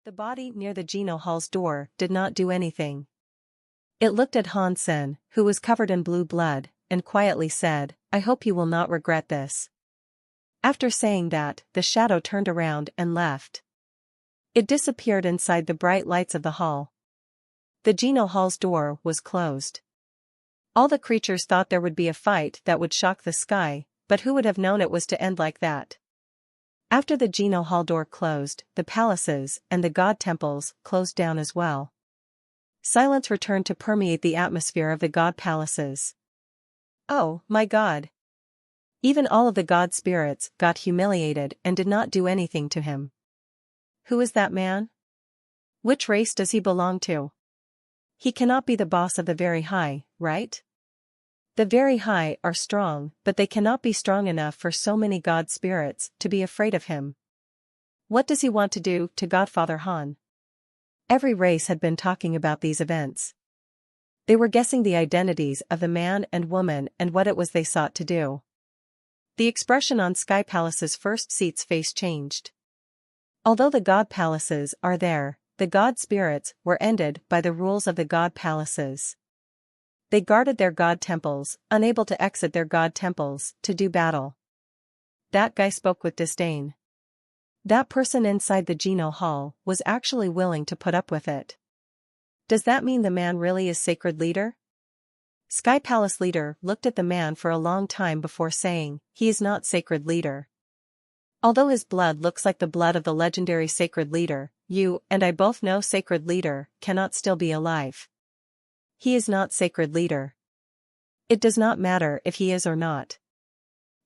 The body near the Geno Hall's door did not do anything. It looked at Hansen, who was covered in blue blood, and quietly said, "I hope you will not regret this." After saying that, the shadow turned around and left. It disappeared inside the bright lights of the hall. The Geno Hall's door was closed. All the creatures thought there would be a fight that would shock the sky, but who would have known it was to end like that? After the Geno Hall door closed, the palaces and the god temples closed down as well. Silence returned to permeate the atmosphere of the god palaces. Oh, my God! Even all of the god spirits got humiliated and did not do anything to him. Who is that man? Which race does he belong to? He cannot be the boss of the very high, right? The very high are strong, but they cannot be strong enough for so many god spirits to be afraid of him. What does he want to do to Godfather Han? Every race had been talking about these events. They were guessing the identities of the man and woman and what it was they sought to do. The expression on Sky Palace's first seat's face changed. Although the god palaces are there, the god spirits were ended by the rules of the god palaces. They guarded their god temples, unable to exit their god temples to do battle. That guy spoke with disdain. That person inside the Geno Hall was actually willing to put up with it. Does that mean the man really is sacred leader? Sky Palace leader looked at the man for a long time before saying, "He is not sacred leader. Although his blood looks like the blood of the legendary sacred leader, you and I both know sacred leader cannot still be alive. He is not sacred leader. It does not matter if he is or not.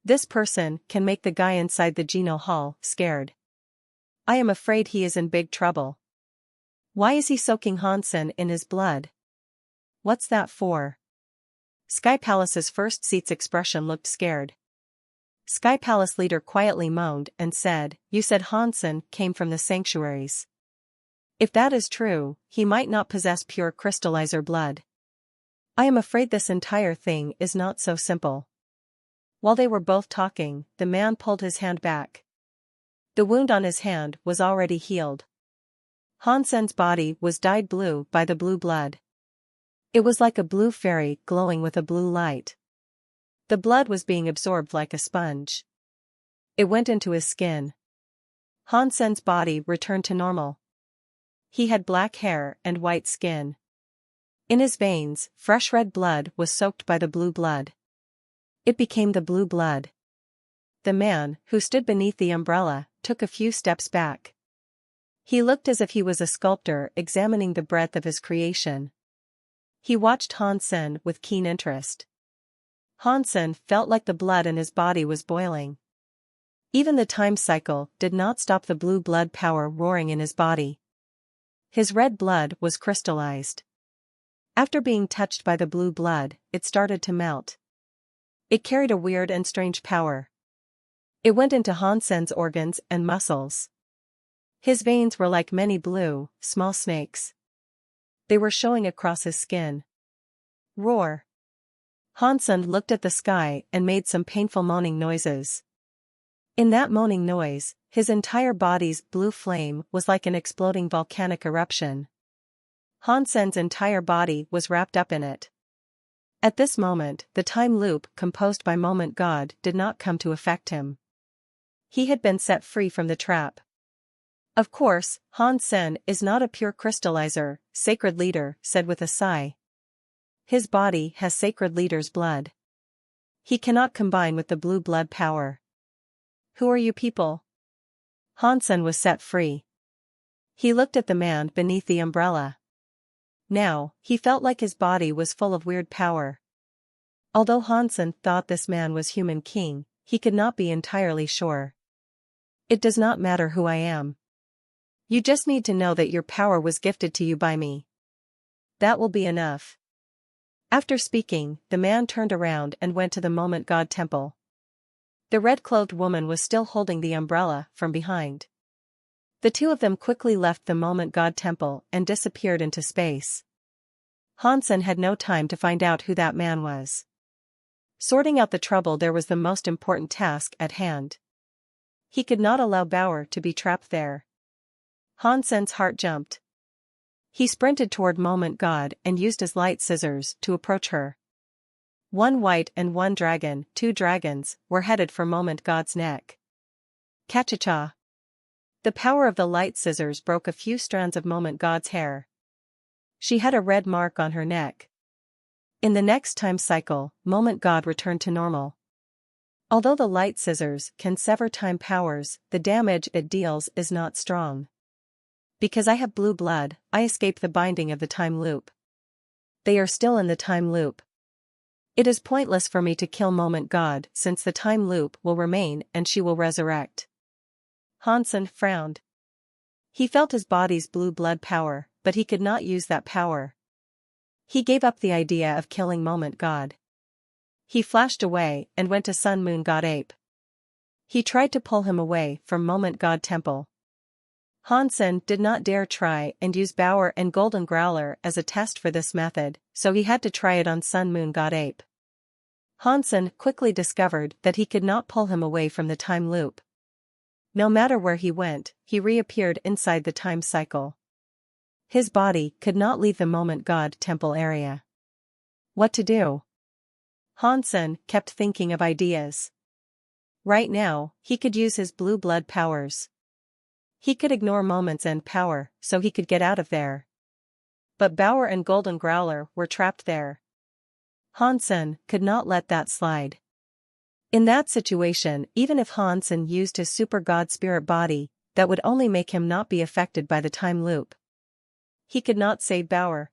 This person can make the guy inside the Geno Hall scared. I am afraid he is in big trouble. Why is he soaking Hansen in his blood? What's that for?" Sky Palace's first seat's expression looked scared. Sky Palace leader quietly moaned and said, "You said Hansen came from the sanctuaries. If that is true, he might not possess pure crystallizer blood. I am afraid this entire thing is not so simple." While they were both talking, the man pulled his hand back. The wound on his hand was already healed. Hansen's body was dyed blue by the blue blood. It was like a blue fairy glowing with a blue light. The blood was being absorbed like a sponge. It went into his skin. Hansen's body returned to normal. He had black hair and white skin. In his veins, fresh red blood was soaked by the blue blood. It became the blue blood. The man, who stood beneath the umbrella, took a few steps back. He looked as if he was a sculptor examining the breadth of his creation. He watched Hansen with keen interest. Hansen felt like the blood in his body was boiling. Even the time cycle did not stop the blue blood power roaring in his body. His red blood was crystallized. After being touched by the blue blood, it started to melt. It carried a weird and strange power. It went into Hansen's organs and muscles. His veins were like many blue, small snakes. They were showing across his skin. Roar! Hansen looked at the sky and made some painful moaning noises. In that moaning noise, his entire body's blue flame was like an exploding volcanic eruption. Hansen's entire body was wrapped up in it. At this moment, the time loop composed by Moment God did not come to affect him. He had been set free from the trap. Of course, Hansen is not a pure crystallizer, sacred leader said with a sigh. His body has sacred leader's blood. He cannot combine with the blue blood power. Who are you people? Hansen was set free. He looked at the man beneath the umbrella. Now, he felt like his body was full of weird power. Although Hansen thought this man was human king, he could not be entirely sure. It does not matter who I am. You just need to know that your power was gifted to you by me. That will be enough. After speaking, the man turned around and went to the Moment God temple. The red-clothed woman was still holding the umbrella from behind. The two of them quickly left the Moment God temple and disappeared into space. Hansen had no time to find out who that man was. Sorting out the trouble there was the most important task at hand. He could not allow Bauer to be trapped there. Hansen's heart jumped. He sprinted toward Moment God and used his light scissors to approach her. One white and one dragon, 2 dragons, were headed for Moment God's neck. Cha-cha-cha. The power of the light scissors broke a few strands of Moment God's hair. She had a red mark on her neck. In the next time cycle, Moment God returned to normal. Although the light scissors can sever time powers, the damage it deals is not strong. Because I have blue blood, I escape the binding of the time loop. They are still in the time loop. It is pointless for me to kill Moment God since the time loop will remain and she will resurrect. Hansen frowned. He felt his body's blue blood power, but he could not use that power. He gave up the idea of killing Moment God. He flashed away and went to Sun Moon God Ape. He tried to pull him away from Moment God Temple. Hansen did not dare try and use Bower and Golden Growler as a test for this method, so he had to try it on Sun Moon God Ape. Hansen quickly discovered that he could not pull him away from the time loop. No matter where he went, he reappeared inside the time cycle. His body could not leave the Moment God Temple area. What to do? Hansen kept thinking of ideas. Right now, he could use his blue blood powers. He could ignore Moment's end power, so he could get out of there. But Bower and Golden Growler were trapped there. Hansen could not let that slide. In that situation, even if Hansen used his super god spirit body, that would only make him not be affected by the time loop. He could not save Bower.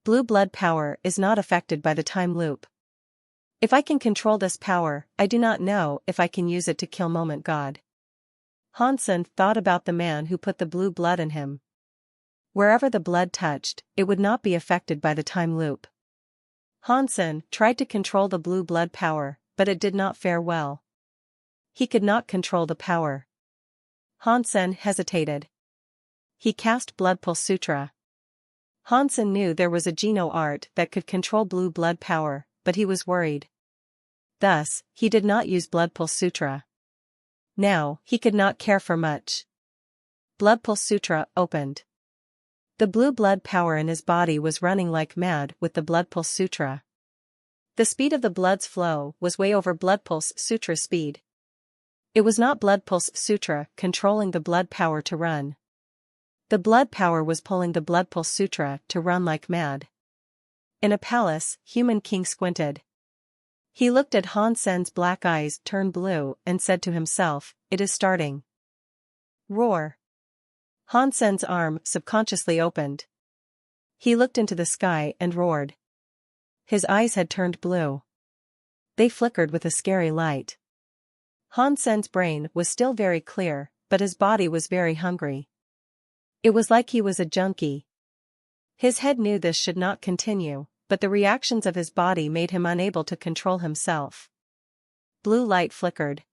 Blue blood power is not affected by the time loop. If I can control this power, I do not know if I can use it to kill Moment God. Hansen thought about the man who put the blue blood in him. Wherever the blood touched, it would not be affected by the time loop. Hansen tried to control the blue blood power, but it did not fare well. He could not control the power. Hansen hesitated. He cast Blood Pulse Sutra. Hansen knew there was a Geno art that could control blue blood power, but he was worried. Thus, he did not use Blood Pulse Sutra. Now, he could not care for much. Blood Pulse Sutra opened. The blue blood power in his body was running like mad with the Blood Pulse Sutra. The speed of the blood's flow was way over Blood Pulse Sutra's speed. It was not Blood Pulse Sutra controlling the blood power to run. The blood power was pulling the Blood Pulse Sutra to run like mad. In a palace, Human King squinted. He looked at Hansen's black eyes turn blue and said to himself, "It is starting." Roar. Hansen's arm subconsciously opened. He looked into the sky and roared. His eyes had turned blue. They flickered with a scary light. Hansen's brain was still very clear, but his body was very hungry. It was like he was a junkie. His head knew this should not continue, but the reactions of his body made him unable to control himself. Blue light flickered.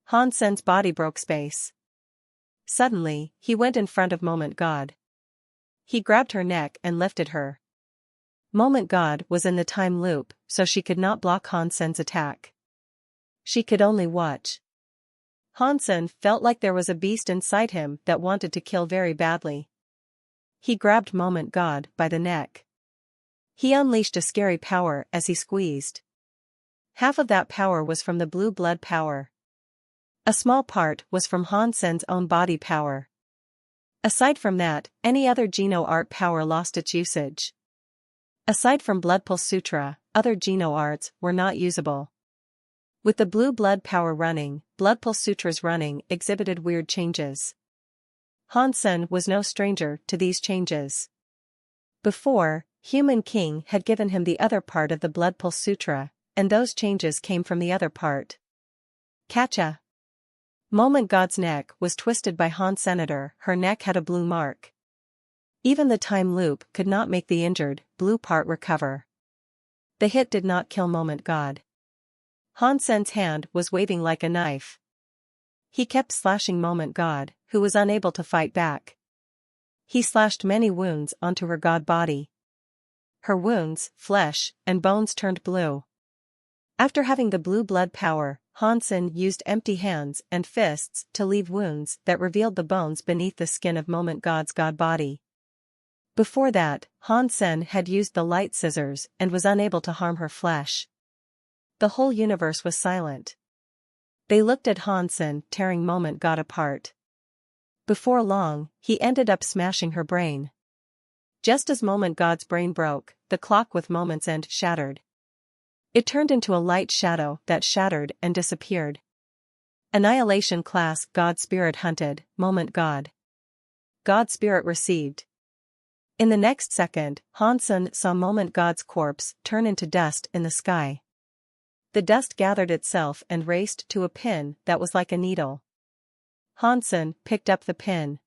Hansen's body broke space. Suddenly, he went in front of Moment God. He grabbed her neck and lifted her. Moment God was in the time loop, so she could not block Hansen's attack. She could only watch. Hansen felt like there was a beast inside him that wanted to kill very badly. He grabbed Moment God by the neck. He unleashed a scary power as he squeezed. Half of that power was from the blue blood power. A small part was from Hansen's own body power. Aside from that, any other Geno art power lost its usage. Aside from Blood Pulse Sutra, other Geno arts were not usable. With the blue blood power running, Blood Pulse Sutra's running exhibited weird changes. Hansen was no stranger to these changes. Before, Human King had given him the other part of the Blood Pulse Sutra, and those changes came from the other part. Catcha. Moment God's neck was twisted by Hansenator, her neck had a blue mark. Even the time loop could not make the injured, blue part recover. The hit did not kill Moment God. Hansen's hand was waving like a knife. He kept slashing Moment God, who was unable to fight back. He slashed many wounds onto her god body. Her wounds, flesh, and bones turned blue. After having the blue blood power, Hansen used empty hands and fists to leave wounds that revealed the bones beneath the skin of Moment God's god body. Before that, Hansen had used the light scissors and was unable to harm her flesh. The whole universe was silent. They looked at Hansen tearing Moment God apart. Before long, he ended up smashing her brain. Just as Moment God's brain broke, the clock with Moment's end shattered. It turned into a light shadow that shattered and disappeared. Annihilation class God Spirit hunted, Moment God. God Spirit received. In the next second, Hansen saw Moment God's corpse turn into dust in the sky. The dust gathered itself and raced to a pin that was like a needle. Hansen picked up the pin.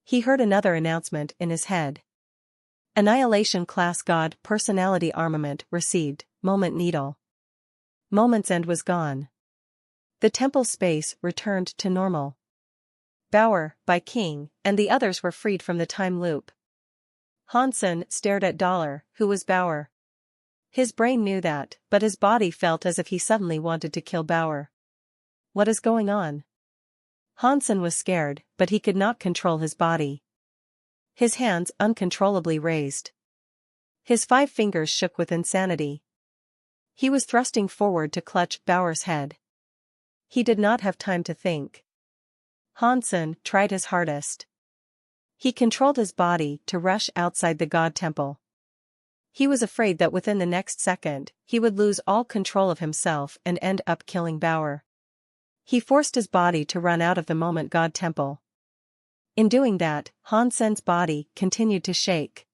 He heard another announcement in his head. Annihilation class God personality armament received, Moment Needle. Moment's end was gone. The temple space returned to normal. Bauer, by King, and the others were freed from the time loop. Hansen stared at Dollar, who was Bauer. His brain knew that, but his body felt as if he suddenly wanted to kill Bauer. What is going on? Hansen was scared, but he could not control his body. His hands uncontrollably raised. His 5 fingers shook with insanity. He was thrusting forward to clutch Bauer's head. He did not have time to think. Hansen tried his hardest. He controlled his body to rush outside the god temple. He was afraid that within the next second, he would lose all control of himself and end up killing Bauer. He forced his body to run out of the Moment God temple. In doing that, Hansen's body continued to shake.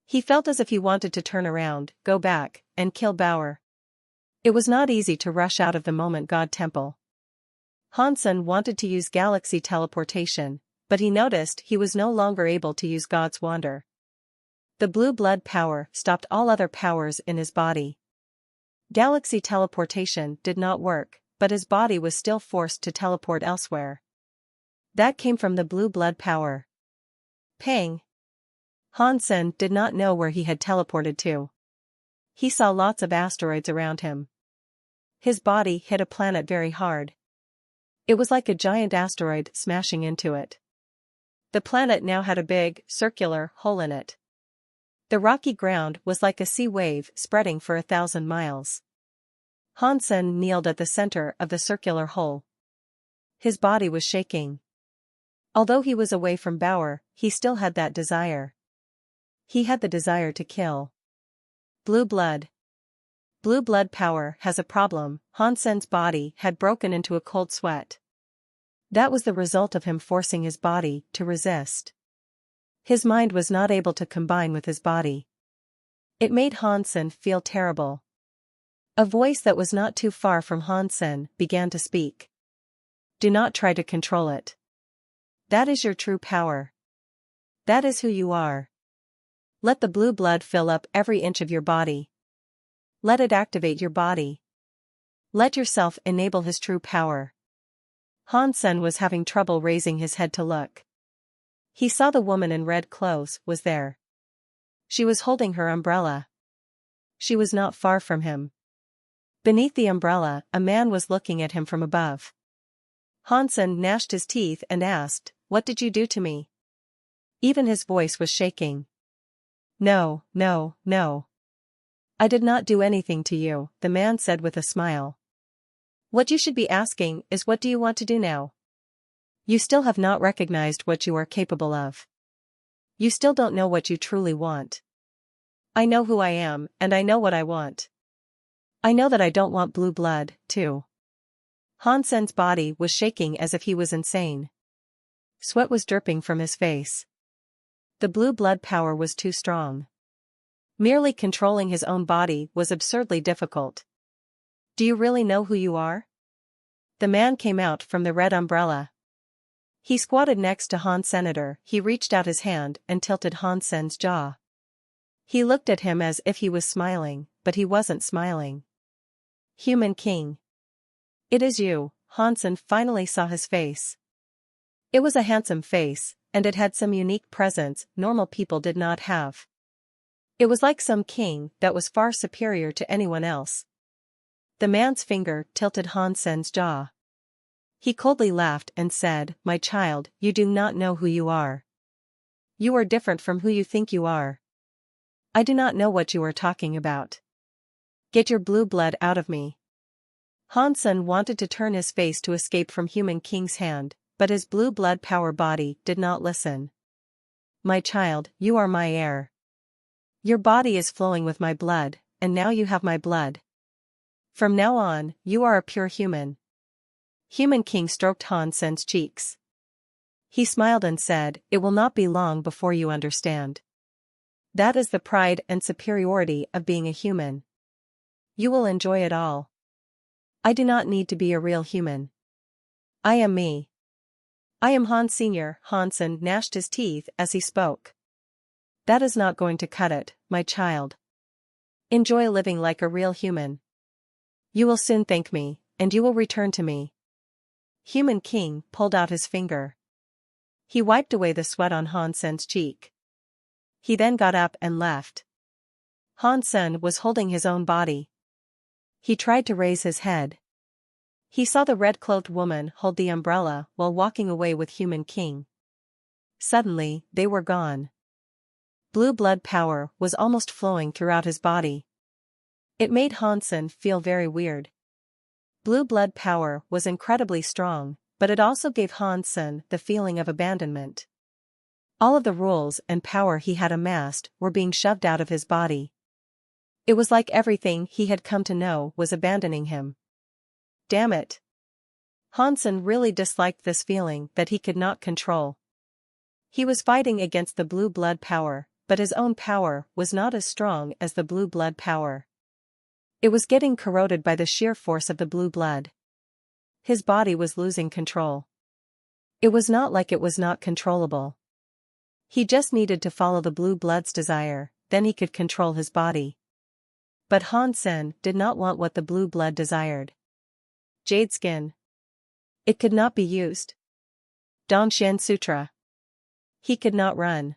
He felt as if he wanted to turn around, go back, and kill Bauer. It was not easy to rush out of the Moment God temple. Hansen wanted to use galaxy teleportation, but he noticed he was no longer able to use God's Wander. The blue blood power stopped all other powers in his body. Galaxy teleportation did not work, but his body was still forced to teleport elsewhere. That came from the blue blood power. Pang! Hansen did not know where he had teleported to. He saw lots of asteroids around him. His body hit a planet very hard. It was like a giant asteroid smashing into it. The planet now had a big, circular hole in it. The rocky ground was like a sea wave spreading for 1,000 miles. Hansen kneeled at the center of the circular hole. His body was shaking. Although he was away from Bauer, he still had that desire. He had the desire to kill. Blue blood. Blue blood power has a problem. Hansen's body had broken into a cold sweat. That was the result of him forcing his body to resist. His mind was not able to combine with his body. It made Hansen feel terrible. A voice that was not too far from Hansen began to speak. Do not try to control it. That is your true power. That is who you are. Let the blue blood fill up every inch of your body. Let it activate your body. Let yourself enable his true power. Hansen was having trouble raising his head to look. He saw the woman in red clothes was there. She was holding her umbrella. She was not far from him. Beneath the umbrella, a man was looking at him from above. Hansen gnashed his teeth and asked, "What did you do to me?" Even his voice was shaking. No, no, no. I did not do anything to you, the man said with a smile. What you should be asking is, what do you want to do now? You still have not recognized what you are capable of. You still don't know what you truly want. I know who I am, and I know what I want. I know that I don't want blue blood, too. Hansen's body was shaking as if he was insane. Sweat was dripping from his face. The blue blood power was too strong. Merely controlling his own body was absurdly difficult. Do you really know who you are? The man came out from the red umbrella. He squatted next to Hans Senator. He reached out his hand and tilted Hansen's jaw. He looked at him as if he was smiling, but he wasn't smiling. Human King. It is you. Hansen finally saw his face. It was a handsome face, and it had some unique presence normal people did not have. It was like some king that was far superior to anyone else. The man's finger tilted Han Sen's jaw. He coldly laughed and said, "My child, you do not know who you are. You are different from who you think you are. I do not know what you are talking about. Get your blue blood out of me." Han Sen wanted to turn his face to escape from Human King's hand, but his blue blood power body did not listen. "My child, you are my heir. Your body is flowing with my blood, and now you have my blood. From now on, you are a pure human." Human King stroked Han Sen's cheeks. He smiled and said, "It will not be long before you understand. That is the pride and superiority of being a human. You will enjoy it all. I do not need to be a real human. I am me. I am Han Sr." Han Sen gnashed his teeth as he spoke. "That is not going to cut it, my child. Enjoy living like a real human. You will soon thank me, and you will return to me." Human King pulled out his finger. He wiped away the sweat on Han Sen's cheek. He then got up and left. Han Sen was holding his own body. He tried to raise his head. He saw the red-clothed woman hold the umbrella while walking away with Human King. Suddenly, they were gone. Blue blood power was almost flowing throughout his body. It made Han Sen feel very weird. Blue blood power was incredibly strong, but it also gave Han Sen the feeling of abandonment. All of the rules and power he had amassed were being shoved out of his body. It was like everything he had come to know was abandoning him. Damn it. Han Sen really disliked this feeling that he could not control. He was fighting against the blue blood power, but his own power was not as strong as the blue blood power. It was getting corroded by the sheer force of the blue blood. His body was losing control. It was not like it was not controllable. He just needed to follow the blue blood's desire, then he could control his body. But Han Sen did not want what the blue blood desired. Jade skin. It could not be used. Danshan Sutra. He could not run.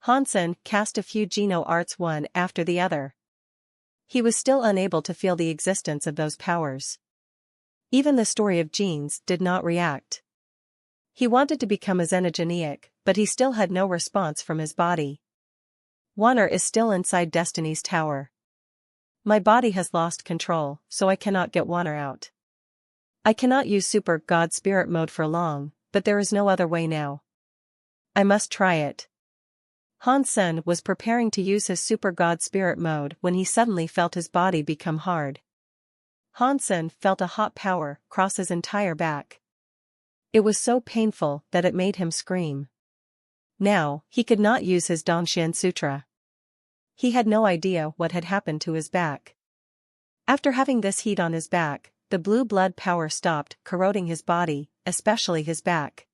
Han Sen cast a few Geno arts one after the other. He was still unable to feel the existence of those powers. Even the story of genes did not react. He wanted to become a xenogeniac, but he still had no response from his body. Wanner is still inside Destiny's tower. My body has lost control, so I cannot get Wanner out. I cannot use Super God Spirit mode for long, but there is no other way now. I must try it. Han Sen was preparing to use his Super God Spirit mode when he suddenly felt his body become hard. Han Sen felt a hot power cross his entire back. It was so painful that it made him scream. Now, he could not use his Danshan Sutra. He had no idea what had happened to his back. After having this heat on his back, the blue blood power stopped corroding his body, especially his back.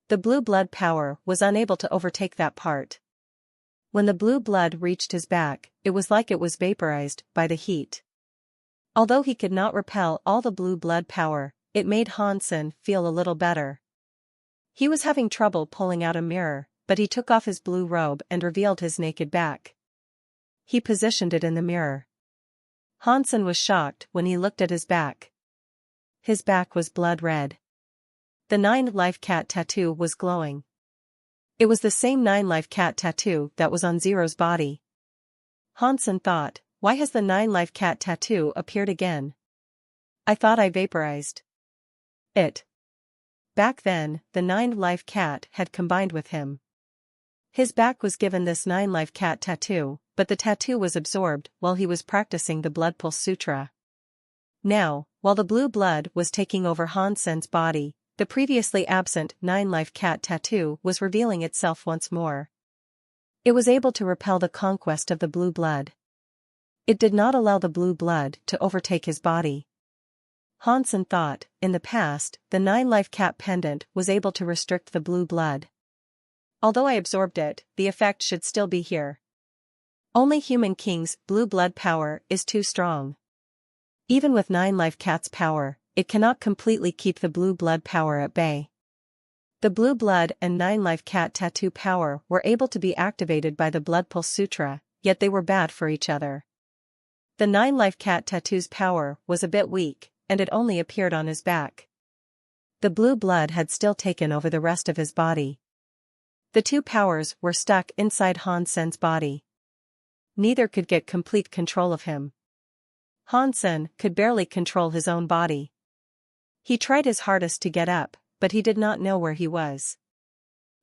The blue blood power was unable to overtake that part. When the blue blood reached his back, it was like it was vaporized by the heat. Although he could not repel all the blue blood power, it made Han Sen feel a little better. He was having trouble pulling out a mirror, but he took off his blue robe and revealed his naked back. He positioned it in the mirror. Han Sen was shocked when he looked at his back. His back was blood red. The 9-life cat tattoo was glowing. It was the same 9-life cat tattoo that was on Zero's body. Han Sen thought, why has the 9-life cat tattoo appeared again? I thought I vaporized it. Back then, the 9-life cat had combined with him. His back was given this 9-life cat tattoo, but the tattoo was absorbed while he was practicing the Blood Pulse Sutra. Now, while the blue blood was taking over Han Sen's body, the previously absent 9-life cat tattoo was revealing itself once more. It was able to repel the conquest of the blue blood. It did not allow the blue blood to overtake his body. Han Sen thought, in the past, the 9-life cat pendant was able to restrict the blue blood. Although I absorbed it, the effect should still be here. Only Human King's blue blood power is too strong. Even with 9-life cat's power, it cannot completely keep the blue blood power at bay. The blue blood and 9-life cat tattoo power were able to be activated by the Blood Pulse Sutra, yet they were bad for each other. The 9-life cat tattoo's power was a bit weak, and it only appeared on his back. The blue blood had still taken over the rest of his body. The two powers were stuck inside Hansen's body. Neither could get complete control of him. Hansen could barely control his own body. He tried his hardest to get up, but he did not know where he was.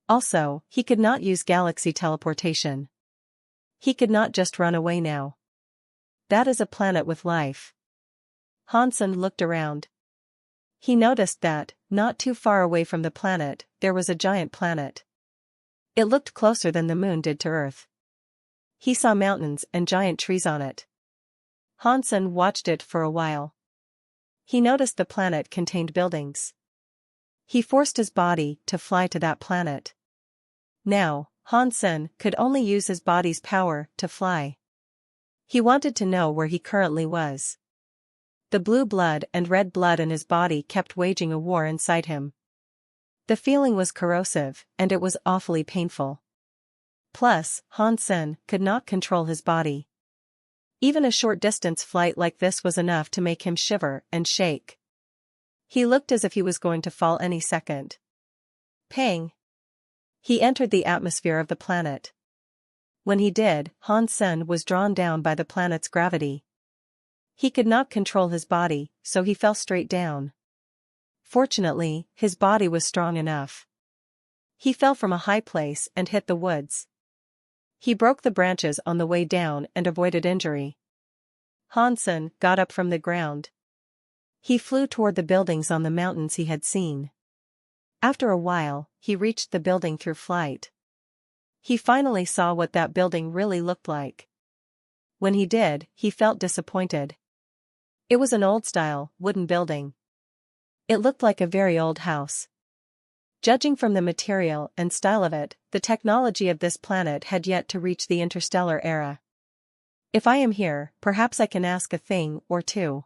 Also, he could not use galaxy teleportation. He could not just run away now. That is a planet with life. Hansen looked around. He noticed that, not too far away from the planet, there was a giant planet. It looked closer than the moon did to Earth. He saw mountains and giant trees on it. Hansen watched it for a while. He noticed the planet contained buildings. He forced his body to fly to that planet. Now, Hansen could only use his body's power to fly. He wanted to know where he currently was. The blue blood and red blood in his body kept waging a war inside him. The feeling was corrosive, and it was awfully painful. Plus, Hansen could not control his body. Even a short distance flight like this was enough to make him shiver and shake. He looked as if he was going to fall any second. Pang! He entered the atmosphere of the planet. When he did, Hansen was drawn down by the planet's gravity. He could not control his body, so he fell straight down. Fortunately, his body was strong enough. He fell from a high place and hit the woods. He broke the branches on the way down and avoided injury. Hansen got up from the ground. He flew toward the buildings on the mountains he had seen. After a while, he reached the building through flight. He finally saw what that building really looked like. When he did, he felt disappointed. It was an old-style, wooden building. It looked like a very old house. Judging from the material and style of it, the technology of this planet had yet to reach the interstellar era. If I am here, perhaps I can ask a thing or two.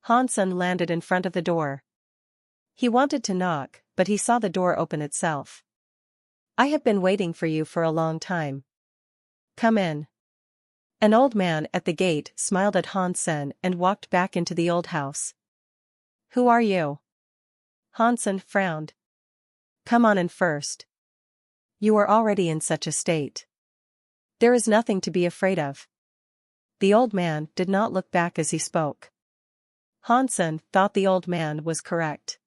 Hansen landed in front of the door. He wanted to knock, but he saw the door open itself. I have been waiting for you for a long time. Come in. An old man at the gate smiled at Hansen and walked back into the old house. Who are you? Hansen frowned. Come on in first. You are already in such a state. There is nothing to be afraid of. The old man did not look back as he spoke. Hansen thought the old man was correct.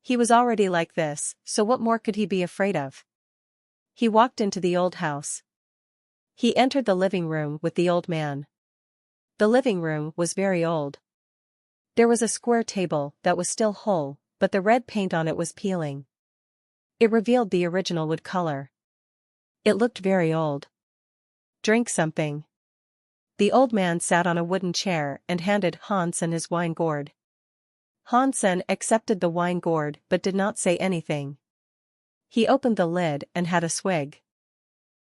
He was already like this, so what more could he be afraid of? He walked into the old house. He entered the living room with the old man. The living room was very old. There was a square table that was still whole, but the red paint on it was peeling. It revealed the original wood color. It looked very old. Drink something. The old man sat on a wooden chair and handed Hansen his wine gourd. Hansen accepted the wine gourd but did not say anything. He opened the lid and had a swig.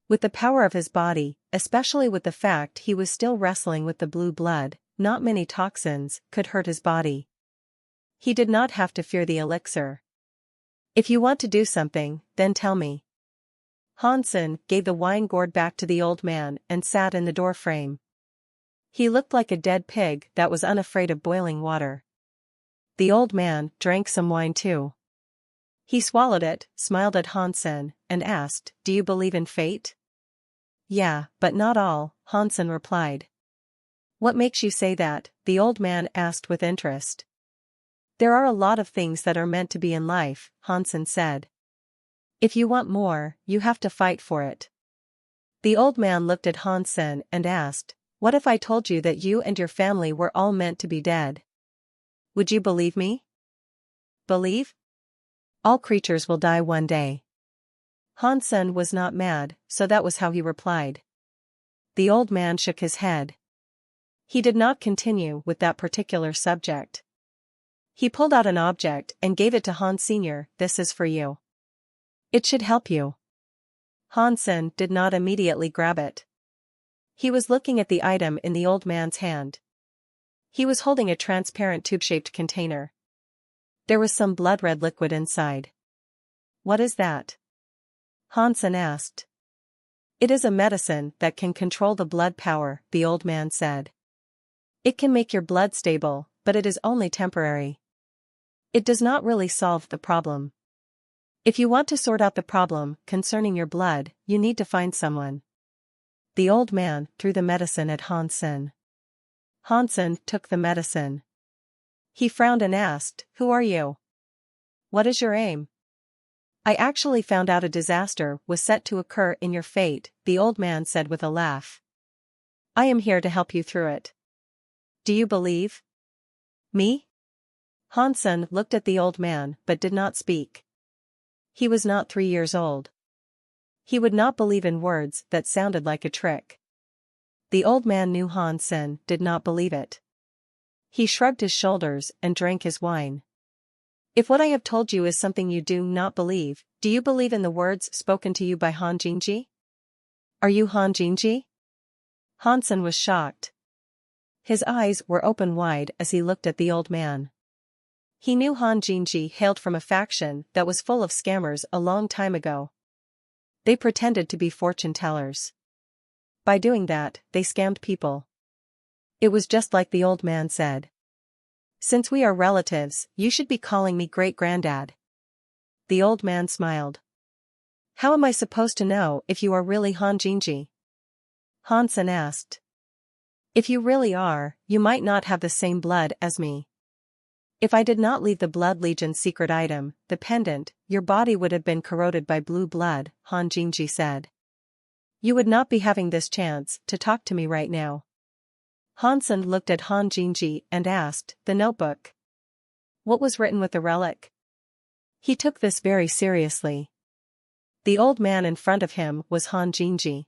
With the power of his body, especially with the fact he was still wrestling with the blue blood, not many toxins could hurt his body. He did not have to fear the elixir. If you want to do something, then tell me. Hansen gave the wine gourd back to the old man and sat in the doorframe. He looked like a dead pig that was unafraid of boiling water. The old man drank some wine too. He swallowed it, smiled at Hansen, and asked, Do you believe in fate? Yeah, but not all, Hansen replied. What makes you say that? The old man asked with interest. There are a lot of things that are meant to be in life, Hansen said. If you want more, you have to fight for it. The old man looked at Hansen and asked, What if I told you that you and your family were all meant to be dead? Would you believe me? Believe? All creatures will die one day. Hansen was not mad, so that was how he replied. The old man shook his head. He did not continue with that particular subject. He pulled out an object and gave it to Hans Sr. This is for you. It should help you. Hansen did not immediately grab it. He was looking at the item in the old man's hand. He was holding a transparent tube-shaped container. There was some blood-red liquid inside. What is that? Hansen asked. It is a medicine that can control the blood power, the old man said. It can make your blood stable, but it is only temporary. It does not really solve the problem. If you want to sort out the problem concerning your blood, you need to find someone. The old man threw the medicine at Hansen. Hansen took the medicine. He frowned and asked, "Who are you? What is your aim?" "I actually found out a disaster was set to occur in your fate," the old man said with a laugh. "I am here to help you through it. Do you believe me?" Hansen looked at the old man but did not speak. He was not 3 years old. He would not believe in words that sounded like a trick. The old man knew Hansen did not believe it. He shrugged his shoulders and drank his wine. "If what I have told you is something you do not believe, do you believe in the words spoken to you by Han Jingji? Are you Han Jingji?" Hansen was shocked. His eyes were open wide as he looked at the old man. He knew Han Jingji hailed from a faction that was full of scammers a long time ago. They pretended to be fortune tellers. By doing that, they scammed people. It was just like the old man said. "Since we are relatives, you should be calling me great-granddad." The old man smiled. "How am I supposed to know if you are really Han Jingji?" Hansen asked. "If you really are, you might not have the same blood as me. If I did not leave the Blood Legion's secret item, the pendant, your body would have been corroded by blue blood," Han Jingji said. "You would not be having this chance to talk to me right now." Hansen looked at Han Jingji and asked, "The notebook? What was written with the relic?" He took this very seriously. The old man in front of him was Han Jingji.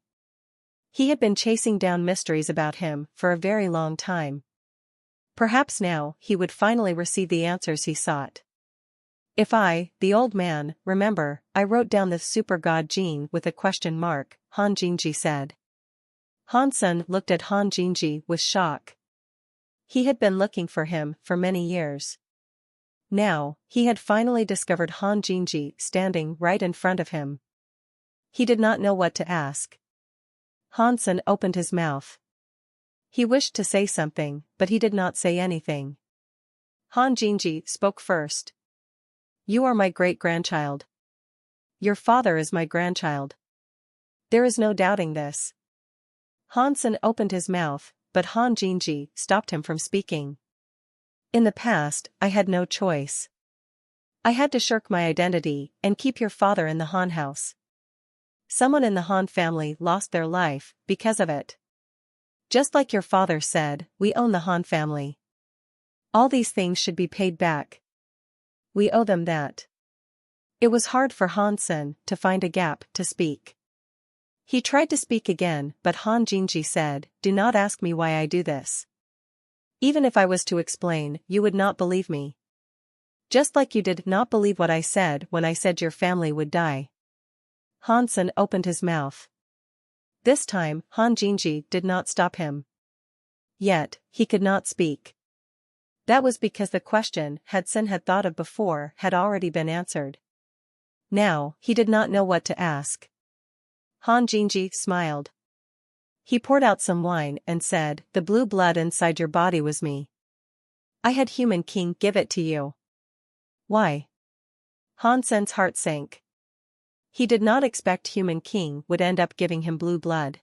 He had been chasing down mysteries about him for a very long time. Perhaps now he would finally receive the answers he sought. "If I, the old man, remember, I wrote down the super god gene with a question mark," Han Jingji said. Hansen looked at Han Jingji with shock. He had been looking for him for many years. Now, he had finally discovered Han Jingji standing right in front of him. He did not know what to ask. Hansen opened his mouth. He wished to say something, but he did not say anything. Han Jingji spoke first. "You are my great-grandchild. Your father is my grandchild. There is no doubting this." Hansen opened his mouth, but Han Jingji stopped him from speaking. "In the past, I had no choice. I had to shirk my identity and keep your father in the Han house. Someone in the Han family lost their life because of it. Just like your father said, we own the Han family. All these things should be paid back. We owe them that." It was hard for Hansen to find a gap to speak. He tried to speak again, but Han Jingji said, "Do not ask me why I do this. Even if I was to explain, you would not believe me. Just like you did not believe what I said when I said your family would die." Hansen opened his mouth. This time, Han Jingji did not stop him. Yet, he could not speak. That was because the question Hansen had thought of before had already been answered. Now, he did not know what to ask. Han Jingji smiled. He poured out some wine and said, "The blue blood inside your body was me. I had Human King give it to you." "Why?" Hansen's heart sank. He did not expect Human King would end up giving him blue blood.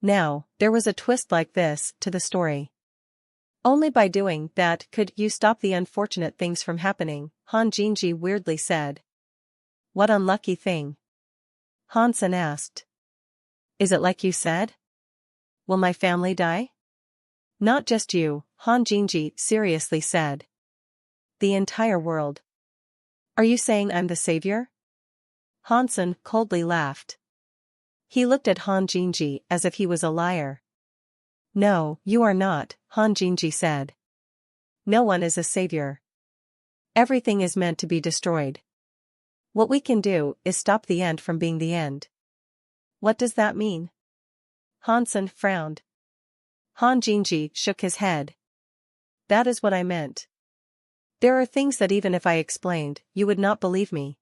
Now, there was a twist like this to the story. "Only by doing that could you stop the unfortunate things from happening," Han Jingji weirdly said. "What unlucky thing?" Hansen asked. "Is it like you said? Will my family die?" "Not just you," Han Jingji seriously said. "The entire world." "Are you saying I'm the savior?" Hansen coldly laughed. He looked at Han Jingji as if he was a liar. "No, you are not," Han Jingji said. "No one is a savior. Everything is meant to be destroyed. What we can do is stop the end from being the end." "What does that mean?" Hansen frowned. Han Jingji shook his head. "That is what I meant. There are things that even if I explained, you would not believe me.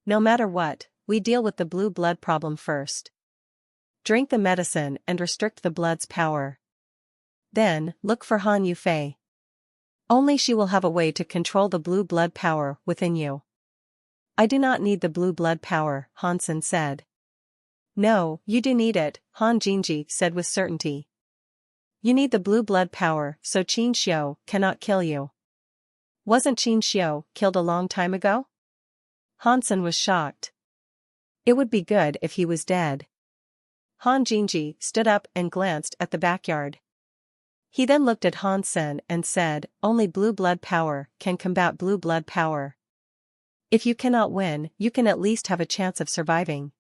No matter what, we deal with the blue blood problem first. Drink the medicine and restrict the blood's power. Then, look for Han Yufei. Only she will have a way to control the blue blood power within you. I do not need the blue blood power, Hansen said. No, you do need it, Han Jinji said with certainty. You need the blue blood power so Qin Xiu cannot kill you. Wasn't Qin Xiu killed a long time ago? Hansen was shocked. It would be good if he was dead. Han Jinji stood up and glanced at the backyard. He then looked at Hansen and said, only blue blood power can combat blue blood power. If you cannot win, you can at least have a chance of surviving.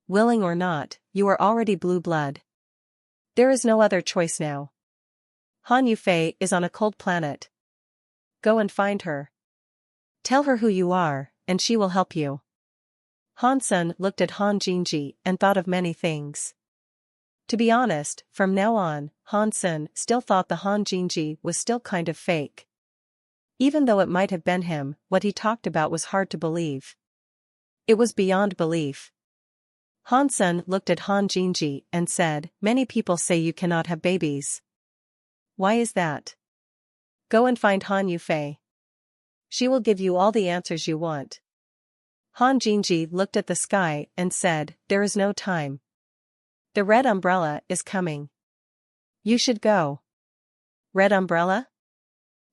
Willing or not, you are already blue blood. There is no other choice now. Han Yufei is on a cold planet. Go and find her. Tell her who you are, and she will help you. Hansen looked at Han Jinji and thought of many things. To be honest, from now on, Hansen still thought the Han Jinji was still kind of fake. Even though it might have been him, what he talked about was hard to believe. It was beyond belief. Hansen looked at Han Jinji and said, many people say you cannot have babies. Why is that? Go and find Han Yufei. She will give you all the answers you want. Han Jinji looked at the sky and said, there is no time. The red umbrella is coming. You should go. Red umbrella?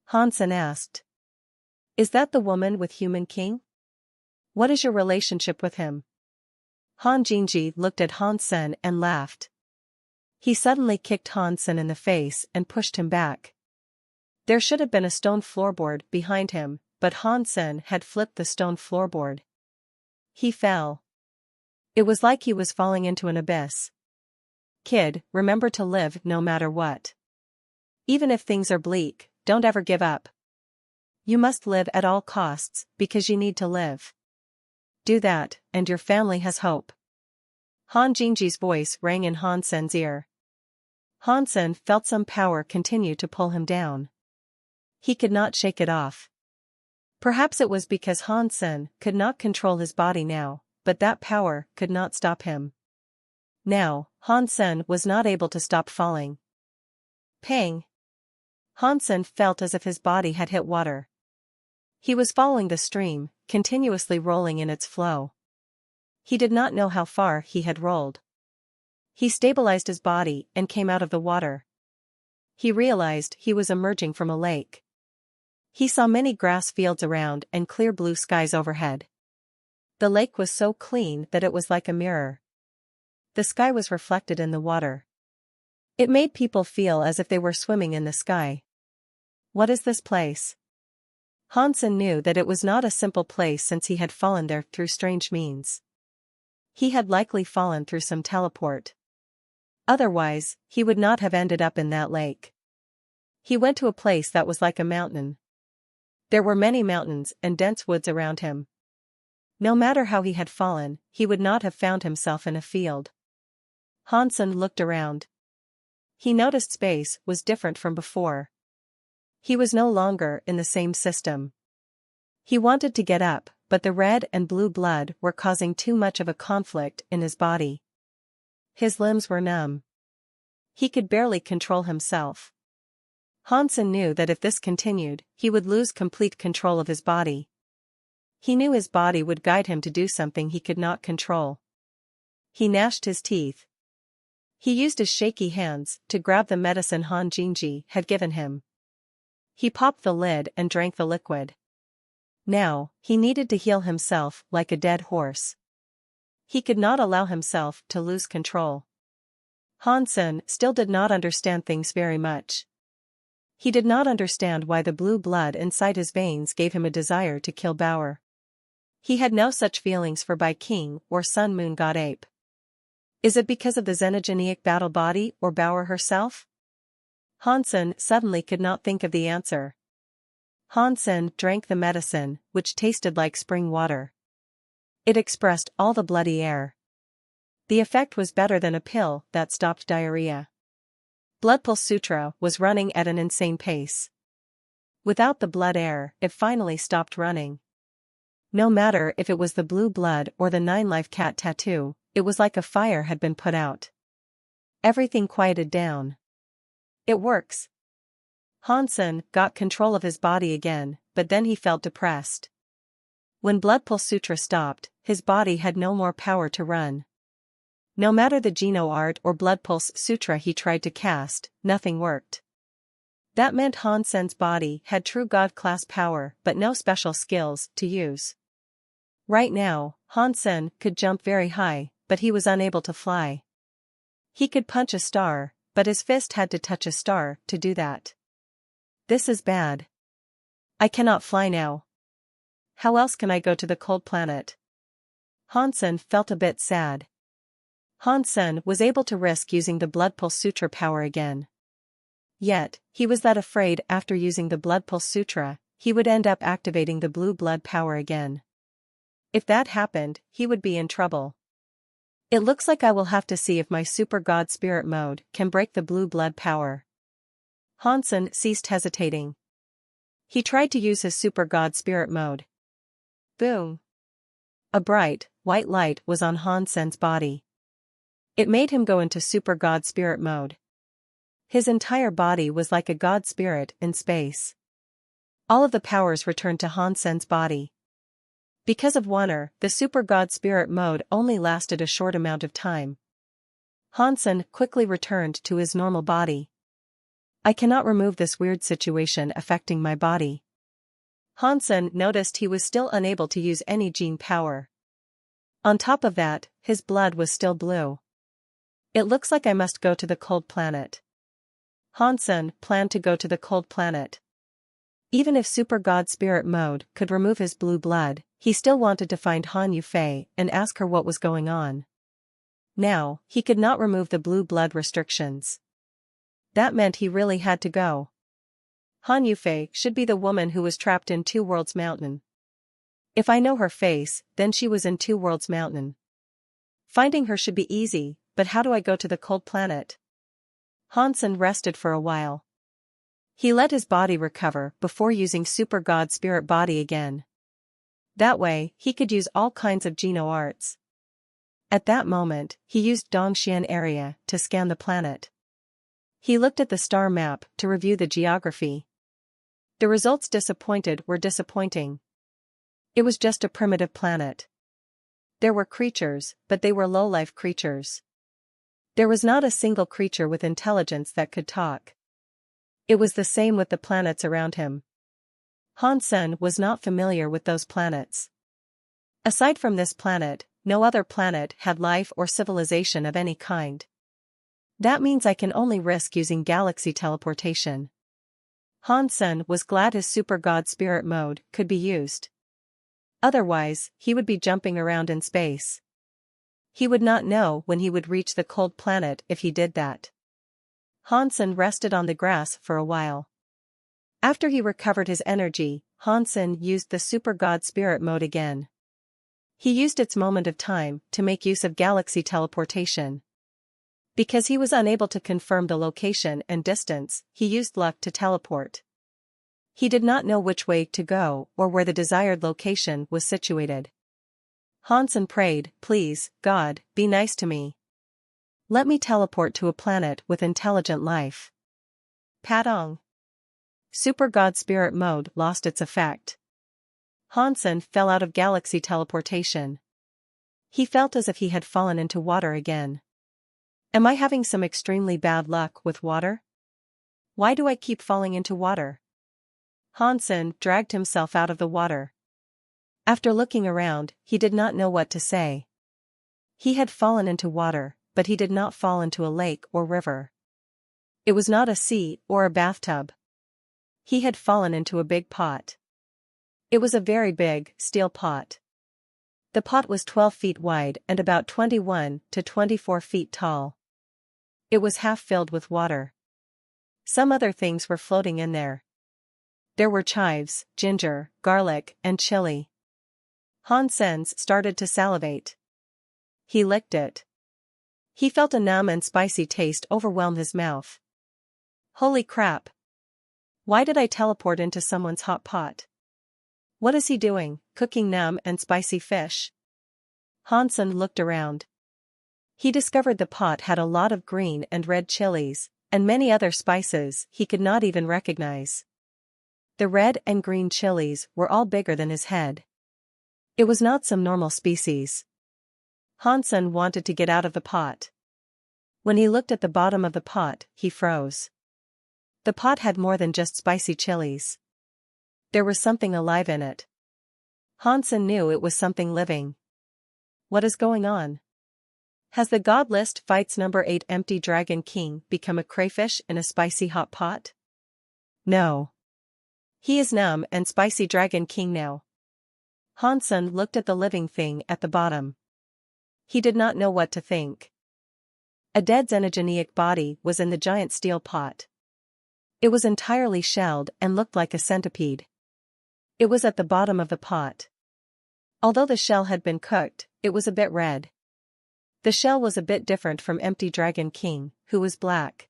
Hansen asked. Is that the woman with Human King? What is your relationship with him? Han Jinji looked at Hansen and laughed. He suddenly kicked Hansen in the face and pushed him back. There should have been a stone floorboard behind him, but Hansen had flipped the stone floorboard. He fell. It was like he was falling into an abyss. Kid, remember to live no matter what. Even if things are bleak, don't ever give up. You must live at all costs, because you need to live. Do that, and your family has hope. Han Jinji's voice rang in Hansen's ear. Hansen felt some power continue to pull him down. He could not shake it off. Perhaps it was because Hansen could not control his body now, but that power could not stop him. Now, Hansen was not able to stop falling. Pang! Hansen felt as if his body had hit water. He was following the stream, continuously rolling in its flow. He did not know how far he had rolled. He stabilized his body and came out of the water. He realized he was emerging from a lake. He saw many grass fields around and clear blue skies overhead. The lake was so clean that it was like a mirror. The sky was reflected in the water. It made people feel as if they were swimming in the sky. What is this place? Hansen knew that it was not a simple place since he had fallen there through strange means. He had likely fallen through some teleport. Otherwise, he would not have ended up in that lake. He went to a place that was like a mountain. There were many mountains and dense woods around him. No matter how he had fallen, he would not have found himself in a field. Hansen looked around. He noticed space was different from before. He was no longer in the same system. He wanted to get up, but the red and blue blood were causing too much of a conflict in his body. His limbs were numb. He could barely control himself. Hansen knew that if this continued, he would lose complete control of his body. He knew his body would guide him to do something he could not control. He gnashed his teeth. He used his shaky hands to grab the medicine Han Jinji had given him. He popped the lid and drank the liquid. Now, he needed to heal himself like a dead horse. He could not allow himself to lose control. Hansen still did not understand things very much. He did not understand why the blue blood inside his veins gave him a desire to kill Bauer. He had no such feelings for Bai King or Sun Moon God Ape. Is it because of the xenogeneic battle body or Bauer herself? Hansen suddenly could not think of the answer. Hansen drank the medicine, which tasted like spring water. It expressed all the bloody air. The effect was better than a pill that stopped diarrhea. Bloodpulse Sutra was running at an insane pace. Without the blood air, it finally stopped running. No matter if it was the blue blood or the 9-life cat tattoo, it was like a fire had been put out. Everything quieted down. It works. Hansen got control of his body again, but then he felt depressed. When Blood Pulse Sutra stopped, his body had no more power to run. No matter the Geno Art or Blood Pulse Sutra he tried to cast, nothing worked. That meant Hansen's body had true God-class power but no special skills to use. Right now, Hansen could jump very high, but he was unable to fly. He could punch a star, but his fist had to touch a star to do that. This is bad. I cannot fly now. How else can I go to the cold planet? Hansen felt a bit sad. Hansen was able to risk using the Blood Pulse Sutra power again. Yet, he was that afraid after using the Blood Pulse Sutra, he would end up activating the blue blood power again. If that happened, he would be in trouble. It looks like I will have to see if my Super God Spirit mode can break the blue blood power. Hansen ceased hesitating. He tried to use his Super God Spirit mode. Boom! A bright, white light was on Hansen's body. It made him go into Super God Spirit mode. His entire body was like a God Spirit in space. All of the powers returned to Hansen's body. Because of Wonder, the Super God Spirit mode only lasted a short amount of time. Hansen quickly returned to his normal body. I cannot remove this weird situation affecting my body. Hansen noticed he was still unable to use any gene power. On top of that, his blood was still blue. It looks like I must go to the cold planet. Hansen planned to go to the cold planet. Even if Super God Spirit mode could remove his blue blood, he still wanted to find Han Yufei and ask her what was going on. Now, he could not remove the blue blood restrictions. That meant he really had to go. Han Yufei should be the woman who was trapped in Two Worlds Mountain. If I know her face, then she was in Two Worlds Mountain. Finding her should be easy, but how do I go to the cold planet? Hansen rested for a while. He let his body recover before using Super God Spirit body again. That way, he could use all kinds of Geno arts. At that moment, he used Dongxian area to scan the planet. He looked at the star map to review the geography. The results were disappointing. It was just a primitive planet. There were creatures, but they were low-life creatures. There was not a single creature with intelligence that could talk. It was the same with the planets around him. Hansen was not familiar with those planets. Aside from this planet, no other planet had life or civilization of any kind. That means I can only risk using galaxy teleportation. Hansen was glad his Super God Spirit mode could be used. Otherwise, he would be jumping around in space. He would not know when he would reach the cold planet if he did that. Hansen rested on the grass for a while. After he recovered his energy, Hansen used the Super God Spirit mode again. He used its moment of time to make use of galaxy teleportation. Because he was unable to confirm the location and distance, he used luck to teleport. He did not know which way to go or where the desired location was situated. Hansen prayed, "Please, God, be nice to me. Let me teleport to a planet with intelligent life." Padong. Super God Spirit mode lost its effect. Hansen fell out of galaxy teleportation. He felt as if he had fallen into water again. Am I having some extremely bad luck with water? Why do I keep falling into water? Hansen dragged himself out of the water. After looking around, he did not know what to say. He had fallen into water, but he did not fall into a lake or river. It was not a sea or a bathtub. He had fallen into a big pot. It was a very big, steel pot. The pot was 12 feet wide and about 21 to 24 feet tall. It was half filled with water. Some other things were floating in there. There were chives, ginger, garlic, and chili. Hansen started to salivate. He licked it. He felt a numb and spicy taste overwhelm his mouth. Holy crap! Why did I teleport into someone's hot pot? What is he doing, cooking numb and spicy fish? Hansen looked around. He discovered the pot had a lot of green and red chilies, and many other spices he could not even recognize. The red and green chilies were all bigger than his head. It was not some normal species. Hansen wanted to get out of the pot. When he looked at the bottom of the pot, he froze. The pot had more than just spicy chilies. There was something alive in it. Hansen knew it was something living. What is going on? Has the God List Fights number 8 Empty Dragon King become a crayfish in a spicy hot pot? No. He is numb and spicy Dragon King now. Hansen looked at the living thing at the bottom. He did not know what to think. A dead xenogenic body was in the giant steel pot. It was entirely shelled and looked like a centipede. It was at the bottom of the pot. Although the shell had been cooked, it was a bit red. The shell was a bit different from Empty Dragon King, who was black.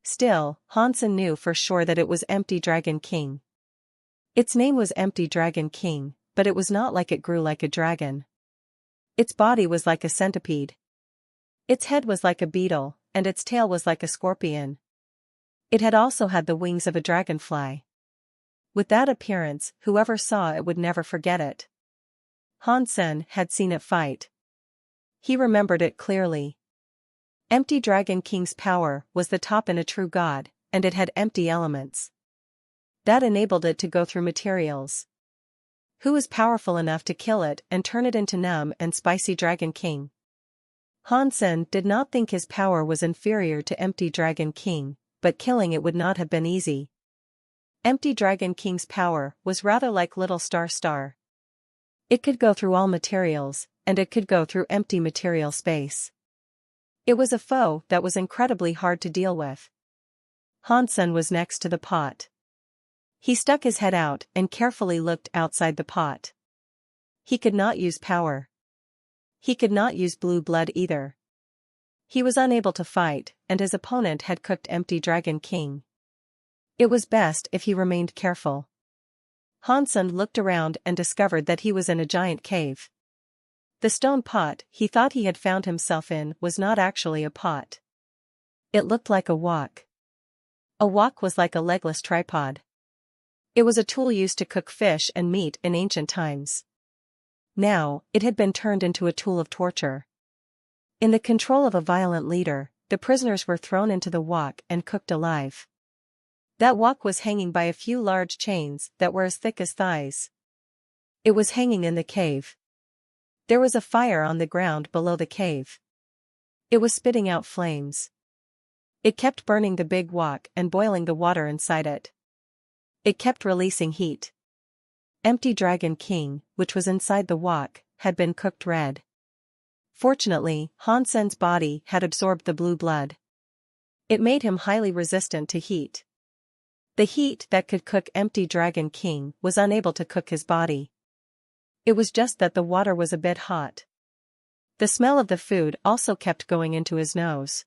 Still, Hansen knew for sure that it was Empty Dragon King. Its name was Empty Dragon King, but it was not like it grew like a dragon. Its body was like a centipede. Its head was like a beetle, and its tail was like a scorpion. It had also had the wings of a dragonfly. With that appearance, whoever saw it would never forget it. Hansen had seen it fight. He remembered it clearly. Empty Dragon King's power was the top in a true god, and it had empty elements. That enabled it to go through materials. Who was powerful enough to kill it and turn it into numb and spicy Dragon King? Hansen did not think his power was inferior to Empty Dragon King, but killing it would not have been easy. Empty Dragon King's power was rather like Little Star Star. It could go through all materials, and it could go through empty material space. It was a foe that was incredibly hard to deal with. Hansen was next to the pot. He stuck his head out and carefully looked outside the pot. He could not use power. He could not use blue blood either. He was unable to fight, and his opponent had cooked Empty Dragon King. It was best if he remained careful. Hansen looked around and discovered that he was in a giant cave. The stone pot he thought he had found himself in was not actually a pot. It looked like a wok. A wok was like a legless tripod. It was a tool used to cook fish and meat in ancient times. Now, it had been turned into a tool of torture. In the control of a violent leader, the prisoners were thrown into the wok and cooked alive. That wok was hanging by a few large chains that were as thick as thighs. It was hanging in the cave. There was a fire on the ground below the cave. It was spitting out flames. It kept burning the big wok and boiling the water inside it. It kept releasing heat. Empty Dragon King, which was inside the wok, had been cooked red. Fortunately, Hansen's body had absorbed the blue blood. It made him highly resistant to heat. The heat that could cook Empty Dragon King was unable to cook his body. It was just that the water was a bit hot. The smell of the food also kept going into his nose.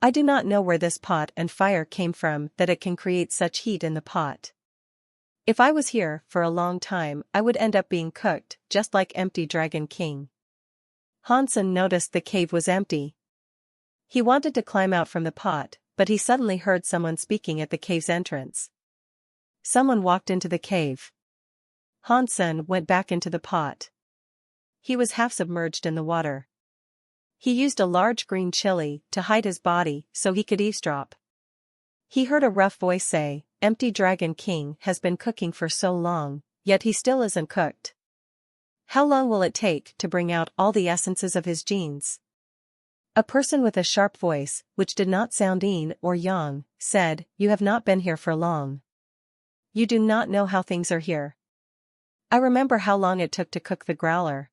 I do not know where this pot and fire came from that it can create such heat in the pot. If I was here for a long time, I would end up being cooked, just like Empty Dragon King. Hansen noticed the cave was empty. He wanted to climb out from the pot, but he suddenly heard someone speaking at the cave's entrance. Someone walked into the cave. Hansen went back into the pot. He was half submerged in the water. He used a large green chili to hide his body so he could eavesdrop. He heard a rough voice say, "Empty Dragon King has been cooking for so long, yet he still isn't cooked. How long will it take to bring out all the essences of his genes?" A person with a sharp voice, which did not sound yin or yang, said, "You have not been here for long. You do not know how things are here. I remember how long it took to cook the growler.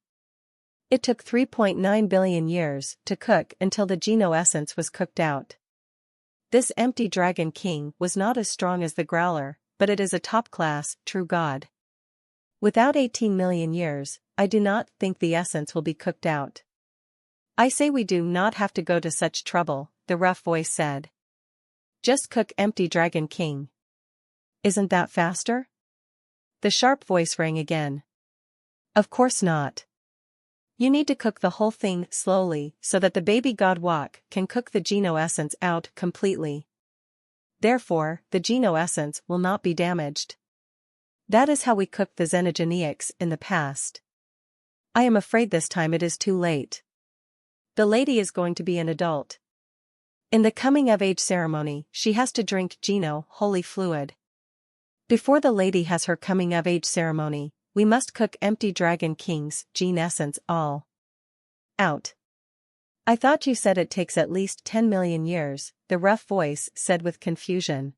It took 3.9 billion years to cook until the geno essence was cooked out. This Empty Dragon King was not as strong as the growler, but it is a top-class, true god. Without 18 million years, I do not think the essence will be cooked out. I say we do not have to go to such trouble," the rough voice said. "Just cook Empty Dragon King. Isn't that faster?" The sharp voice rang again. "Of course not. You need to cook the whole thing slowly so that the baby god wok can cook the Geno essence out completely. Therefore, the Geno essence will not be damaged. That is how we cooked the xenogeneics in the past. I am afraid this time it is too late. The lady is going to be an adult. In the coming-of-age ceremony, she has to drink Geno holy fluid. Before the lady has her coming-of-age ceremony, we must cook empty Dragon King's gene essence all out. I thought you said it takes at least 10 million years, the rough voice said with confusion.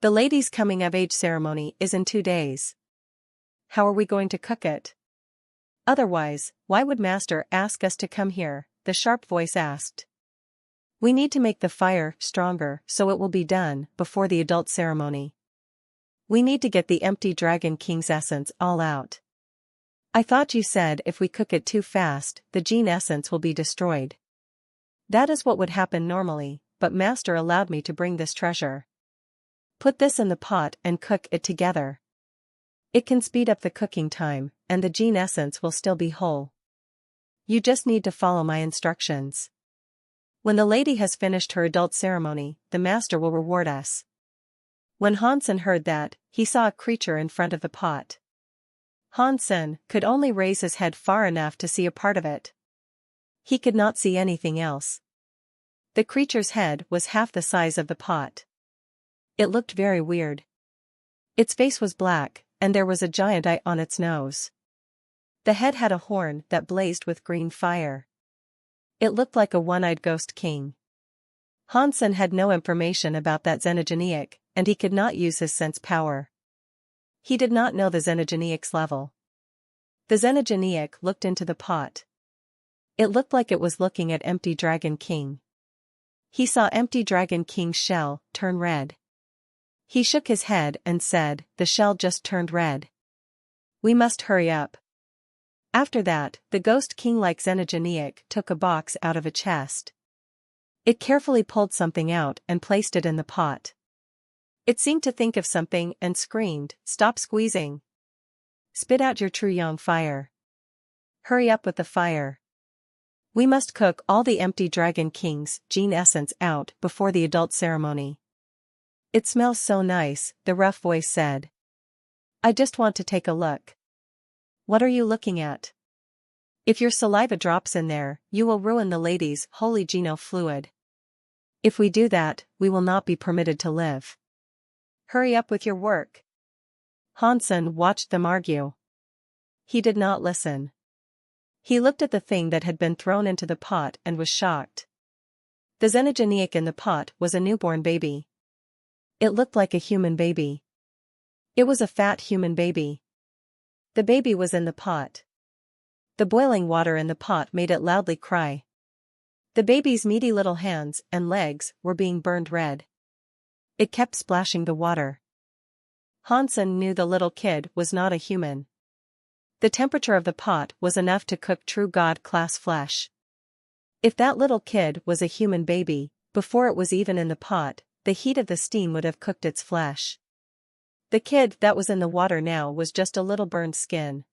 The lady's coming-of-age ceremony is in 2 days. How are we going to cook it? Otherwise, why would Master ask us to come here? The sharp voice asked. We need to make the fire stronger so it will be done before the adult ceremony. We need to get the empty Dragon King's essence all out. I thought you said if we cook it too fast, the gene essence will be destroyed. That is what would happen normally, but Master allowed me to bring this treasure. Put this in the pot and cook it together. It can speed up the cooking time, and the gene essence will still be whole. You just need to follow my instructions. When the lady has finished her adult ceremony, the Master will reward us. When Hansen heard that, he saw a creature in front of the pot. Hansen could only raise his head far enough to see a part of it. He could not see anything else. The creature's head was half the size of the pot. It looked very weird. Its face was black, and there was a giant eye on its nose. The head had a horn that blazed with green fire. It looked like a one-eyed ghost king. Hansen had no information about that xenogeneic, and he could not use his sense power. He did not know the xenogeneic's level. The xenogeneic looked into the pot. It looked like it was looking at empty Dragon King. He saw empty Dragon King's shell turn red. He shook his head and said, "The shell just turned red. We must hurry up." After that, the ghost king-like xenogeneic took a box out of a chest. It carefully pulled something out and placed it in the pot. It seemed to think of something and screamed, "Stop squeezing. Spit out your true young fire. Hurry up with the fire. We must cook all the empty Dragon King's gene essence out before the adult ceremony." It smells so nice, the rough voice said. I just want to take a look. What are you looking at? If your saliva drops in there, you will ruin the lady's holy Geno fluid. If we do that, we will not be permitted to live. Hurry up with your work. Hansen watched them argue. He did not listen. He looked at the thing that had been thrown into the pot and was shocked. The xenogeneic in the pot was a newborn baby. It looked like a human baby. It was a fat human baby. The baby was in the pot. The boiling water in the pot made it loudly cry. The baby's meaty little hands and legs were being burned red. It kept splashing the water. Hansen knew the little kid was not a human. The temperature of the pot was enough to cook true God-class flesh. If that little kid was a human baby, before it was even in the pot, the heat of the steam would have cooked its flesh. The kid that was in the water now was just a little burned skin.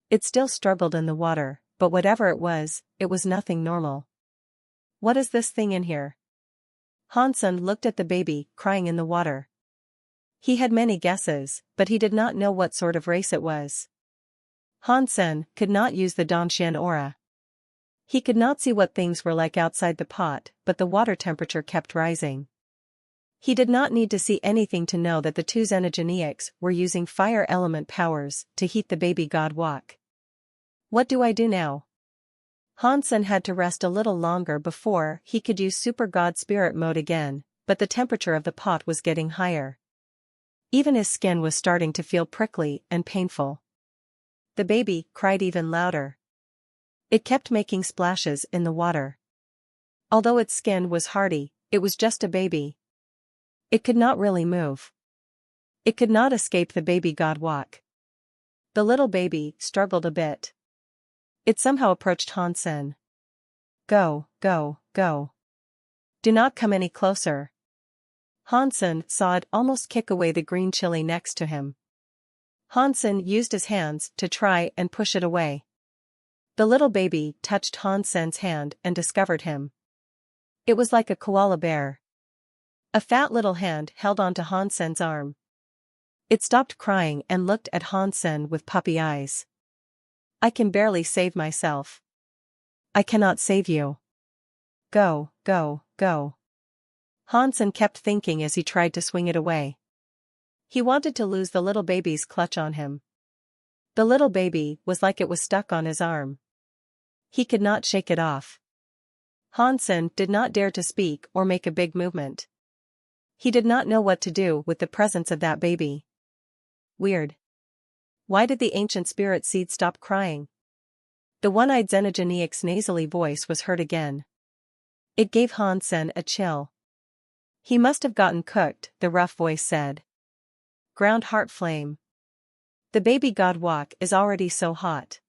It still struggled in the water, but whatever it was nothing normal. What is this thing in here? Hansen looked at the baby crying in the water. He had many guesses, but he did not know what sort of race it was. Hansen could not use the Donxian aura. He could not see what things were like outside the pot, but the water temperature kept rising. He did not need to see anything to know that the two xenogeneics were using fire element powers to heat the baby god wok. What do I do now? Hansen had to rest a little longer before he could use Super God Spirit mode again, but the temperature of the pot was getting higher. Even his skin was starting to feel prickly and painful. The baby cried even louder. It kept making splashes in the water. Although its skin was hardy, it was just a baby. It could not really move. It could not escape the baby god wok. The little baby struggled a bit. It somehow approached Hansen. Go, go, go. Do not come any closer. Hansen saw it almost kick away the green chili next to him. Hansen used his hands to try and push it away. The little baby touched Hansen's hand and discovered him. It was like a koala bear. A fat little hand held onto Hansen's arm. It stopped crying and looked at Hansen with puppy eyes. I can barely save myself. I cannot save you. Go, go, go. Hansen kept thinking as he tried to swing it away. He wanted to lose the little baby's clutch on him. The little baby was like it was stuck on his arm. He could not shake it off. Hansen did not dare to speak or make a big movement. He did not know what to do with the presence of that baby. Weird. Why did the ancient spirit seed stop crying? The one-eyed Xenogeniac's nasally voice was heard again. It gave Hansen a chill. He must have gotten cooked, the rough voice said. Ground heart flame. The baby god walk is already so hot.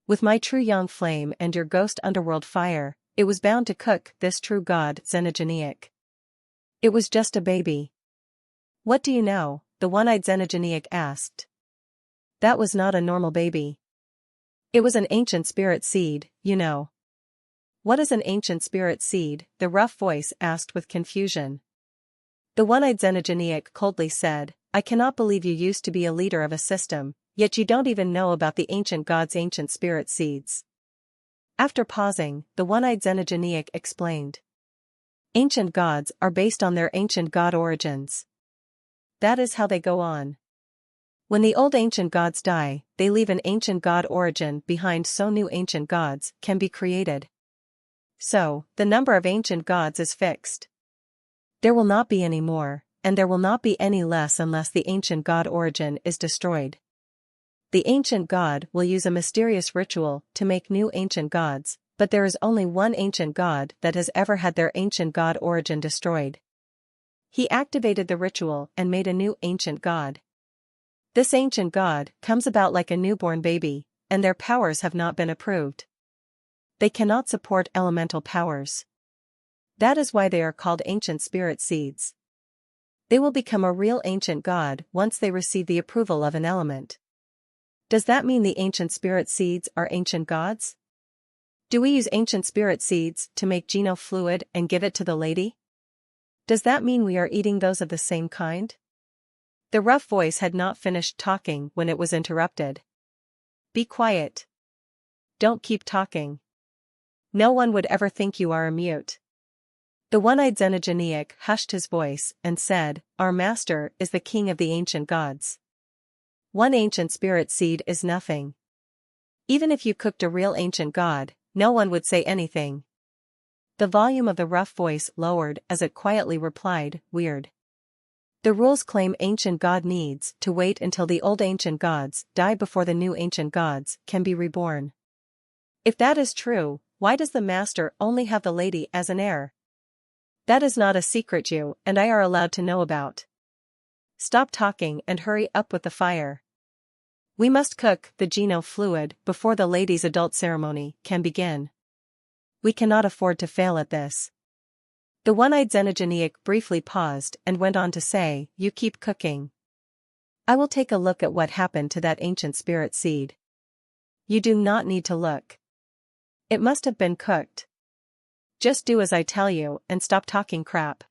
With my true young flame and your ghost underworld fire, it was bound to cook this true god Xenogeniac. It was just a baby. What do you know? The one-eyed Xenogeniac asked. That was not a normal baby. It was an ancient spirit seed, you know. What is an ancient spirit seed? The rough voice asked with confusion. The one-eyed Xenogeniac coldly said, I cannot believe you used to be a leader of a system, yet you don't even know about the ancient god's ancient spirit seeds. After pausing, the one-eyed Xenogeniac explained. Ancient gods are based on their ancient god origins. That is how they go on. When the old ancient gods die, they leave an ancient god origin behind so new ancient gods can be created. So, the number of ancient gods is fixed. There will not be any more, and there will not be any less unless the ancient god origin is destroyed. The ancient god will use a mysterious ritual to make new ancient gods, but there is only one ancient god that has ever had their ancient god origin destroyed. He activated the ritual and made a new ancient god. This ancient god comes about like a newborn baby, and their powers have not been approved. They cannot support elemental powers. That is why they are called ancient spirit seeds. They will become a real ancient god once they receive the approval of an element. Does that mean the ancient spirit seeds are ancient gods? Do we use ancient spirit seeds to make geno fluid and give it to the lady? Does that mean we are eating those of the same kind? The rough voice had not finished talking when it was interrupted. Be quiet. Don't keep talking. No one would ever think you are a mute. The one-eyed Xenogeniac hushed his voice and said, Our master is the king of the ancient gods. One ancient spirit seed is nothing. Even if you cooked a real ancient god, no one would say anything. The volume of the rough voice lowered as it quietly replied, Weird. The rules claim ancient god needs to wait until the old ancient gods die before the new ancient gods can be reborn. If that is true, why does the master only have the lady as an heir? That is not a secret you and I are allowed to know about. Stop talking and hurry up with the fire. We must cook the geno fluid before the lady's adult ceremony can begin. We cannot afford to fail at this. The one-eyed Xenogeniac briefly paused and went on to say, You keep cooking. I will take a look at what happened to that ancient spirit seed. You do not need to look. It must have been cooked. Just do as I tell you and stop talking crap.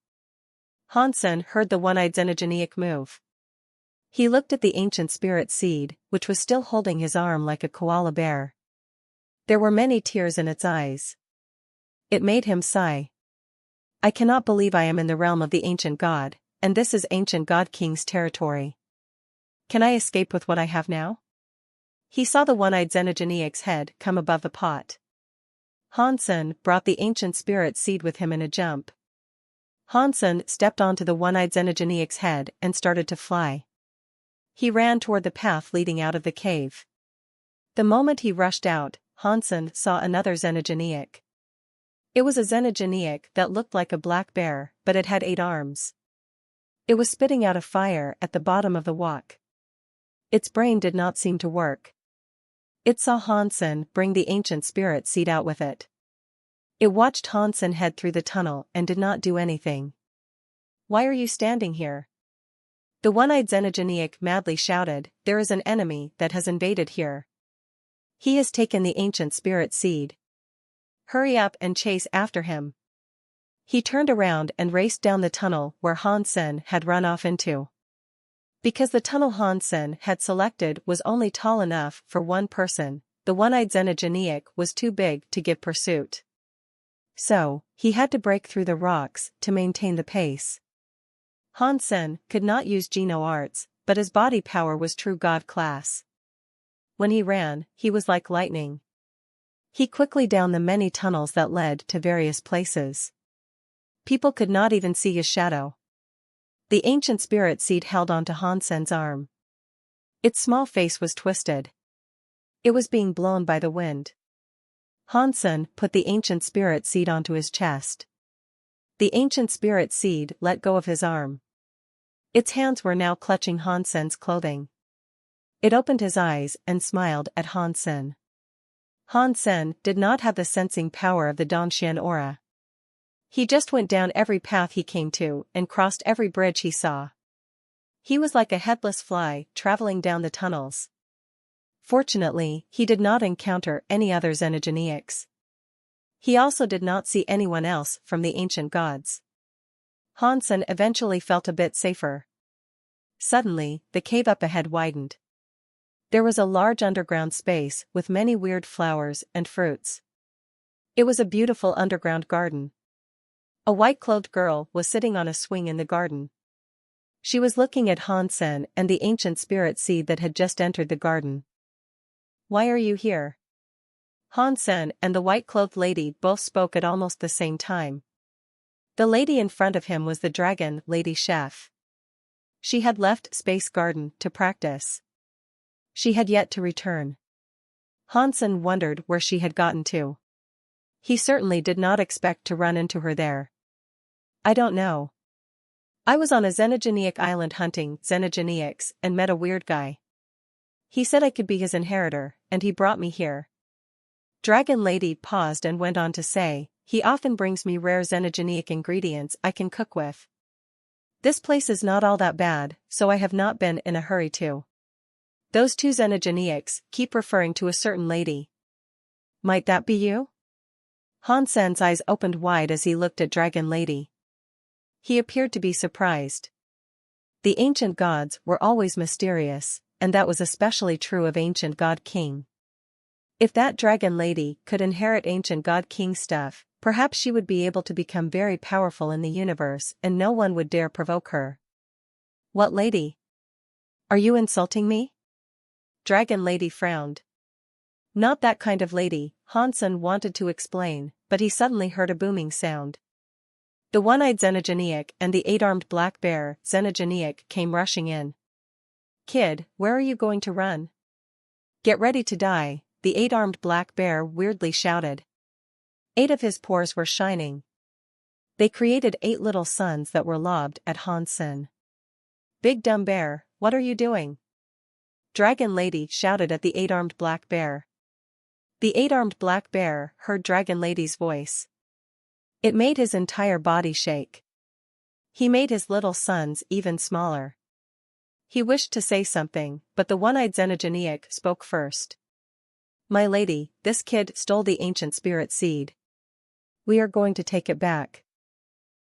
Hansen heard the one-eyed Xenogeniac move. He looked at the ancient spirit seed, which was still holding his arm like a koala bear. There were many tears in its eyes. It made him sigh. I cannot believe I am in the realm of the ancient god, and this is ancient god king's territory. Can I escape with what I have now? He saw the one-eyed Xenogeniac's head come above the pot. Hansen brought the ancient spirit seed with him in a jump. Hansen stepped onto the one-eyed Xenogeniac's head and started to fly. He ran toward the path leading out of the cave. The moment he rushed out, Hansen saw another Xenogeniac. It was a Xenogeniac that looked like a black bear, but it had 8 arms. It was spitting out a fire at the bottom of the walk. Its brain did not seem to work. It saw Hansen bring the ancient spirit seed out with it. It watched Hansen head through the tunnel and did not do anything. Why are you standing here? The one-eyed Xenogeniac madly shouted, There is an enemy that has invaded here. He has taken the ancient spirit seed. Hurry up and chase after him. He turned around and raced down the tunnel where Hansen had run off into. Because the tunnel Hansen had selected was only tall enough for one person, the one-eyed xenogeniac was too big to give pursuit. So, he had to break through the rocks to maintain the pace. Hansen could not use Geno arts, but his body power was true god class. When he ran, he was like lightning. He quickly down the many tunnels that led to various places. People could not even see his shadow. The ancient spirit seed held onto Hansen's arm. Its small face was twisted. It was being blown by the wind. Hansen put the ancient spirit seed onto his chest. The ancient spirit seed let go of his arm. Its hands were now clutching Hansen's clothing. It opened his eyes and smiled at Hansen. Hansen did not have the sensing power of the Dongxian aura. He just went down every path he came to and crossed every bridge he saw. He was like a headless fly traveling down the tunnels. Fortunately, he did not encounter any other xenogeniacs. He also did not see anyone else from the ancient gods. Hansen eventually felt a bit safer. Suddenly, the cave up ahead widened. There was a large underground space with many weird flowers and fruits. It was a beautiful underground garden. A white-clothed girl was sitting on a swing in the garden. She was looking at Hansen and the ancient spirit seed that had just entered the garden. "Why are you here?" Hansen and the white-clothed lady both spoke at almost the same time. The lady in front of him was the dragon lady chef. She had left Space Garden to practice. She had yet to return. Hansen wondered where she had gotten to. He certainly did not expect to run into her there. "I don't know. I was on a xenogeniac island hunting xenogeniacs and met a weird guy. He said I could be his inheritor, and he brought me here." Dragon Lady paused and went on to say, "He often brings me rare xenogeniac ingredients I can cook with. This place is not all that bad, so I have not been in a hurry to. Those two xenogeniacs keep referring to a certain lady. Might that be you?" Hansen's eyes opened wide as he looked at Dragon Lady. He appeared to be surprised. The ancient gods were always mysterious, and that was especially true of ancient god king. If that Dragon Lady could inherit ancient god king stuff, perhaps she would be able to become very powerful in the universe and no one would dare provoke her. "What lady? Are you insulting me?" Dragon Lady frowned. "Not that kind of lady," Hansen wanted to explain, but he suddenly heard a booming sound. The one-eyed xenogeniac and the eight-armed black bear xenogeniac came rushing in. "Kid, where are you going to run? Get ready to die," the eight-armed black bear weirdly shouted. 8 of his pores were shining. They created 8 little suns that were lobbed at Hansen. "Big dumb bear, what are you doing?" Dragon Lady shouted at the eight-armed black bear. The eight-armed black bear heard Dragon Lady's voice. It made his entire body shake. He made his little suns even smaller. He wished to say something, but the one-eyed xenogeniac spoke first. "My lady, this kid stole the ancient spirit seed. We are going to take it back.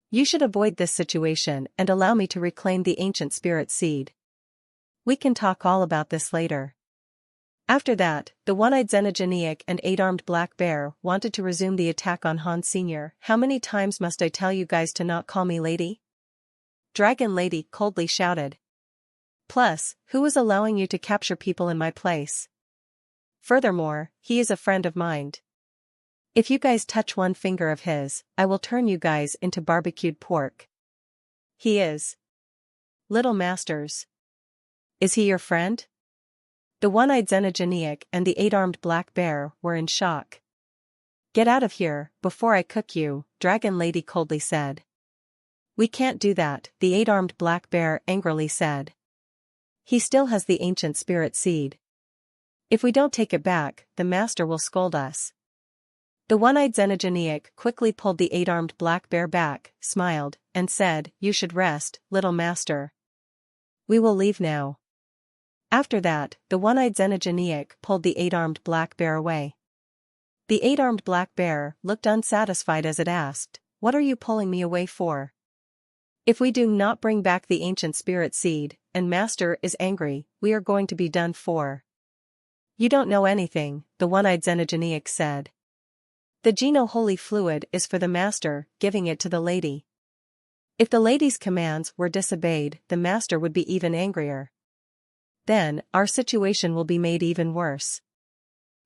You should avoid this situation and allow me to reclaim the ancient spirit seed. We can talk all about this later." After that, the one-eyed xenogeniac and eight-armed black bear wanted to resume the attack on Han Sr. "How many times must I tell you guys to not call me lady?" Dragon Lady coldly shouted. "Plus, who is allowing you to capture people in my place? Furthermore, he is a friend of mine. If you guys touch one finger of his, I will turn you guys into barbecued pork." "He is. Little Masters. Is he your friend?" The one-eyed xenogeniac and the eight-armed black bear were in shock. "Get out of here, before I cook you," Dragon Lady coldly said. "We can't do that," the eight-armed black bear angrily said. "He still has the ancient spirit seed. If we don't take it back, the master will scold us." The one-eyed xenogeniac quickly pulled the eight-armed black bear back, smiled, and said, "You should rest, little master. We will leave now." After that, the one-eyed xenogeniac pulled the eight-armed black bear away. The eight-armed black bear looked unsatisfied as it asked, "What are you pulling me away for? If we do not bring back the ancient spirit seed, and Master is angry, we are going to be done for." "You don't know anything," the one-eyed xenogeniac said. "The Geno-holy fluid is for the Master, giving it to the lady. If the lady's commands were disobeyed, the Master would be even angrier. Then, our situation will be made even worse.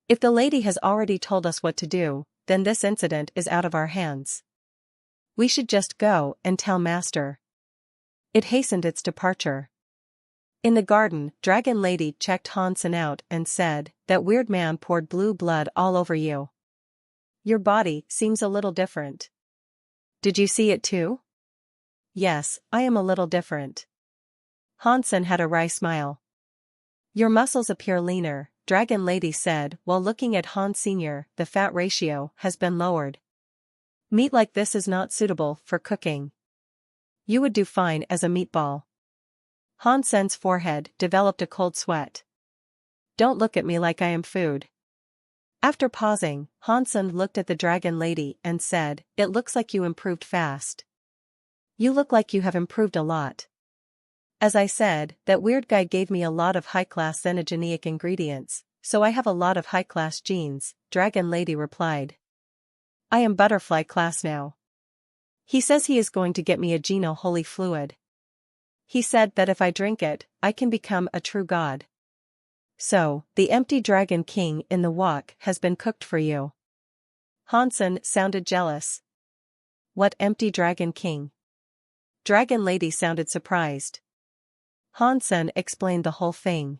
If the lady has already told us what to do, then this incident is out of our hands. We should just go and tell Master." It hastened its departure. In the garden, Dragon Lady checked Hansen out and said, "That weird man poured blue blood all over you. Your body seems a little different. Did you see it too?" "Yes, I am a little different." Hansen had a wry smile. "Your muscles appear leaner," Dragon Lady said while looking at Han Sr. "The fat ratio has been lowered. Meat like this is not suitable for cooking. You would do fine as a meatball." Hansen's forehead developed a cold sweat. "Don't look at me like I am food." After pausing, Hansen looked at the Dragon Lady and said, "It looks like you improved fast. You look like you have improved a lot. As I said, that weird guy gave me a lot of high-class xenogeniac ingredients, so I have a lot of high-class genes," Dragon Lady replied. "I am butterfly class now. He says he is going to get me a Geno-holy fluid. He said that if I drink it, I can become a true god. So, the empty Dragon King in the wok has been cooked for you." Hansen sounded jealous. "What empty Dragon King?" Dragon Lady sounded surprised. Hansen explained the whole thing.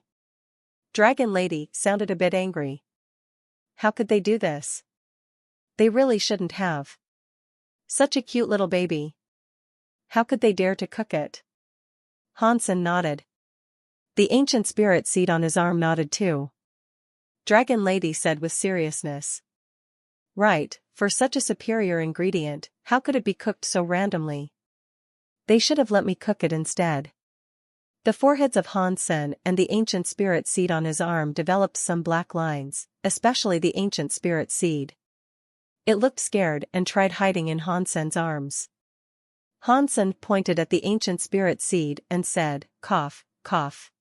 Dragon Lady sounded a bit angry. How could they do this? They really shouldn't have. Such a cute little baby. How could they dare to cook it? Hansen nodded. The ancient spirit seed on his arm nodded too. Dragon Lady said with seriousness. "Right, for such a superior ingredient, how could it be cooked so randomly? They should have let me cook it instead." The foreheads of Hansen and the ancient spirit seed on his arm developed some black lines, especially the ancient spirit seed. It looked scared and tried hiding in Hansen's arms. Hansen pointed at the ancient spirit seed and said, "Cough, cough.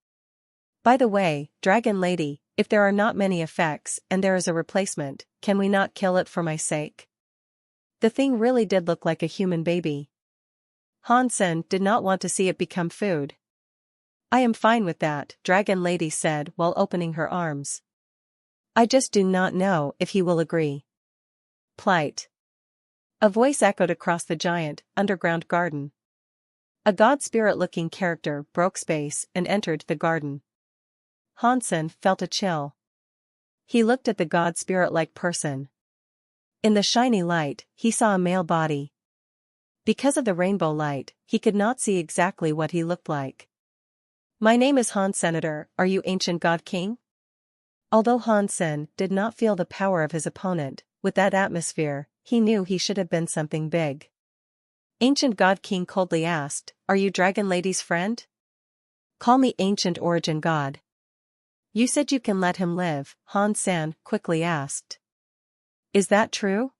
By the way, Dragon Lady, if there are not many effects and there is a replacement, can we not kill it for my sake? The thing really did look like a human baby." Hansen did not want to see it become food. "I am fine with that," Dragon Lady said while opening her arms. "I just do not know if he will agree." Plight. A voice echoed across the giant, underground garden. A god spirit-looking character broke space and entered the garden. Hansen felt a chill. He looked at the god spirit-like person. In the shiny light, he saw a male body. Because of the rainbow light, he could not see exactly what he looked like. "My name is Han Senator, are you ancient god king?" Although Hansen did not feel the power of his opponent, with that atmosphere, he knew he should have been something big. Ancient God King coldly asked, "Are you Dragon Lady's friend?" "Call me Ancient Origin God." "You said you can let him live," Hansen quickly asked. "Is that true?"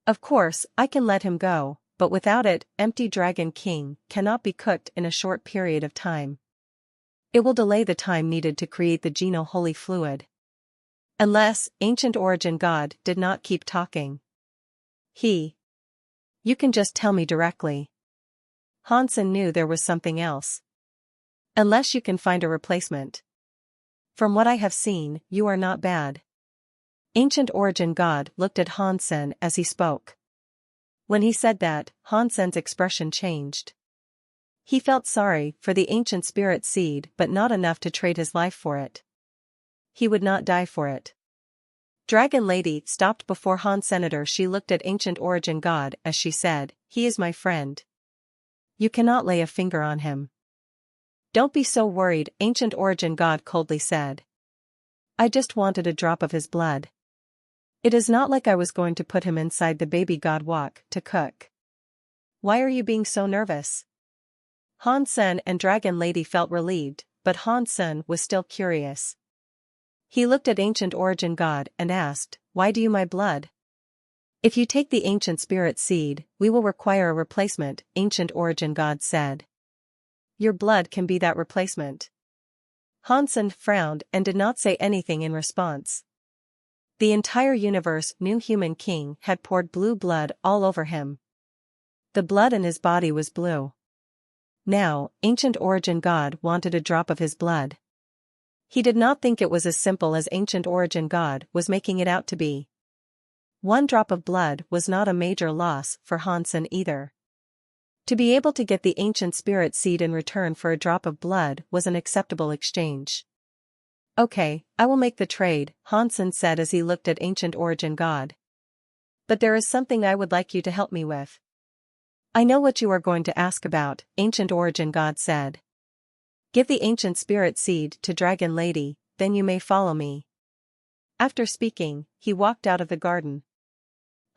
"Of course, I can let him go, but without it, empty Dragon King cannot be cooked in a short period of time. It will delay the time needed to create the Geno-holy fluid." Unless, Ancient Origin God did not keep talking. "You can just tell me directly." Hansen knew there was something else. "Unless you can find a replacement. From what I have seen, you are not bad." Ancient Origin God looked at Hansen as he spoke. When he said that, Hansen's expression changed. He felt sorry for the ancient spirit seed but not enough to trade his life for it. He would not die for it. Dragon Lady stopped before Han Senator. She looked at Ancient Origin God as she said, "He is my friend. You cannot lay a finger on him." "Don't be so worried," Ancient Origin God coldly said. "I just wanted a drop of his blood. It is not like I was going to put him inside the baby god wok to cook." "Why are you being so nervous?" Hansen and Dragon Lady felt relieved, but Hansen was still curious. He looked at Ancient Origin God and asked, "Why do you my blood?" "If you take the Ancient Spirit Seed, we will require a replacement," Ancient Origin God said. "Your blood can be that replacement." Hansen frowned and did not say anything in response. The entire universe knew Human King had poured blue blood all over him. The blood in his body was blue. Now, Ancient Origin God wanted a drop of his blood. He did not think it was as simple as Ancient Origin God was making it out to be. One drop of blood was not a major loss for Hansen either. To be able to get the Ancient Spirit Seed in return for a drop of blood was an acceptable exchange. "Okay, I will make the trade," Hansen said as he looked at Ancient Origin God. "But there is something I would like you to help me with." "I know what you are going to ask about," Ancient Origin God said. "Give the Ancient Spirit Seed to Dragon Lady, then you may follow me." After speaking, he walked out of the garden.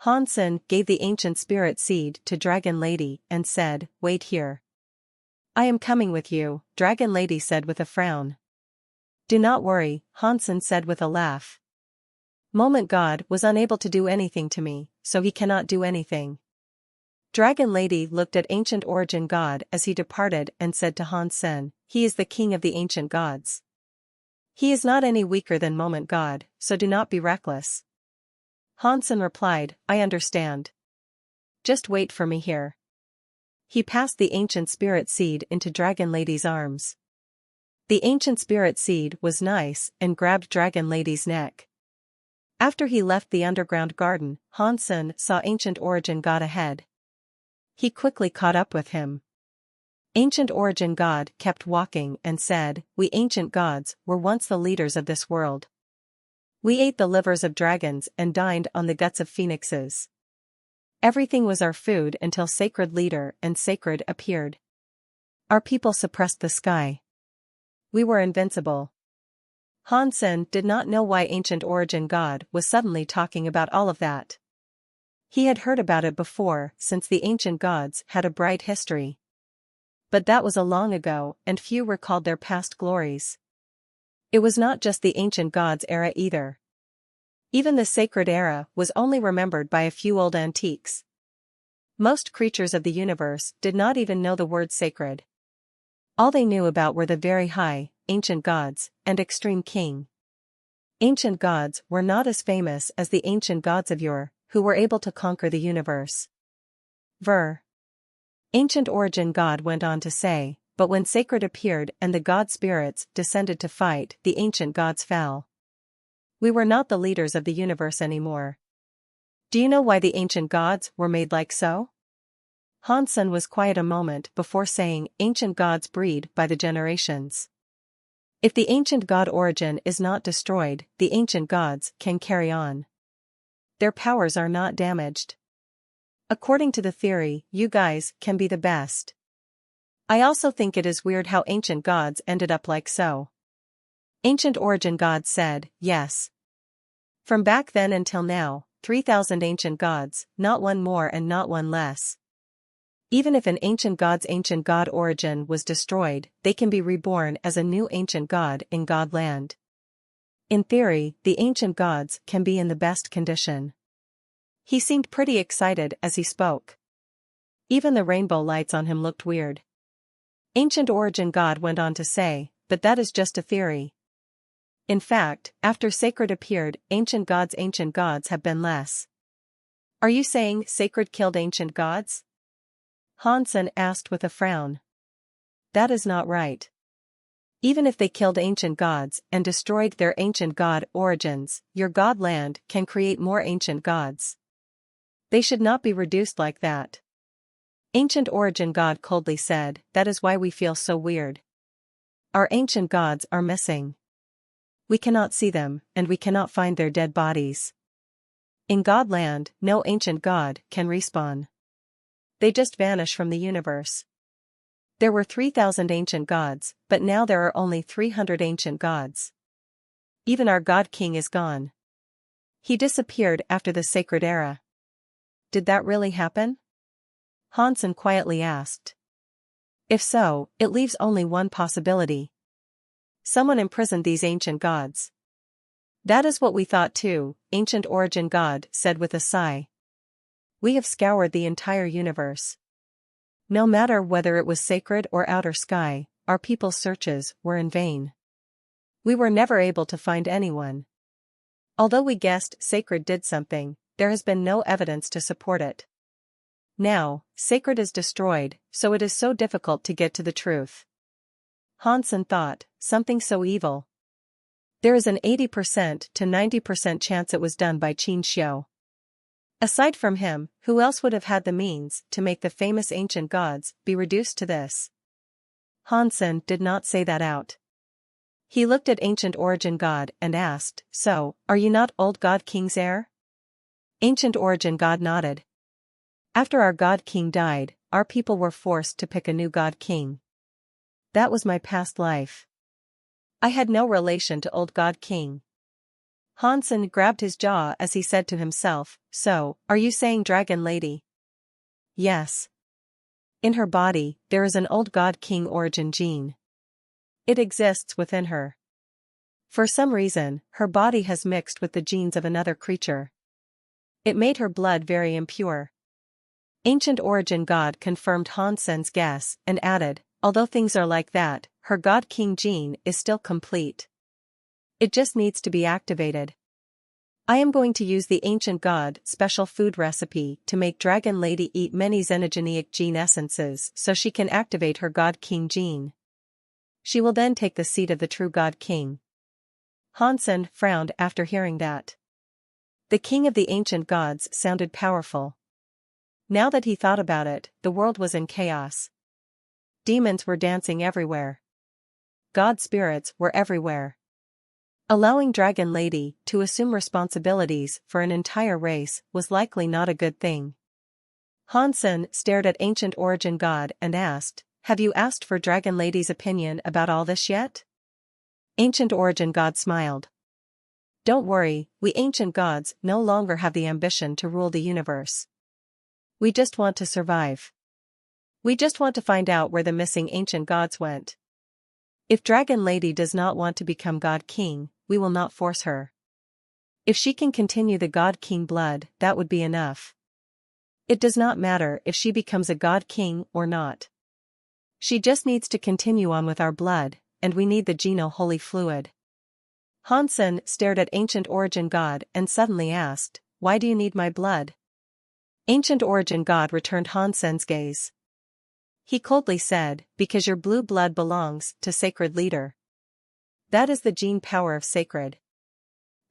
Hansen gave the Ancient Spirit Seed to Dragon Lady and said, "Wait here." "I am coming with you," Dragon Lady said with a frown. "Do not worry," Hansen said with a laugh. "Moment God was unable to do anything to me, so he cannot do anything." Dragon Lady looked at Ancient Origin God as he departed and said to Hansen, "He is the king of the ancient gods. He is not any weaker than Moment God, so do not be reckless." Hansen replied, "I understand. Just wait for me here." He passed the Ancient Spirit Seed into Dragon Lady's arms. The Ancient Spirit Seed was nice and grabbed Dragon Lady's neck. After he left the underground garden, Hansen saw Ancient Origin God ahead. He quickly caught up with him. Ancient Origin God kept walking and said, "We ancient gods were once the leaders of this world. We ate the livers of dragons and dined on the guts of phoenixes. Everything was our food until Sacred Leader and Sacred appeared. Our people suppressed the sky. We were invincible." Hansen did not know why Ancient Origin God was suddenly talking about all of that. He had heard about it before, since the ancient gods had a bright history. But that was a long ago, and few recalled their past glories. It was not just the ancient gods era either. Even the sacred era was only remembered by a few old antiques. Most creatures of the universe did not even know the word sacred. All they knew about were the very high, ancient gods, and extreme king. Ancient gods were not as famous as the ancient gods of yore, who were able to conquer the universe. Ancient Origin God went on to say, "But when Sacred appeared and the god spirits descended to fight, the ancient gods fell. We were not the leaders of the universe anymore." "Do you know why the ancient gods were made like so?" Hansen was quiet a moment before saying, "Ancient gods breed by the generations. If the ancient god origin is not destroyed, the ancient gods can carry on. Their powers are not damaged. According to the theory, you guys can be the best. I also think it is weird how ancient gods ended up like so." Ancient Origin God said, "Yes. From back then until now, 3,000 ancient gods, not one more and not one less. Even if an ancient god's ancient god origin was destroyed, they can be reborn as a new ancient god in Godland. In theory, the ancient gods can be in the best condition." He seemed pretty excited as he spoke. Even the rainbow lights on him looked weird. Ancient Origin God went on to say, "But that is just a theory. In fact, after Sacred appeared, ancient gods have been less." "Are you saying Sacred killed ancient gods?" Hansen asked with a frown. "That is not right. Even if they killed ancient gods and destroyed their ancient god origins, your godland can create more ancient gods. They should not be reduced like that." Ancient Origin God coldly said, "That is why we feel so weird. Our ancient gods are missing. We cannot see them, and we cannot find their dead bodies. In Godland, no ancient god can respawn. They just vanish from the universe. There were 3,000 ancient gods, but now there are only 300 ancient gods. Even our God King is gone. He disappeared after the Sacred Era." "Did that really happen?" Hansen quietly asked. "If so, it leaves only one possibility. Someone imprisoned these ancient gods. That is what we thought too, Ancient Origin God said with a sigh. We have scoured the entire universe. No matter whether it was sacred or outer sky, our people's searches were in vain. We were never able to find anyone. Although we guessed sacred did something, there has been no evidence to support it. Now, sacred is destroyed, so it is so difficult to get to the truth. Hansen thought, something so evil. There is an 80% to 90% chance it was done by Qin Xiu. Aside from him, who else would have had the means to make the famous ancient gods be reduced to this? Hansen did not say that out. He looked at Ancient Origin God and asked, so, are you not old God King's heir? Ancient Origin God nodded. After our God King died, our people were forced to pick a new God King. That was my past life. I had no relation to old God King. Hansen grabbed his jaw as he said to himself, so, are you saying Dragon Lady? Yes. In her body, there is an old God King origin gene. It exists within her. For some reason, her body has mixed with the genes of another creature. It made her blood very impure. Ancient Origin God confirmed Hansen's guess and added, although things are like that, her God King gene is still complete. It just needs to be activated. I am going to use the Ancient God special food recipe to make Dragon Lady eat many xenogenic gene essences so she can activate her God King gene. She will then take the seat of the true God King. Hansen frowned after hearing that. The King of the Ancient Gods sounded powerful. Now that he thought about it, the world was in chaos. Demons were dancing everywhere. God spirits were everywhere. Allowing Dragon Lady to assume responsibilities for an entire race was likely not a good thing. Hansen stared at Ancient Origin God and asked, have you asked for Dragon Lady's opinion about all this yet? Ancient Origin God smiled. Don't worry, we ancient gods no longer have the ambition to rule the universe. We just want to survive. We just want to find out where the missing ancient gods went. If Dragon Lady does not want to become God King, we will not force her. If she can continue the God King blood, that would be enough. It does not matter if she becomes a God King or not. She just needs to continue on with our blood, and we need the Geno-Holy Fluid. Hansen stared at Ancient Origin God and suddenly asked, why do you need my blood? Ancient Origin God returned Hansen's gaze. He coldly said, because your blue blood belongs to Sacred Leader. That is the gene power of Sacred.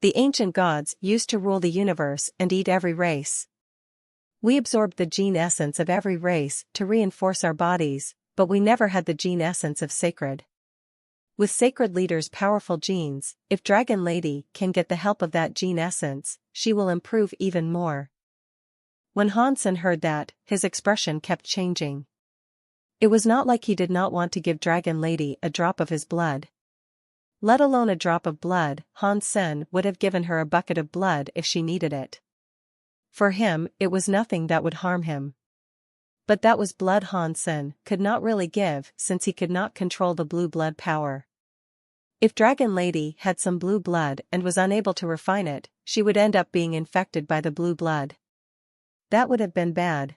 The ancient gods used to rule the universe and eat every race. We absorbed the gene essence of every race to reinforce our bodies, but we never had the gene essence of Sacred. With Sacred Leader's powerful genes, if Dragon Lady can get the help of that gene essence, she will improve even more. When Hansen heard that, his expression kept changing. It was not like he did not want to give Dragon Lady a drop of his blood. Let alone a drop of blood, Hansen would have given her a bucket of blood if she needed it. For him, it was nothing that would harm him. But that was blood Hansen could not really give since he could not control the blue blood power. If Dragon Lady had some blue blood and was unable to refine it, she would end up being infected by the blue blood. That would have been bad.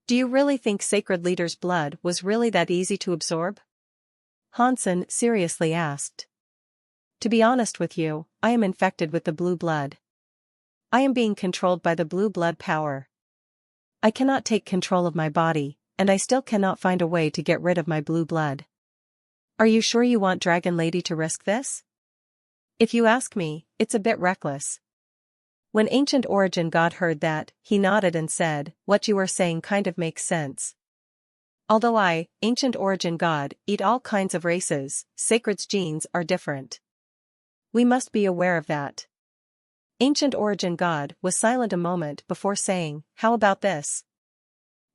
Do you really think Sacred Leader's blood was really that easy to absorb? Hansen seriously asked. To be honest with you, I am infected with the blue blood. I am being controlled by the blue blood power. I cannot take control of my body, and I still cannot find a way to get rid of my blue blood. Are you sure you want Dragon Lady to risk this? If you ask me, it's a bit reckless. When Ancient Origin God heard that, he nodded and said, what you are saying kind of makes sense. Although I, Ancient Origin God, eat all kinds of races, Sacred's genes are different. We must be aware of that. Ancient Origin God was silent a moment before saying, how about this?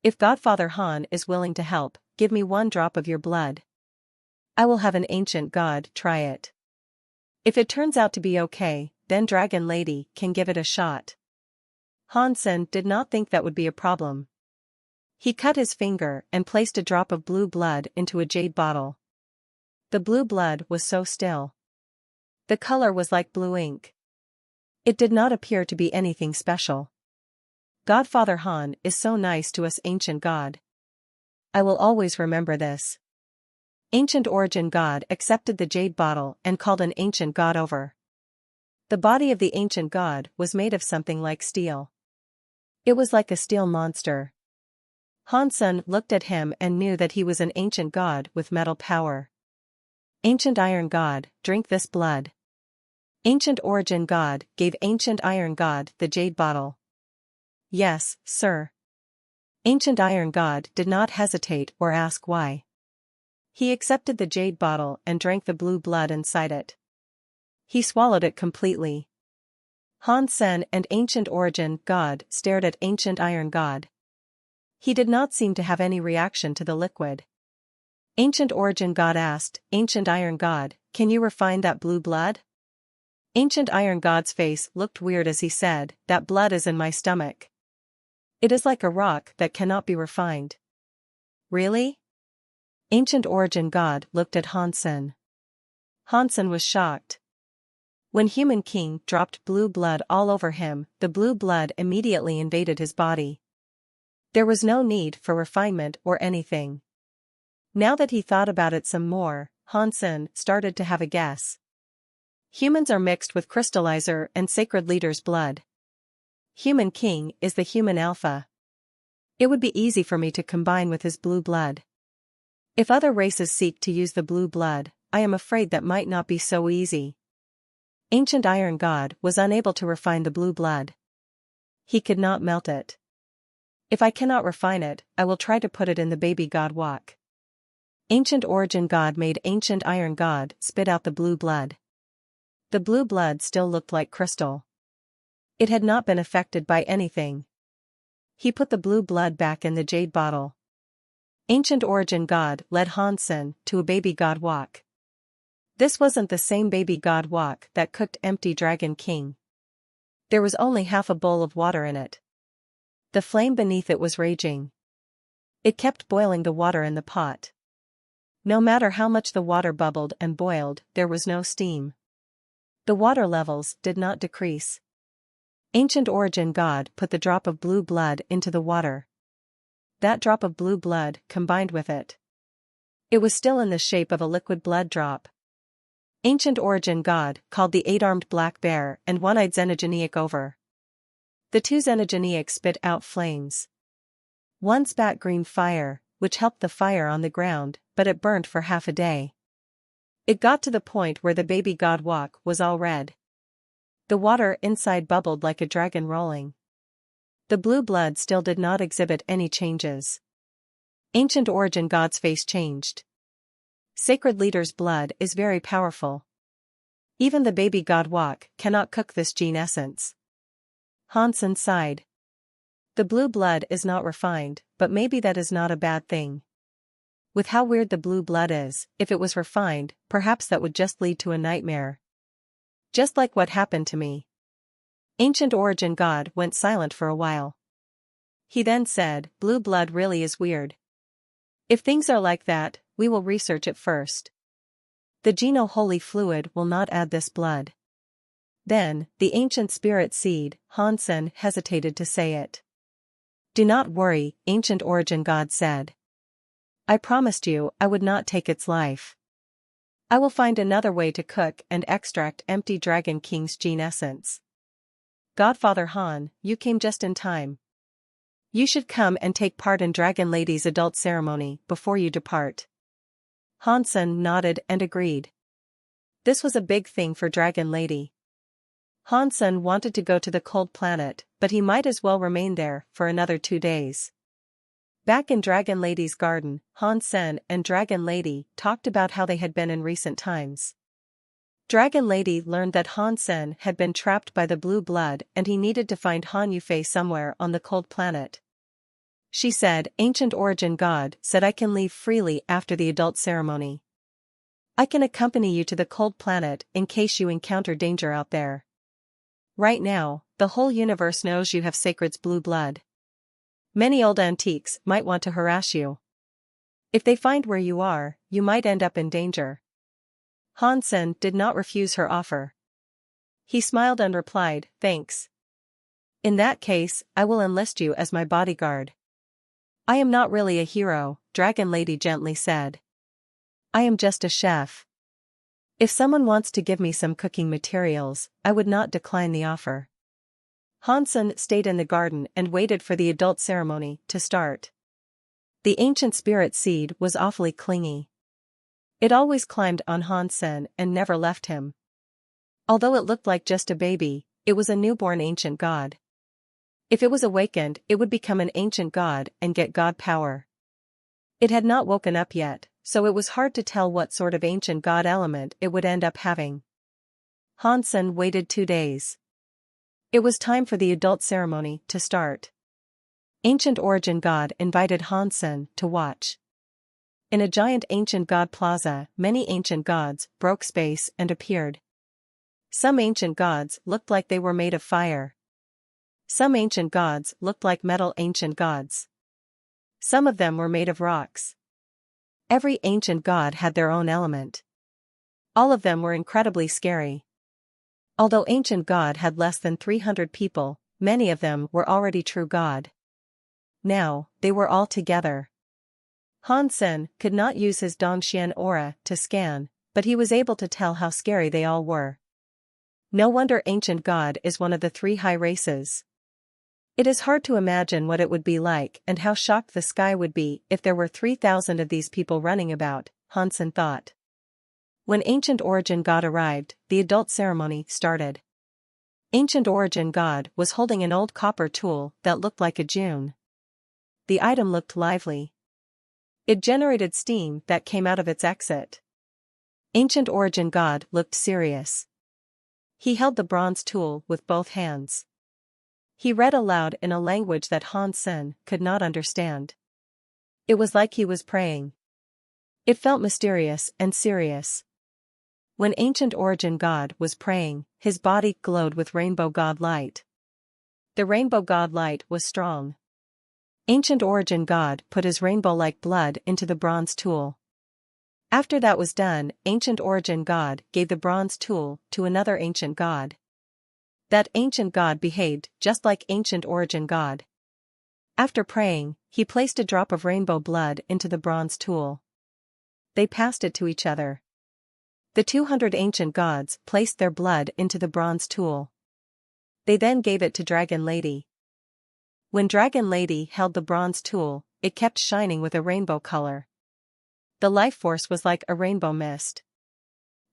If Godfather Han is willing to help, give me 1 drop of your blood. I will have an ancient god try it. If it turns out to be okay, then Dragon Lady can give it a shot. Hansen did not think that would be a problem. He cut his finger and placed a drop of blue blood into a jade bottle. The blue blood was so still. The color was like blue ink. It did not appear to be anything special. Godfather Han is so nice to us, ancient god. I will always remember this. Ancient origin god accepted the jade bottle and called an ancient god over. The body of the ancient god was made of something like steel. It was like a steel monster. Han Sen looked at him and knew that he was an ancient god with metal power. Ancient iron god, drink this blood. Ancient origin god gave ancient iron god the jade bottle. Yes, sir. Ancient iron god did not hesitate or ask why. He accepted the jade bottle and drank the blue blood inside it. He swallowed it completely. Han Sen and ancient origin god stared at ancient iron god. He did not seem to have any reaction to the liquid. Ancient origin god asked, Ancient iron god, can you refine that blue blood? Ancient iron god's face looked weird as he said, that blood is in my stomach. It is like a rock that cannot be refined. Really? Ancient origin god looked at Han Sen. Han Sen was shocked. When Human King dropped blue blood all over him, the blue blood immediately invaded his body. There was no need for refinement or anything. Now that he thought about it some more, Han Sen started to have a guess. Humans are mixed with crystallizer and sacred leader's blood. Human King is the human alpha. It would be easy for me to combine with his blue blood. If other races seek to use the blue blood, I am afraid that might not be so easy. Ancient Iron God was unable to refine the blue blood. He could not melt it. If I cannot refine it, I will try to put it in the baby god wok. Ancient Origin God made Ancient Iron God spit out the blue blood. The blue blood still looked like crystal. It had not been affected by anything. He put the blue blood back in the jade bottle. Ancient Origin God led Han Sen to a baby god wok. This wasn't the same baby god wok that cooked Empty Dragon King. There was only half a bowl of water in it. The flame beneath it was raging. It kept boiling the water in the pot. No matter how much the water bubbled and boiled, there was no steam. The water levels did not decrease. Ancient Origin God put the drop of blue blood into the water. That drop of blue blood combined with it. It was still in the shape of a liquid blood drop. Ancient Origin God called the 8-armed black bear and one-eyed Xenogeneic over. The two Xenogeneics spit out flames. One spat green fire, which helped the fire on the ground, but it burned for half a day. It got to the point where the baby god wok was all red. The water inside bubbled like a dragon rolling. The blue blood still did not exhibit any changes. Ancient Origin God's face changed. Sacred Leader's blood is very powerful. Even the baby god wok cannot cook this gene essence. Han Sen sighed. The blue blood is not refined, but maybe that is not a bad thing. With how weird the blue blood is, if it was refined, perhaps that would just lead to a nightmare. Just like what happened to me. Ancient Origin God went silent for a while. He then said, blue blood really is weird. If things are like that, we will research it first. The Geno Holy Fluid will not add this blood. Then, the ancient spirit seed, Han Sen hesitated to say it. Do not worry, Ancient Origin God said. I promised you I would not take its life. I will find another way to cook and extract Empty Dragon King's gene essence. Godfather Han, you came just in time. You should come and take part in Dragon Lady's adult ceremony before you depart. Han Sen nodded and agreed. This was a big thing for Dragon Lady. Han Sen wanted to go to the cold planet, but he might as well remain there for another 2 days. Back in Dragon Lady's garden, Han Sen and Dragon Lady talked about how they had been in recent times. Dragon Lady learned that Han Sen had been trapped by the blue blood and he needed to find Han Yufei somewhere on the cold planet. She said, Ancient Origin God said I can leave freely after the adult ceremony. I can accompany you to the cold planet in case you encounter danger out there. Right now, the whole universe knows you have Sacred's blue blood. Many old antiques might want to harass you. If they find where you are, you might end up in danger. Hansen did not refuse her offer. He smiled and replied, "Thanks. In that case, I will enlist you as my bodyguard." "I am not really a hero," Dragon Lady gently said. "I am just a chef. If someone wants to give me some cooking materials, I would not decline the offer." Hansen stayed in the garden and waited for the adult ceremony to start. The ancient spirit seed was awfully clingy. It always climbed on Hansen and never left him. Although it looked like just a baby, it was a newborn ancient god. If it was awakened, it would become an ancient god and get god power. It had not woken up yet, so it was hard to tell what sort of ancient god element it would end up having. Hansen waited 2 days. It was time for the adult ceremony to start. Ancient origin god invited Hansen to watch. In a giant ancient god plaza, many ancient gods broke space and appeared. Some ancient gods looked like they were made of fire. Some ancient gods looked like metal ancient gods. Some of them were made of rocks. Every ancient god had their own element. All of them were incredibly scary. Although ancient god had less than 300 people, many of them were already true god. Now, they were all together. Hansen could not use his Dongxian aura to scan, but he was able to tell how scary they all were. No wonder ancient god is one of the 3 high races. It is hard to imagine what it would be like and how shocked the sky would be if there were 3,000 of these people running about, Hansen thought. When Ancient Origin God arrived, the adult ceremony started. Ancient Origin God was holding an old copper tool that looked like a June. The item looked lively. It generated steam that came out of its exit. Ancient Origin God looked serious. He held the bronze tool with both hands. He read aloud in a language that Hansen could not understand. It was like he was praying. It felt mysterious and serious. When Ancient Origin God was praying, his body glowed with rainbow god light. The rainbow god light was strong. Ancient Origin God put his rainbow-like blood into the bronze tool. After that was done, Ancient Origin God gave the bronze tool to another ancient god. That ancient god behaved just like Ancient Origin God. After praying, he placed a drop of rainbow blood into the bronze tool. They passed it to each other. The 200 ancient gods placed their blood into the bronze tool. They then gave it to Dragon Lady. When Dragon Lady held the bronze tool, it kept shining with a rainbow color. The life force was like a rainbow mist.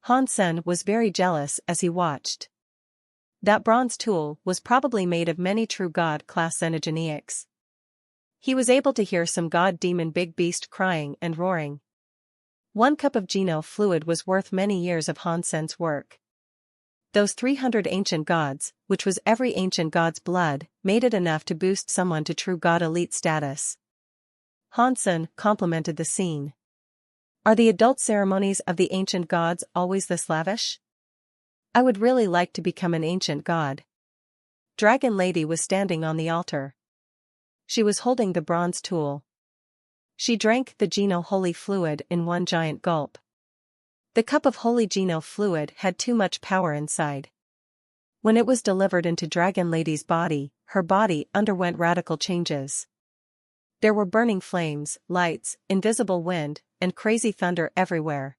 Hansen was very jealous as he watched. That bronze tool was probably made of many true god-class xenogeneics. He was able to hear some god-demon big beast crying and roaring. 1 cup of geno fluid was worth many years of Hansen's work. Those 300 ancient gods, which was every ancient god's blood, made it enough to boost someone to true god elite status. Hansen complimented the scene. Are the adult ceremonies of the ancient gods always this lavish? I would really like to become an ancient god. Dragon Lady was standing on the altar. She was holding the bronze tool. She drank the geno holy fluid in one giant gulp. The cup of holy geno fluid had too much power inside. When it was delivered into Dragon Lady's body, her body underwent radical changes. There were burning flames, lights, invisible wind, and crazy thunder everywhere.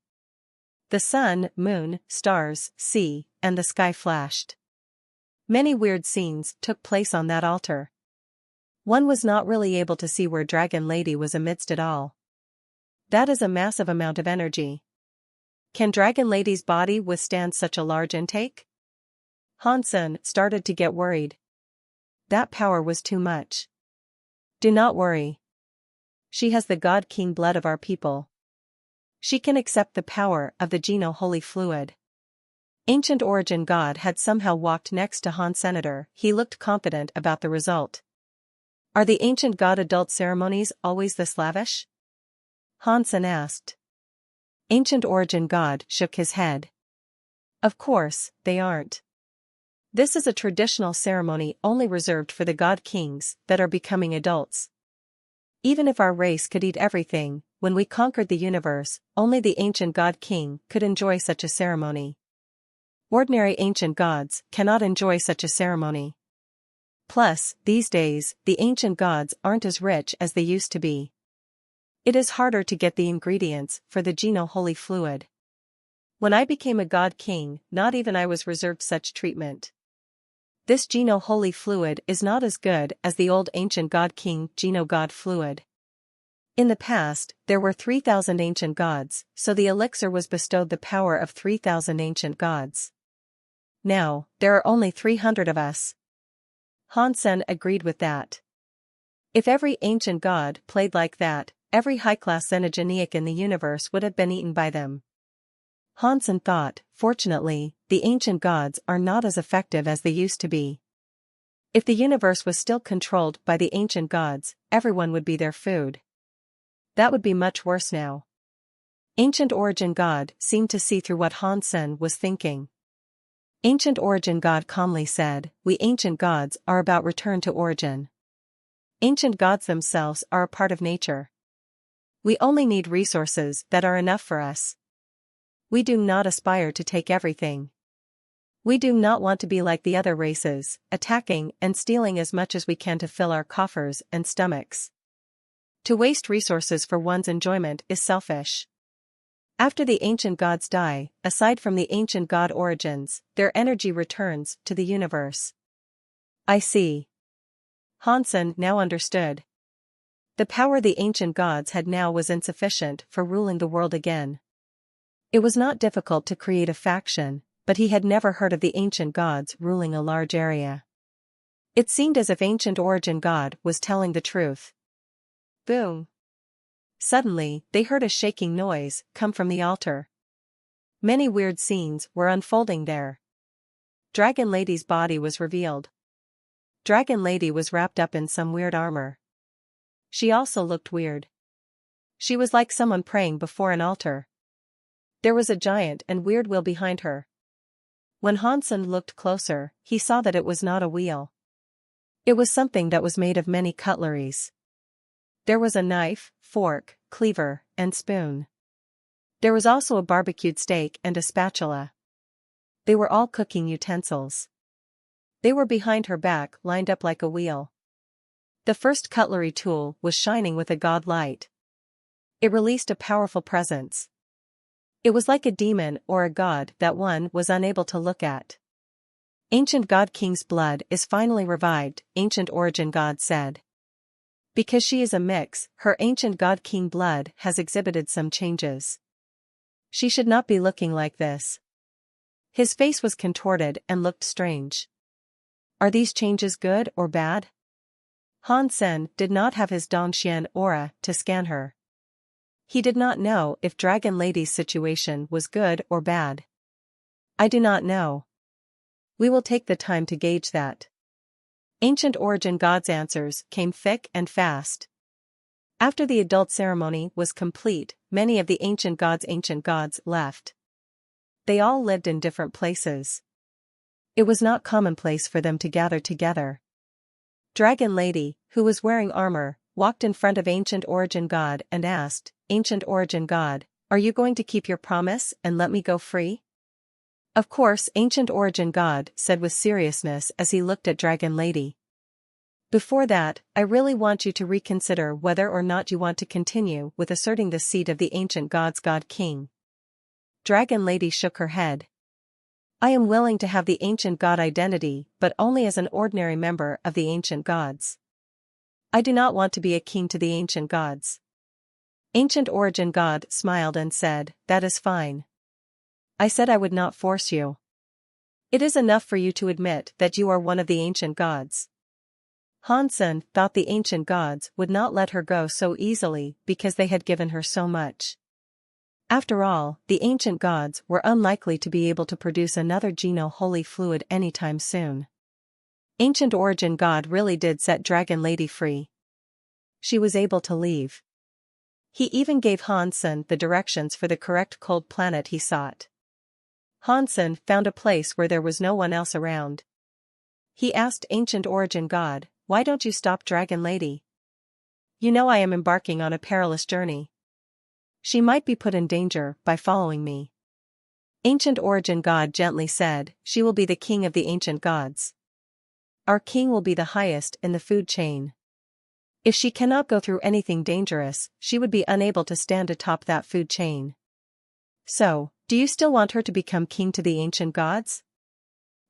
The sun, moon, stars, sea, and the sky flashed. Many weird scenes took place on that altar. One was not really able to see where Dragon Lady was amidst it all. That is a massive amount of energy. Can Dragon Lady's body withstand such a large intake? Hansen started to get worried. That power was too much. Do not worry. She has the God King blood of our people. She can accept the power of the geno holy fluid. Ancient Origin God had somehow walked next to Han Senator. He looked confident about the result. Are the ancient god adult ceremonies always this lavish? Hansen asked. Ancient Origin God shook his head. Of course, they aren't. This is a traditional ceremony only reserved for the god kings that are becoming adults. Even if our race could eat everything, when we conquered the universe, only the ancient god king could enjoy such a ceremony. Ordinary ancient gods cannot enjoy such a ceremony. Plus, these days, the ancient gods aren't as rich as they used to be. It is harder to get the ingredients for the Geno-holy fluid. When I became a god king, not even I was reserved such treatment. This Geno-holy fluid is not as good as the old ancient god king Geno-god fluid. In the past, there were 3,000 ancient gods, so the elixir was bestowed the power of 3,000 ancient gods. Now, there are only 300 of us. Hansen agreed with that. If every ancient god played like that, every high-class xenogeneic in the universe would have been eaten by them. Hansen thought, fortunately, the ancient gods are not as effective as they used to be. If the universe was still controlled by the ancient gods, everyone would be their food. That would be much worse now. Ancient Origin God seemed to see through what Hansen was thinking. Ancient Origin God calmly said, "We ancient gods are about return to origin. Ancient gods themselves are a part of nature. We only need resources that are enough for us. We do not aspire to take everything. We do not want to be like the other races, attacking and stealing as much as we can to fill our coffers and stomachs. To waste resources for one's enjoyment is selfish." After the ancient gods die, aside from the ancient god origins, their energy returns to the universe. I see. Hansen now understood. The power the ancient gods had now was insufficient for ruling the world again. It was not difficult to create a faction, but he had never heard of the ancient gods ruling a large area. It seemed as if ancient origin God was telling the truth. Boom. Suddenly, they heard a shaking noise come from the altar. Many weird scenes were unfolding there. Dragon Lady's body was revealed. Dragon Lady was wrapped up in some weird armor. She also looked weird. She was like someone praying before an altar. There was a giant and weird wheel behind her. When Hansen looked closer, he saw that it was not a wheel. It was something that was made of many cutleries. There was a knife, fork, cleaver, and spoon. There was also a barbecued steak and a spatula. They were all cooking utensils. They were behind her back, lined up like a wheel. The first cutlery tool was shining with a god light. It released a powerful presence. It was like a demon or a god that one was unable to look at. Ancient God King's blood is finally revived, Ancient Origin God said. Because she is a mix, her ancient God King blood has exhibited some changes. She should not be looking like this. His face was contorted and looked strange. Are these changes good or bad? Hansen did not have his Dongxian aura to scan her. He did not know if Dragon Lady's situation was good or bad. I do not know. We will take the time to gauge that. Ancient Origin God's answers came thick and fast. After the adult ceremony was complete, many of the ancient gods left. They all lived in different places. It was not commonplace for them to gather together. Dragon Lady, who was wearing armor, walked in front of Ancient Origin God and asked, "Ancient Origin God, are you going to keep your promise and let me go free?" Of course, Ancient Origin God said with seriousness as he looked at Dragon Lady. Before that, I really want you to reconsider whether or not you want to continue with asserting the seat of the ancient gods God King. Dragon Lady shook her head. I am willing to have the ancient god identity, but only as an ordinary member of the ancient gods. I do not want to be a king to the ancient gods. Ancient Origin God smiled and said, "That is fine. I said I would not force you. It is enough for you to admit that you are one of the ancient gods." Hansen thought the ancient gods would not let her go so easily because they had given her so much. After all, the ancient gods were unlikely to be able to produce another Geno-holy fluid anytime soon. Ancient Origin God really did set Dragon Lady free. She was able to leave. He even gave Hansen the directions for the correct cold planet he sought. Hansen found a place where there was no one else around. He asked Ancient Origin God, "Why don't you stop Dragon Lady? You know I am embarking on a perilous journey." She might be put in danger by following me. Ancient Origin God gently said, she will be the king of the ancient gods. Our king will be the highest in the food chain. If she cannot go through anything dangerous, she would be unable to stand atop that food chain. So, do you still want her to become king to the ancient gods?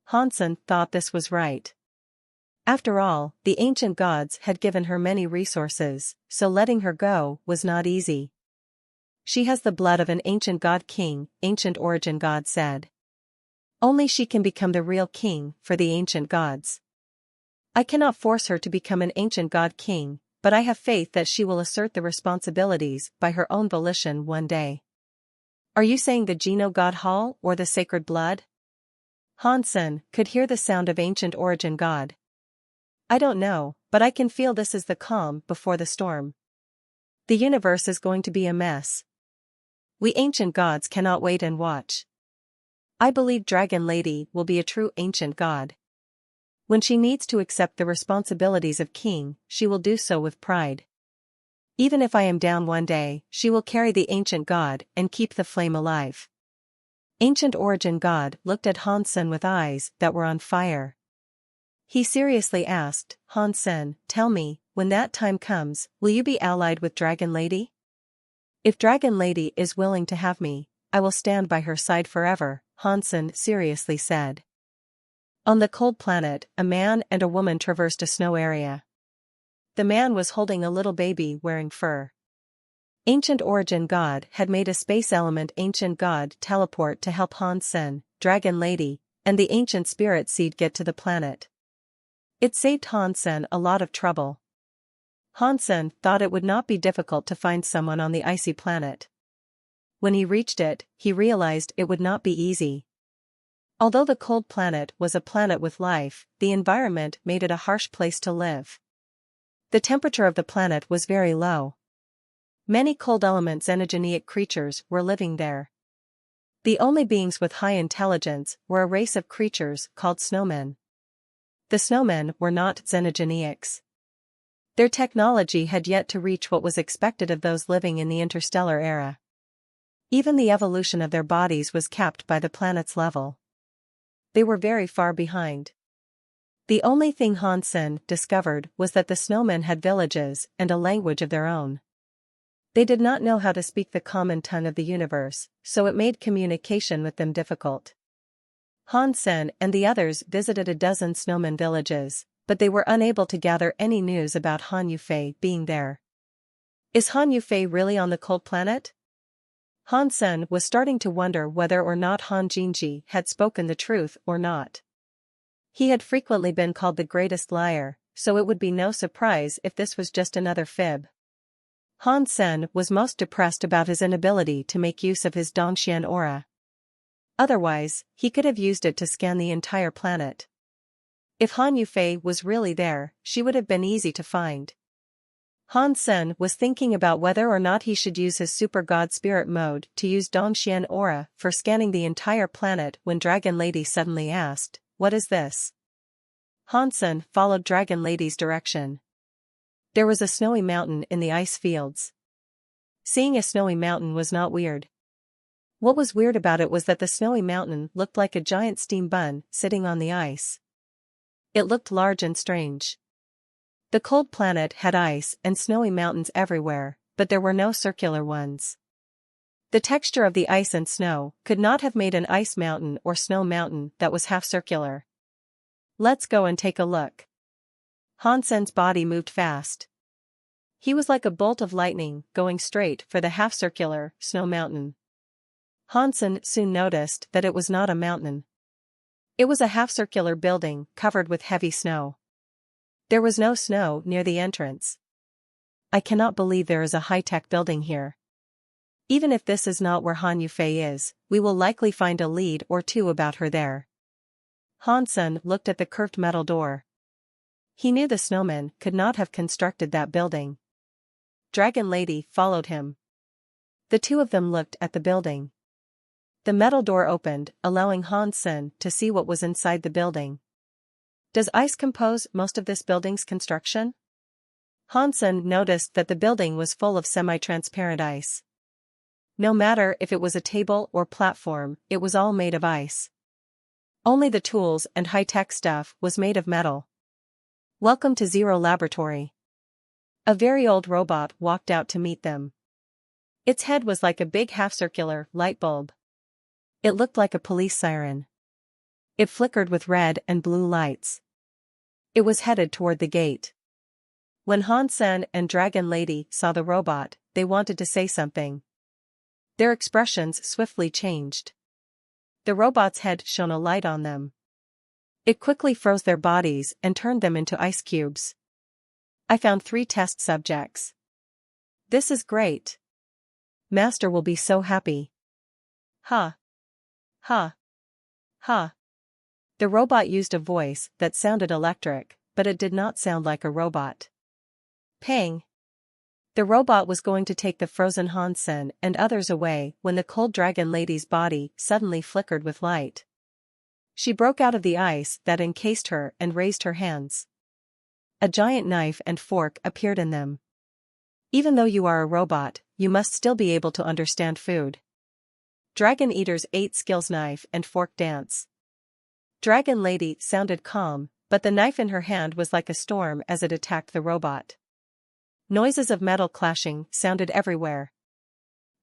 Hansen thought this was right. After all, the ancient gods had given her many resources, so letting her go was not easy. She has the blood of an ancient god king, Ancient Origin God said. Only she can become the real king for the ancient gods. I cannot force her to become an ancient god king, but I have faith that she will assert the responsibilities by her own volition one day. Are you saying the Geno God Hall or the Sacred Blood? Hansen could hear the sound of Ancient Origin God. I don't know, but I can feel this is the calm before the storm. The universe is going to be a mess. We ancient gods cannot wait and watch. I believe Dragon Lady will be a true ancient god. When she needs to accept the responsibilities of king, she will do so with pride. Even if I am down one day, she will carry the ancient god and keep the flame alive. Ancient Origin God looked at Hansen with eyes that were on fire. He seriously asked, Hansen, tell me, when that time comes, will you be allied with Dragon Lady? If Dragon Lady is willing to have me, I will stand by her side forever, Hansen seriously said. On the cold planet, a man and a woman traversed a snow area. The man was holding a little baby wearing fur. Ancient Origin God had made a space element ancient god teleport to help Hansen, Dragon Lady, and the ancient spirit seed get to the planet. It saved Hansen a lot of trouble. Hansen thought it would not be difficult to find someone on the icy planet. When he reached it, he realized it would not be easy. Although the cold planet was a planet with life, the environment made it a harsh place to live. The temperature of the planet was very low. Many cold element xenogeneic creatures were living there. The only beings with high intelligence were a race of creatures called snowmen. The snowmen were not xenogeneics. Their technology had yet to reach what was expected of those living in the interstellar era. Even the evolution of their bodies was capped by the planet's level. They were very far behind. The only thing Hansen discovered was that the snowmen had villages and a language of their own. They did not know how to speak the common tongue of the universe, so it made communication with them difficult. Hansen and the others visited a dozen snowman villages, but they were unable to gather any news about Han Yufei being there. Is Han Yufei really on the cold planet? Hansen was starting to wonder whether or not Han Jinji had spoken the truth or not. He had frequently been called the greatest liar, so it would be no surprise if this was just another fib. Hansen was most depressed about his inability to make use of his Dongxian aura. Otherwise, he could have used it to scan the entire planet. If Han Yufei was really there, she would have been easy to find. Hansen was thinking about whether or not he should use his super god spirit mode to use Dongxian aura for scanning the entire planet when Dragon Lady suddenly asked, "What is this?" Hansen followed Dragon Lady's direction. There was a snowy mountain in the ice fields. Seeing a snowy mountain was not weird. What was weird about it was that the snowy mountain looked like a giant steam bun sitting on the ice. It looked large and strange. The cold planet had ice and snowy mountains everywhere, but there were no circular ones. The texture of the ice and snow could not have made an ice mountain or snow mountain that was half circular. Let's go and take a look. Hansen's body moved fast. He was like a bolt of lightning going straight for the half-circular snow mountain. Hansen soon noticed that it was not a mountain. It was a half-circular building covered with heavy snow. There was no snow near the entrance. I cannot believe there is a high-tech building here. Even if this is not where Han Yufei is, we will likely find a lead or two about her there. Hansen looked at the curved metal door. He knew the snowman could not have constructed that building. Dragon Lady followed him. The two of them looked at the building. The metal door opened, allowing Hansen to see what was inside the building. Does ice compose most of this building's construction? Hansen noticed that the building was full of semi-transparent ice. No matter if it was a table or platform, it was all made of ice. Only the tools and high-tech stuff was made of metal. Welcome to Zero Laboratory. A very old robot walked out to meet them. Its head was like a big half-circular light bulb. It looked like a police siren. It flickered with red and blue lights. It was headed toward the gate. When Hansen and Dragon Lady saw the robot, they wanted to say something. Their expressions swiftly changed. The robot's head shone a light on them. It quickly froze their bodies and turned them into ice cubes. I found 3 test subjects. This is great. Master will be so happy. Ha. Ha. Ha. The robot used a voice that sounded electric, but it did not sound like a robot. Pang. The robot was going to take the frozen Hansen and others away when the cold Dragon Lady's body suddenly flickered with light. She broke out of the ice that encased her and raised her hands. A giant knife and fork appeared in them. Even though you are a robot, you must still be able to understand food. Dragon Eater's 8 skills knife and fork dance. Dragon Lady sounded calm, but the knife in her hand was like a storm as it attacked the robot. Noises of metal clashing sounded everywhere.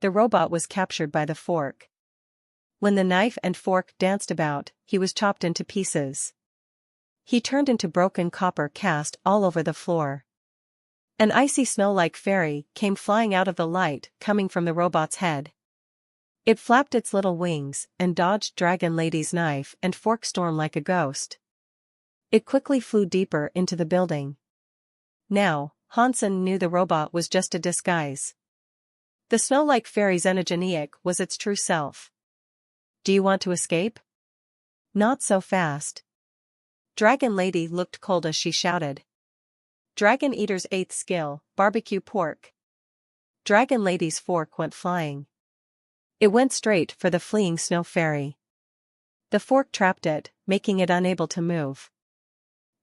The robot was captured by the fork. When the knife and fork danced about, he was chopped into pieces. He turned into broken copper cast all over the floor. An icy snow-like fairy came flying out of the light coming from the robot's head. It flapped its little wings and dodged Dragon Lady's knife and fork storm like a ghost. It quickly flew deeper into the building. Now, Hansen knew the robot was just a disguise. The snow-like fairy's Xenogeniac was its true self. Do you want to escape? Not so fast. Dragon Lady looked cold as she shouted. Dragon Eater's 8th skill, barbecue pork. Dragon Lady's fork went flying. It went straight for the fleeing snow fairy. The fork trapped it, making it unable to move.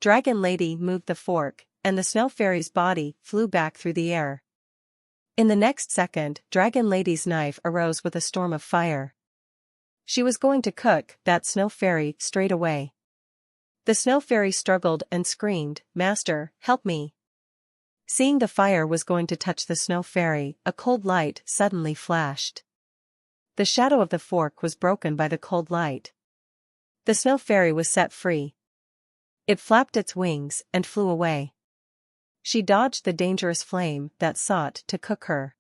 Dragon Lady moved the fork, and the snow fairy's body flew back through the air. In the next second, Dragon Lady's knife arose with a storm of fire. She was going to cook that snow fairy straight away. The snow fairy struggled and screamed, "Master, help me." Seeing the fire was going to touch the snow fairy, a cold light suddenly flashed. The shadow of the fork was broken by the cold light. The snow fairy was set free. It flapped its wings and flew away. She dodged the dangerous flame that sought to cook her.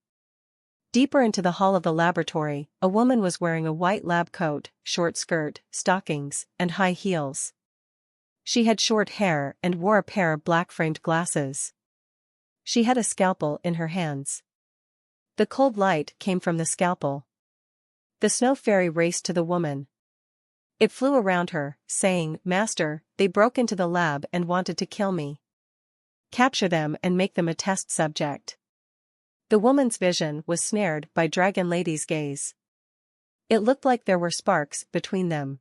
Deeper into the hall of the laboratory, a woman was wearing a white lab coat, short skirt, stockings, and high heels. She had short hair and wore a pair of black-framed glasses. She had a scalpel in her hands. The cold light came from the scalpel. The snow fairy raced to the woman. It flew around her, saying, "Master, they broke into the lab and wanted to kill me. Capture them and make them a test subject." The woman's vision was snared by Dragon Lady's gaze. It looked like there were sparks between them.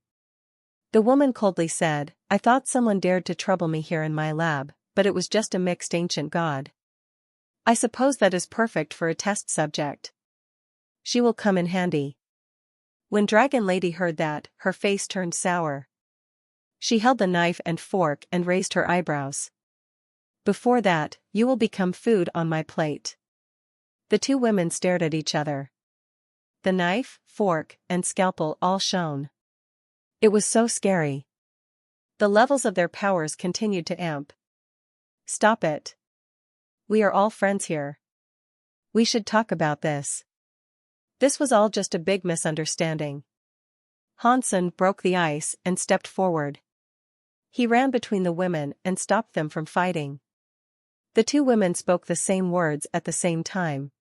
The woman coldly said, "I thought someone dared to trouble me here in my lab, but it was just a mixed ancient god. I suppose that is perfect for a test subject. She will come in handy." When Dragon Lady heard that, her face turned sour. She held the knife and fork and raised her eyebrows. "Before that, you will become food on my plate." The 2 women stared at each other. The knife, fork, and scalpel all shone. It was so scary. The levels of their powers continued to amp. "Stop it. We are all friends here. We should talk about this. This was all just a big misunderstanding." Hansen broke the ice and stepped forward. He ran between the women and stopped them from fighting. The 2 women spoke the same words at the same time.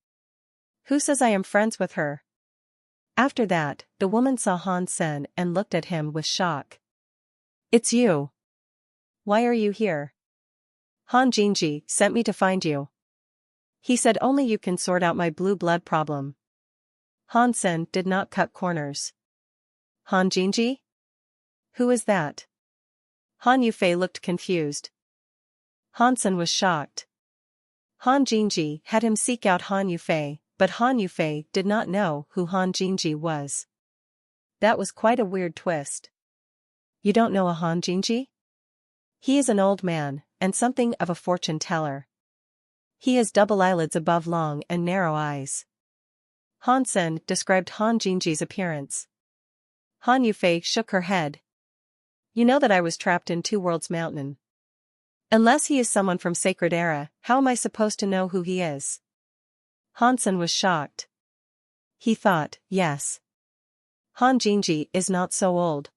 "Who says I am friends with her?" After that, the woman saw Hansen and looked at him with shock. "It's you. Why are you here?" "Han Jinji sent me to find you. He said only you can sort out my blue blood problem." Hansen did not cut corners. "Han Jinji? Who is that?" Han Yufei looked confused. Hansen was shocked. Han Jinji had him seek out Han Yufei, but Han Yufei did not know who Han Jingji was. That was quite a weird twist. You don't know a Han Jingji? He is an old man, and something of a fortune teller. He has double eyelids above long and narrow eyes. Han Sen described Han Jingji's appearance. Han Yufei shook her head. You know that I was trapped in Two Worlds Mountain. Unless he is someone from Sacred Era, how am I supposed to know who he is? Han Sen was shocked. He thought, yes. Han Jingji is not so old.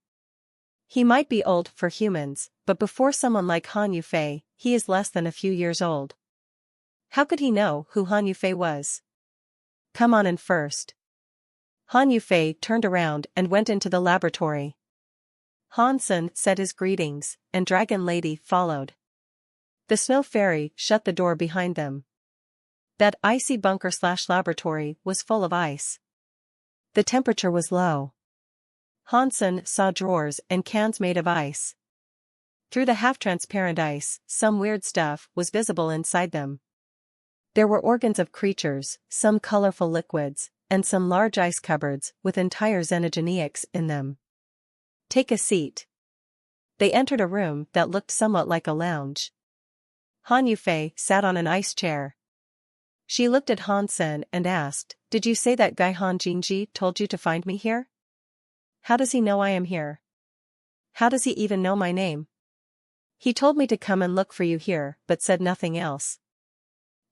He might be old for humans, but before someone like Han Yufei, he is less than a few years old. How could he know who Han Yufei was? Come on in first. Han Yufei turned around and went into the laboratory. Han Sen said his greetings, and Dragon Lady followed. The Snow Fairy shut the door behind them. That icy bunker/laboratory was full of ice. The temperature was low. Han Sen saw drawers and cans made of ice. Through the half-transparent ice, some weird stuff was visible inside them. There were organs of creatures, some colorful liquids, and some large ice cupboards with entire xenogeneics in them. Take a seat. They entered a room that looked somewhat like a lounge. Han Yufei sat on an ice chair. She looked at Han Sen and asked, Did you say that guy Han Jingji told you to find me here? How does he know I am here? How does he even know my name? He told me to come and look for you here, but said nothing else.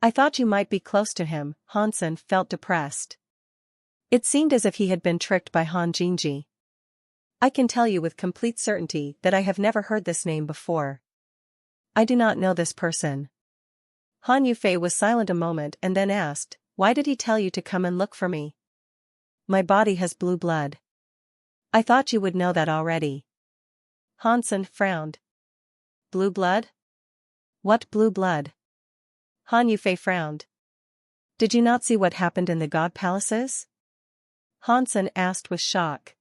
I thought you might be close to him. Han Sen felt depressed. It seemed as if he had been tricked by Han Jingji. I can tell you with complete certainty that I have never heard this name before. I do not know this person. Han Yufei was silent a moment and then asked, Why did he tell you to come and look for me? My body has blue blood. I thought you would know that already. Han Sen frowned. Blue blood? What blue blood? Han Yufei frowned. Did you not see what happened in the god palaces? Han Sen asked with shock.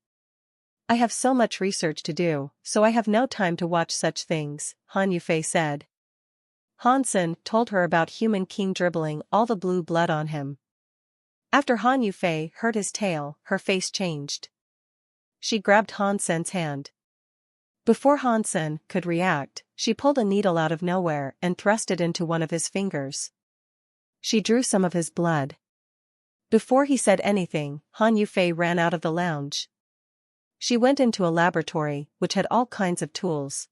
I have so much research to do, so I have no time to watch such things, Han Yufei said. Han Sen told her about Human King dribbling all the blue blood on him. After Han Yufei heard his tale, her face changed. She grabbed Han Sen's hand. Before Han Sen could react, she pulled a needle out of nowhere and thrust it into one of his fingers. She drew some of his blood. Before he said anything, Han Yufei ran out of the lounge. She went into a laboratory, which had all kinds of tools.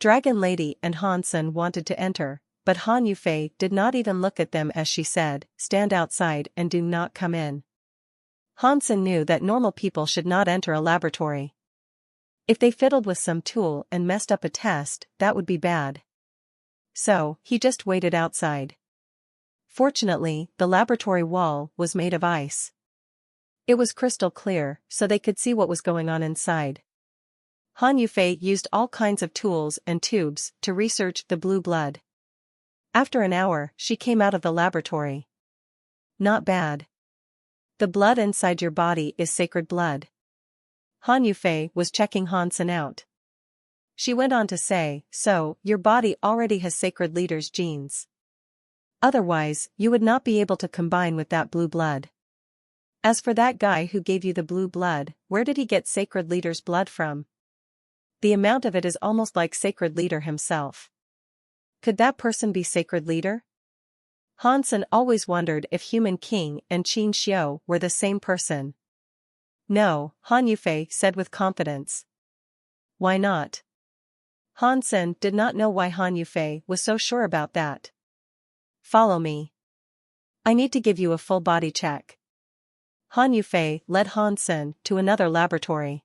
Dragon Lady and Han Sen wanted to enter, but Han Yufei did not even look at them as she said, Stand outside and do not come in. Han Sen knew that normal people should not enter a laboratory. If they fiddled with some tool and messed up a test, that would be bad. So, he just waited outside. Fortunately, the laboratory wall was made of ice. It was crystal clear, so they could see what was going on inside. Han Yufei used all kinds of tools and tubes to research the blue blood. After an hour, she came out of the laboratory. Not bad. The blood inside your body is sacred blood. Han Yufei was checking Han Sen out. She went on to say, So, your body already has sacred leader's genes. Otherwise, you would not be able to combine with that blue blood. As for that guy who gave you the blue blood, where did he get sacred leader's blood from? The amount of it is almost like sacred leader himself. Could that person be sacred leader? Han Sen always wondered if Human King and Qin Xiu were the same person. No, Han Yufei said with confidence. Why not? Han Sen did not know why Han Yufei was so sure about that. Follow me. I need to give you a full body check. Han Yufei led Han Sen to another laboratory.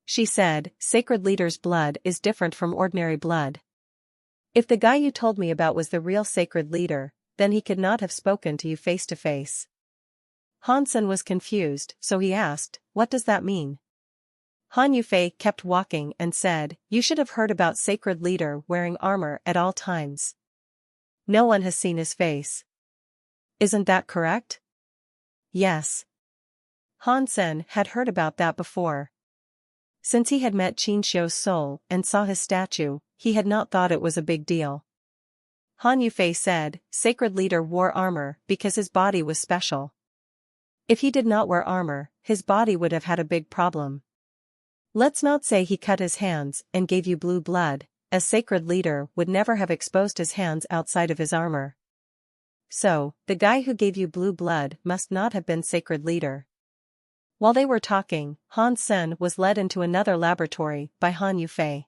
She said, Sacred leader's blood is different from ordinary blood. If the guy you told me about was the real sacred leader, then he could not have spoken to you face to face. Han Sen was confused, so he asked, What does that mean? Han Yufei kept walking and said, You should have heard about sacred leader wearing armor at all times. No one has seen his face. Isn't that correct? Yes. Han Sen had heard about that before. Since he had met Qin Xiu's soul and saw his statue, he had not thought it was a big deal. Han Yufei said, Sacred Leader wore armor because his body was special. If he did not wear armor, his body would have had a big problem. Let's not say he cut his hands and gave you blue blood, as Sacred Leader would never have exposed his hands outside of his armor. So, the guy who gave you blue blood must not have been Sacred Leader. While they were talking, Han Sen was led into another laboratory by Han Yufei.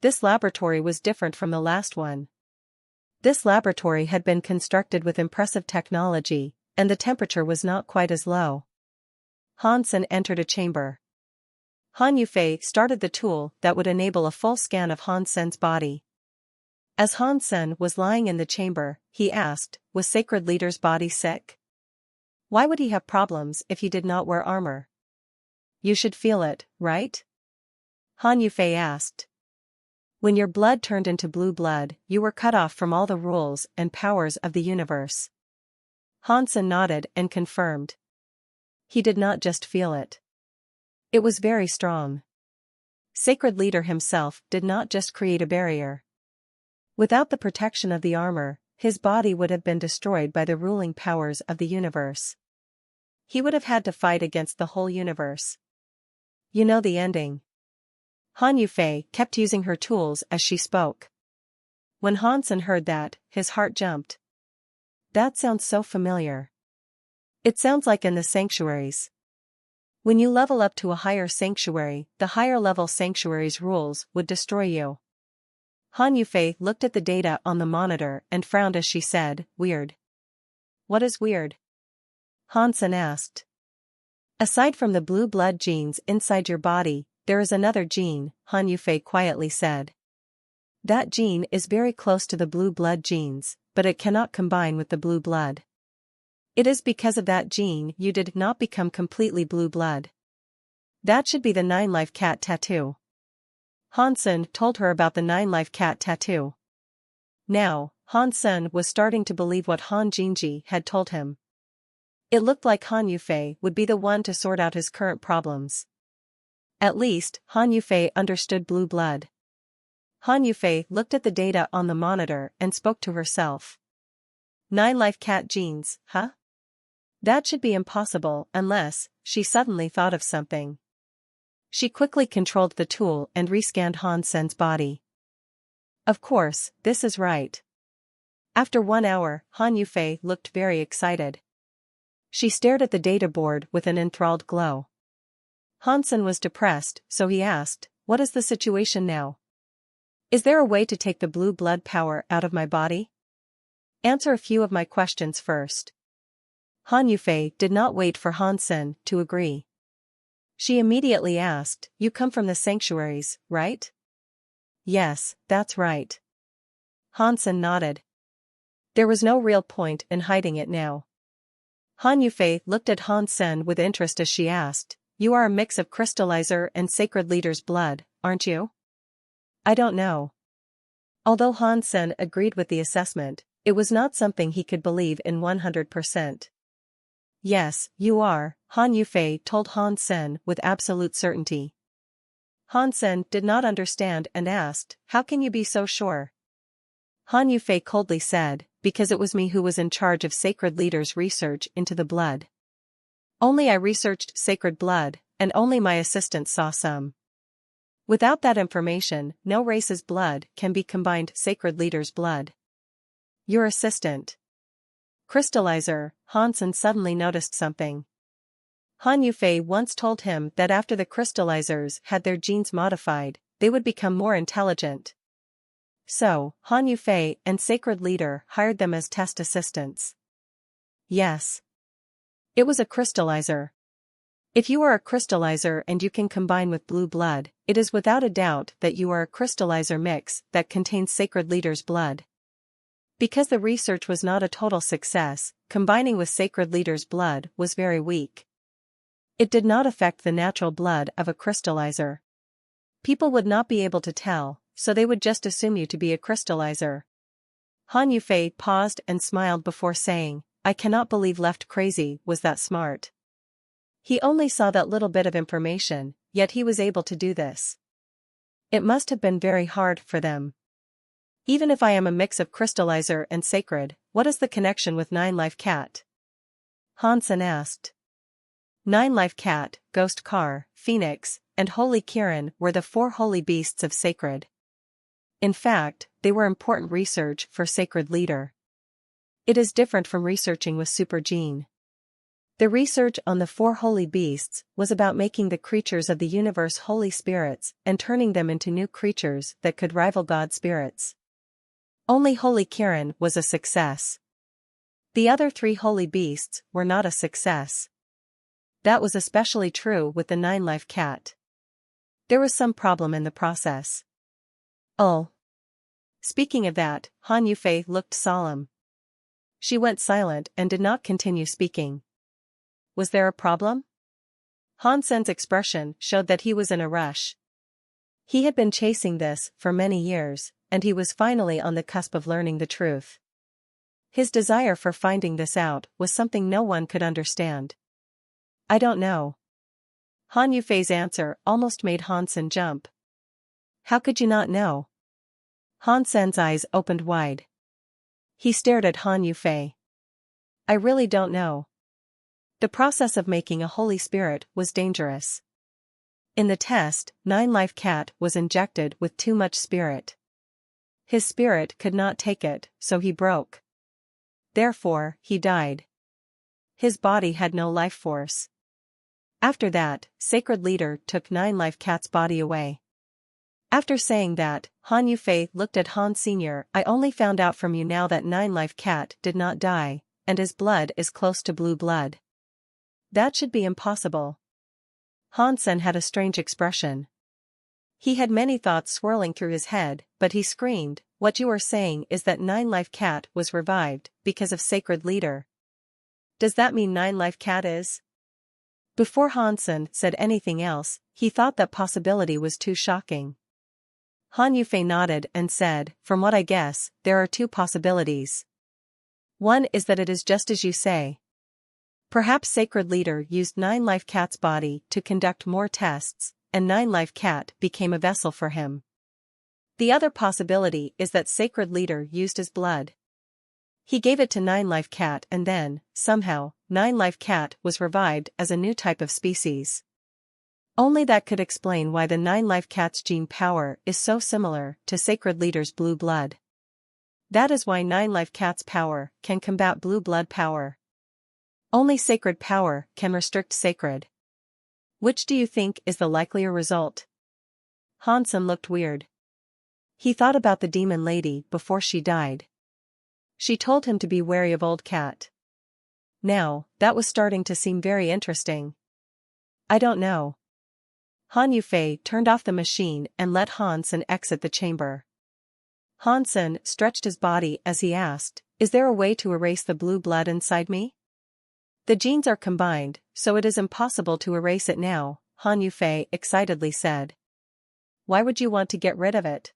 This laboratory was different from the last one. This laboratory had been constructed with impressive technology, and the temperature was not quite as low. Han Sen entered a chamber. Han Yufei started the tool that would enable a full scan of Han Sen's body. As Han Sen was lying in the chamber, he asked, was Sacred Leader's body sick? Why would he have problems if he did not wear armor? You should feel it, right? Han Yufei asked. When your blood turned into blue blood, you were cut off from all the rules and powers of the universe. Han Sen nodded and confirmed. He did not just feel it. It was very strong. Sacred Leader himself did not just create a barrier. Without the protection of the armor, his body would have been destroyed by the ruling powers of the universe. He would have had to fight against the whole universe. You know the ending. Han Yufei kept using her tools as she spoke. When Han Sen heard that, his heart jumped. That sounds so familiar. It sounds like in the sanctuaries. When you level up to a higher sanctuary, the higher level sanctuary's rules would destroy you. Han Yufei looked at the data on the monitor and frowned as she said, weird. What is weird? Han Sen asked. Aside from the blue blood genes inside your body, there is another gene, Han Yufei quietly said. That gene is very close to the blue blood genes, but it cannot combine with the blue blood. It is because of that gene you did not become completely blue blood. That should be the 9-life cat tattoo. Han Sen told her about the 9-life cat tattoo. Now, Han Sen was starting to believe what Han Jinji had told him. It looked like Han Yufei would be the one to sort out his current problems. At least, Han Yufei understood blue blood. Han Yufei looked at the data on the monitor and spoke to herself. 9-life cat genes, huh? That should be impossible unless she suddenly thought of something. She quickly controlled the tool and rescanned Han Sen's body. Of course, this is right. After 1 hour, Han Yufei looked very excited. She stared at the data board with an enthralled glow. Han Sen was depressed, so he asked, what is the situation now? Is there a way to take the blue blood power out of my body? Answer a few of my questions first. Han Yufei did not wait for Han Sen to agree. She immediately asked, you come from the sanctuaries, right? Yes, that's right. Han Sen nodded. There was no real point in hiding it now. Han Yufei looked at Han Sen with interest as she asked, you are a mix of crystallizer and Sacred Leader's blood, aren't you? I don't know. Although Han Sen agreed with the assessment, it was not something he could believe in 100%. Yes, you are, Han Yufei told Han Sen with absolute certainty. Han Sen did not understand and asked, how can you be so sure? Han Yufei coldly said, because it was me who was in charge of Sacred Leader's research into the blood. Only I researched sacred blood, and only my assistant saw some. Without that information, no race's blood can be combined Sacred Leader's blood. Your assistant. Crystallizer, Han Sen suddenly noticed something. Han Yufei once told him that after the crystallizers had their genes modified, they would become more intelligent. So, Han Yufei and Sacred Leader hired them as test assistants. Yes. It was a crystallizer. If you are a crystallizer and you can combine with blue blood, it is without a doubt that you are a crystallizer mix that contains Sacred Leader's blood. Because the research was not a total success, combining with Sacred Leader's blood was very weak. It did not affect the natural blood of a crystallizer. People would not be able to tell, so they would just assume you to be a crystallizer. Han Yufei paused and smiled before saying, I cannot believe Left Crazy was that smart. He only saw that little bit of information, yet he was able to do this. It must have been very hard for them. Even if I am a mix of crystallizer and sacred, what is the connection with Nine-Life Cat? Hansen asked. Nine-Life Cat, Ghost Car, Phoenix, and Holy Kirin were the 4 holy beasts of sacred. In fact, they were important research for Sacred Leader. It is different from researching with Super Gene. The research on the 4 holy beasts was about making the creatures of the universe holy spirits and turning them into new creatures that could rival God spirits. Only Holy Kirin was a success. The other 3 holy beasts were not a success. That was especially true with the Nine-Life Cat. There was some problem in the process. Oh. Speaking of that, Han Yufei looked solemn. She went silent and did not continue speaking. Was there a problem? Hansen's expression showed that he was in a rush. He had been chasing this for many years, and he was finally on the cusp of learning the truth. His desire for finding this out was something no one could understand. I don't know. Han Yufei's answer almost made Hansen jump. How could you not know? Hansen's eyes opened wide. He stared at Han Yufei. I really don't know. The process of making a holy spirit was dangerous. In the test, Nine-Life Cat was injected with too much spirit. His spirit could not take it, so he broke. Therefore, he died. His body had no life force. After that, Sacred Leader took Nine-Life Cat's body away. After saying that, Han Yufei looked at Han Sr. I only found out from you now that Nine-Life Cat did not die, and his blood is close to blue blood. That should be impossible. Hansen had a strange expression. He had many thoughts swirling through his head, but he screamed, what you are saying is that Nine-Life Cat was revived because of Sacred Leader. Does that mean Nine-Life Cat is? Before Hansen said anything else, he thought that possibility was too shocking. Han Yufei nodded and said, from what I guess, there are 2 possibilities. One is that it is just as you say. Perhaps Sacred Leader used Nine-Life Cat's body to conduct more tests, and Nine-Life Cat became a vessel for him. The other possibility is that Sacred Leader used his blood. He gave it to Nine-Life Cat and then, somehow, Nine-Life Cat was revived as a new type of species. Only that could explain why the Nine-Life Cat's gene power is so similar to Sacred Leader's blue blood. That is why Nine-Life Cat's power can combat blue blood power. Only sacred power can restrict sacred. Which do you think is the likelier result? Hansen looked weird. He thought about the demon lady before she died. She told him to be wary of Old Cat. Now, that was starting to seem very interesting. I don't know. Han Yufei turned off the machine and let Hansen exit the chamber. Hansen stretched his body as he asked, is there a way to erase the blue blood inside me? The genes are combined, so it is impossible to erase it now, Han Yufei excitedly said. Why would you want to get rid of it?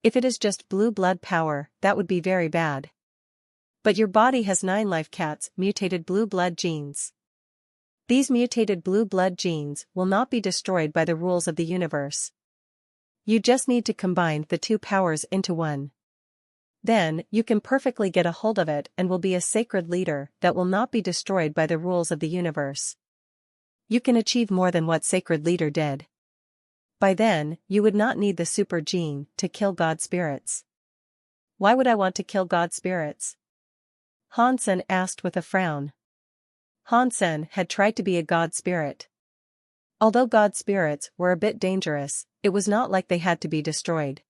If it is just blue blood power, that would be very bad. But your body has Nine-Life Cat's mutated blue blood genes. These mutated blue blood genes will not be destroyed by the rules of the universe. You just need to combine the 2 powers into one. Then, you can perfectly get a hold of it and will be a Sacred Leader that will not be destroyed by the rules of the universe. You can achieve more than what Sacred Leader did. By then, you would not need the super gene to kill God spirits. Why would I want to kill God spirits? Hansen asked with a frown. Hansen had tried to be a God spirit. Although God spirits were a bit dangerous, it was not like they had to be destroyed.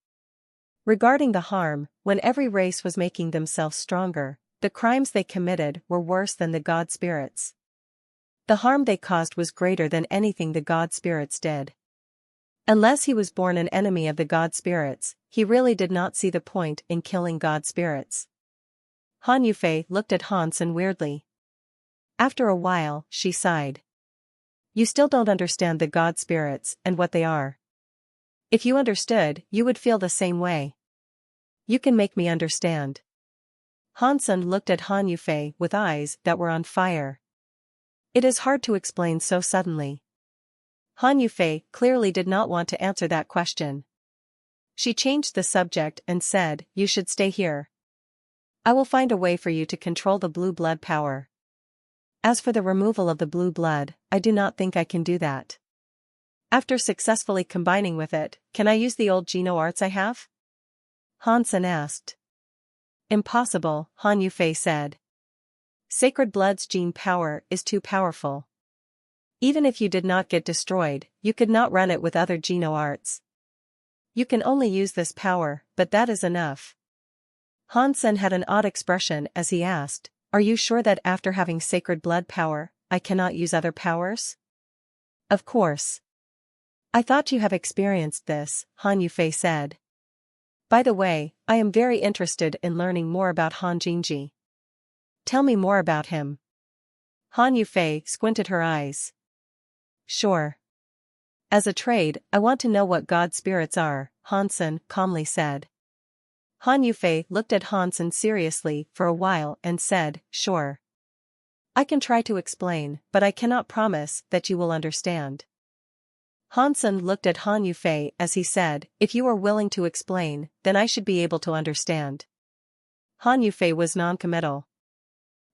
Regarding the harm, when every race was making themselves stronger, the crimes they committed were worse than the God spirits. The harm they caused was greater than anything the God spirits did. Unless he was born an enemy of the God spirits, he really did not see the point in killing God spirits. Han Yufei looked at Hansen weirdly. After a while, she sighed. You still don't understand the God spirits and what they are. If you understood, you would feel the same way. You can make me understand. Hansen looked at Han Yufei with eyes that were on fire. It is hard to explain so suddenly. Han Yufei clearly did not want to answer that question. She changed the subject and said, "You should stay here. I will find a way for you to control the blue blood power. As for the removal of the blue blood, I do not think I can do that. After successfully combining with it, can I use the old Geno arts I have?" Hansen asked. "Impossible," Han Yufei said. "Sacred Blood's gene power is too powerful. Even if you did not get destroyed, you could not run it with other Geno arts. You can only use this power, but that is enough." Hansen had an odd expression as he asked, "Are you sure that after having Sacred Blood power, I cannot use other powers?" "Of course. I thought you have experienced this," Han Yufei said. "By the way, I am very interested in learning more about Han Jingji. Tell me more about him." Han Yufei squinted her eyes. "Sure. As a trade, I want to know what God spirits are," Hansen calmly said. Han Yufei looked at Hansen seriously for a while and said, "Sure. I can try to explain, but I cannot promise that you will understand." Hansen looked at Han Yufei as he said, "If you are willing to explain, then I should be able to understand." Han Yufei was non-committal.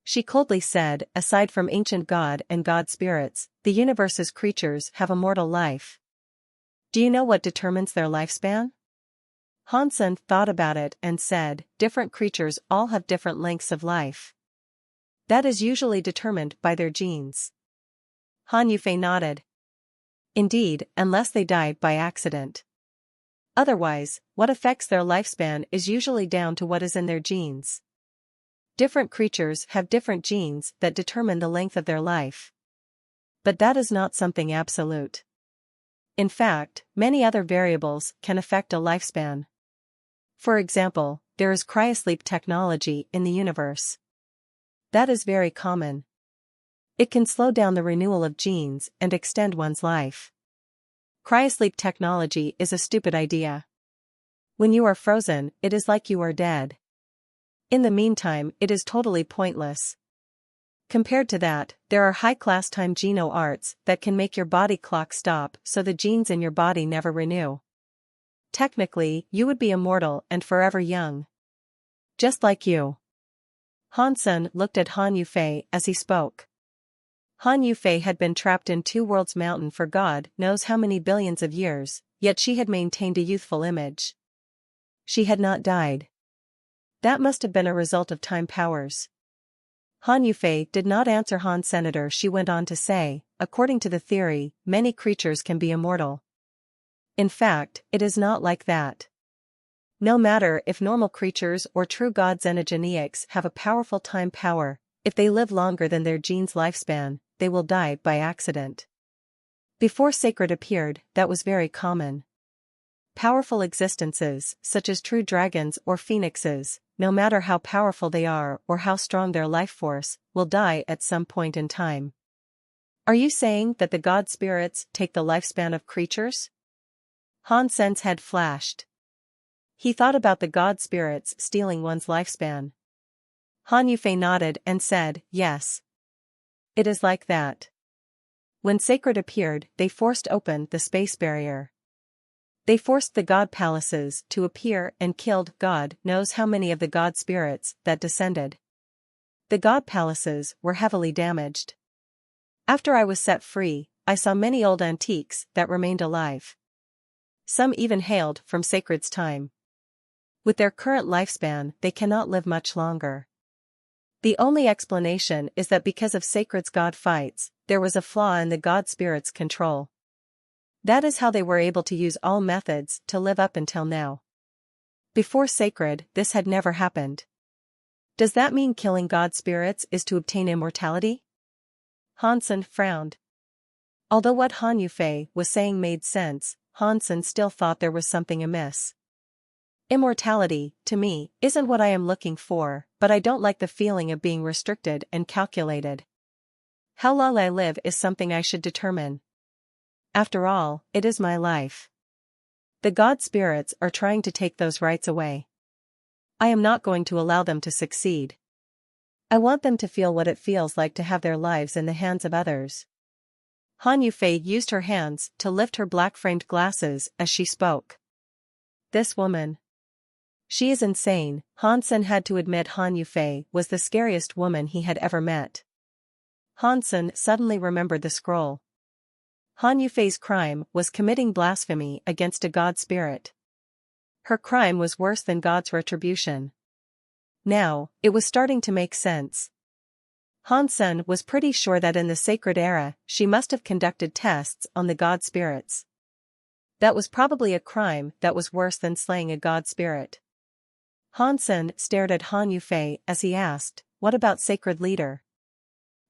She coldly said, "Aside from ancient God and God spirits, the universe's creatures have a mortal life. Do you know what determines their lifespan?" Hansen thought about it and said, "Different creatures all have different lengths of life. That is usually determined by their genes." Han Yufei nodded. "Indeed, unless they die by accident. Otherwise, what affects their lifespan is usually down to what is in their genes. Different creatures have different genes that determine the length of their life. But that is not something absolute. In fact, many other variables can affect a lifespan. For example, there is cryosleep technology in the universe. That is very common. It can slow down the renewal of genes and extend one's life. Cryosleep technology is a stupid idea. When you are frozen, it is like you are dead. In the meantime, it is totally pointless. Compared to that, there are high-class time Geno arts that can make your body clock stop so the genes in your body never renew. Technically, you would be immortal and forever young. Just like you." Hansen looked at Han Yufei as he spoke. Han Yufei had been trapped in Two Worlds Mountain for God knows how many billions of years, yet she had maintained a youthful image. She had not died. That must have been a result of time powers. Han Yufei did not answer Han Senator. She went on to say, "According to the theory, many creatures can be immortal. In fact, it is not like that. No matter if normal creatures or true God xenogeneics have a powerful time power, if they live longer than their gene's lifespan, they will die by accident. Before Sacred appeared, that was very common. Powerful existences, such as true dragons or phoenixes, no matter how powerful they are or how strong their life force, will die at some point in time." "Are you saying that the God spirits take the lifespan of creatures?" Hansen's head flashed. He thought about the God spirits stealing one's lifespan. Han Yufei nodded and said, "Yes. It is like that. When Sacred appeared, they forced open the space barrier. They forced the God palaces to appear and killed God knows how many of the God spirits that descended. The God palaces were heavily damaged. After I was set free, I saw many old antiques that remained alive. Some even hailed from Sacred's time. With their current lifespan, they cannot live much longer. The only explanation is that because of Sacred's God fights, there was a flaw in the God spirit's control. That is how they were able to use all methods to live up until now. Before Sacred, this had never happened. Does that mean killing God spirits is to obtain immortality?" Hansen frowned. Although what Han Yufei was saying made sense, Hansen still thought there was something amiss. "Immortality, to me, isn't what I am looking for, but I don't like the feeling of being restricted and calculated. How long I live is something I should determine. After all, it is my life. The God spirits are trying to take those rights away. I am not going to allow them to succeed. I want them to feel what it feels like to have their lives in the hands of others." Han Yufei used her hands to lift her black-framed glasses as she spoke. This woman. She is insane. Han Sen had to admit Han Yufei was the scariest woman he had ever met. Han Sen suddenly remembered the scroll. Han Yufei's crime was committing blasphemy against a god spirit. Her crime was worse than God's retribution. Now, it was starting to make sense. Han Sen was pretty sure that in the sacred era, she must have conducted tests on the god spirits. That was probably a crime that was worse than slaying a god spirit. Han Sen stared at Han Yufei as he asked, "What about Sacred Leader?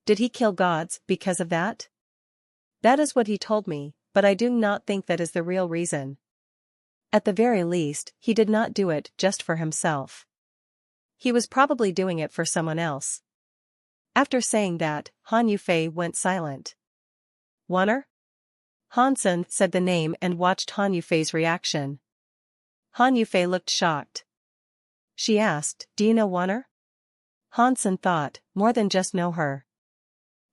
Did he kill gods because of that?" "That is what he told me, but I do not think that is the real reason. At the very least, he did not do it just for himself. He was probably doing it for someone else." After saying that, Han Yufei went silent. "Wonner?" Han Sen said the name and watched Han Yufei's reaction. Han Yufei looked shocked. She asked, "Do you know Wonner?" Han Sen thought, more than just know her.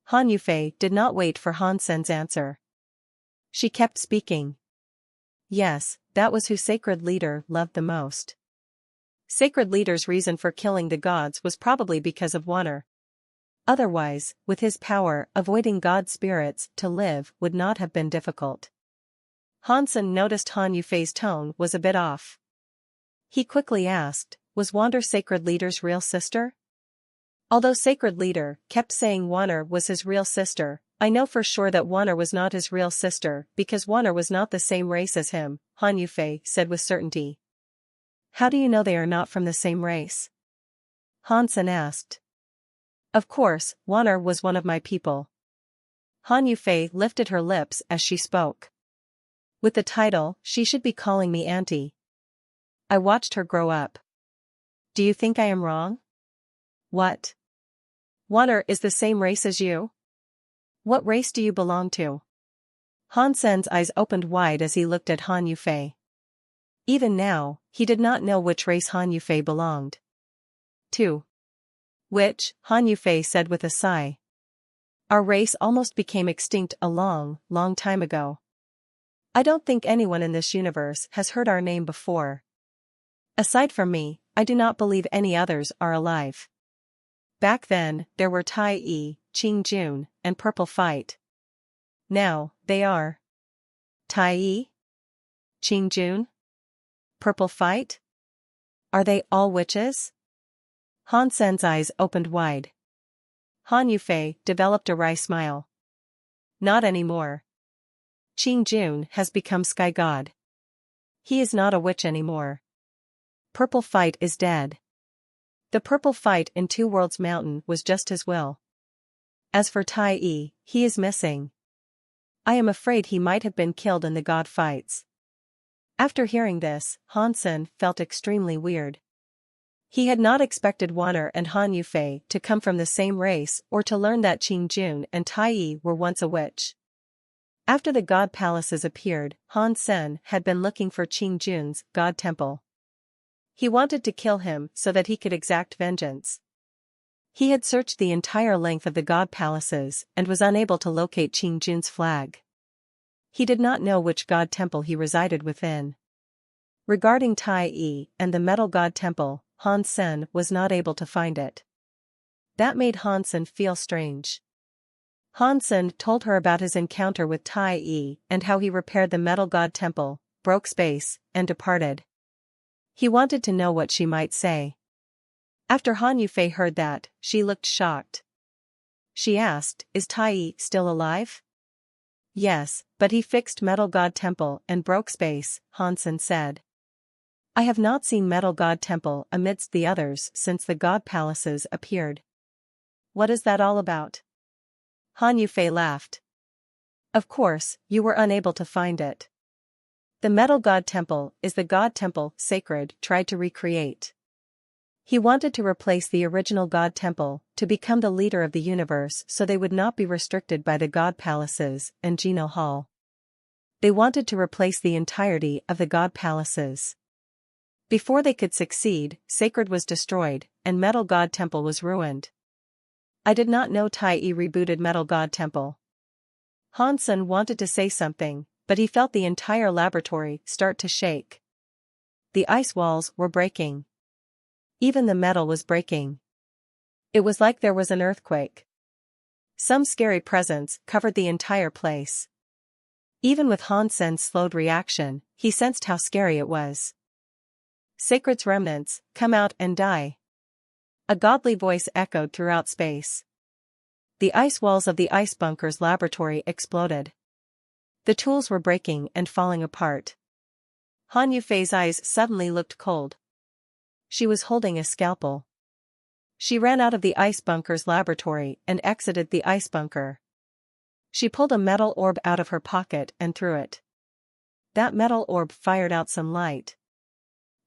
Han Yufei did not wait for Han Sen's answer. She kept speaking. Yes, that was who Sacred Leader loved the most. Sacred Leader's reason for killing the gods was probably because of Wonner. Otherwise, with his power, avoiding god spirits to live would not have been difficult. Han Sen noticed Han Yufei's tone was a bit off. He quickly asked, "Was Wonner Sacred Leader's real sister?" Although Sacred Leader kept saying Wonner was his real sister, I know for sure that Wonner was not his real sister because Wonner was not the same race as him, Han Yufei said with certainty. "How do you know they are not from the same race?" Han Sen asked. "Of course, Wonner was one of my people." Han Yufei lifted her lips as she spoke. "With the title, she should be calling me Auntie. I watched her grow up. Do you think I am wrong?" "What? Wonner is the same race as you? What race do you belong to?" Han Sen's eyes opened wide as he looked at Han Yufei. Even now, he did not know which race Han Yufei belonged to. "Which?" Han Yufei said with a sigh. "Our race almost became extinct a long, long time ago. I don't think anyone in this universe has heard our name before. Aside from me, I do not believe any others are alive. Back then, there were Tai Yi, Qing Jun, and Purple Fight. Now, they are Tai Yi? Qing Jun? Purple Fight? Are they all witches?" Han Sen's eyes opened wide. Han Yufei developed a wry smile. "Not anymore. Qing Jun has become Sky God. He is not a witch anymore. Purple Fight is dead. The Purple Fight in Two Worlds Mountain was just his will. As for Tai Yi, he is missing. I am afraid he might have been killed in the god fights." After hearing this, Han Sen felt extremely weird. He had not expected Wonner and Han Yufei to come from the same race or to learn that Qing Jun and Tai Yi were once a witch. After the god palaces appeared, Han Sen had been looking for Qing Jun's god temple. He wanted to kill him so that he could exact vengeance. He had searched the entire length of the god palaces and was unable to locate Qing Jun's flag. He did not know which god temple he resided within. Regarding Tai Yi and the metal god temple, Han Sen was not able to find it. That made Han Sen feel strange. Han Sen told her about his encounter with Tai Yi and how he repaired the metal god temple, broke space, and departed. He wanted to know what she might say. After Han Yufei heard that, she looked shocked. She asked, "Is Tai Yi still alive?" "Yes, but he fixed Metal God Temple and broke space," Han Sen said. "I have not seen Metal God Temple amidst the others since the God Palaces appeared." "What is that all about?" Han Yufei laughed. "Of course, you were unable to find it. The Metal God Temple is the God Temple Sacred tried to recreate. He wanted to replace the original God Temple to become the leader of the universe so they would not be restricted by the God Palaces and Geno Hall. They wanted to replace the entirety of the God Palaces. Before they could succeed, Sacred was destroyed, and Metal God Temple was ruined. I did not know Tai Yi rebooted Metal God Temple." Han Sen wanted to say something, but he felt the entire laboratory start to shake. the ice walls were breaking. Even the metal was breaking. It was like there was an earthquake. Some scary presence covered the entire place. Even with Hansen's slowed reaction, he sensed how scary it was. Sacred's remnants, come out and die. A godly voice echoed throughout space. The ice walls of the ice bunker's laboratory exploded. The tools were breaking and falling apart. Han Yufei's eyes suddenly looked cold. She was holding a scalpel. She ran out of the ice bunker's laboratory and exited the ice bunker. She pulled a metal orb out of her pocket and threw it. That metal orb fired out some light.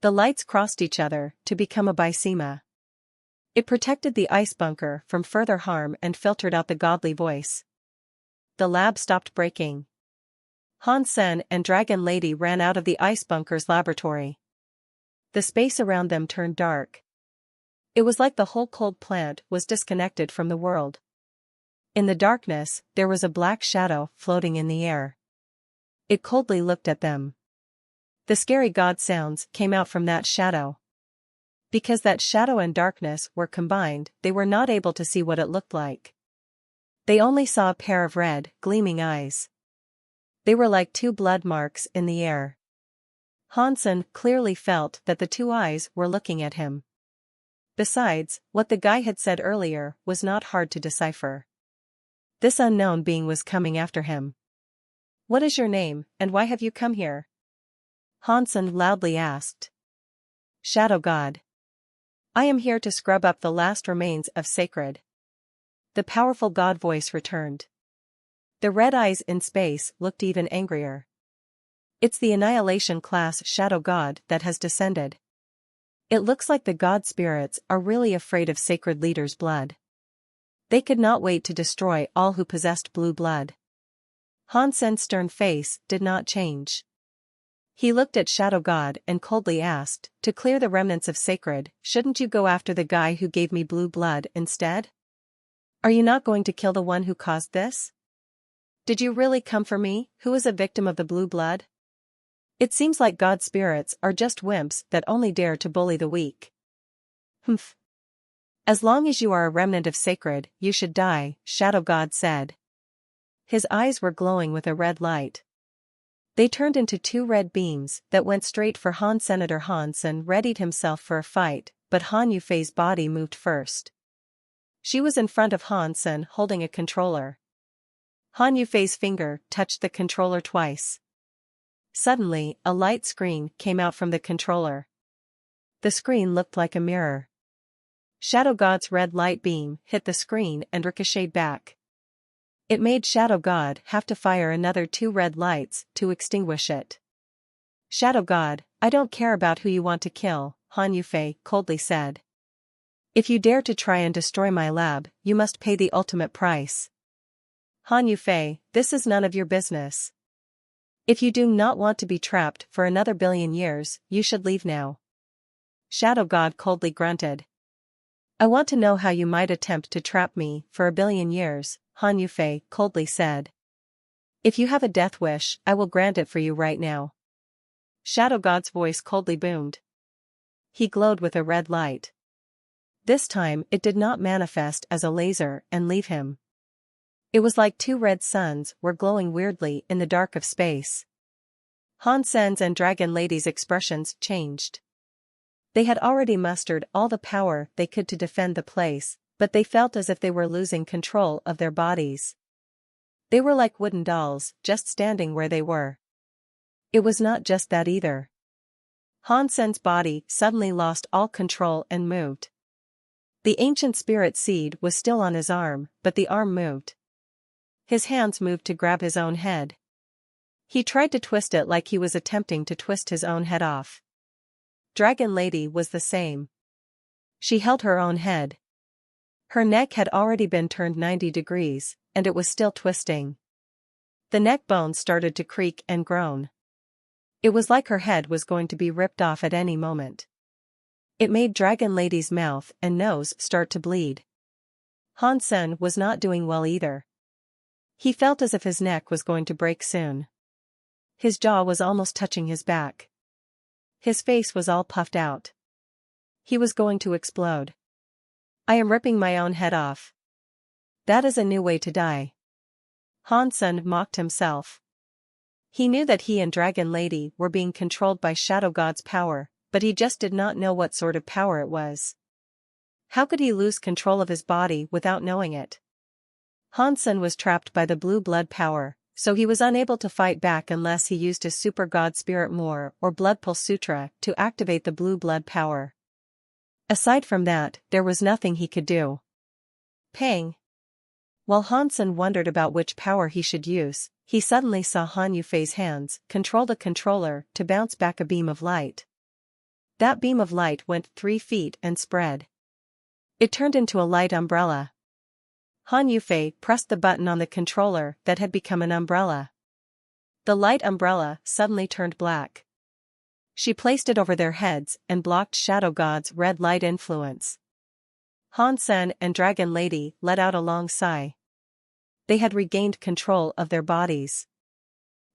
The lights crossed each other to become a bisema. It protected the ice bunker from further harm and filtered out the godly voice. The lab stopped breaking. Hansen and Dragon Lady ran out of the ice bunker's laboratory. The space around them turned dark. It was like the whole cold plant was disconnected from the world. In the darkness, there was a black shadow floating in the air. It coldly looked at them. The scary god sounds came out from that shadow. Because that shadow and darkness were combined, they were not able to see what it looked like. They only saw a pair of red, gleaming eyes. They were like two blood marks in the air. Hansen clearly felt that the two eyes were looking at him. Besides, what the guy had said earlier was not hard to decipher. This unknown being was coming after him. "What is your name, and why have you come here?" Hansen loudly asked. "Shadow God. I am here to scrub up the last remains of Sacred." The powerful god voice returned. The red eyes in space looked even angrier. "It's the Annihilation class Shadow God that has descended. It looks like the god spirits are really afraid of Sacred Leader's blood. They could not wait to destroy all who possessed blue blood." Hansen's stern face did not change. He looked at Shadow God and coldly asked, "To clear the remnants of Sacred, shouldn't you go after the guy who gave me blue blood instead? Are you not going to kill the one who caused this? Did you really come for me, who is a victim of the blue blood? It seems like god spirits are just wimps that only dare to bully the weak." "Humph. As long as you are a remnant of Sacred, you should die," Shadow God said. His eyes were glowing with a red light. They turned into two red beams that went straight for Han. Senator Hansen readied himself for a fight, but Han Yufei's body moved first. She was in front of Hansen holding a controller. Han Yufei's finger touched the controller twice. Suddenly, a light screen came out from the controller. The screen looked like a mirror. Shadow God's red light beam hit the screen and ricocheted back. It made Shadow God have to fire another two red lights to extinguish it. "Shadow God, I don't care about who you want to kill," Han Yufei coldly said. "If you dare to try and destroy my lab, you must pay the ultimate price." "Han Yufei, this is none of your business. If you do not want to be trapped for another billion years, you should leave now." Shadow God coldly grunted. "I want to know how you might attempt to trap me for a billion years," Han Yufei coldly said. "If you have a death wish, I will grant it for you right now." Shadow God's voice coldly boomed. He glowed with a red light. This time it did not manifest as a laser and leave him. It was like two red suns were glowing weirdly in the dark of space. Hansen's and Dragon Lady's expressions changed. They had already mustered all the power they could to defend the place, but they felt as if they were losing control of their bodies. They were like wooden dolls, just standing where they were. It was not just that either. Hansen's body suddenly lost all control and moved. The ancient spirit seed was still on his arm, but the arm moved. His hands moved to grab his own head. He tried to twist it like he was attempting to twist his own head off. Dragon Lady was the same. She held her own head. Her neck had already been turned 90 degrees, and it was still twisting. The neck bones started to creak and groan. It was like her head was going to be ripped off at any moment. It made Dragon Lady's mouth and nose start to bleed. Hansen was not doing well either. He felt as if his neck was going to break soon. His jaw was almost touching his back. His face was all puffed out. He was going to explode. I am ripping my own head off. That is a new way to die. Hansen mocked himself. He knew that he and Dragon Lady were being controlled by Shadow God's power, but he just did not know what sort of power it was. How could he lose control of his body without knowing it? Hansen was trapped by the blue blood power, so he was unable to fight back unless he used his Super God Spirit More or Blood Pulse Sutra to activate the blue blood power. Aside from that, there was nothing he could do. Pang! While Hansen wondered about which power he should use, he suddenly saw Han Yufei's hands control the controller to bounce back a beam of light. That beam of light went 3 feet and spread. It turned into a light umbrella. Han Yufei pressed the button on the controller that had become an umbrella. The light umbrella suddenly turned black. She placed it over their heads and blocked Shadow God's red light influence. Hansen and Dragon Lady let out a long sigh. They had regained control of their bodies.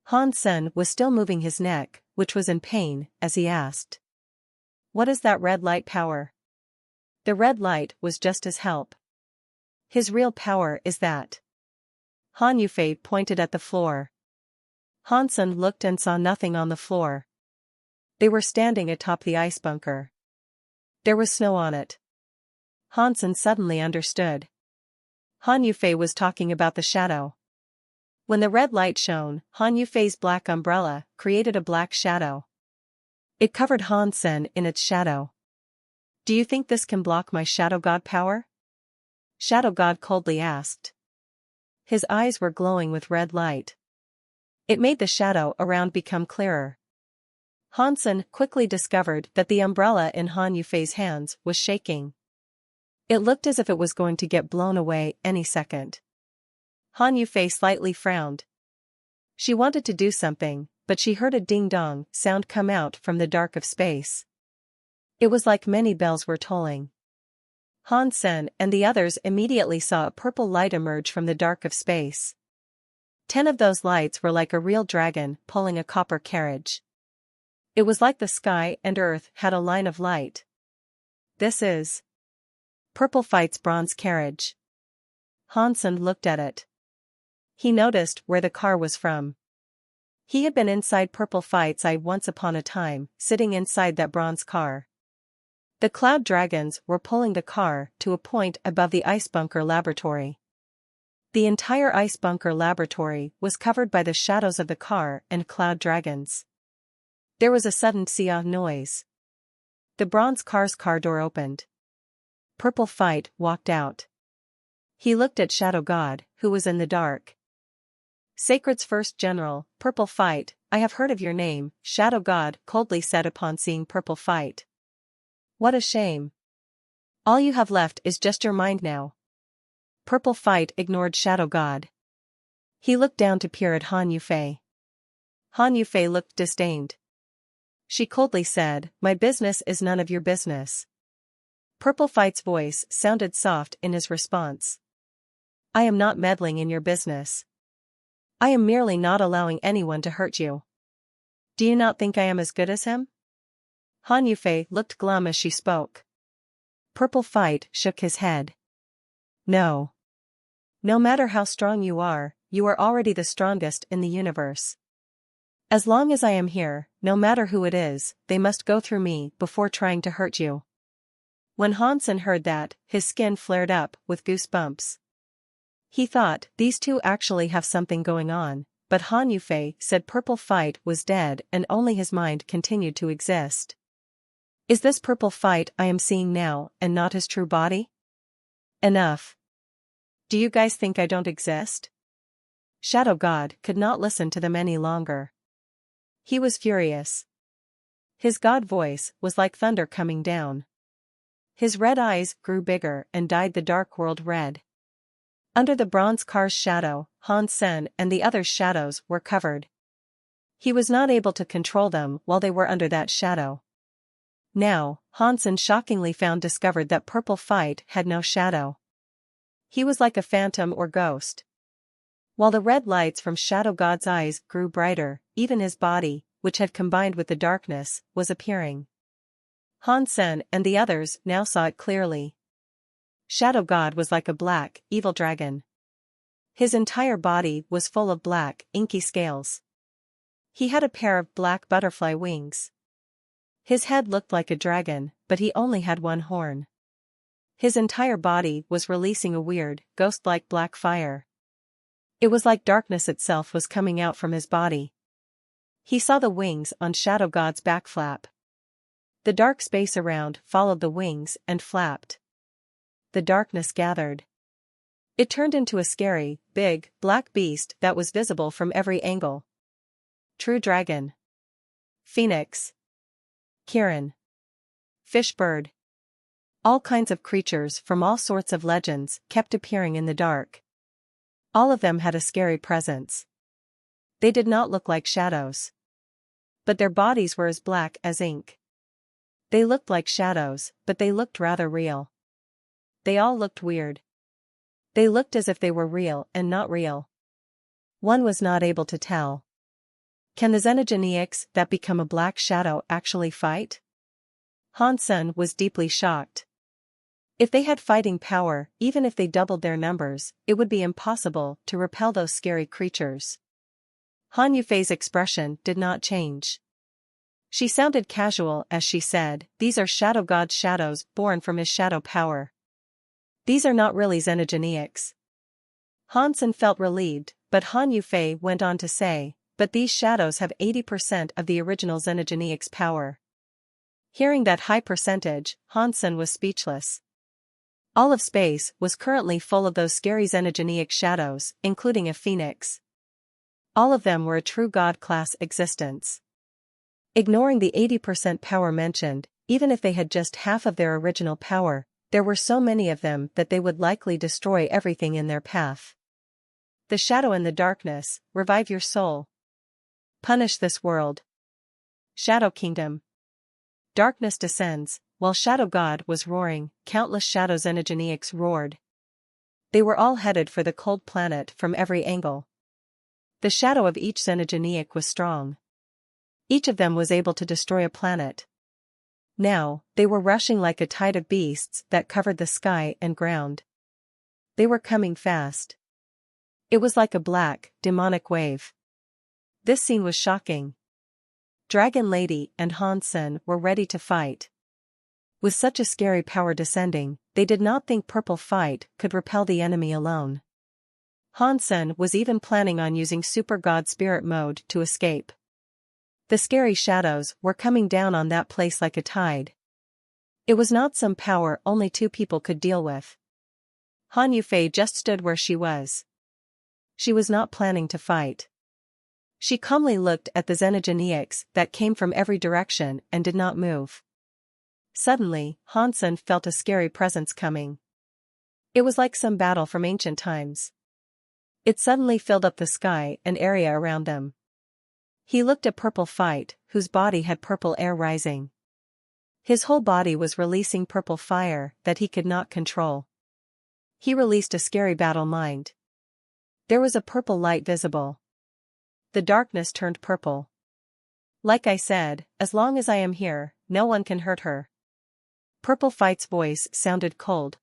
Hansen was still moving his neck, which was in pain, as he asked. What is that red light power? The red light was just his help. His real power is that. Han Yufei pointed at the floor. Hansen looked and saw nothing on the floor. They were standing atop the ice bunker. There was snow on it. Hansen suddenly understood. Han Yufei was talking about the shadow. When the red light shone, Han Yufei's black umbrella created a black shadow. It covered Hansen in its shadow. Do you think this can block my Shadow God power? Shadow God coldly asked. His eyes were glowing with red light. It made the shadow around become clearer. Hansen quickly discovered that the umbrella in Han Yufei's hands was shaking. It looked as if it was going to get blown away any second. Han Yufei slightly frowned. She wanted to do something, but she heard a ding-dong sound come out from the dark of space. It was like many bells were tolling. Hansen and the others immediately saw a purple light emerge from the dark of space. 10 of those lights were like a real dragon pulling a copper carriage. It was like the sky and earth had a line of light. This is Purple Fight's bronze carriage. Hansen looked at it. He noticed where the car was from. He had been inside Purple Fight's eye once upon a time, sitting inside that bronze car. The cloud dragons were pulling the car to a point above the ice bunker laboratory. The entire ice bunker laboratory was covered by the shadows of the car and cloud dragons. There was a sudden "sia" noise. The bronze car's car door opened. Purple Fight walked out. He looked at Shadow God, who was in the dark. Sacred's first general, Purple Fight, I have heard of your name, Shadow God coldly said upon seeing Purple Fight. What a shame. All you have left is just your mind now. Purple Fight ignored Shadow God. He looked down to peer at Han Yufei. Han Yufei looked disdained. She coldly said, my business is none of your business. Purple Fight's voice sounded soft in his response. I am not meddling in your business. I am merely not allowing anyone to hurt you. Do you not think I am as good as him? Han Yufei looked glum as she spoke. Purple Fight shook his head. No. No matter how strong you are already the strongest in the universe. As long as I am here, no matter who it is, they must go through me before trying to hurt you. When Hansen heard that, his skin flared up with goosebumps. He thought, these two actually have something going on, but Han Yufei said Purple Fight was dead and only his mind continued to exist. Is this Purple Fight I am seeing now and not his true body? Enough. Do you guys think I don't exist? Shadow God could not listen to them any longer. He was furious. His god voice was like thunder coming down. His red eyes grew bigger and dyed the dark world red. Under the bronze car's shadow, Hansen and the other shadows were covered. He was not able to control them while they were under that shadow. Now, Hansen shockingly discovered that Purple Fight had no shadow. He was like a phantom or ghost. While the red lights from Shadow God's eyes grew brighter, even his body, which had combined with the darkness, was appearing. Hansen and the others now saw it clearly. Shadow God was like a black, evil dragon. His entire body was full of black, inky scales. He had a pair of black butterfly wings. His head looked like a dragon, but he only had one horn. His entire body was releasing a weird, ghost-like black fire. It was like darkness itself was coming out from his body. He saw the wings on Shadow God's back flap. The dark space around followed the wings and flapped. The darkness gathered. It turned into a scary, big, black beast that was visible from every angle. True dragon. Phoenix. Kirin. Fish bird. All kinds of creatures from all sorts of legends kept appearing in the dark. All of them had a scary presence. They did not look like shadows. But their bodies were as black as ink. They looked like shadows, but they looked rather real. They all looked weird. They looked as if they were real and not real. One was not able to tell. Can the xenogeneics that become a black shadow actually fight? Hansen was deeply shocked. If they had fighting power, even if they doubled their numbers, it would be impossible to repel those scary creatures. Han Yufei's expression did not change. She sounded casual as she said, "These are Shadow God's shadows born from his shadow power. These are not really xenogeneics." Hansen felt relieved, but Han Yufei went on to say, "But these shadows have 80% of the original xenogeneics' power." Hearing that high percentage, Hansen was speechless. All of space was currently full of those scary xenogeneic shadows, including a phoenix. All of them were a true god-class existence. Ignoring the 80% power mentioned, even if they had just half of their original power, there were so many of them that they would likely destroy everything in their path. The shadow in the darkness, revive your soul. Punish this world. Shadow Kingdom. Darkness descends. While Shadow God was roaring, countless shadow xenogeneics roared. They were all headed for the cold planet from every angle. The shadow of each xenogeneic was strong. Each of them was able to destroy a planet. Now, they were rushing like a tide of beasts that covered the sky and ground. They were coming fast. It was like a black, demonic wave. This scene was shocking. Dragon Lady and Hansen were ready to fight. With such a scary power descending, they did not think Purple Fight could repel the enemy alone. Hansen was even planning on using Super God Spirit mode to escape. The scary shadows were coming down on that place like a tide. It was not some power only two people could deal with. Han Yufei just stood where she was. She was not planning to fight. She calmly looked at the xenogeneics that came from every direction and did not move. Suddenly, Hansen felt a scary presence coming. It was like some battle from ancient times. It suddenly filled up the sky and area around them. He looked at Purple Fight, whose body had purple air rising. His whole body was releasing purple fire that he could not control. He released a scary battle mind. There was a purple light visible. The darkness turned purple. Like I said, as long as I am here, no one can hurt her. Purple Fight's voice sounded cold.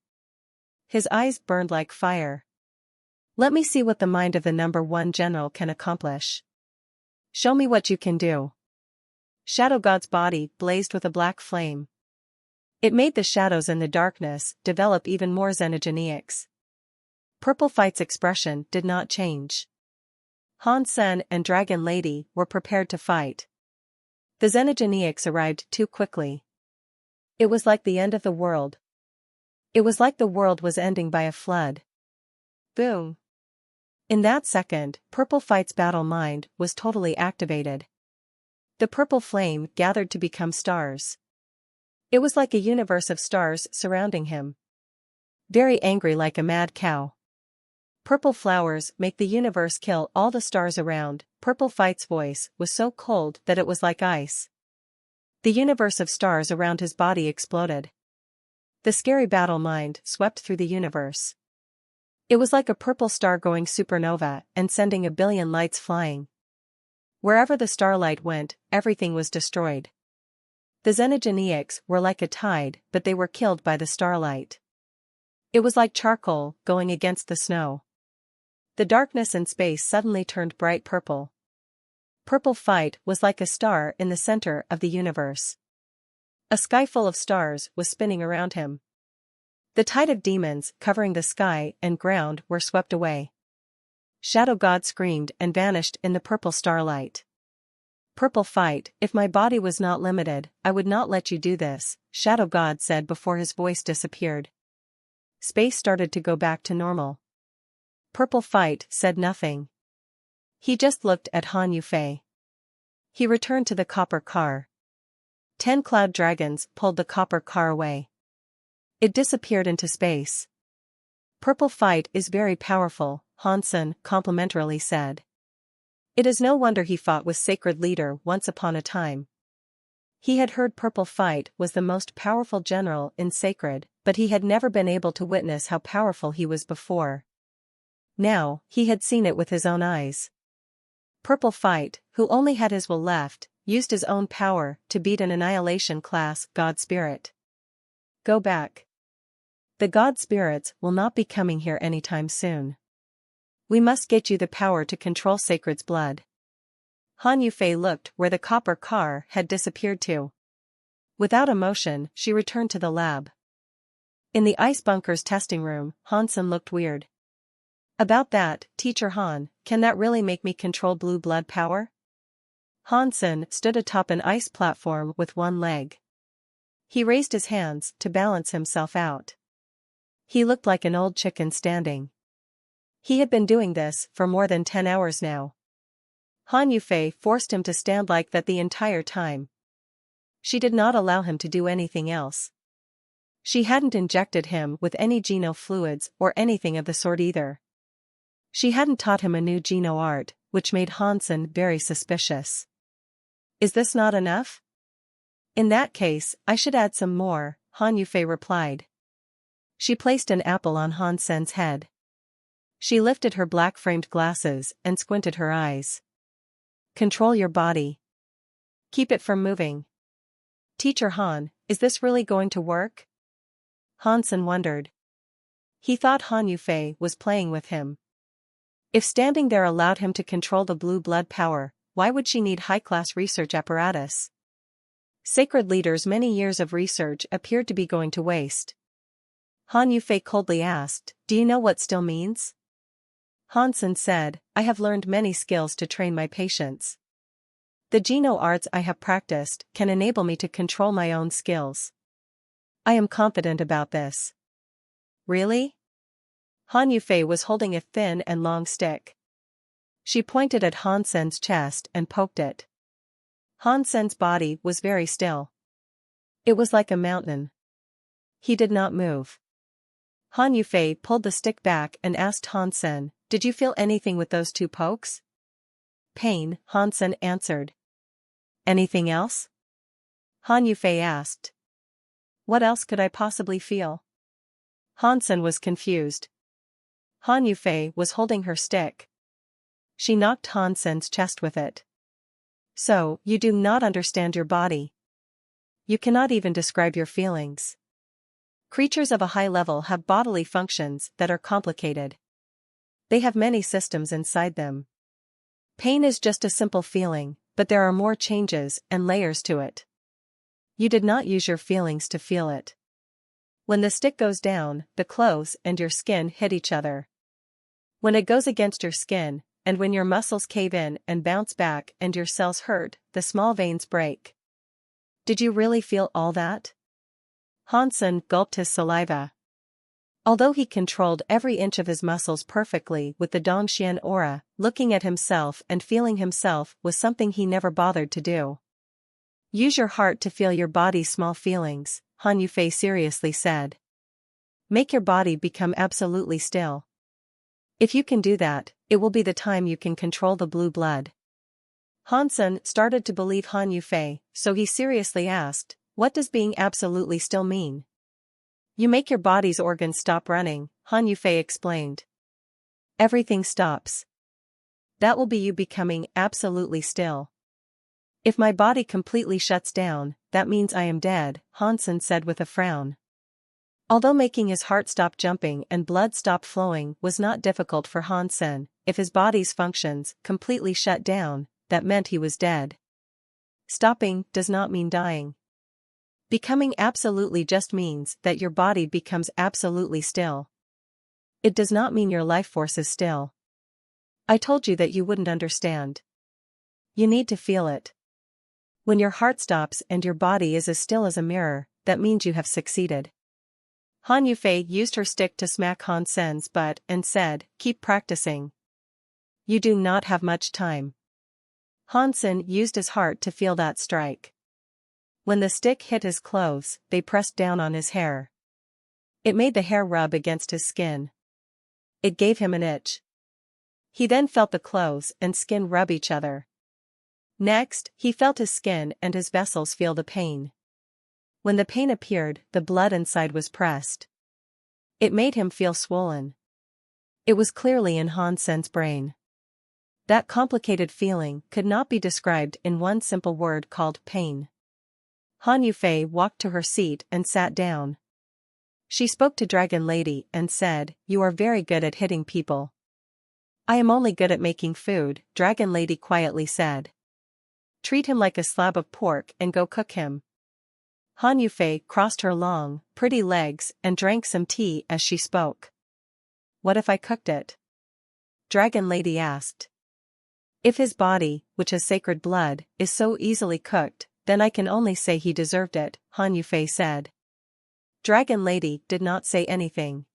His eyes burned like fire. Let me see what the mind of the #1 general can accomplish. Show me what you can do. Shadow God's body blazed with a black flame. It made the shadows in the darkness develop even more xenogeneics. Purple Fight's expression did not change. Hansen and Dragon Lady were prepared to fight. The xenogeneics arrived too quickly. It was like the end of the world. It was like the world was ending by a flood. Boom. In that second, Purple Fight's battle mind was totally activated. The purple flame gathered to become stars. It was like a universe of stars surrounding him. Very angry like a mad cow. Purple flowers make the universe kill all the stars around. Purple Fight's voice was so cold that it was like ice. The universe of stars around his body exploded. The scary battle mind swept through the universe. It was like a purple star going supernova and sending a billion lights flying. Wherever the starlight went, everything was destroyed. The xenogeneics were like a tide, but they were killed by the starlight. It was like charcoal going against the snow. The darkness in space suddenly turned bright purple. Purple Fight was like a star in the center of the universe. A sky full of stars was spinning around him. The tide of demons covering the sky and ground were swept away. Shadow God screamed and vanished in the purple starlight. Purple Fight, if my body was not limited, I would not let you do this, Shadow God said before his voice disappeared. Space started to go back to normal. Purple Fight said nothing. He just looked at Han Yufei. He returned to the copper car. 10 cloud dragons pulled the copper car away. It disappeared into space. Purple Fight is very powerful, Hansen complimentarily said. It is no wonder he fought with Sacred Leader once upon a time. He had heard Purple Fight was the most powerful general in Sacred, but he had never been able to witness how powerful he was before. Now, he had seen it with his own eyes. Purple Fight, who only had his will left, used his own power to beat an Annihilation class God Spirit. Go back. The God Spirits will not be coming here anytime soon. We must get you the power to control Sacred's blood. Han Yufei looked where the copper car had disappeared to. Without emotion, she returned to the lab. In the ice bunker's testing room, Hansen looked weird. About that, Teacher Han, can that really make me control blue blood power? Hansen stood atop an ice platform with one leg. He raised his hands to balance himself out. He looked like an old chicken standing. He had been doing this for more than 10 hours now. Han Yufei forced him to stand like that the entire time. She did not allow him to do anything else. She hadn't injected him with any geno fluids or anything of the sort either. She hadn't taught him a new geno art, which made Hansen very suspicious. Is this not enough? In that case, I should add some more, Han Yufei replied. She placed an apple on Hansen's head. She lifted her black-framed glasses and squinted her eyes. Control your body. Keep it from moving. Teacher Han, is this really going to work? Hansen wondered. He thought Han Yufei was playing with him. If standing there allowed him to control the blue blood power, why would she need high-class research apparatus? Sacred Leader's many years of research appeared to be going to waste. Han Yufei coldly asked, do you know what still means? Hansen said, I have learned many skills to train my patients. The geno arts I have practiced can enable me to control my own skills. I am confident about this. Really? Han Yufei was holding a thin and long stick. She pointed at Hansen's chest and poked it. Hansen's body was very still. It was like a mountain. He did not move. Han Yufei pulled the stick back and asked Hansen, did you feel anything with those 2 pokes? Pain, Hansen answered. Anything else? Han Yufei asked. What else could I possibly feel? Hansen was confused. Han Yufei was holding her stick. She knocked Hansen's chest with it. So, you do not understand your body. You cannot even describe your feelings. Creatures of a high level have bodily functions that are complicated. They have many systems inside them. Pain is just a simple feeling, but there are more changes and layers to it. You did not use your feelings to feel it. When the stick goes down, the clothes and your skin hit each other. When it goes against your skin, and when your muscles cave in and bounce back and your cells hurt, the small veins break. Did you really feel all that? Hansen gulped his saliva. Although he controlled every inch of his muscles perfectly with the Dongxian aura, looking at himself and feeling himself was something he never bothered to do. Use your heart to feel your body's small feelings, Han Yufei seriously said. Make your body become absolutely still. If you can do that, it will be the time you can control the blue blood. Hansen started to believe Han Yufei, so he seriously asked, what does being absolutely still mean? You make your body's organs stop running, Han Yufei explained. Everything stops. That will be you becoming absolutely still. If my body completely shuts down, that means I am dead, Hansen said with a frown. Although making his heart stop jumping and blood stop flowing was not difficult for Hansen, if his body's functions completely shut down, that meant he was dead. Stopping does not mean dying. Becoming absolutely just means that your body becomes absolutely still. It does not mean your life force is still. I told you that you wouldn't understand. You need to feel it. When your heart stops and your body is as still as a mirror, that means you have succeeded. Han Yufei used her stick to smack Han Sen's butt and said, "Keep practicing. You do not have much time." Han Sen used his heart to feel that strike. When the stick hit his clothes, they pressed down on his hair. It made the hair rub against his skin. It gave him an itch. He then felt the clothes and skin rub each other. Next, he felt his skin and his vessels feel the pain. When the pain appeared, the blood inside was pressed. It made him feel swollen. It was clearly in Han Sen's brain. That complicated feeling could not be described in one simple word called pain. Han Yufei walked to her seat and sat down. She spoke to Dragon Lady and said, "You are very good at hitting people." "I am only good at making food," Dragon Lady quietly said. "Treat him like a slab of pork and go cook him." Han Yufei crossed her long, pretty legs and drank some tea as she spoke. "What if I cooked it?" Dragon Lady asked. "If his body, which has sacred blood, is so easily cooked, then I can only say he deserved it," Han Yufei said. Dragon Lady did not say anything.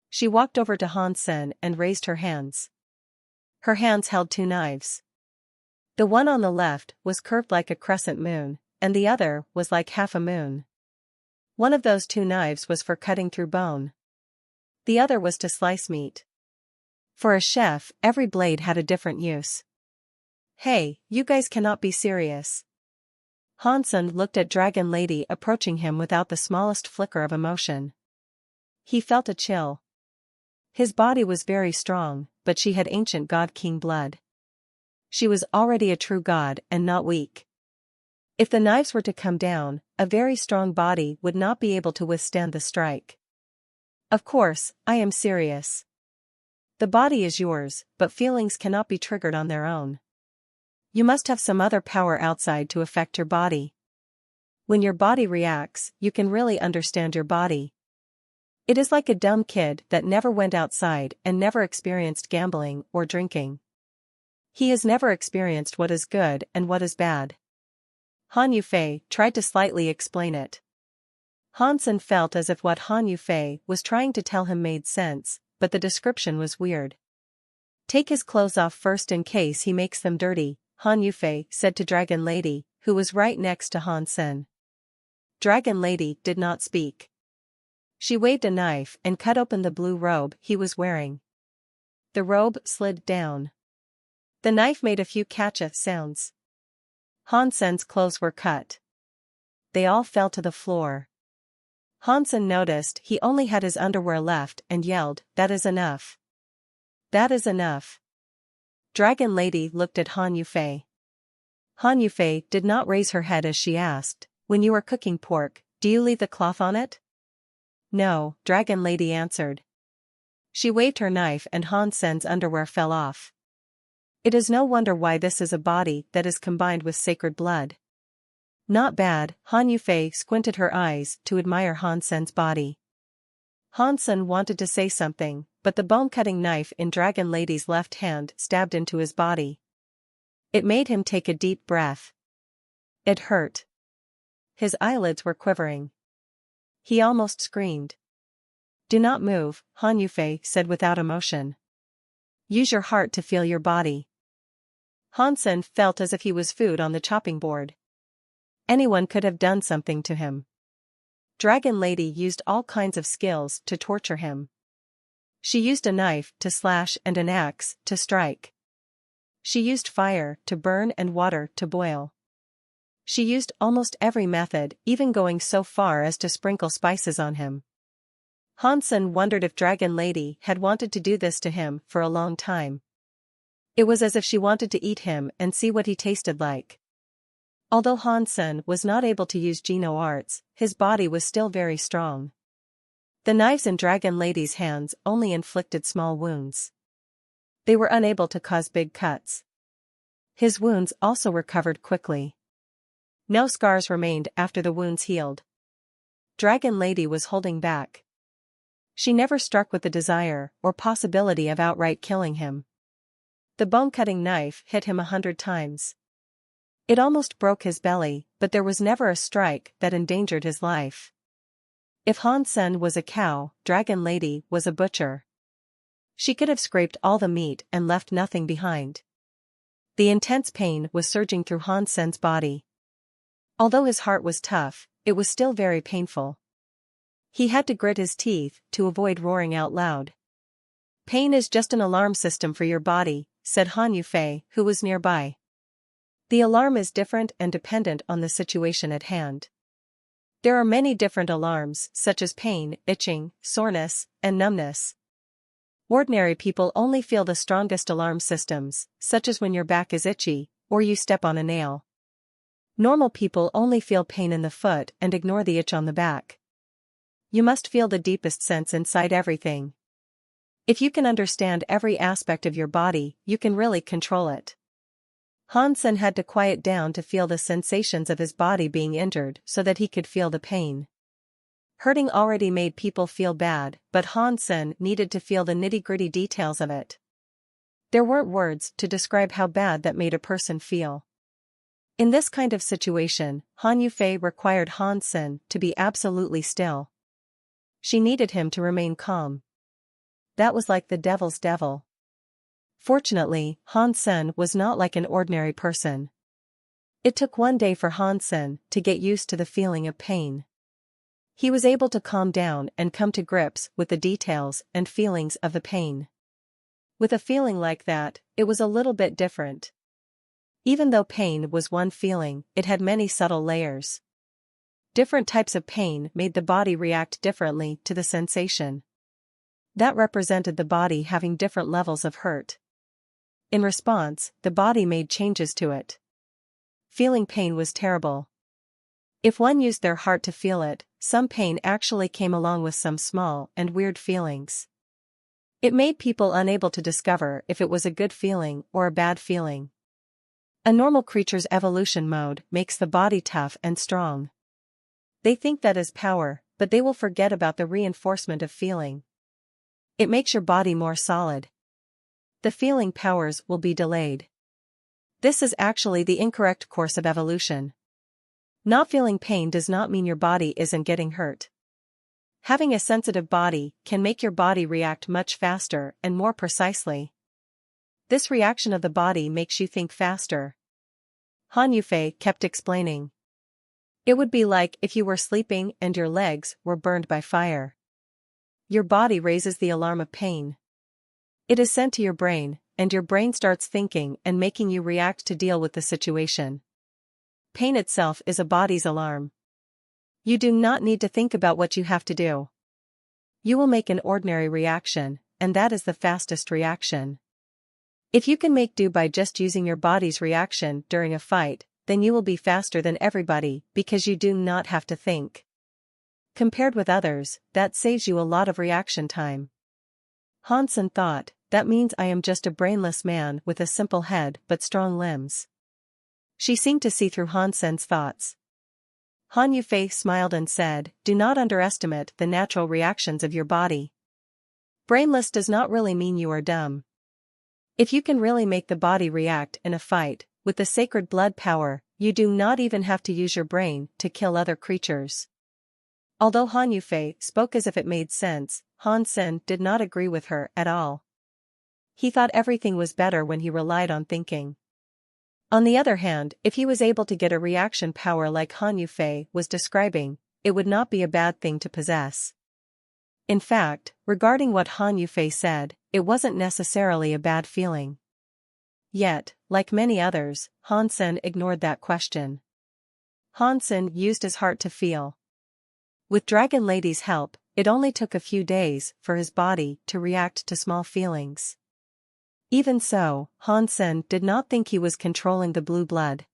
She walked over to Han Sen and raised her hands. Her hands held two knives. The one on the left was curved like a crescent moon, and the other was like half a moon. One of those two knives was for cutting through bone. The other was to slice meat. For a chef, every blade had a different use. "Hey, you guys cannot be serious." Hansen looked at Dragon Lady approaching him without the smallest flicker of emotion. He felt a chill. His body was very strong, but she had ancient God King blood. She was already a true god and not weak. If the knives were to come down, a very strong body would not be able to withstand the strike. "Of course, I am serious. The body is yours, but feelings cannot be triggered on their own. You must have some other power outside to affect your body. When your body reacts, you can really understand your body. It is like a dumb kid that never went outside and never experienced gambling or drinking. He has never experienced what is good and what is bad." Han Yufei tried to slightly explain it. Hansen felt as if what Han Yufei was trying to tell him made sense, but the description was weird. "Take his clothes off first in case he makes them dirty," Han Yufei said to Dragon Lady, who was right next to Hansen. Dragon Lady did not speak. She waved a knife and cut open the blue robe he was wearing. The robe slid down. The knife made a few catch-a sounds. Hansen's clothes were cut. They all fell to the floor. Hansen noticed he only had his underwear left and yelled, "That is enough. That is enough." Dragon Lady looked at Han Yufei. Han Yufei did not raise her head as she asked, "When you are cooking pork, do you leave the cloth on it?" "No," Dragon Lady answered. She waved her knife and Hansen's underwear fell off. It is no wonder why this is a body that is combined with sacred blood. Not bad. Han Yufei squinted her eyes to admire Hansen's body. Hansen wanted to say something, but the bone-cutting knife in Dragon Lady's left hand stabbed into his body. It made him take a deep breath. It hurt. His eyelids were quivering. He almost screamed. "Do not move," Han Yufei said without emotion. "Use your heart to feel your body." Hansen felt as if he was food on the chopping board. Anyone could have done something to him. Dragon Lady used all kinds of skills to torture him. She used a knife to slash and an axe to strike. She used fire to burn and water to boil. She used almost every method, even going so far as to sprinkle spices on him. Hansen wondered if Dragon Lady had wanted to do this to him for a long time. It was as if she wanted to eat him and see what he tasted like. Although Hansen was not able to use Geno arts, his body was still very strong. The knives in Dragon Lady's hands only inflicted small wounds. They were unable to cause big cuts. His wounds also recovered quickly. No scars remained after the wounds healed. Dragon Lady was holding back. She never struck with the desire or possibility of outright killing him. The bone-cutting knife hit him 100 times. It almost broke his belly, but there was never a strike that endangered his life. If Hansen was a cow, Dragon Lady was a butcher. She could have scraped all the meat and left nothing behind. The intense pain was surging through Hansen's body. Although his heart was tough, it was still very painful. He had to grit his teeth to avoid roaring out loud. "Pain is just an alarm system for your body," said Han Yufei, who was nearby. "The alarm is different and dependent on the situation at hand. There are many different alarms, such as pain, itching, soreness, and numbness. Ordinary people only feel the strongest alarm systems, such as when your back is itchy, or you step on a nail. Normal people only feel pain in the foot and ignore the itch on the back. You must feel the deepest sense inside everything. If you can understand every aspect of your body, you can really control it." Hansen had to quiet down to feel the sensations of his body being injured so that he could feel the pain. Hurting already made people feel bad, but Hansen needed to feel the nitty-gritty details of it. There weren't words to describe how bad that made a person feel. In this kind of situation, Han Yufei required Hansen to be absolutely still. She needed him to remain calm. That was like the devil's devil. Fortunately, Hansen was not like an ordinary person. It took one day for Hansen to get used to the feeling of pain. He was able to calm down and come to grips with the details and feelings of the pain. With a feeling like that, it was a little bit different. Even though pain was one feeling, it had many subtle layers. Different types of pain made the body react differently to the sensation. That represented the body having different levels of hurt. In response, the body made changes to it. Feeling pain was terrible. If one used their heart to feel it, some pain actually came along with some small and weird feelings. It made people unable to discover if it was a good feeling or a bad feeling. A normal creature's evolution mode makes the body tough and strong. They think that is power, but they will forget about the reinforcement of feeling. It makes your body more solid. The feeling powers will be delayed. This is actually the incorrect course of evolution. Not feeling pain does not mean your body isn't getting hurt. Having a sensitive body can make your body react much faster and more precisely. This reaction of the body makes you think faster. Han Yufei kept explaining. It would be like if you were sleeping and your legs were burned by fire. Your body raises the alarm of pain. It is sent to your brain, and your brain starts thinking and making you react to deal with the situation. Pain itself is a body's alarm. You do not need to think about what you have to do. You will make an ordinary reaction, and that is the fastest reaction. If you can make do by just using your body's reaction during a fight, then you will be faster than everybody because you do not have to think. Compared with others, that saves you a lot of reaction time. Hansen thought, that means I am just a brainless man with a simple head but strong limbs. She seemed to see through Hansen's thoughts. Han Yufei smiled and said, do not underestimate the natural reactions of your body. Brainless does not really mean you are dumb. If you can really make the body react in a fight, with the sacred blood power, you do not even have to use your brain to kill other creatures. Although Han Yufei spoke as if it made sense, Hansen did not agree with her at all. He thought everything was better when he relied on thinking. On the other hand, if he was able to get a reaction power like Han Yufei was describing, it would not be a bad thing to possess. In fact, regarding what Han Yufei said, it wasn't necessarily a bad feeling. Yet, like many others, Hansen ignored that question. Hansen used his heart to feel. With Dragon Lady's help, it only took a few days for his body to react to small feelings. Even so, Hansen did not think he was controlling the blue blood.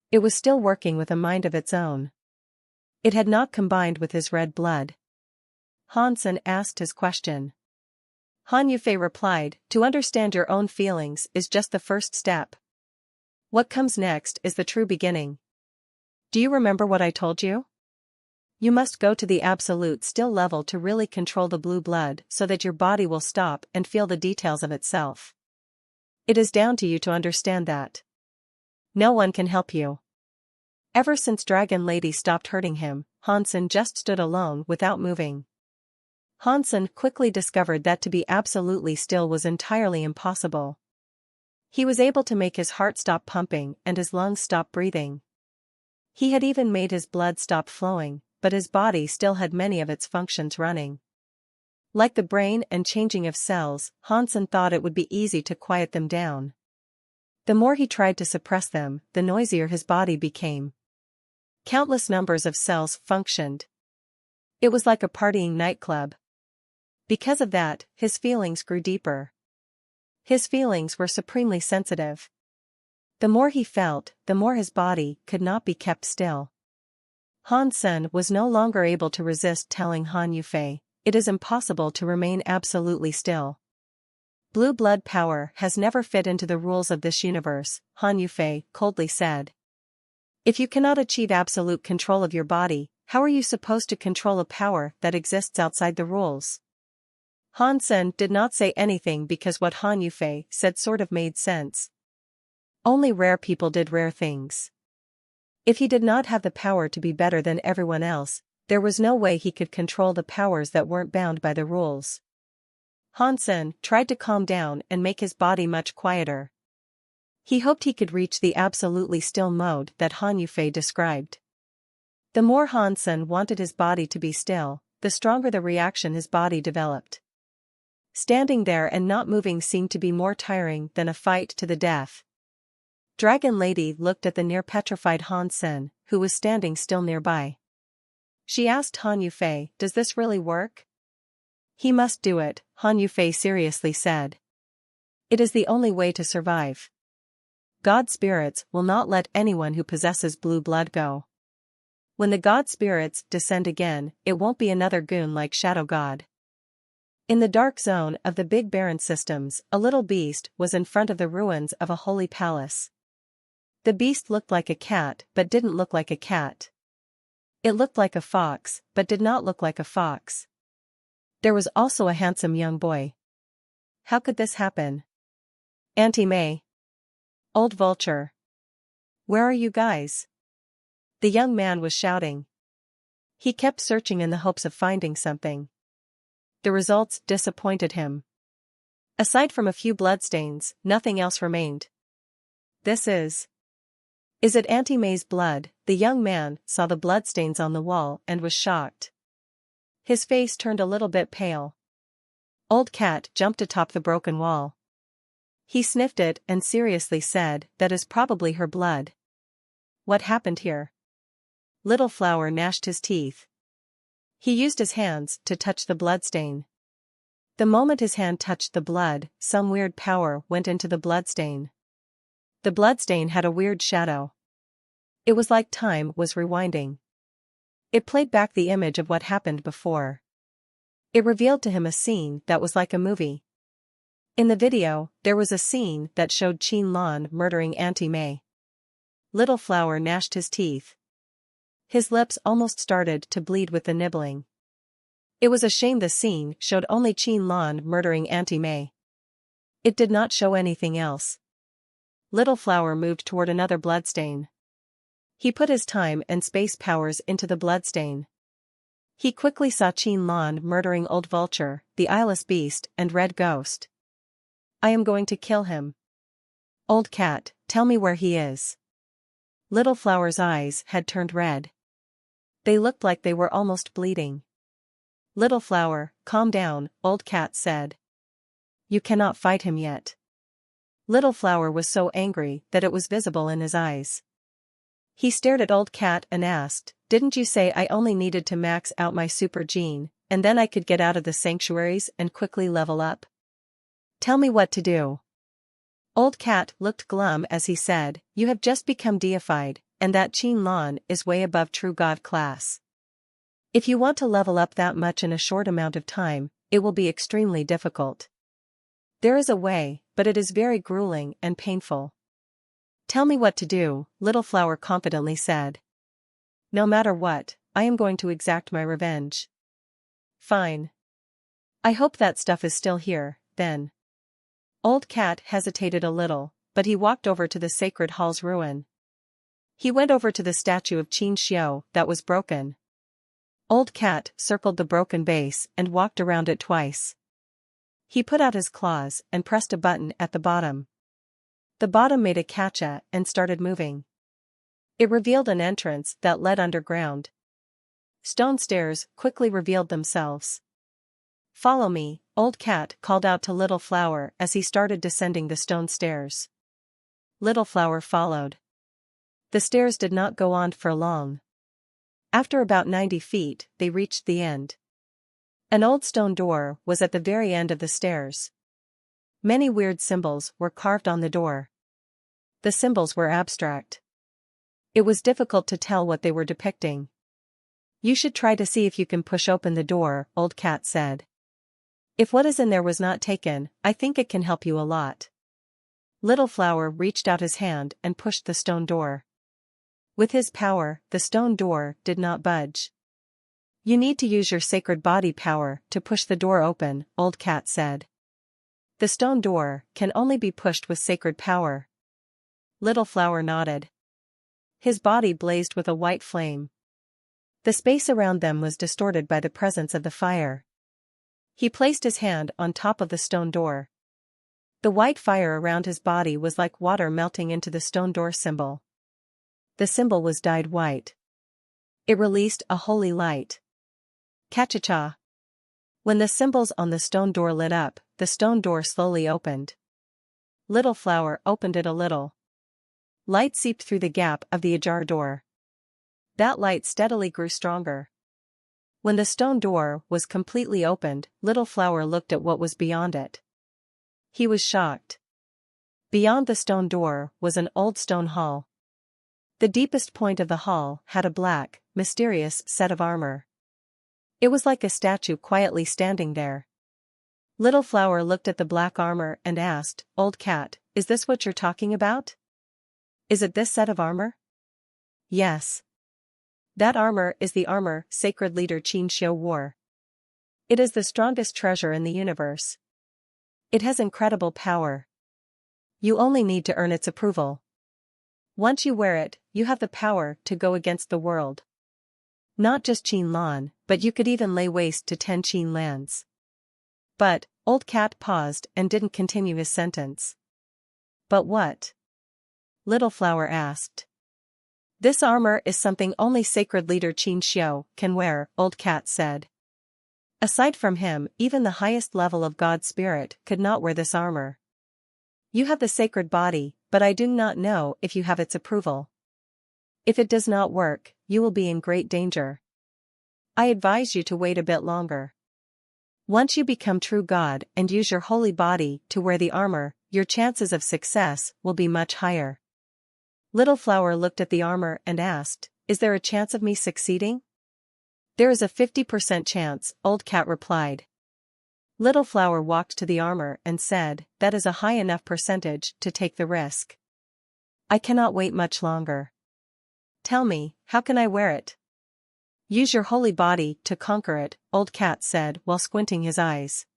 It was still working with a mind of its own. It had not combined with his red blood. Hansen asked his question. Han Yufei replied, "To understand your own feelings is just the first step. What comes next is the true beginning. Do you remember what I told you? You must go to the absolute still level to really control the blue blood so that your body will stop and feel the details of itself. It is down to you to understand that. No one can help you." Ever since Dragon Lady stopped hurting him, Hansen just stood alone without moving. Hansen quickly discovered that to be absolutely still was entirely impossible. He was able to make his heart stop pumping and his lungs stop breathing. He had even made his blood stop flowing, but his body still had many of its functions running. Like the brain and changing of cells, Hansen thought it would be easy to quiet them down. The more he tried to suppress them, the noisier his body became. Countless numbers of cells functioned. It was like a partying nightclub. Because of that, his feelings grew deeper. His feelings were supremely sensitive. The more he felt, the more his body could not be kept still. Hansen was no longer able to resist telling Han Yufei, "It is impossible to remain absolutely still. Blue blood power has never fit into the rules of this universe," Han Yufei coldly said. "If you cannot achieve absolute control of your body, how are you supposed to control a power that exists outside the rules?" Hansen did not say anything because what Han Yufei said sort of made sense. Only rare people did rare things. If he did not have the power to be better than everyone else, there was no way he could control the powers that weren't bound by the rules. Hansen tried to calm down and make his body much quieter. He hoped he could reach the absolutely still mode that Han Yufei described. The more Hansen wanted his body to be still, the stronger the reaction his body developed. Standing there and not moving seemed to be more tiring than a fight to the death. Dragon Lady looked at the near-petrified Hansen, who was standing still nearby. She asked Han Yufei, "Does this really work?" "He must do it," Han Yufei seriously said. "It is the only way to survive. God spirits will not let anyone who possesses blue blood go. When the God spirits descend again, it won't be another goon like Shadow God." In the dark zone of the Big Barren systems, a little beast was in front of the ruins of a holy palace. The beast looked like a cat but didn't look like a cat. It looked like a fox, but did not look like a fox. There was also a handsome young boy. How could this happen? "Auntie May. Old Vulture. Where are you guys?" The young man was shouting. He kept searching in the hopes of finding something. The results disappointed him. Aside from a few bloodstains, nothing else remained. "This is it Auntie May's blood?" The young man saw the bloodstains on the wall and was shocked. His face turned a little bit pale. Old Cat jumped atop the broken wall. He sniffed it and seriously said, "That is probably her blood." "What happened here?" Little Flower gnashed his teeth. He used his hands to touch the bloodstain. The moment his hand touched the blood, some weird power went into the bloodstain. The bloodstain had a weird shadow. It was like time was rewinding. It played back the image of what happened before. It revealed to him a scene that was like a movie. In the video, there was a scene that showed Qin Lan murdering Auntie May. Little Flower gnashed his teeth. His lips almost started to bleed with the nibbling. It was a shame the scene showed only Qin Lan murdering Auntie May. It did not show anything else. Little Flower moved toward another bloodstain. He put his time and space powers into the bloodstain. He quickly saw Qin Lan murdering Old Vulture, the eyeless beast, and Red Ghost. "I am going to kill him. Old Cat, tell me where he is." Little Flower's eyes had turned red. They looked like they were almost bleeding. "Little Flower, calm down," Old Cat said. "You cannot fight him yet." Little Flower was so angry that it was visible in his eyes. He stared at Old Cat and asked, "Didn't you say I only needed to max out my super gene, and then I could get out of the sanctuaries and quickly level up? Tell me what to do." Old Cat looked glum as he said, "You have just become deified, and that Qin Lan is way above true god class. If you want to level up that much in a short amount of time, it will be extremely difficult. There is a way, but it is very grueling and painful." "Tell me what to do," Little Flower confidently said. "No matter what, I am going to exact my revenge." "Fine. I hope that stuff is still here, then." Old Cat hesitated a little, but he walked over to the sacred hall's ruin. He went over to the statue of Qin Xiu that was broken. Old Cat circled the broken base and walked around it twice. He put out his claws and pressed a button at the bottom. The bottom made a catcha and started moving. It revealed an entrance that led underground. Stone stairs quickly revealed themselves. "Follow me," Old Cat called out to Little Flower as he started descending the stone stairs. Little Flower followed. The stairs did not go on for long. After about 90 feet, they reached the end. An old stone door was at the very end of the stairs. Many weird symbols were carved on the door. The symbols were abstract. It was difficult to tell what they were depicting. "You should try to see if you can push open the door," Old Cat said. "If what is in there was not taken, I think it can help you a lot." Little Flower reached out his hand and pushed the stone door. With his power, the stone door did not budge. "You need to use your sacred body power to push the door open," Old Cat said. "The stone door can only be pushed with sacred power." Little Flower nodded. His body blazed with a white flame. The space around them was distorted by the presence of the fire. He placed his hand on top of the stone door. The white fire around his body was like water melting into the stone door symbol. The symbol was dyed white. It released a holy light. Cha-cha-cha. When the symbols on the stone door lit up, the stone door slowly opened. Little Flower opened it a little. Light seeped through the gap of the ajar door. That light steadily grew stronger. When the stone door was completely opened, Little Flower looked at what was beyond it. He was shocked. Beyond the stone door was an old stone hall. The deepest point of the hall had a black, mysterious set of armor. It was like a statue quietly standing there. Little Flower looked at the black armor and asked, "Old Cat, is this what you're talking about? Is it this set of armor?" "Yes. That armor is the armor sacred leader Qin Xiu wore. It is the strongest treasure in the universe. It has incredible power. You only need to earn its approval. Once you wear it, you have the power to go against the world. Not just Qin Lan, but you could even lay waste to 10 Qin lands." But, Old Cat paused and didn't continue his sentence. "But what?" Little Flower asked. "This armor is something only sacred leader Qin Xiu can wear," Old Cat said. "Aside from him, even the highest level of God Spirit could not wear this armor. You have the sacred body, but I do not know if you have its approval. If it does not work, you will be in great danger. I advise you to wait a bit longer. Once you become true God and use your holy body to wear the armor, your chances of success will be much higher." Little Flower looked at the armor and asked, "Is there a chance of me succeeding?" "There is a 50% chance," Old Cat replied. Little Flower walked to the armor and said, "That is a high enough percentage to take the risk. I cannot wait much longer. Tell me, how can I wear it?" "Use your holy body to conquer it," Old Cat said while squinting his eyes.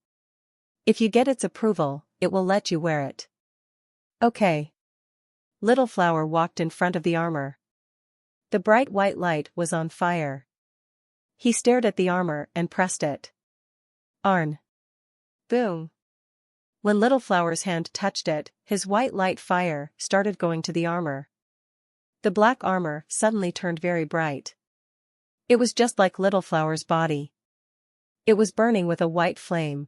"If you get its approval, it will let you wear it." "Okay." Little Flower walked in front of the armor. The bright white light was on fire. He stared at the armor and pressed it. Arn. Boom. When Little Flower's hand touched it, his white light fire started going to the armor. The black armor suddenly turned very bright. It was just like Little Flower's body. It was burning with a white flame.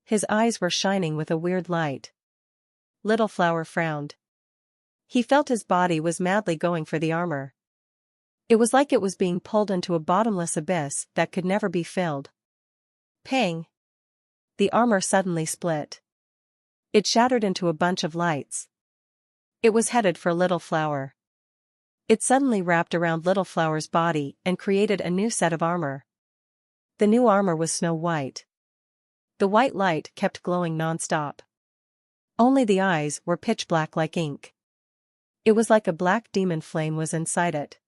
His eyes were shining with a weird light. Little Flower frowned. He felt his body was madly going for the armor. It was like it was being pulled into a bottomless abyss that could never be filled. Pang! The armor suddenly split. It shattered into a bunch of lights. It was headed for Little Flower. It suddenly wrapped around Little Flower's body and created a new set of armor. The new armor was snow white. The white light kept glowing non-stop. Only the eyes were pitch black like ink. It was like a black demon flame was inside it.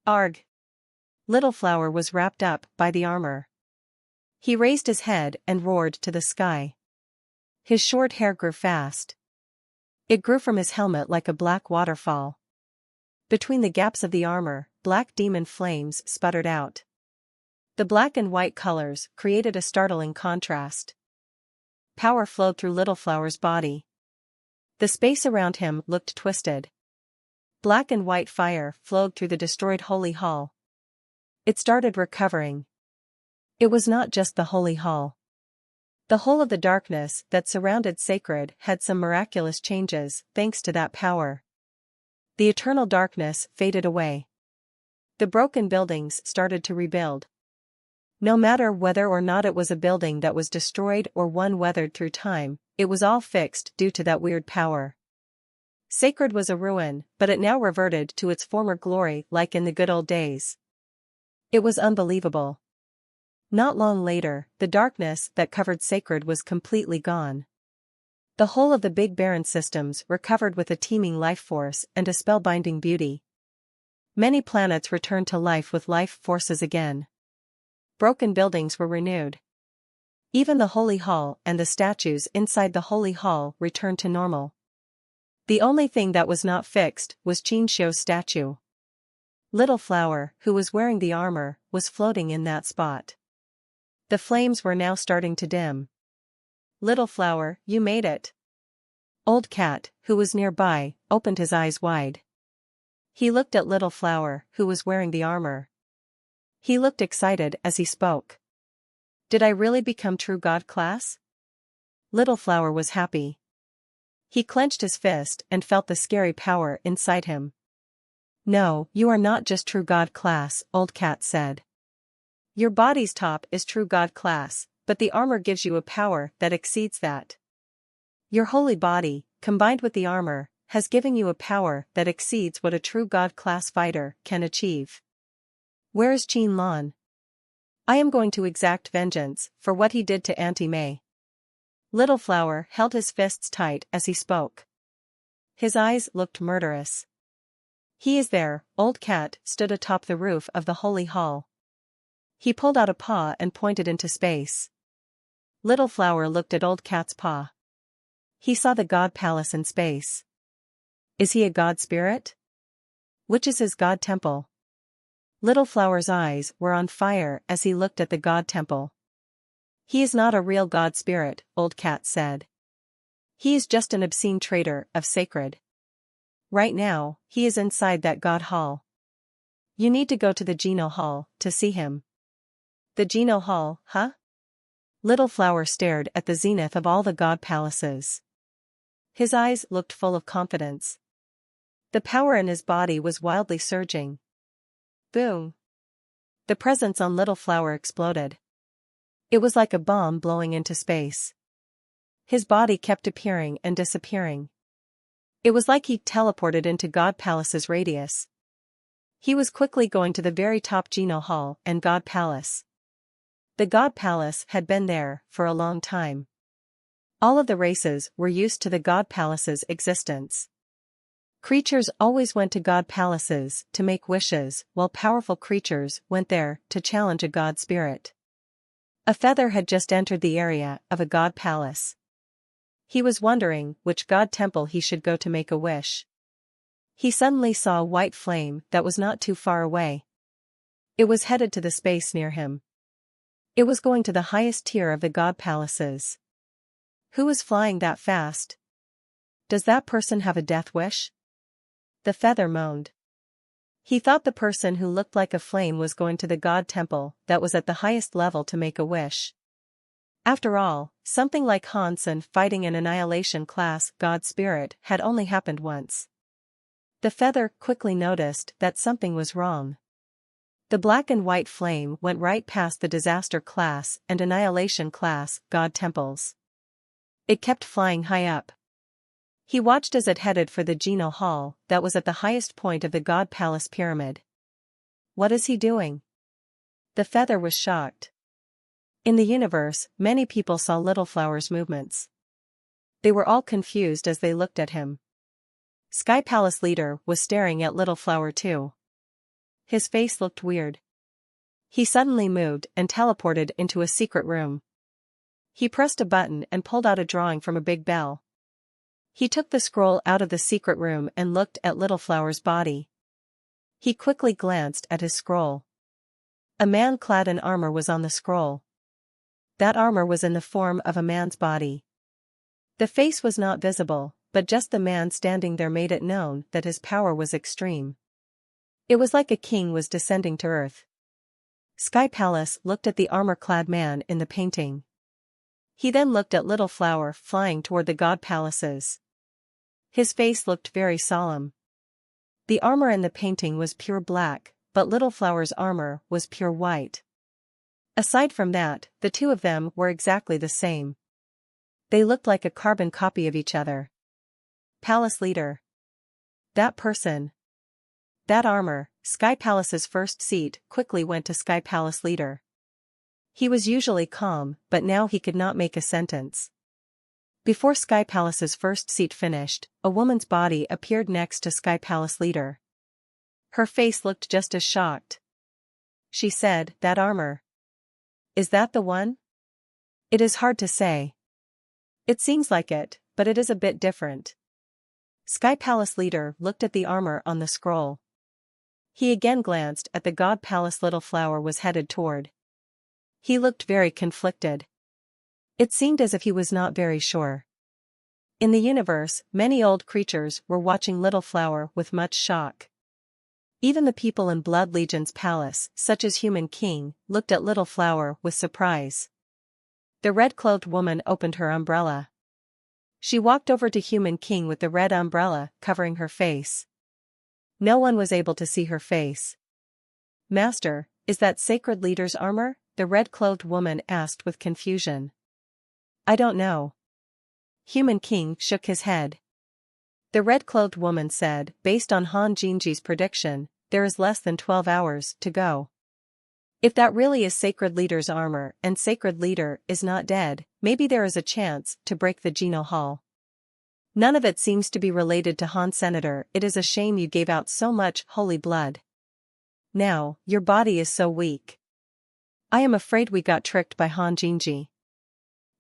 Arg! Little Flower was wrapped up by the armor. He raised his head and roared to the sky. His short hair grew fast. It grew from his helmet like a black waterfall. Between the gaps of the armor, black demon flames sputtered out. The black and white colors created a startling contrast. Power flowed through Little Flower's body. The space around him looked twisted. Black and white fire flowed through the destroyed Holy Hall. It started recovering. It was not just the Holy Hall. The whole of the darkness that surrounded Sacred had some miraculous changes thanks to that power. The eternal darkness faded away. The broken buildings started to rebuild. No matter whether or not it was a building that was destroyed or one weathered through time, it was all fixed due to that weird power. Sacred was a ruin, but it now reverted to its former glory like in the good old days. It was unbelievable. Not long later, the darkness that covered Sacred was completely gone. The whole of the Big Barren systems recovered with a teeming life force and a spellbinding beauty. Many planets returned to life with life forces again. Broken buildings were renewed. Even the Holy Hall and the statues inside the Holy Hall returned to normal. The only thing that was not fixed was Qinxiu's statue. Little Flower, who was wearing the armor, was floating in that spot. The flames were now starting to dim. Little Flower, you made it. Old Cat, who was nearby, opened his eyes wide. He looked at Little Flower, who was wearing the armor. He looked excited as he spoke. Did I really become true God class? Little Flower was happy. He clenched his fist and felt the scary power inside him. No, you are not just true God class, Old Cat said. Your body's top is true God class, but the armor gives you a power that exceeds that. Your holy body, combined with the armor, has given you a power that exceeds what a true God class fighter can achieve. Where is Qin Lan? I am going to exact vengeance for what he did to Auntie May. Little Flower held his fists tight as he spoke. His eyes looked murderous. He is there. Old Cat stood atop the roof of the Holy Hall. He pulled out a paw and pointed into space. Little Flower looked at Old Cat's paw. He saw the God Palace in space. Is he a God spirit? Which is his God temple? Little Flower's eyes were on fire as he looked at the God temple. He is not a real God spirit, Old Cat said. He is just an obscene traitor of Sacred. Right now, he is inside that God Hall. You need to go to the Geno Hall to see him. The Geno Hall, huh? Little Flower stared at the zenith of all the God palaces. His eyes looked full of confidence. The power in his body was wildly surging. Boom! The presence on Little Flower exploded. It was like a bomb blowing into space. His body kept appearing and disappearing. It was like he teleported into God Palace's radius. He was quickly going to the very top Geno Hall and God Palace. The God Palace had been there for a long time. All of the races were used to the God Palace's existence. Creatures always went to God Palaces to make wishes, while powerful creatures went there to challenge a God spirit. A feather had just entered the area of a God Palace. He was wondering which God temple he should go to make a wish. He suddenly saw a white flame that was not too far away. It was headed to the space near him. It was going to the highest tier of the God Palaces. Who is flying that fast? Does that person have a death wish? The feather moaned. He thought the person who looked like a flame was going to the God temple that was at the highest level to make a wish. After all, something like Hansen fighting an annihilation class God spirit had only happened once. The feather quickly noticed that something was wrong. The black and white flame went right past the disaster class and annihilation class God temples. It kept flying high up. He watched as it headed for the Geno Hall that was at the highest point of the God Palace pyramid. What is he doing? The feather was shocked. In the universe, many people saw Little Flower's movements. They were all confused as they looked at him. Sky Palace leader was staring at Little Flower too. His face looked weird. He suddenly moved and teleported into a secret room. He pressed a button and pulled out a drawing from a big bell. He took the scroll out of the secret room and looked at Little Flower's body. He quickly glanced at his scroll. A man clad in armor was on the scroll. That armor was in the form of a man's body. The face was not visible, but just the man standing there made it known that his power was extreme. It was like a king was descending to earth. Sky Palace looked at the armor-clad man in the painting. He then looked at Little Flower flying toward the God Palaces. His face looked very solemn. The armor in the painting was pure black, but Little Flower's armor was pure white. Aside from that, the two of them were exactly the same. They looked like a carbon copy of each other. Palace leader. That person. That armor. Sky Palace's first seat quickly went to Sky Palace leader. He was usually calm, but now he could not make a sentence. Before Sky Palace's first seat finished, a woman's body appeared next to Sky Palace leader. Her face looked just as shocked. She said, "That armor. Is that the one?" "It is hard to say. It seems like it, but it is a bit different." Sky Palace leader looked at the armor on the scroll. He again glanced at the God Palace Little Flower was headed toward. He looked very conflicted. It seemed as if he was not very sure. In the universe, many old creatures were watching Little Flower with much shock. Even the people in Blood Legion's palace, such as Human King, looked at Little Flower with surprise. The red-clothed woman opened her umbrella. She walked over to Human King with the red umbrella covering her face. No one was able to see her face. "Master, is that sacred leader's armor?" the red-clothed woman asked with confusion. "I don't know." Human King shook his head. The red-clothed woman said, "Based on Han Jinji's prediction, there is less than 12 hours to go. If that really is Sacred Leader's armor and Sacred Leader is not dead, maybe there is a chance to break the Geno Hall. None of it seems to be related to Han Senator. It is a shame you gave out so much holy blood. Now, your body is so weak. I am afraid we got tricked by Han Jinji.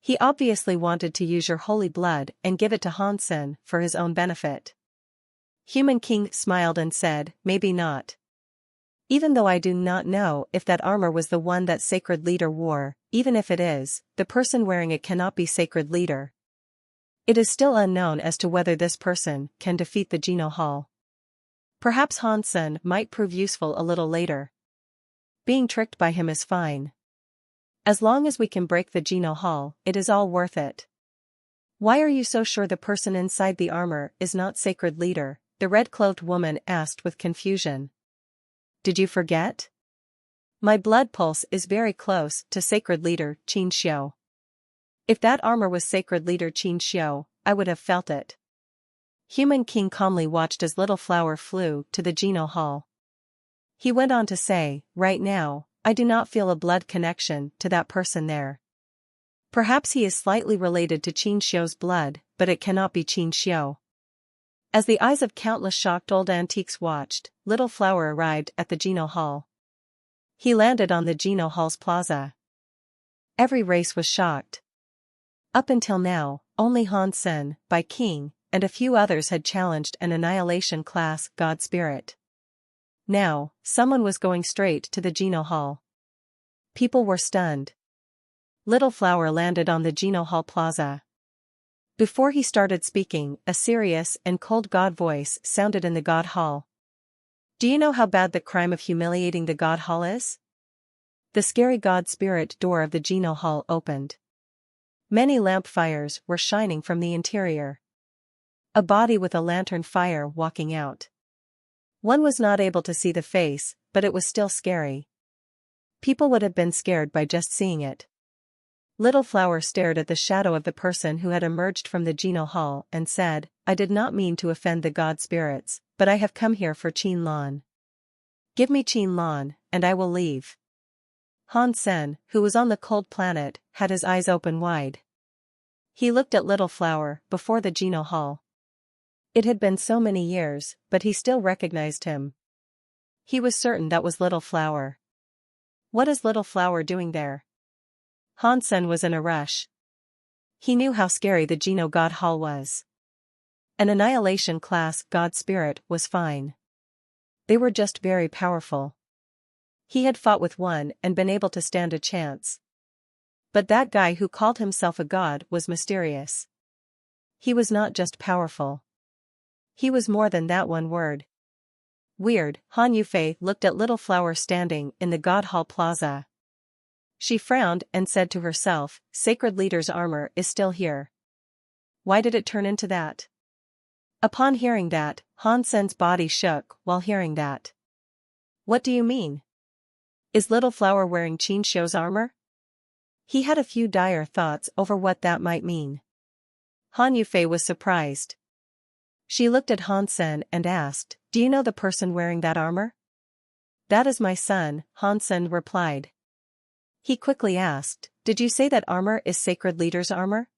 He obviously wanted to use your holy blood and give it to Hansen for his own benefit." Human King smiled and said, "Maybe not. Even though I do not know if that armor was the one that Sacred Leader wore, even if it is, the person wearing it cannot be Sacred Leader. It is still unknown as to whether this person can defeat the Geno Hall. Perhaps Hansen might prove useful a little later. Being tricked by him is fine. As long as we can break the Geno Hall, it is all worth it." "Why are you so sure the person inside the armor is not Sacred Leader?" the red-clothed woman asked with confusion. "Did you forget? My blood pulse is very close to Sacred Leader Qin Xiu. If that armor was Sacred Leader Qin Xiu, I would have felt it." Human King calmly watched as Little Flower flew to the Geno Hall. He went on to say, "Right now, I do not feel a blood connection to that person there. Perhaps he is slightly related to Qin Xiu's blood, but it cannot be Qin Xiu." As the eyes of countless shocked old antiques watched, Little Flower arrived at the Geno Hall. He landed on the Geno Hall's plaza. Every race was shocked. Up until now, only Hansen, by King, and a few others had challenged an Annihilation class God Spirit. Now, someone was going straight to the Geno Hall. People were stunned. Little Flower landed on the Geno Hall plaza. Before he started speaking, a serious and cold God voice sounded in the God Hall. "Do you know how bad the crime of humiliating the God Hall is?" The scary God Spirit door of the Geno Hall opened. Many lamp fires were shining from the interior. A body with a lantern fire walking out. One was not able to see the face, but it was still scary. People would have been scared by just seeing it. Little Flower stared at the shadow of the person who had emerged from the Geno Hall and said, I did not mean to offend the god spirits, but I have come here for Qin Lan. Give me Qin Lan, and I will leave. Han Sen, who was on the cold planet, had his eyes open wide. He looked at Little Flower before the Geno Hall. It had been so many years, but he still recognized him. He was certain that was Little Flower. What is Little Flower doing there? Han Sen was in a rush. He knew how scary the Geno God Hall was. An annihilation class god spirit was fine. They were just very powerful. He had fought with one and been able to stand a chance. But that guy who called himself a god was mysterious. He was not just powerful. He was more than that one word. Weird. Han Yufei looked at Little Flower standing in the God Hall Plaza. She frowned and said to herself, Sacred Leader's armor is still here. Why did it turn into that? Upon hearing that, Han Sen's body shook while hearing that. What do you mean? Is Little Flower wearing Qin Shou's armor? He had a few dire thoughts over what that might mean. Han Yufei was surprised. She looked at Han Sen and asked, Do you know the person wearing that armor? That is my son, Han Sen replied. He quickly asked, Did you say that armor is Sacred Leader's armor?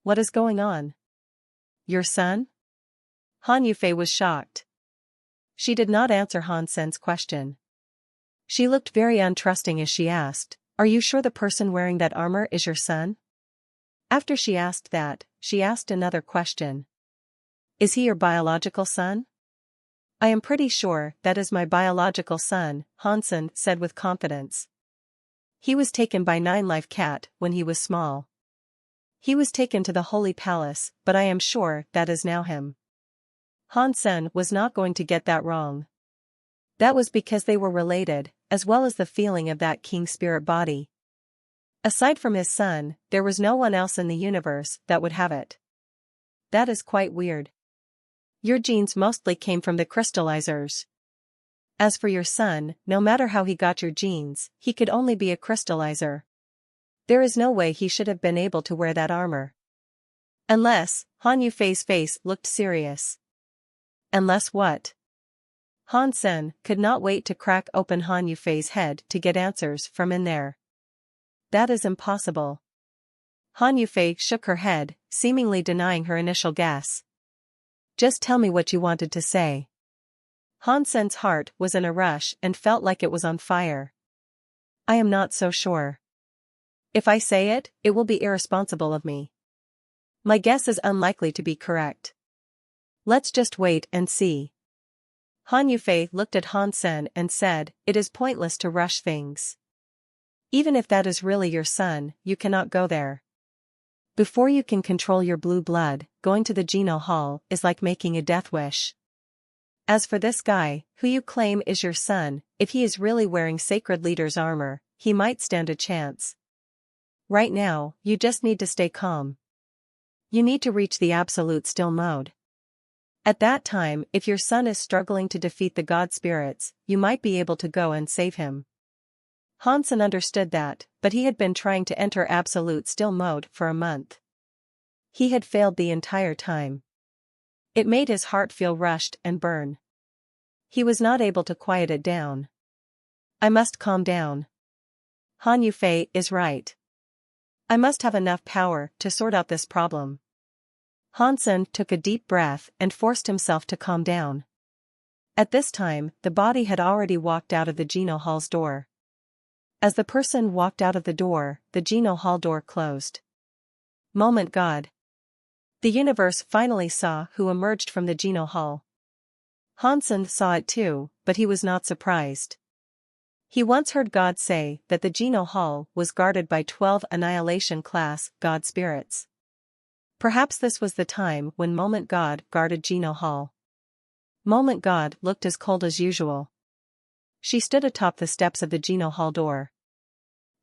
What is going on? Your son? Han Yufei was shocked. She did not answer Han Sen's question. She looked very untrusting as she asked, Are you sure the person wearing that armor is your son? After she asked that, she asked another question. Is he your biological son? I am pretty sure that is my biological son, Han Sen said with confidence. He was taken by Nine Life Cat when he was small. He was taken to the Holy Palace, but I am sure that is now him. Han Sen was not going to get that wrong. That was because they were related, as well as the feeling of that king spirit body. Aside from his son, there was no one else in the universe that would have it. That is quite weird. Your genes mostly came from the crystallizers. As for your son, no matter how he got your genes, he could only be a crystallizer. There is no way he should have been able to wear that armor. Unless, Han Yufei's face looked serious. Unless what? Han Sen could not wait to crack open Han Yufei's head to get answers from in there. That is impossible. Han Yufei shook her head, seemingly denying her initial guess. Just tell me what you wanted to say. Han Sen's heart was in a rush and felt like it was on fire. I am not so sure. If I say it, it will be irresponsible of me. My guess is unlikely to be correct. Let's just wait and see. Han Yufei looked at Han Sen and said, It is pointless to rush things. Even if that is really your son, you cannot go there. Before you can control your blue blood, going to the Geno Hall is like making a death wish. As for this guy, who you claim is your son, if he is really wearing Sacred Leader's armor, he might stand a chance. Right now, you just need to stay calm. You need to reach the absolute still mode. At that time, if your son is struggling to defeat the god spirits, you might be able to go and save him. Han Sen understood that, but he had been trying to enter absolute still mode for a month. He had failed the entire time. It made his heart feel rushed and burn. He was not able to quiet it down. I must calm down. Han Yufei is right. I must have enough power to sort out this problem. Han Sen took a deep breath and forced himself to calm down. At this time, the body had already walked out of the Geno Hall's door. As the person walked out of the door, the Geno Hall door closed. Moment God. The universe finally saw who emerged from the Geno Hall. Han Sen saw it too, but he was not surprised. He once heard God say that the Geno Hall was guarded by 12 annihilation-class god spirits. Perhaps this was the time when Moment God guarded Geno Hall. Moment God looked as cold as usual. She stood atop the steps of the Geno Hall door.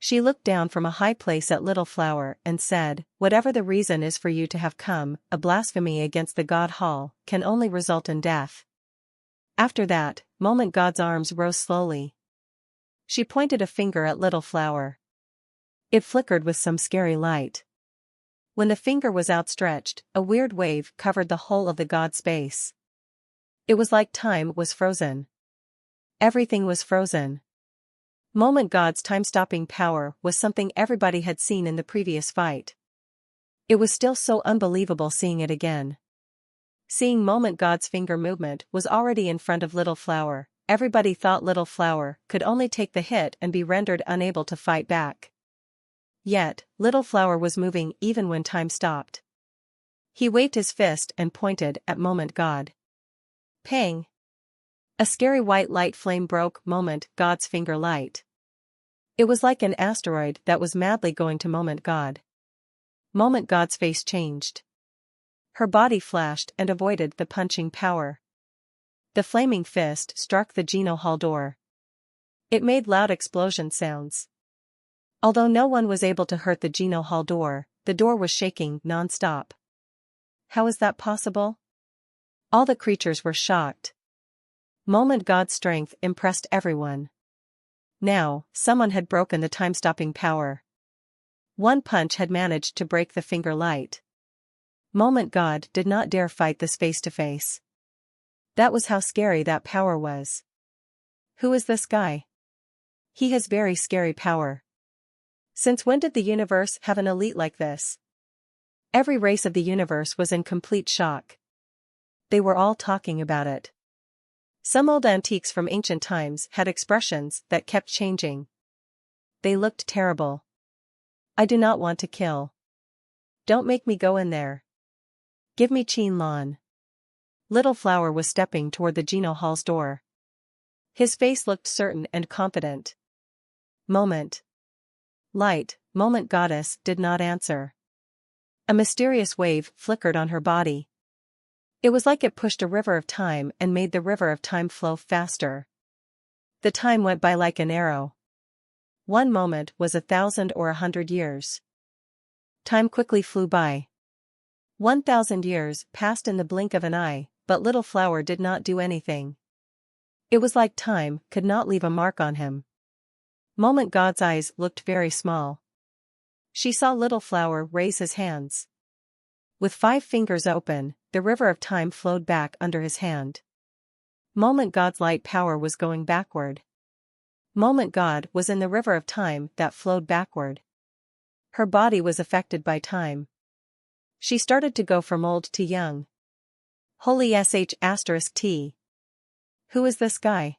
She looked down from a high place at Little Flower and said, Whatever the reason is for you to have come, a blasphemy against the God Hall can only result in death. After that, Moment God's arms rose slowly. She pointed a finger at Little Flower. It flickered with some scary light. When the finger was outstretched, a weird wave covered the whole of the god space. It was like time was frozen. Everything was frozen. Moment God's time-stopping power was something everybody had seen in the previous fight. It was still so unbelievable seeing it again. Seeing Moment God's finger movement was already in front of Little Flower. Everybody thought Little Flower could only take the hit and be rendered unable to fight back. Yet, Little Flower was moving even when time stopped. He waved his fist and pointed at Moment God. Pang! A scary white light flame broke Moment God's finger light. It was like an asteroid that was madly going to Moment God. Moment God's face changed. Her body flashed and avoided the punching power. The flaming fist struck the Geno Hall door. It made loud explosion sounds. Although no one was able to hurt the Geno Hall door, the door was shaking non-stop. How is that possible? All the creatures were shocked. Moment God's strength impressed everyone. Now, someone had broken the time-stopping power. One punch had managed to break the finger light. Moment God did not dare fight this face-to-face. That was how scary that power was. Who is this guy? He has very scary power. Since when did the universe have an elite like this? Every race of the universe was in complete shock. They were all talking about it. Some old antiques from ancient times had expressions that kept changing. They looked terrible. I do not want to kill. Don't make me go in there. Give me Qin Lan. Little Flower was stepping toward the Geno Hall's door. His face looked certain and confident. Moment. Light, Moment Goddess did not answer. A mysterious wave flickered on her body. It was like it pushed a river of time and made the river of time flow faster. The time went by like an arrow. One moment was 1,000 or 100 years. Time quickly flew by. 1,000 years passed in the blink of an eye, but Little Flower did not do anything. It was like time could not leave a mark on him. Moment God's eyes looked very small. She saw Little Flower raise his hands. With 5 fingers open, the river of time flowed back under his hand. Moment God's light power was going backward. Moment God was in the river of time that flowed backward. Her body was affected by time. She started to go from old to young. Holy sh*t. Who is this guy?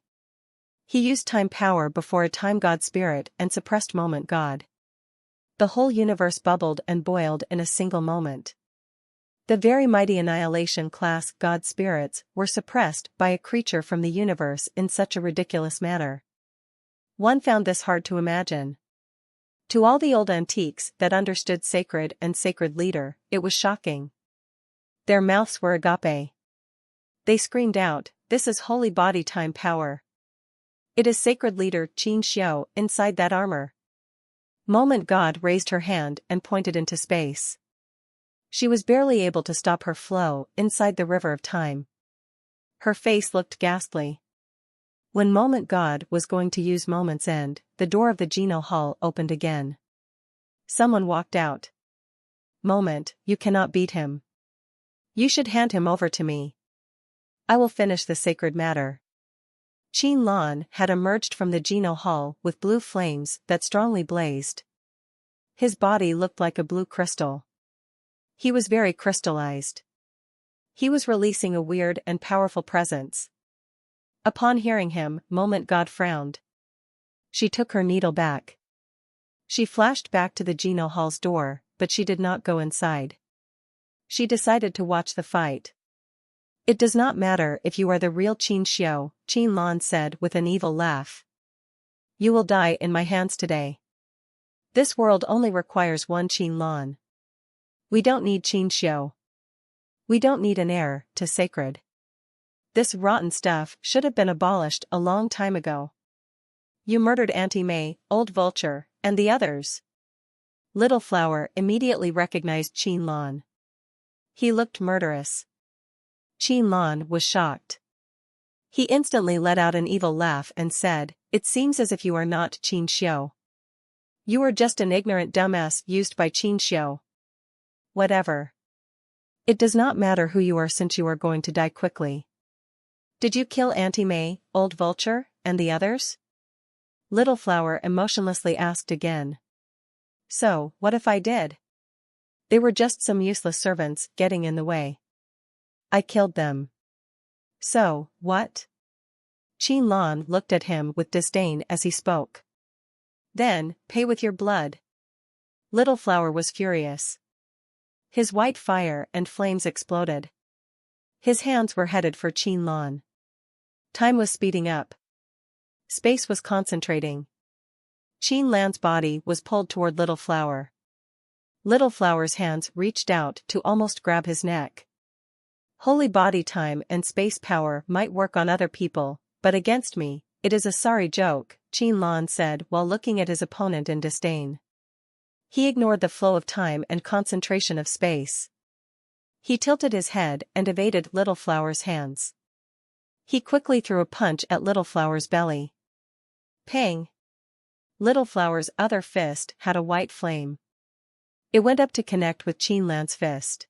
He used time power before a time god spirit and suppressed Moment God. The whole universe bubbled and boiled in a single moment. The very mighty annihilation class god spirits were suppressed by a creature from the universe in such a ridiculous manner. One found this hard to imagine. To all the old antiques that understood sacred and sacred leader, it was shocking. Their mouths were agape. They screamed out, "This is holy body time power. It is sacred leader Qin Xiao inside that armor." Moment God raised her hand and pointed into space. She was barely able to stop her flow inside the river of time. Her face looked ghastly. When Moment God was going to use Moment's End, the door of the Geno Hall opened again. Someone walked out. "Moment, you cannot beat him. You should hand him over to me. I will finish the sacred matter." Qin Lan had emerged from the Geno Hall with blue flames that strongly blazed. His body looked like a blue crystal. He was very crystallized. He was releasing a weird and powerful presence. Upon hearing him, Moment God frowned. She took her needle back. She flashed back to the Geno Hall's door, but she did not go inside. She decided to watch the fight. "It does not matter if you are the real Qin Xiao," Qin Lan said with an evil laugh. "You will die in my hands today. This world only requires one Qin Lan. We don't need Qin Xiao. We don't need an heir to sacred. This rotten stuff should have been abolished a long time ago. You murdered Auntie May, Old Vulture, and the others." Little Flower immediately recognized Qin Lan. He looked murderous. Qin Lan was shocked. He instantly let out an evil laugh and said, "It seems as if you are not Qin Xiao. You were just an ignorant dumbass used by Qin Xiu. Whatever. It does not matter who you are since you are going to die quickly. Did you kill Auntie May, Old Vulture, and the others? Little Flower emotionlessly asked again. So, what if I did? They were just some useless servants getting in the way. I killed them. So, what? Qin Lan looked at him with disdain as he spoke. Then, pay with your blood. Little Flower was furious. His white fire and flames exploded. His hands were headed for Qin Lan. Time was speeding up. Space was concentrating. Qin Lan's body was pulled toward Little Flower. Little Flower's hands reached out to almost grab his neck. Holy body time and space power might work on other people, but against me, it is a sorry joke, Qin Lan said while looking at his opponent in disdain. He ignored the flow of time and concentration of space. He tilted his head and evaded Little Flower's hands. He quickly threw a punch at Little Flower's belly. Pang! Little Flower's other fist had a white flame. It went up to connect with Qin Lan's fist.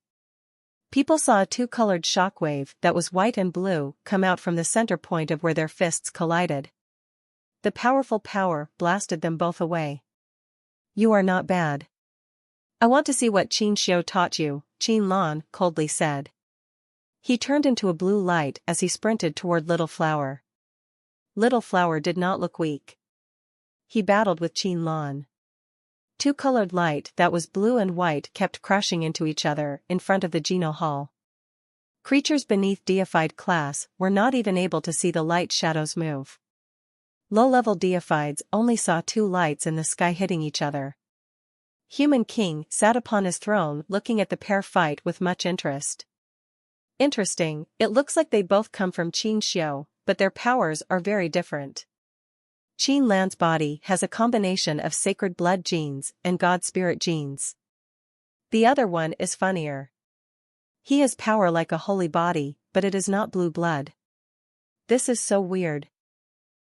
People saw a two-colored shockwave that was white and blue come out from the center point of where their fists collided. The powerful power blasted them both away. You are not bad. I want to see what Qin Xiu taught you, Qin Lan coldly said. He turned into a blue light as he sprinted toward Little Flower. Little Flower did not look weak. He battled with Qin Lan. Two-colored light that was blue and white kept crashing into each other in front of the Geno Hall. Creatures beneath deified class were not even able to see the light shadows move. Low-level deifieds only saw two lights in the sky hitting each other. Human King sat upon his throne looking at the pair fight with much interest. Interesting, it looks like they both come from Qin Xiu, but their powers are very different. Qin Lan's body has a combination of sacred blood genes and God spirit genes. The other one is funnier. He has power like a holy body, but it is not blue blood. This is so weird.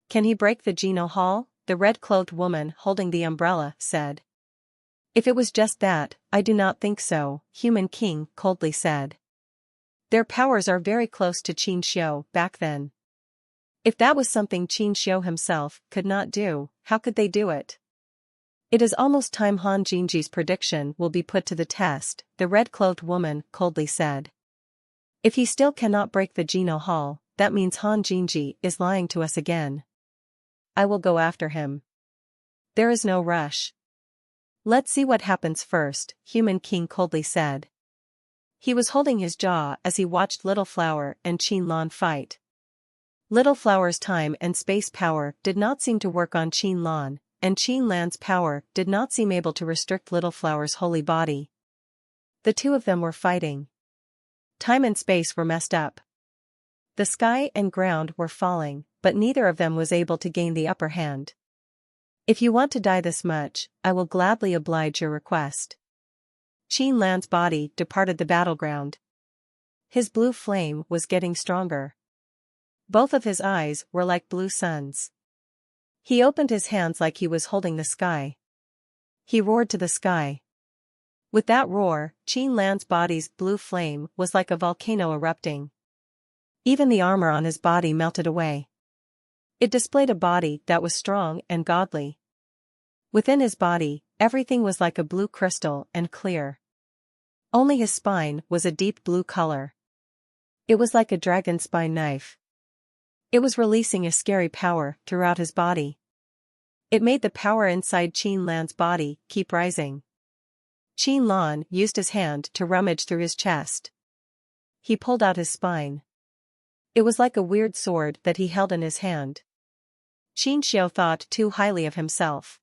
Can he break the Geno Hall? The red-clothed woman holding the umbrella said. If it was just that, I do not think so, Human King coldly said. Their powers are very close to Qin Xiu back then. If that was something Qin Xiu himself could not do, how could they do it? It is almost time Han Jingji's prediction will be put to the test, the red-clothed woman coldly said. If he still cannot break the Geno Hall, that means Han Jingji is lying to us again. I will go after him. There is no rush. Let's see what happens first, Human King coldly said. He was holding his jaw as he watched Little Flower and Qin Lan fight. Little Flower's time and space power did not seem to work on Qin Lan, and Qin Lan's power did not seem able to restrict Little Flower's holy body. The two of them were fighting. Time and space were messed up. The sky and ground were falling, but neither of them was able to gain the upper hand. If you want to die this much, I will gladly oblige your request. Qin Lan's body departed the battleground. His blue flame was getting stronger. Both of his eyes were like blue suns. He opened his hands like he was holding the sky. He roared to the sky. With that roar, Qin Lan's body's blue flame was like a volcano erupting. Even the armor on his body melted away. It displayed a body that was strong and godly. Within his body, everything was like a blue crystal and clear. Only his spine was a deep blue color. It was like a dragon spine knife. It was releasing a scary power throughout his body. It made the power inside Qin Lan's body keep rising. Qin Lan used his hand to rummage through his chest. He pulled out his spine. It was like a weird sword that he held in his hand. Qin Xiu thought too highly of himself.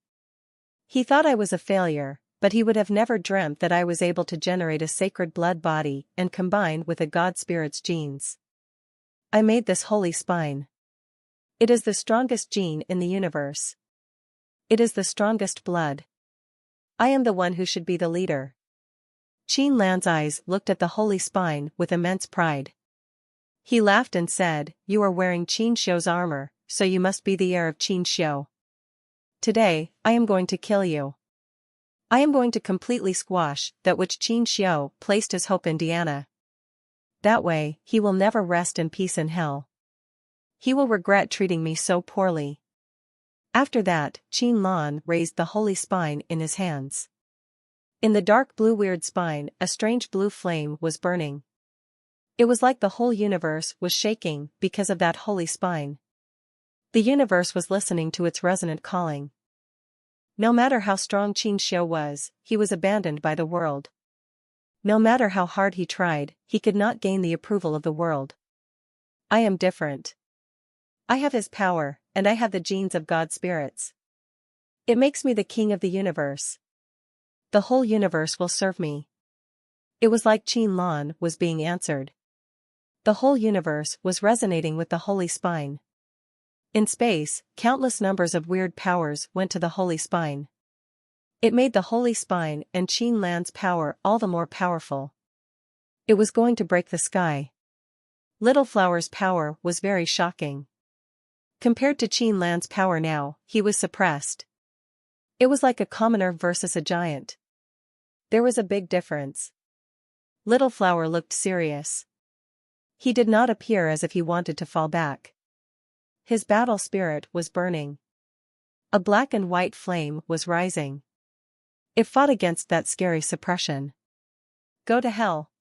He thought I was a failure, but he would have never dreamt that I was able to generate a sacred blood body and combine with a god spirit's genes. I made this holy spine. It is the strongest gene in the universe. It is the strongest blood. I am the one who should be the leader. Qin Lan's eyes looked at the holy spine with immense pride. He laughed and said, "You are wearing Qin Xiu's armor, so you must be the heir of Qin Xiu." Today, I am going to kill you. I am going to completely squash that which Qin Xiu placed his hope in Diana. That way, he will never rest in peace in hell. He will regret treating me so poorly. After that, Qin Lan raised the holy spine in his hands. In the dark blue weird spine, a strange blue flame was burning. It was like the whole universe was shaking because of that holy spine. The universe was listening to its resonant calling. No matter how strong Qin Xiu was, he was abandoned by the world. No matter how hard he tried, he could not gain the approval of the world. I am different. I have his power, and I have the genes of God's spirits. It makes me the king of the universe. The whole universe will serve me. It was like Qin Lan was being answered. The whole universe was resonating with the holy spine. In space, countless numbers of weird powers went to the holy spine. It made the holy spine and Qin Lan's power all the more powerful. It was going to break the sky. Little Flower's power was very shocking. Compared to Qin Lan's power now, he was suppressed. It was like a commoner versus a giant. There was a big difference. Little Flower looked serious. He did not appear as if he wanted to fall back. His battle spirit was burning. A black and white flame was rising. It fought against that scary suppression. Go to hell.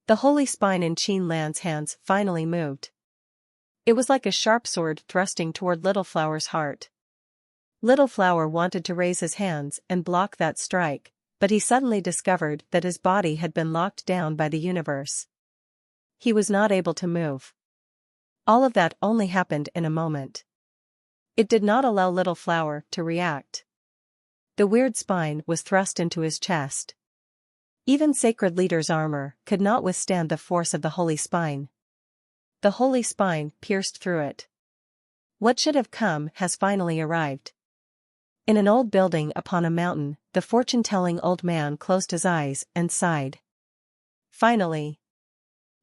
The holy spine in Qin Lan's hands finally moved. It was like a sharp sword thrusting toward Little Flower's heart. Little Flower wanted to raise his hands and block that strike, but he suddenly discovered that his body had been locked down by the universe. He was not able to move. All of that only happened in a moment. It did not allow Little Flower to react. The weird spine was thrust into his chest. Even Sacred Leader's armor could not withstand the force of the holy spine. The holy spine pierced through it. What should have come has finally arrived. In an old building upon a mountain, the fortune-telling old man closed his eyes and sighed. Finally.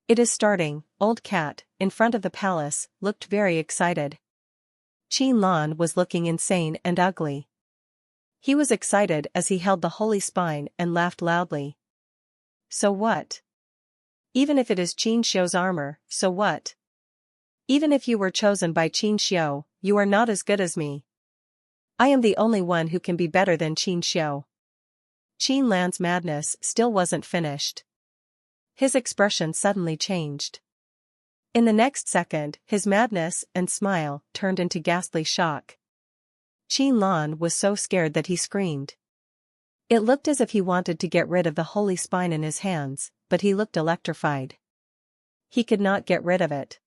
It is starting. Old Cat, in front of the palace, looked very excited. Qin Lan was looking insane and ugly. He was excited as he held the holy spine and laughed loudly. So what? Even if it is Qin Xiu's armor, so what? Even if you were chosen by Qin Xiu, you are not as good as me. I am the only one who can be better than Qin Xiu. Qin Lan's madness still wasn't finished. His expression suddenly changed. In the next second, his madness and smile turned into ghastly shock. Qin Lan was so scared that he screamed. It looked as if he wanted to get rid of the holy spine in his hands, but he looked electrified. He could not get rid of it.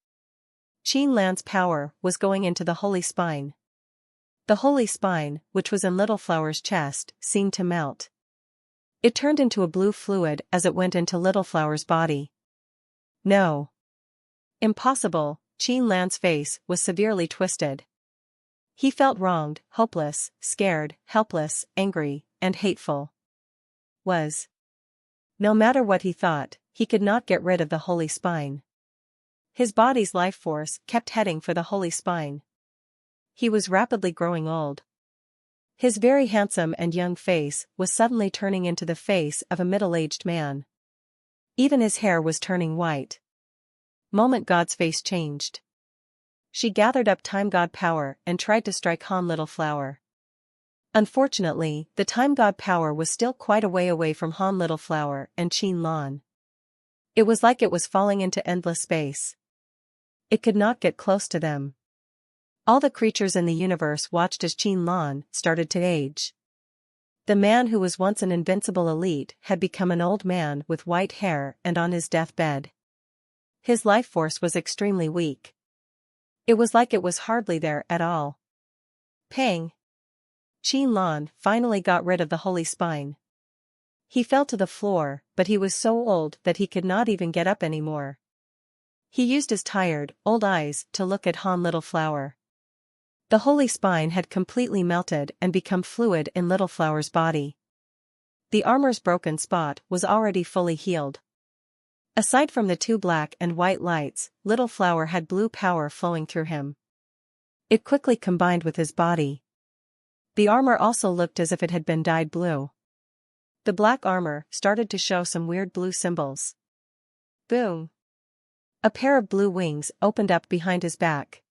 Qin Lan's power was going into the holy spine. The holy spine, which was in Little Flower's chest, seemed to melt. It turned into a blue fluid as it went into Little Flower's body. No. Impossible. Qin Lan's face was severely twisted. He felt wronged, hopeless, scared, helpless, angry, and hateful. No matter what he thought, he could not get rid of the holy spine. His body's life force kept heading for the holy spine. He was rapidly growing old. His very handsome and young face was suddenly turning into the face of a middle-aged man. Even his hair was turning white. Moment God's face changed. She gathered up Time God power and tried to strike Han Little Flower. Unfortunately, the Time God power was still quite a way away from Han Little Flower and Qin Lan. It was like it was falling into endless space. It could not get close to them. All the creatures in the universe watched as Qin Lan started to age. The man who was once an invincible elite had become an old man with white hair and on his deathbed. His life force was extremely weak. It was like it was hardly there at all. Pang! Qin Lan finally got rid of the holy spine. He fell to the floor, but he was so old that he could not even get up anymore. He used his tired, old eyes to look at Han Little Flower. The holy spine had completely melted and become fluid in Little Flower's body. The armor's broken spot was already fully healed. Aside from the two black and white lights, Little Flower had blue power flowing through him. It quickly combined with his body. The armor also looked as if it had been dyed blue. The black armor started to show some weird blue symbols. Boom! A pair of blue wings opened up behind his back.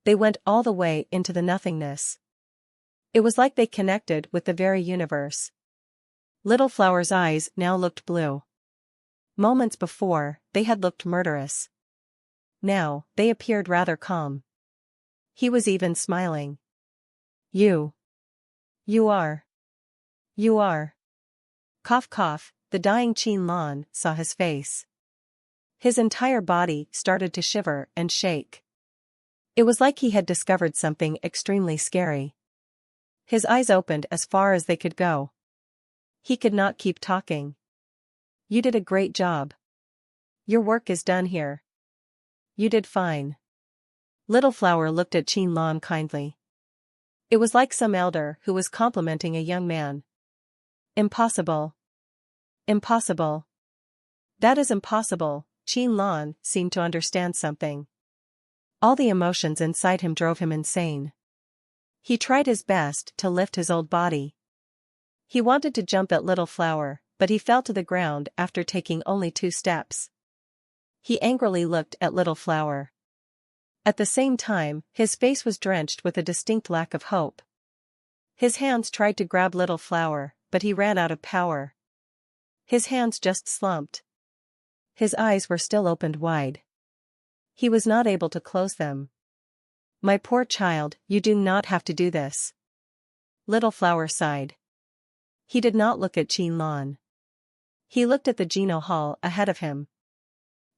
They went all the way into the nothingness. It was like they connected with the very universe. Little Flower's eyes now looked blue. Moments before, they had looked murderous. Now, they appeared rather calm. He was even smiling. You are. Cough cough, the dying Qin Lan saw his face. His entire body started to shiver and shake. It was like he had discovered something extremely scary. His eyes opened as far as they could go. He could not keep talking. You did a great job. Your work is done here. You did fine. Little Flower looked at Qin Lan kindly. It was like some elder who was complimenting a young man. Impossible. Impossible. That is impossible. Qin Lan seemed to understand something. All the emotions inside him drove him insane. He tried his best to lift his old body. He wanted to jump at Little Flower, but he fell to the ground after taking only 2 steps. He angrily looked at Little Flower. At the same time, his face was drenched with a distinct lack of hope. His hands tried to grab Little Flower, but he ran out of power. His hands just slumped. His eyes were still opened wide. He was not able to close them. My poor child, you do not have to do this. Little Flower sighed. He did not look at Qin Lan. He looked at the Geno Hall ahead of him.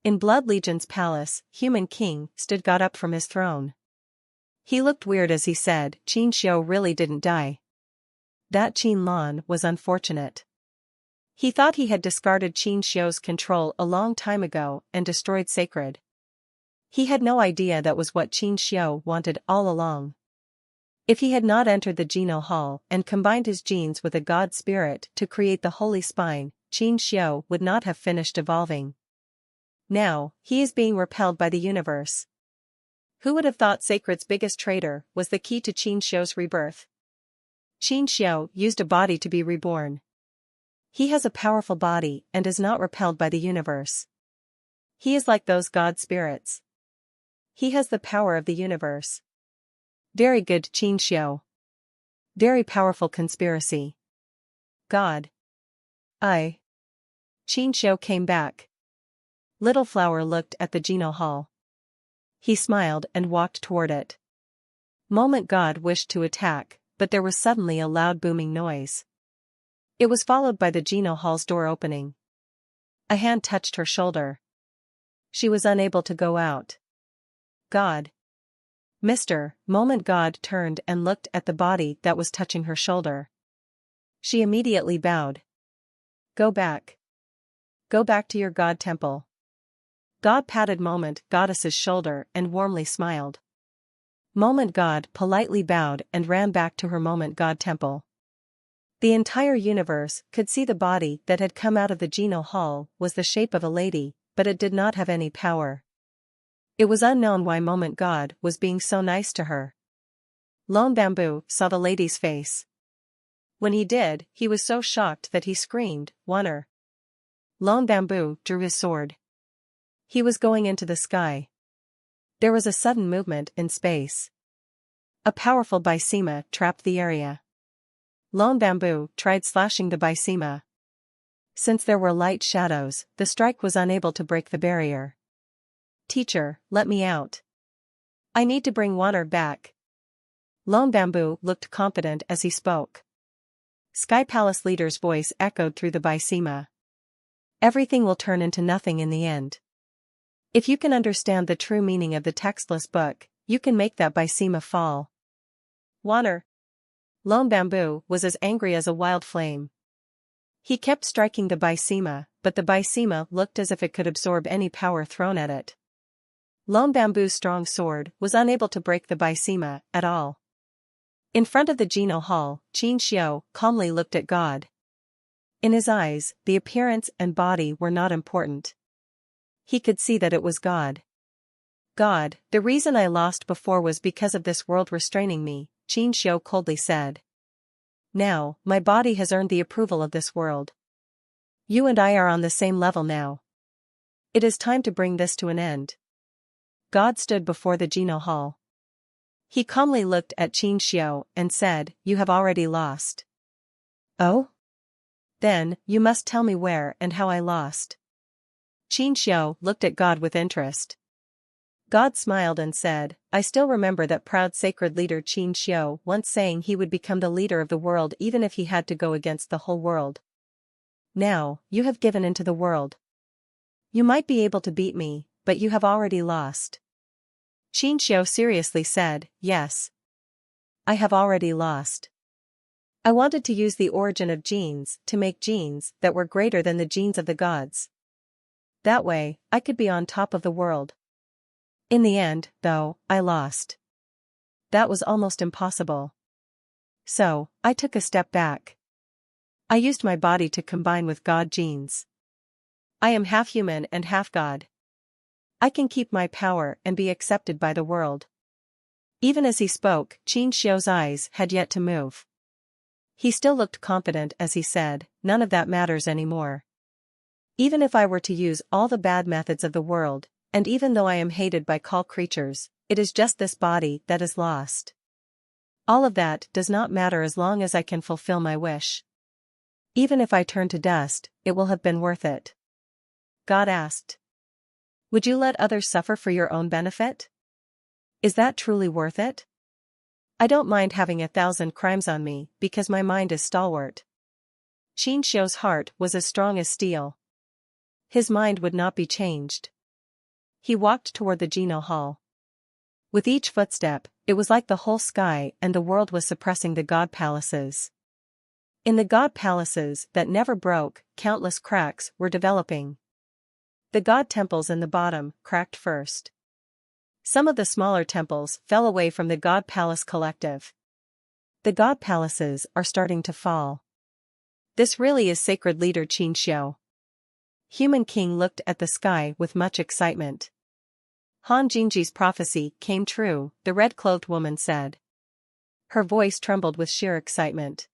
In Blood Legion's palace, Human King got up from his throne. He looked weird as he said, Qin Xiu really didn't die. That Qin Lan was unfortunate. He thought he had discarded Qin Xiu's control a long time ago and destroyed Sacred. He had no idea that was what Qin Xiu wanted all along. If he had not entered the Geno Hall and combined his genes with a god spirit to create the Holy Spine, Qin Xiu would not have finished evolving. Now, he is being repelled by the universe. Who would have thought Sacred's biggest traitor was the key to Qin Xiu's rebirth? Qin Xiu used a body to be reborn. He has a powerful body and is not repelled by the universe. He is like those god spirits. He has the power of the universe. Very good, Qin Xiu. Very powerful conspiracy. God. Qin Xiu came back. Little Flower looked at the Geno Hall. He smiled and walked toward it. Moment God wished to attack, but there was suddenly a loud booming noise. It was followed by the Geno Hall's door opening. A hand touched her shoulder. She was unable to go out. God. Moment God turned and looked at the body that was touching her shoulder. She immediately bowed. Go back. Go back to your god temple. God patted Moment Goddess's shoulder and warmly smiled. Moment God politely bowed and ran back to her Moment God temple. The entire universe could see the body that had come out of the Geno Hall was the shape of a lady, but it did not have any power. It was unknown why Moment God was being so nice to her. Lone Bamboo saw the lady's face. When he did, he was so shocked that he screamed, "Wonner!" Lone Bamboo drew his sword. He was going into the sky. There was a sudden movement in space. A powerful Bysema trapped the area. Lone Bamboo tried slashing the Bysema. Since there were light shadows, the strike was unable to break the barrier. Teacher, let me out. I need to bring Wonner back. Lone Bamboo looked confident as he spoke. Sky Palace leader's voice echoed through the Bysema. Everything will turn into nothing in the end. If you can understand the true meaning of the textless book, you can make that Bysema fall. Wonner. Lone Bamboo was as angry as a wild flame. He kept striking the Bysema, but the Bysema looked as if it could absorb any power thrown at it. Lone Bamboo's strong sword was unable to break the Bysema at all. In front of the Geno Hall, Qin Xiu calmly looked at God. In his eyes, the appearance and body were not important. He could see that it was God. God, the reason I lost before was because of this world restraining me, Qin Xiu coldly said. Now, my body has earned the approval of this world. You and I are on the same level now. It is time to bring this to an end. God stood before the Geno Hall. He calmly looked at Qin Xiu and said, You have already lost. Oh? Then, you must tell me where and how I lost. Qin Xiu looked at God with interest. God smiled and said, I still remember that proud sacred leader Qin Xiu once saying he would become the leader of the world even if he had to go against the whole world. Now, you have given into the world. You might be able to beat me, but you have already lost. Qin Xiu seriously said, Yes. I have already lost. I wanted to use the origin of genes to make genes that were greater than the genes of the gods. That way, I could be on top of the world. In the end, though, I lost. That was almost impossible. So, I took a step back. I used my body to combine with God genes. I am half human and half God. I can keep my power and be accepted by the world. Even as he spoke, Qin Xiu's eyes had yet to move. He still looked confident as he said, None of that matters anymore. Even if I were to use all the bad methods of the world, and even though I am hated by all creatures, it is just this body that is lost. All of that does not matter as long as I can fulfill my wish. Even if I turn to dust, it will have been worth it. God asked. Would you let others suffer for your own benefit? Is that truly worth it? I don't mind having 1,000 crimes on me because my mind is stalwart. Qin Xiu's heart was as strong as steel. His mind would not be changed. He walked toward the Geno Hall. With each footstep, it was like the whole sky and the world was suppressing the god palaces. In the god palaces that never broke, countless cracks were developing. The god temples in the bottom cracked first. Some of the smaller temples fell away from the god palace collective. The god palaces are starting to fall. This really is sacred leader Qin Xiu. Human King looked at the sky with much excitement. Han Jingji's prophecy came true, the red-clothed woman said. Her voice trembled with sheer excitement.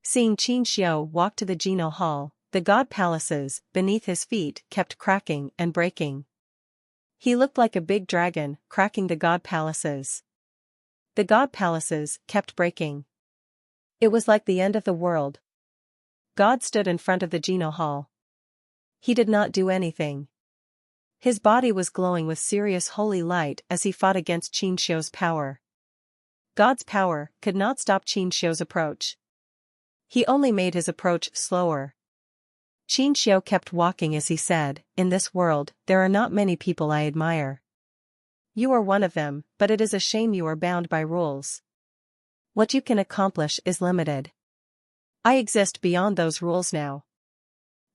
Seeing Qin Xiu walk to the Geno Hall, the god palaces beneath his feet kept cracking and breaking. He looked like a big dragon, cracking the god palaces. The god palaces kept breaking. It was like the end of the world. God stood in front of the Geno Hall. He did not do anything. His body was glowing with serious holy light as he fought against Qin Xiu's power. God's power could not stop Qin Xiu's approach. He only made his approach slower. Qin Xiu kept walking as he said, In this world, there are not many people I admire. You are one of them, but it is a shame you are bound by rules. What you can accomplish is limited. I exist beyond those rules now.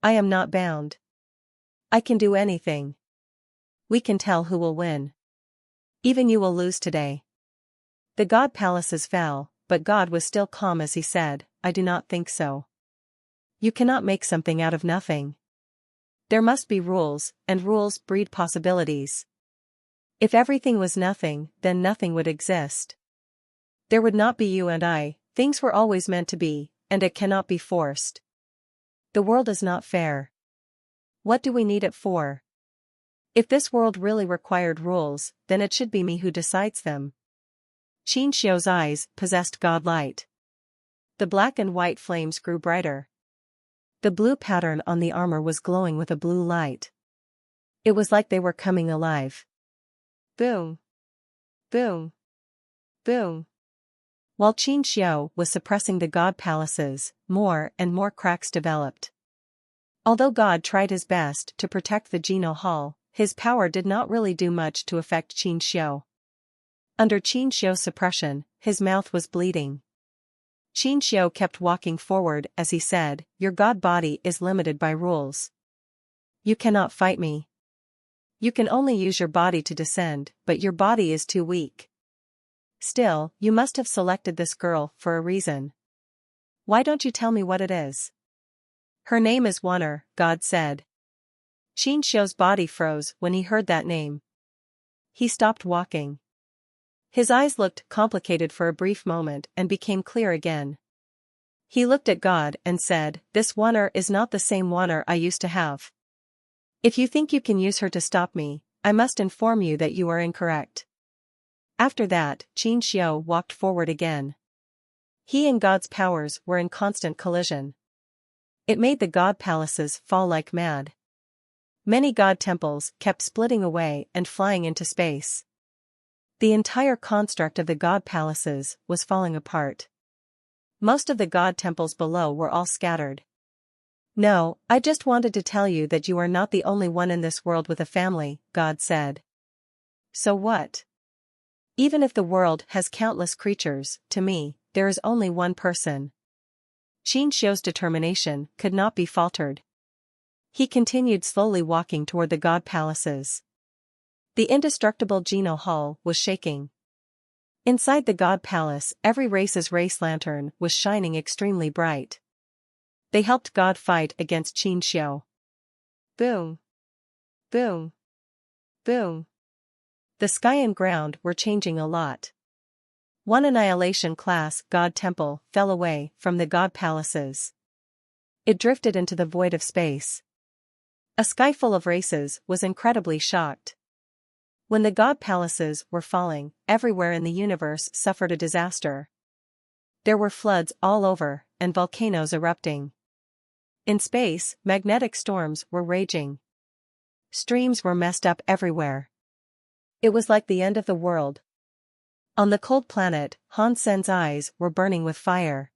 I am not bound. I can do anything. We can tell who will win. Even you will lose today. The god palaces fell, but God was still calm as he said, I do not think so. You cannot make something out of nothing. There must be rules, and rules breed possibilities. If everything was nothing, then nothing would exist. There would not be you and I, things were always meant to be, and it cannot be forced. The world is not fair. What do we need it for? If this world really required rules, then it should be me who decides them. Qin Xiu's eyes possessed God light. The black and white flames grew brighter. The blue pattern on the armor was glowing with a blue light. It was like they were coming alive. Boom. Boom. Boom. While Qin Xiu was suppressing the god palaces, more and more cracks developed. Although God tried his best to protect the Geno Hall, his power did not really do much to affect Qin Xiu. Under Qin Xiu's suppression, his mouth was bleeding. Qin Xiu kept walking forward as he said, Your god body is limited by rules. You cannot fight me. You can only use your body to descend, but your body is too weak. Still, you must have selected this girl for a reason. Why don't you tell me what it is? Her name is Wonner, God said. Qin Xiu's body froze when he heard that name. He stopped walking. His eyes looked complicated for a brief moment and became clear again. He looked at God and said, "This Oner is not the same Oner I used to have. If you think you can use her to stop me, I must inform you that you are incorrect." After that, Qin Xiu walked forward again. He and God's powers were in constant collision. It made the God palaces fall like mad. Many God temples kept splitting away and flying into space. The entire construct of the God palaces was falling apart. Most of the God temples below were all scattered. "No, I just wanted to tell you that you are not the only one in this world with a family," God said. "So what? Even if the world has countless creatures, to me, there is only one person." Qin Xiu's determination could not be faltered. He continued slowly walking toward the God palaces. The indestructible Geno Hall was shaking. Inside the God Palace, every race's race lantern was shining extremely bright. They helped God fight against Qin Xiu. Boom! Boom! Boom! The sky and ground were changing a lot. One annihilation class God temple fell away from the God Palaces. It drifted into the void of space. A sky full of races was incredibly shocked. When the God Palaces were falling, everywhere in the universe suffered a disaster. There were floods all over, and volcanoes erupting. In space, magnetic storms were raging. Streams were messed up everywhere. It was like the end of the world. On the cold planet, Han Sen's eyes were burning with fire.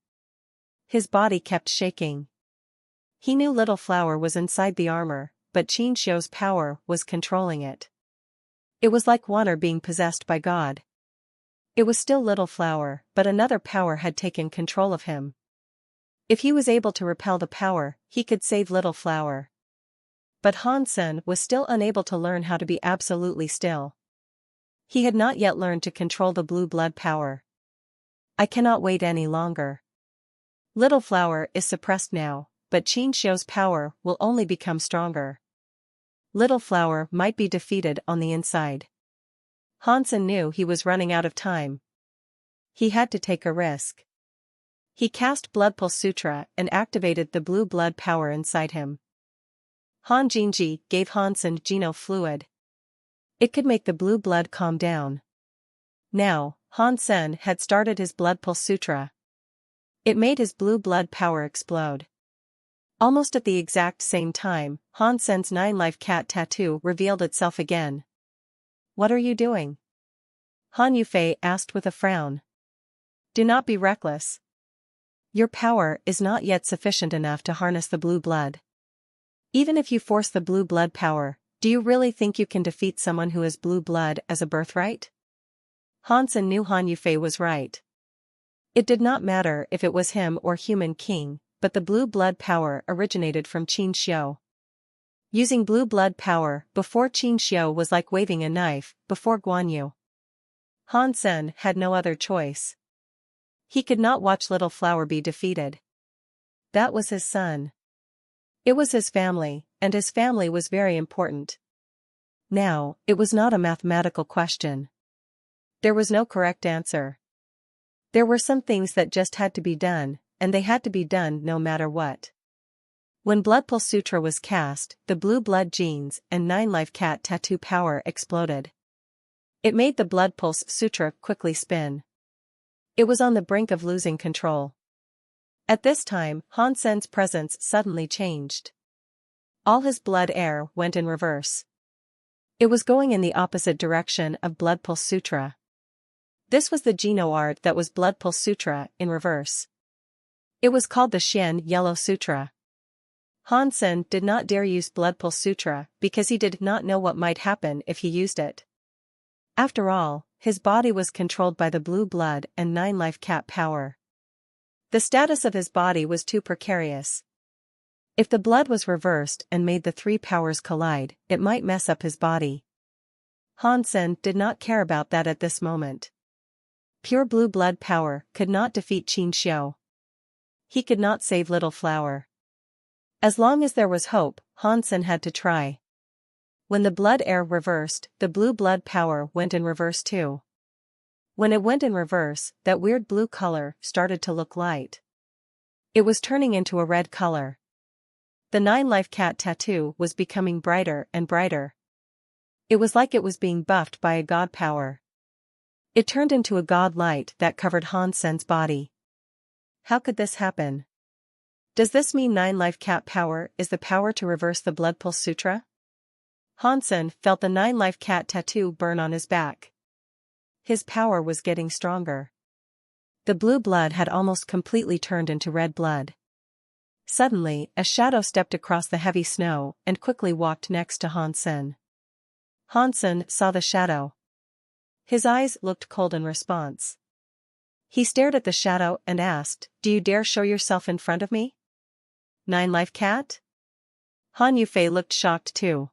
His body kept shaking. He knew Little Flower was inside the armor, but Qin Xiu's power was controlling it. It was like Oner being possessed by God. It was still Little Flower, but another power had taken control of him. If he was able to repel the power, he could save Little Flower. But Han Sen was still unable to learn how to be absolutely still. He had not yet learned to control the blue blood power. "I cannot wait any longer. Little Flower is suppressed now, but Qin Xiu's power will only become stronger. Little Flower might be defeated on the inside." Han Sen knew he was running out of time. He had to take a risk. He cast Blood Pulse Sutra and activated the blue blood power inside him. Han Jinji gave Han Sen Geno fluid. It could make the blue blood calm down. Now, Han Sen had started his Blood Pulse Sutra. It made his blue blood power explode. Almost at the exact same time, Han Sen's 9-life cat tattoo revealed itself again. "What are you doing?" Han Yufei asked with a frown. "Do not be reckless. Your power is not yet sufficient enough to harness the blue blood. Even if you force the blue blood power, do you really think you can defeat someone who has blue blood as a birthright?" Han Sen knew Han Yufei was right. It did not matter if it was him or Human King, but the blue blood power originated from Qin Xiu. Using blue blood power before Qin Xiu was like waving a knife before Guan Yu. Han Sen had no other choice. He could not watch Little Flower be defeated. That was his son. It was his family, and his family was very important. Now, it was not a mathematical question. There was no correct answer. There were some things that just had to be done, and they had to be done no matter what. When Blood Pulse Sutra was cast, the blue blood genes and 9-life cat tattoo power exploded. It made the Blood Pulse Sutra quickly spin. It was on the brink of losing control. At this time, Han Sen's presence suddenly changed. All his blood air went in reverse. It was going in the opposite direction of Blood Pulse Sutra. This was the Geno art that was Blood Pulse Sutra in reverse. It was called the Xian Yellow Sutra. Han Sen did not dare use Blood Pulse Sutra because he did not know what might happen if he used it. After all, his body was controlled by the blue blood and 9-life cat power. The status of his body was too precarious. If the blood was reversed and made the three powers collide, it might mess up his body. Han Sen did not care about that at this moment. Pure blue blood power could not defeat Qin Xiu. He could not save Little Flower. As long as there was hope, Han Sen had to try. When the blood air reversed, the blue blood power went in reverse too. When it went in reverse, that weird blue color started to look light. It was turning into a red color. The 9-life cat tattoo was becoming brighter and brighter. It was like it was being buffed by a god power. It turned into a god light that covered Hansen's body. How could this happen? Does this mean 9-life cat power is the power to reverse the Blood Pulse Sutra? Hansen felt the 9-life cat tattoo burn on his back. His power was getting stronger. The blue blood had almost completely turned into red blood. Suddenly, a shadow stepped across the heavy snow and quickly walked next to Hansen. Hansen saw the shadow. His eyes looked cold in response. He stared at the shadow and asked, "Do you dare show yourself in front of me? 9-life cat?" Han Yufei looked shocked too.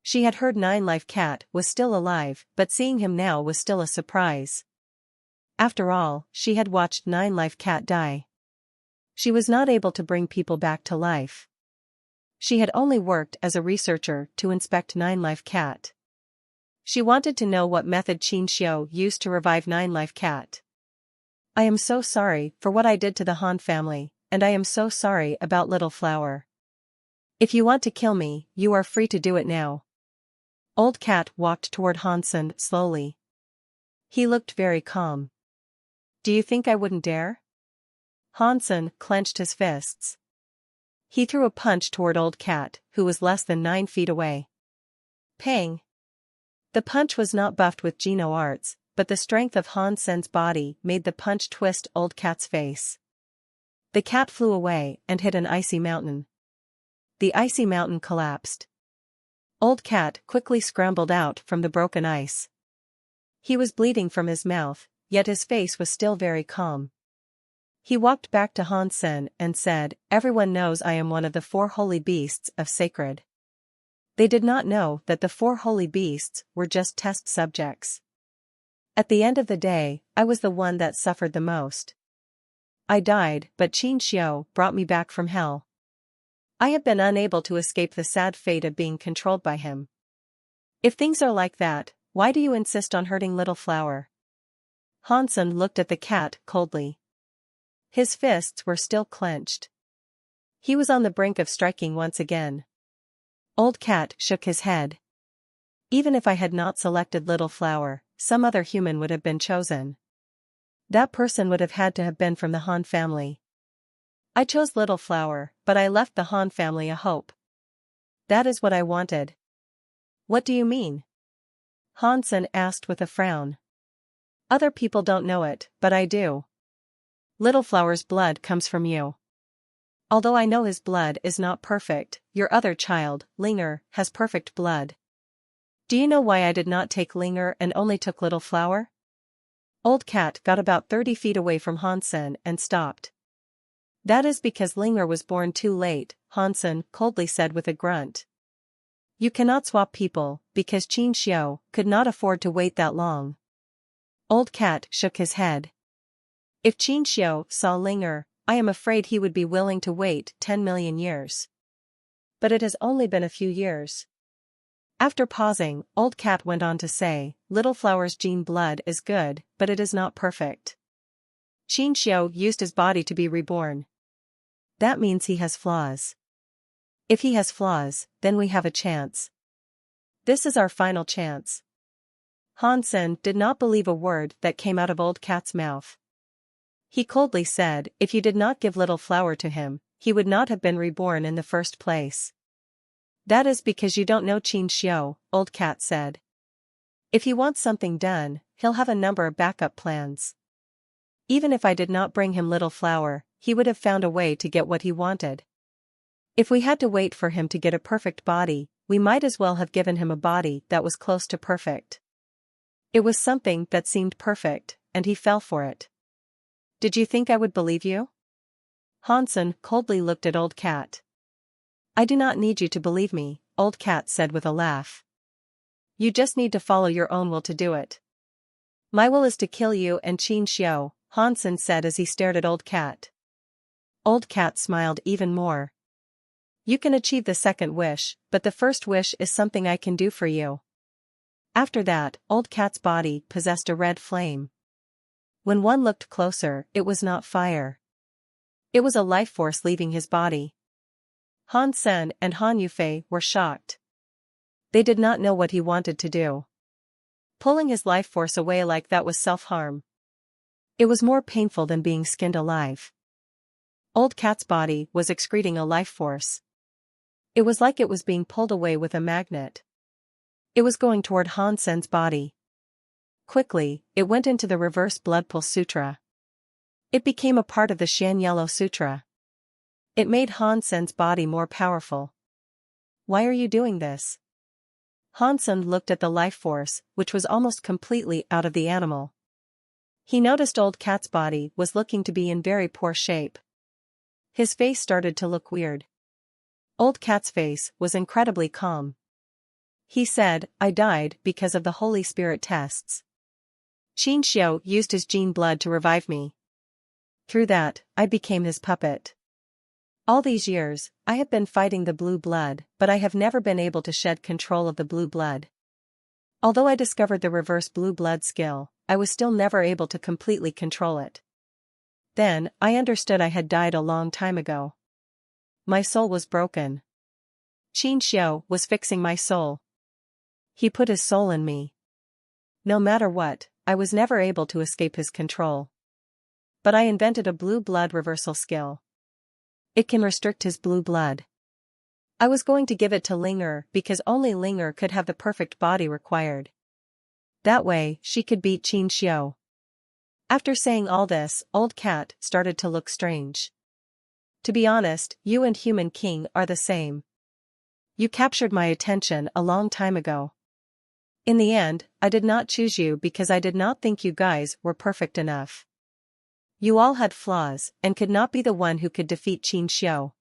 She had heard 9-life cat was still alive, but seeing him now was still a surprise. After all, she had watched 9-life cat die. She was not able to bring people back to life. She had only worked as a researcher to inspect 9-life cat. She wanted to know what method Qin Xiu used to revive 9-life cat. "I am so sorry for what I did to the Han family, and I am so sorry about Little Flower. If you want to kill me, you are free to do it now." Old Cat walked toward Hansen slowly. He looked very calm. "Do you think I wouldn't dare?" Hansen clenched his fists. He threw a punch toward Old Cat, who was less than 9 feet away. Pang! The punch was not buffed with Geno arts, but the strength of Hansen's body made the punch twist Old Cat's face. The cat flew away and hit an icy mountain. The icy mountain collapsed. Old Cat quickly scrambled out from the broken ice. He was bleeding from his mouth, yet his face was still very calm. He walked back to Hansen and said, "Everyone knows I am one of the 4 holy beasts of sacred." They did not know that the 4 holy beasts were just test subjects. At the end of the day, I was the one that suffered the most. I died, but Qin Xiu brought me back from hell. I have been unable to escape the sad fate of being controlled by him. If things are like that, why do you insist on hurting Little Flower? Hansen looked at the cat coldly. His fists were still clenched. He was on the brink of striking once again. Old Cat shook his head. "Even if I had not selected Little Flower, some other human would have been chosen. That person would have had to have been from the Han family. I chose Little Flower, but I left the Han family a hope. That is what I wanted." "What do you mean?" Hansen asked with a frown. "Other people don't know it, but I do. Little Flower's blood comes from you. Although I know his blood is not perfect, your other child, Linger, has perfect blood. Do you know why I did not take Linger and only took Little Flower?" Old Cat got about 30 feet away from Hansen and stopped. "That is because Linger was born too late," Hansen coldly said with a grunt. "You cannot swap people, because Qin Xiu could not afford to wait that long." Old Cat shook his head. "If Qin Xiu saw Linger, I am afraid he would be willing to wait 10 million years. But it has only been a few years." After pausing, Old Cat went on to say, "Little Flower's gene blood is good, but it is not perfect. Qin Xiu used his body to be reborn. That means he has flaws. If he has flaws, then we have a chance. This is our final chance." Hansen did not believe a word that came out of Old Cat's mouth. He coldly said, "If you did not give Little Flower to him, he would not have been reborn in the first place." "That is because you don't know Qin Xiu," Old Cat said. "If he wants something done, he'll have a number of backup plans. Even if I did not bring him Little Flower, he would have found a way to get what he wanted. If we had to wait for him to get a perfect body, we might as well have given him a body that was close to perfect. It was something that seemed perfect, and he fell for it. Did you think I would believe you?" Hansen coldly looked at Old Cat. "I do not need you to believe me," Old Cat said with a laugh. "You just need to follow your own will to do it." "My will is to kill you and Qin Xiu," Hansen said as he stared at Old Cat. Old Cat smiled even more. "You can achieve the second wish, but the first wish is something I can do for you." After that, old cat's body possessed a red flame. When one looked closer, it was not fire. It was a life force leaving his body. Han Sen and Han Yufei were shocked. They did not know what he wanted to do. Pulling his life force away like that was self-harm. It was more painful than being skinned alive. Old cat's body was excreting a life force. It was like it was being pulled away with a magnet. It was going toward Han Sen's body. Quickly, it went into the reverse blood pool sutra. It became a part of the Shan Yellow Sutra. It made Han Sen's body more powerful. Why are you doing this? Han Sen looked at the life force, which was almost completely out of the animal. He noticed old cat's body was looking to be in very poor shape. His face started to look weird. Old cat's face was incredibly calm. He said, I died because of the Holy Spirit tests. Qin Xiu used his gene blood to revive me. Through that, I became his puppet. All these years, I have been fighting the blue blood, but I have never been able to shed control of the blue blood. Although I discovered the reverse blue blood skill, I was still never able to completely control it. Then, I understood I had died a long time ago. My soul was broken. Qin Xiu was fixing my soul. He put his soul in me. No matter what, I was never able to escape his control. But I invented a blue blood reversal skill. It can restrict his blue blood. I was going to give it to Linger because only Linger could have the perfect body required. That way, she could beat Qin Xiu. After saying all this, old cat started to look strange. To be honest, you and Human King are the same. You captured my attention a long time ago. In the end, I did not choose you because I did not think you guys were perfect enough. You all had flaws and could not be the one who could defeat Qin Xiu.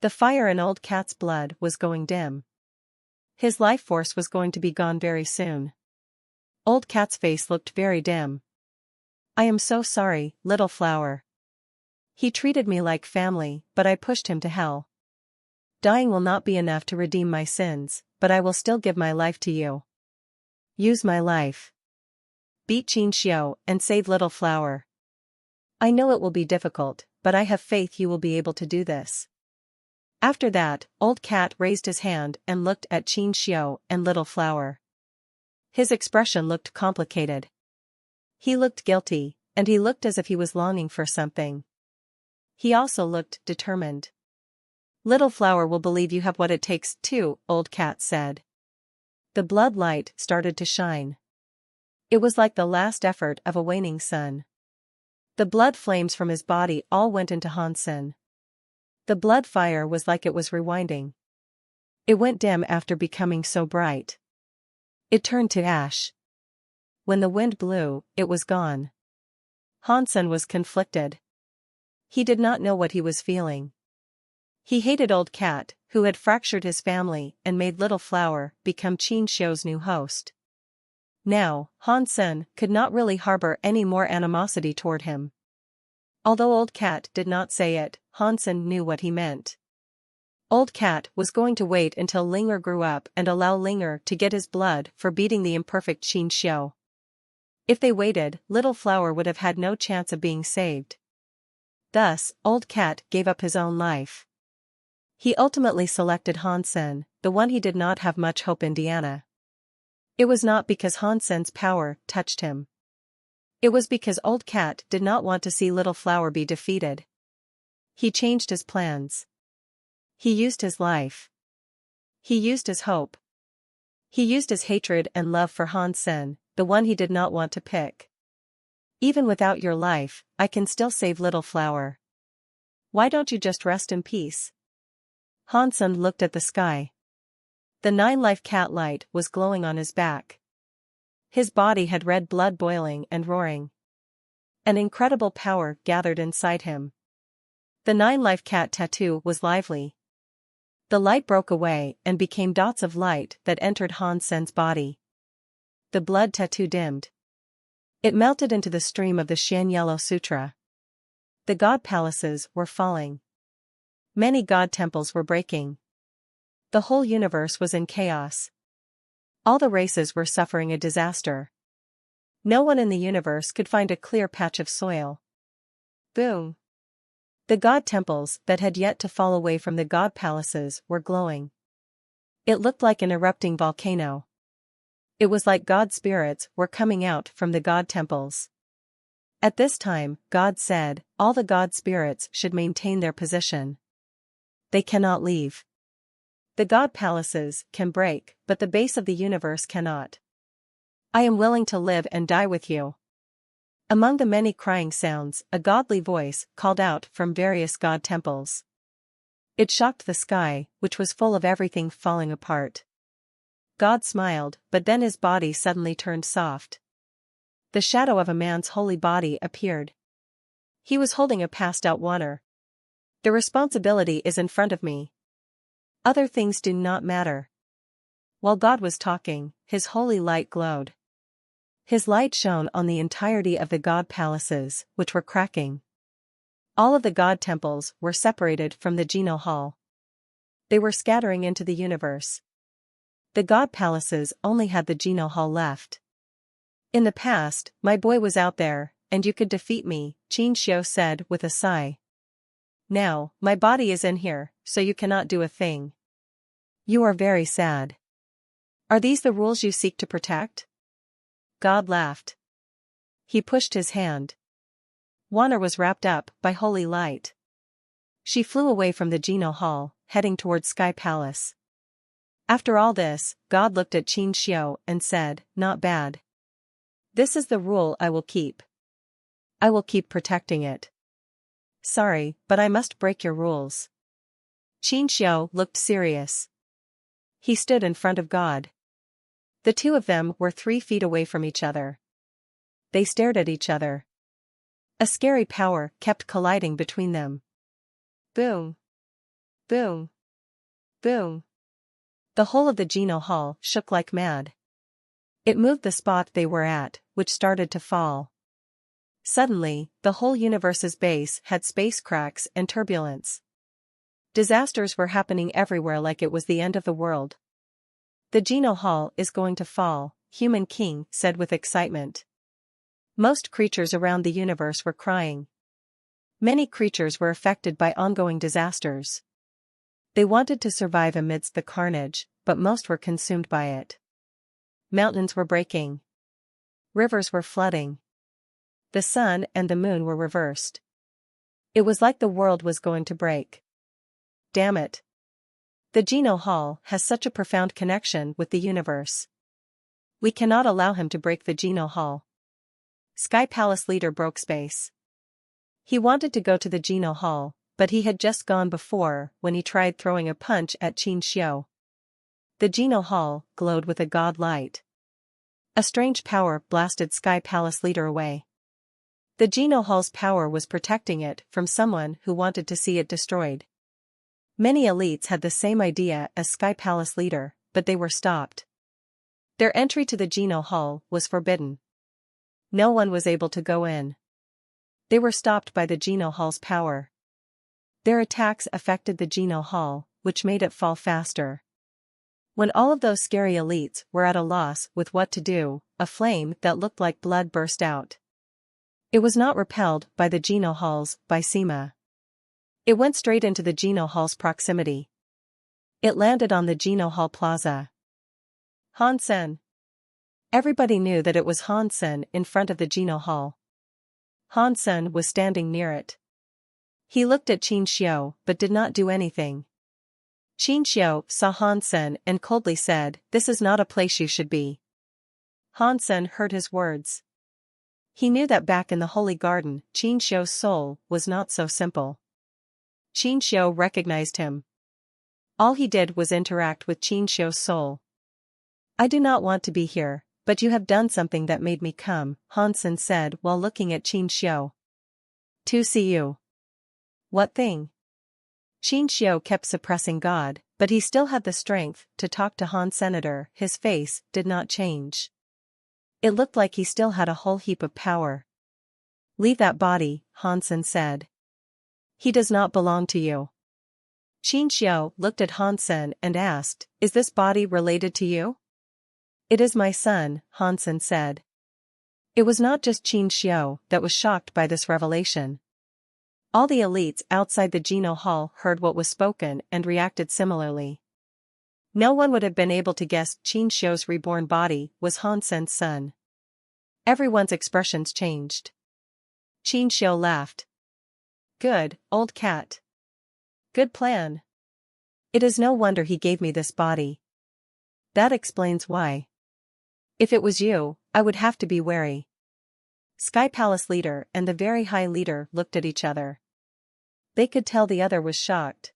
The fire in old cat's blood was going dim. His life force was going to be gone very soon. Old cat's face looked very dim. I am so sorry, little flower. He treated me like family, but I pushed him to hell. Dying will not be enough to redeem my sins, but I will still give my life to you. Use my life. Beat Qin Xiu and save little flower. I know it will be difficult, but I have faith you will be able to do this. After that, old cat raised his hand and looked at Qin Xiu and little flower. His expression looked complicated. He looked guilty, and he looked as if he was longing for something. He also looked determined. Little flower will believe you have what it takes too, old cat said. The blood light started to shine. It was like the last effort of a waning sun. The blood flames from his body all went into Han Sen. The blood fire was like it was rewinding. It went dim after becoming so bright. It turned to ash. When the wind blew, it was gone. Han Sen was conflicted. He did not know what he was feeling. He hated old cat, who had fractured his family and made little flower become Qin Xiu's new host. Now, Han Sen could not really harbor any more animosity toward him. Although old cat did not say it, Han Sen knew what he meant. Old cat was going to wait until Linger grew up and allow Linger to get his blood for beating the imperfect Qin Xiu. If they waited, little flower would have had no chance of being saved. Thus, old cat gave up his own life. He ultimately selected Han Sen, the one he did not have much hope in Diana. It was not because Han Sen's power touched him. It was because old cat did not want to see little flower be defeated. He changed his plans. He used his life. He used his hope. He used his hatred and love for Han Sen, the one he did not want to pick. Even without your life, I can still save little flower. Why don't you just rest in peace? Han Sen looked at the sky. The 9-life cat light was glowing on his back. His body had red blood boiling and roaring. An incredible power gathered inside him. The 9-life cat tattoo was lively. The light broke away and became dots of light that entered Han Sen's body. The blood tattoo dimmed. It melted into the stream of the Shan Yellow Sutra. The god palaces were falling. Many god temples were breaking. The whole universe was in chaos. All the races were suffering a disaster. No one in the universe could find a clear patch of soil. Boom! The god temples that had yet to fall away from the god palaces were glowing. It looked like an erupting volcano. It was like god spirits were coming out from the god temples. At this time, God said, all the god spirits should maintain their position. They cannot leave. The god palaces can break, but the base of the universe cannot. I am willing to live and die with you. Among the many crying sounds, a godly voice called out from various god temples. It shocked the sky, which was full of everything falling apart. God smiled, but then his body suddenly turned soft. The shadow of a man's holy body appeared. He was holding a passed-out water. The responsibility is in front of me. Other things do not matter. While God was talking, his holy light glowed. His light shone on the entirety of the god palaces, which were cracking. All of the god temples were separated from the Geno Hall. They were scattering into the universe. The god palaces only had the Geno Hall left. In the past, my boy was out there, and you could defeat me, Qin Xiu said with a sigh. Now, my body is in here, so you cannot do a thing. You are very sad. Are these the rules you seek to protect? God laughed. He pushed his hand. Wanner was wrapped up by holy light. She flew away from the Geno Hall, heading toward Sky Palace. After all this, God looked at Qin Xiu and said, not bad. This is the rule I will keep. I will keep protecting it. Sorry, but I must break your rules. Qin Xiu looked serious. He stood in front of God. The two of them were 3 feet away from each other. They stared at each other. A scary power kept colliding between them. Boom! Boom! Boom! The whole of the Geno Hall shook like mad. It moved the spot they were at, which started to fall. Suddenly, the whole universe's base had space cracks and turbulence. Disasters were happening everywhere like it was the end of the world. The Geno Hall is going to fall, Human King said with excitement. Most creatures around the universe were crying. Many creatures were affected by ongoing disasters. They wanted to survive amidst the carnage, but most were consumed by it. Mountains were breaking. Rivers were flooding. The sun and the moon were reversed. It was like the world was going to break. Damn it. The Geno Hall has such a profound connection with the universe. We cannot allow him to break the Geno Hall. Sky Palace leader broke space. He wanted to go to the Geno Hall, but he had just gone before when he tried throwing a punch at Qin Xiu. The Geno Hall glowed with a god light. A strange power blasted Sky Palace leader away. The Geno Hall's power was protecting it from someone who wanted to see it destroyed. Many elites had the same idea as Sky Palace leader, but they were stopped. Their entry to the Geno Hall was forbidden. No one was able to go in. They were stopped by the Geno Hall's power. Their attacks affected the Geno Hall, which made it fall faster. When all of those scary elites were at a loss with what to do, a flame that looked like blood burst out. It was not repelled by the Geno Halls by Sima. It went straight into the Geno Hall's proximity. It landed on the Geno Hall Plaza. Hansen. Everybody knew that it was Hansen in front of the Geno Hall. Hansen was standing near it. He looked at Qin Xiu but did not do anything. Qin Xiu saw Hansen and coldly said, "This is not a place you should be." Hansen heard his words. He knew that back in the Holy Garden, Qin Xiu's soul was not so simple. Qin Xiu recognized him. All he did was interact with Qin Xiu's soul. "I do not want to be here, but you have done something that made me come," Hansen said while looking at Qin Xiu. "To see you." "What thing?" Qin Xiu kept suppressing God, but he still had the strength to talk to Han Senator. His face did not change. It looked like he still had a whole heap of power. "Leave that body," Hansen said. "He does not belong to you." Qin Xiu looked at Hansen and asked, "Is this body related to you?" It is my son, Hansen said. It was not just Qin Xiu that was shocked by this revelation. All the elites outside the Geno Hall heard what was spoken and reacted similarly. No one would have been able to guess Qin Xiu's reborn body was Hansen's son. Everyone's expressions changed. Qin Xiu laughed. Good, old cat. Good plan. It is no wonder he gave me this body. That explains why. If it was you, I would have to be wary. Sky Palace leader and the very high leader looked at each other. They could tell the other was shocked.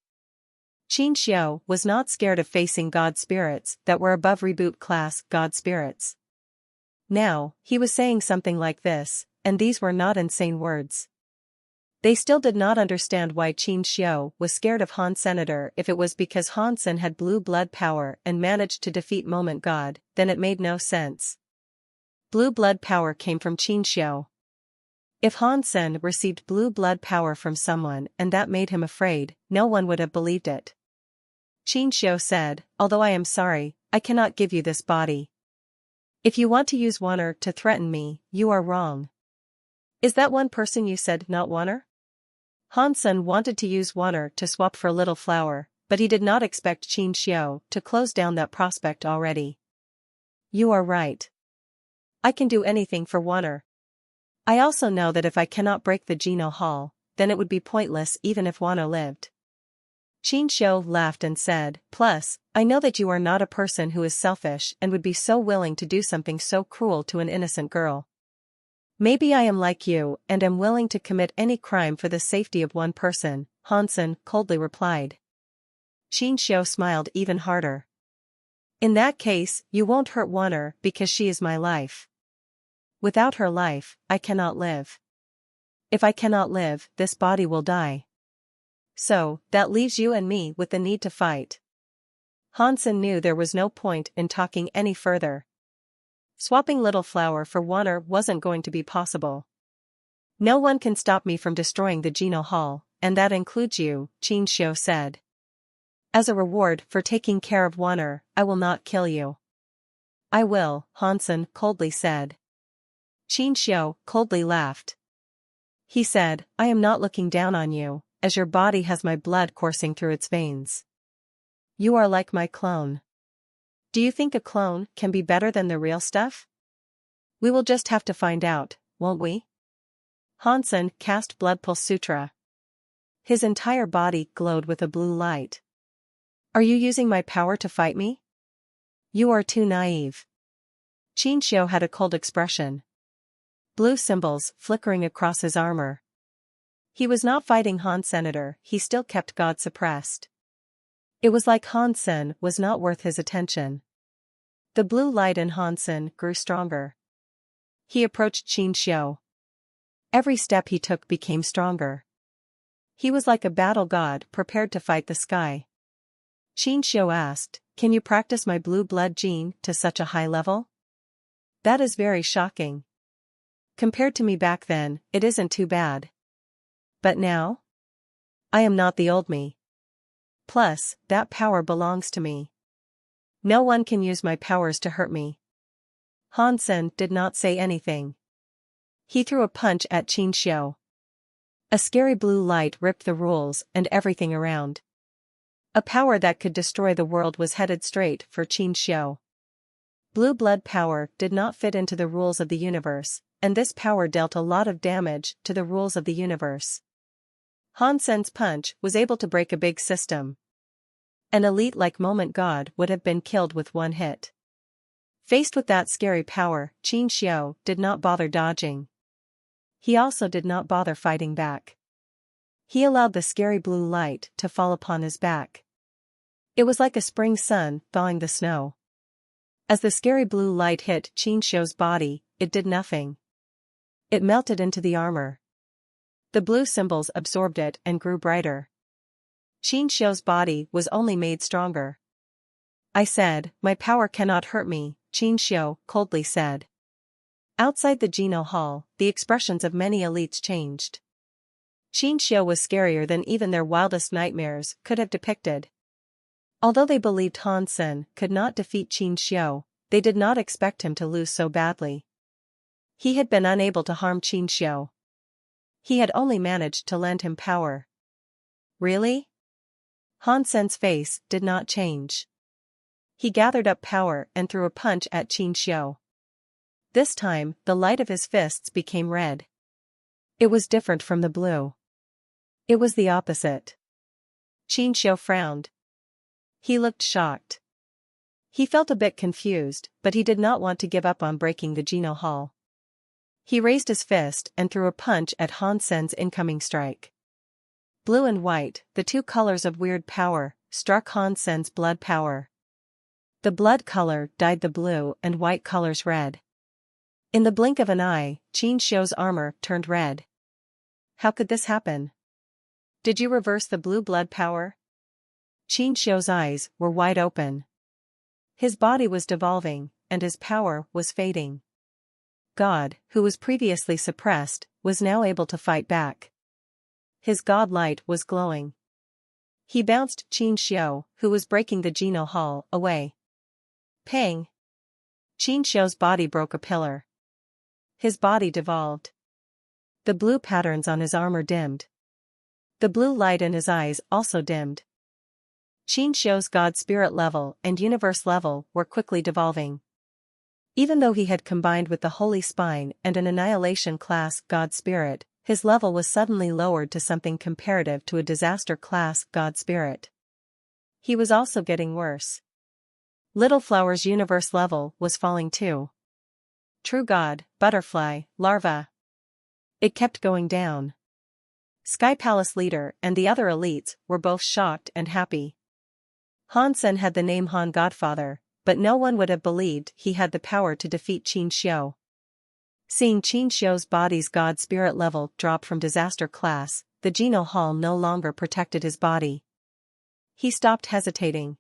Qin Xiu was not scared of facing god spirits that were above reboot class god spirits. Now, he was saying something like this, and these were not insane words. They still did not understand why Qin Xiu was scared of Han Senator. If it was because Hansen had blue blood power and managed to defeat Moment God, then it made no sense. Blue blood power came from Qin Xiu. If Hansen received blue blood power from someone and that made him afraid, no one would have believed it. Qin Xiu said, although I am sorry, I cannot give you this body. If you want to use Wanner to threaten me, you are wrong. Is that one person you said not Wanner? Hansen wanted to use Wanner to swap for Little Flower, but he did not expect Qin Xiu to close down that prospect already. You are right. I can do anything for Wanner. I also know that if I cannot break the Geno Hall, then it would be pointless even if Wanner lived. Qin Xiu laughed and said, plus, I know that you are not a person who is selfish and would be so willing to do something so cruel to an innocent girl. Maybe I am like you and am willing to commit any crime for the safety of one person, Hansen coldly replied. Qin Xiu smiled even harder. In that case, you won't hurt Wanner because she is my life. Without her life, I cannot live. If I cannot live, this body will die. So, that leaves you and me with the need to fight. Hansen knew there was no point in talking any further. Swapping Little Flower for Wanner wasn't going to be possible. No one can stop me from destroying the Geno Hall, and that includes you, Qin Xiu said. As a reward for taking care of Wanner, I will not kill you. I will, Hansen coldly said. Qin Xiu coldly laughed. He said, I am not looking down on you, as your body has my blood coursing through its veins. You are like my clone. Do you think a clone can be better than the real stuff? We will just have to find out, won't we? Hansen cast Blood Pulse Sutra. His entire body glowed with a blue light. Are you using my power to fight me? You are too naive. Qin Xiu had a cold expression. Blue symbols flickering across his armor. He was not fighting Han Senator, he still kept God suppressed. It was like Hansen was not worth his attention. The blue light in Hansen grew stronger. He approached Qin Xiu. Every step he took became stronger. He was like a battle god prepared to fight the sky. Qin Xiu asked, can you practice my blue blood gene to such a high level? That is very shocking. Compared to me back then, it isn't too bad. But now? I am not the old me. Plus, that power belongs to me. No one can use my powers to hurt me. Hansen did not say anything. He threw a punch at Qin Xiu. A scary blue light ripped the rules and everything around. A power that could destroy the world was headed straight for Qin Xiu. Blue blood power did not fit into the rules of the universe, and this power dealt a lot of damage to the rules of the universe. Hansen's punch was able to break a big system. An elite like Moment God would have been killed with one hit. Faced with that scary power, Qin Xiu did not bother dodging. He also did not bother fighting back. He allowed the scary blue light to fall upon his back. It was like a spring sun thawing the snow. As the scary blue light hit Qin Xiu's body, it did nothing. It melted into the armor. The blue symbols absorbed it and grew brighter. Qin Xiu's body was only made stronger. I said, my power cannot hurt me, Qin Xiu coldly said. Outside the Geno Hall, the expressions of many elites changed. Qin Xiu was scarier than even their wildest nightmares could have depicted. Although they believed Hansen could not defeat Qin Xiu, They did not expect him to lose so badly. He had been unable to harm Qin Xiu. He had only managed to lend him power. Really? Han Sen's face did not change. He gathered up power and threw a punch at Qin Xiu. This time, the light of his fists became red. It was different from the blue. It was the opposite. Qin Xiu frowned. He looked shocked. He felt a bit confused, but he did not want to give up on breaking the Geno Hall. He raised his fist and threw a punch at Han Sen's incoming strike. Blue and white, the two colors of weird power, struck Han Sen's blood power. The blood color dyed the blue and white colors red. In the blink of an eye, Qin Xiu's armor turned red. How could this happen? Did you reverse the blue blood power? Qin Xiu's eyes were wide open. His body was devolving, and his power was fading. God, who was previously suppressed, was now able to fight back. His god light was glowing. He bounced Qin Xiu, who was breaking the Geno Hall, away. Pang! Qin Xiu's body broke a pillar. His body devolved. The blue patterns on his armor dimmed. The blue light in his eyes also dimmed. Qin Xiu's god spirit level and universe level were quickly devolving. Even though he had combined with the Holy Spine and an Annihilation class god spirit, his level was suddenly lowered to something comparative to a disaster class god spirit. He was also getting worse. Little Flower's universe level was falling too. True God, Butterfly, Larva. It kept going down. Sky Palace leader and the other elites were both shocked and happy. Han Sen had the name Han Godfather, but no one would have believed he had the power to defeat Qin Xiu. Seeing Qin Xiu's body's god spirit level drop from disaster class, the Geno Hall no longer protected his body. He stopped hesitating.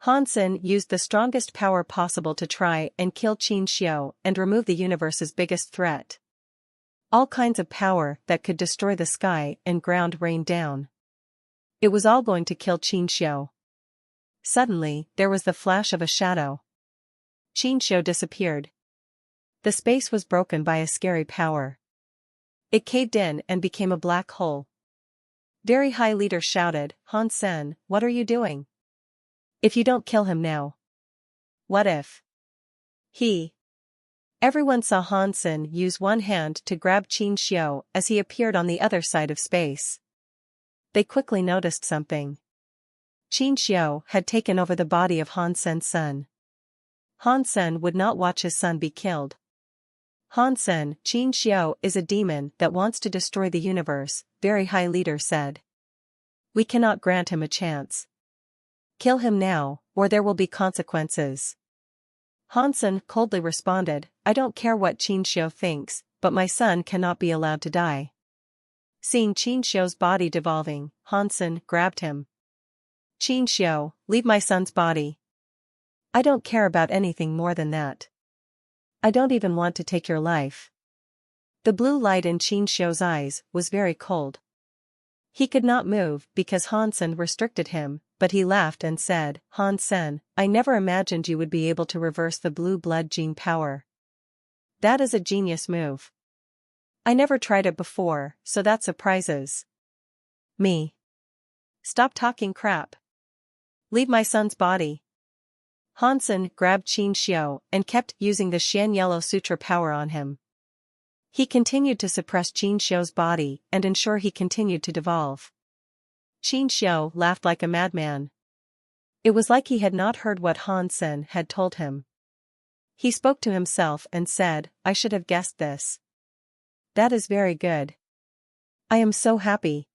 Han Sen used the strongest power possible to try and kill Qin Xiu and remove the universe's biggest threat. All kinds of power that could destroy the sky and ground rained down. It was all going to kill Qin Xiu. Suddenly, there was the flash of a shadow. Qin Xiu disappeared. The space was broken by a scary power. It caved in and became a black hole. Very High Leader shouted, Han Sen, what are you doing? If you don't kill him now. What if he... Everyone saw Han Sen use one hand to grab Qin Xiu as he appeared on the other side of space. They quickly noticed something. Qin Xiu had taken over the body of Han Sen's son. Han Sen would not watch his son be killed. Han Sen, Qin Xiu is a demon that wants to destroy the universe, Very High Leader said. We cannot grant him a chance. Kill him now, or there will be consequences. Han Sen coldly responded, I don't care what Qin Xiu thinks, but my son cannot be allowed to die. Seeing Qin Xiu's body devolving, Han Sen grabbed him. Qin Xiu, leave my son's body. I don't care about anything more than that. I don't even want to take your life. The blue light in Qin Xiu's eyes was very cold. He could not move because Han Sen restricted him, but he laughed and said, Han Sen, I never imagined you would be able to reverse the blue blood gene power. That is a genius move. I never tried it before, so that surprises me. Stop talking crap. Leave my son's body. Han Sen grabbed Qin Xiu and kept using the Shan Yellow Sutra power on him. He continued to suppress Qin Xiu's body and ensure he continued to devolve. Qin Xiu laughed like a madman. It was like he had not heard what Han Sen had told him. He spoke to himself and said, I should have guessed this. That is very good. I am so happy.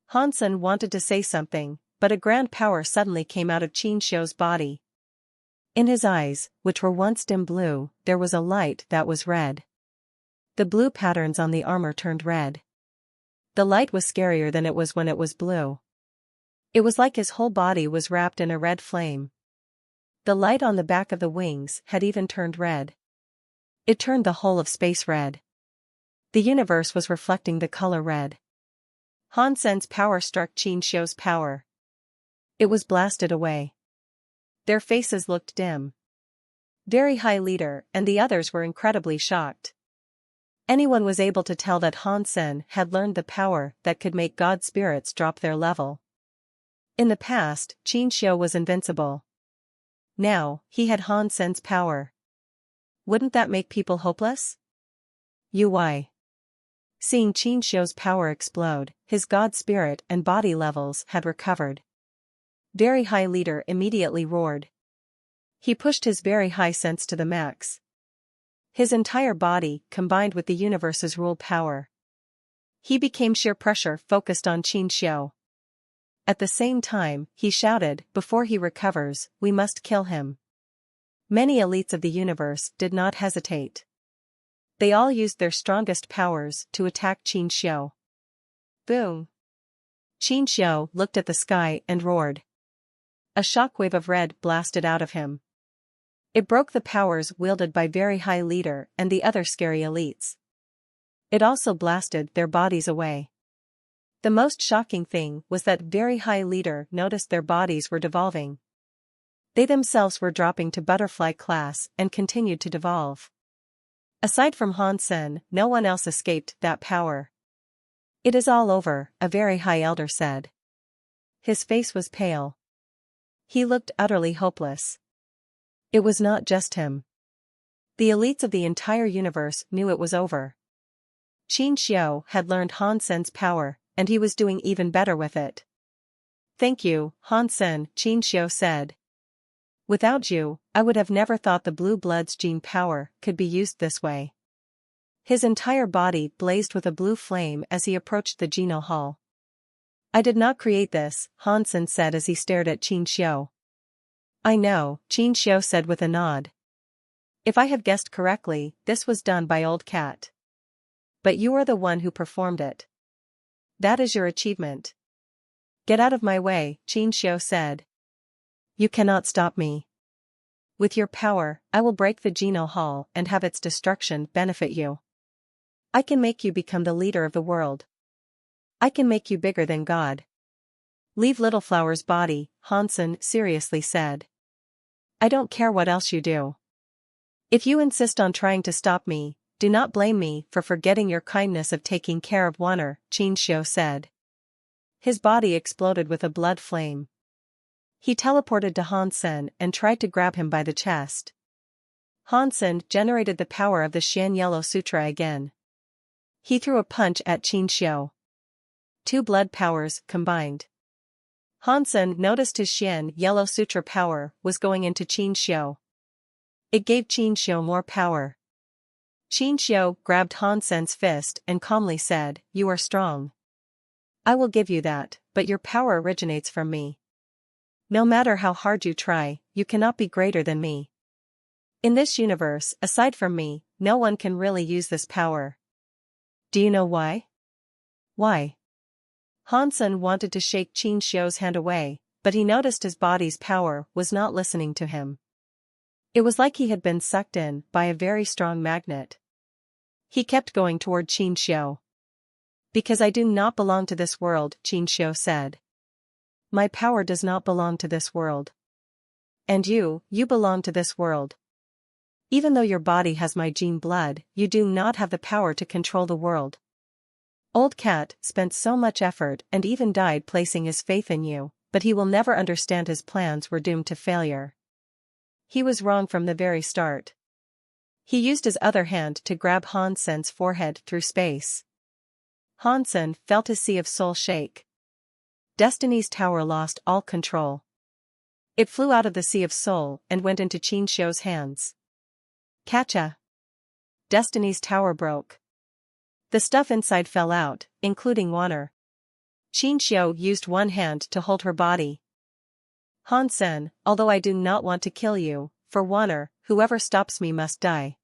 Han Sen wanted to say something, but a grand power suddenly came out of Qin Xiu's body. In his eyes, which were once dim blue, there was a light that was red. The blue patterns on the armor turned red. The light was scarier than it was when it was blue. It was like his whole body was wrapped in a red flame. The light on the back of the wings had even turned red. It turned the whole of space red. The universe was reflecting the color red. Han Sen's power struck Qin Xiu's power. It was blasted away. Their faces looked dim. Very High Leader and the others were incredibly shocked. Anyone was able to tell that Han Sen had learned the power that could make god spirits drop their level. In the past, Qin Xiu was invincible. Now, he had Han Sen's power. Wouldn't that make people hopeless? Uy. Seeing Qin Xiu's power explode, his god spirit and body levels had recovered. Very High Leader immediately roared. He pushed his very high sense to the max. His entire body combined with the universe's rule power. He became sheer pressure focused on Qin Xiu. At the same time, he shouted, before he recovers, we must kill him. Many elites of the universe did not hesitate. They all used their strongest powers to attack Qin Xiu. Boom! Qin Xiu looked at the sky and roared. A shockwave of red blasted out of him. It broke the powers wielded by Very High Leader and the other scary elites. It also blasted their bodies away. The most shocking thing was that Very High Leader noticed their bodies were devolving. They themselves were dropping to butterfly class and continued to devolve. Aside from Han Sen, no one else escaped that power. It is all over, a Very High Elder said. His face was pale. He looked utterly hopeless. It was not just him. The elites of the entire universe knew it was over. Qin Xiu had learned Han Sen's power, and he was doing even better with it. Thank you, Han Sen, Qin Xiu said. Without you, I would have never thought the blue blood's gene power could be used this way. His entire body blazed with a blue flame as he approached the Geno Hall. I did not create this, Han Sen said as he stared at Qin Xiu. I know, Qin Xiu said with a nod. If I have guessed correctly, this was done by Old Cat. But you are the one who performed it. That is your achievement. Get out of my way, Qin Xiu said. You cannot stop me. With your power, I will break the Geno Hall and have its destruction benefit you. I can make you become the leader of the world. I can make you bigger than God. Leave Little Flower's body, Han Sen seriously said. I don't care what else you do. If you insist on trying to stop me, do not blame me for forgetting your kindness of taking care of Wanner, Qin Xiu said. His body exploded with a blood flame. He teleported to Han Sen and tried to grab him by the chest. Han Sen generated the power of the Xian Yellow Sutra again. He threw a punch at Qin Xiu. Two blood powers combined. Han Sen noticed his Xian Yellow Sutra power was going into Qin Xiu. It gave Qin Xiu more power. Qin Xiu grabbed Han Sen's fist and calmly said, You are strong. I will give you that, but your power originates from me. No matter how hard you try, you cannot be greater than me. In this universe, aside from me, no one can really use this power. Do you know why? Why? Han Sen wanted to shake Qin Xiu's hand away, but he noticed his body's power was not listening to him. It was like he had been sucked in by a very strong magnet. He kept going toward Qin Xiu. Because I do not belong to this world, Qin Xiu said. My power does not belong to this world. And you belong to this world. Even though your body has my gene blood, you do not have the power to control the world. Old Cat spent so much effort and even died placing his faith in you, but he will never understand his plans were doomed to failure. He was wrong from the very start. He used his other hand to grab Han Sen's forehead through space. Han Sen felt his sea of soul shake. Destiny's tower lost all control. It flew out of the sea of soul and went into Qin Xiu's hands. Catcha! Destiny's tower broke. The stuff inside fell out, including Wanner. Qin Xiu used one hand to hold her body. Han Sen, although I do not want to kill you, for Wanner, whoever stops me must die.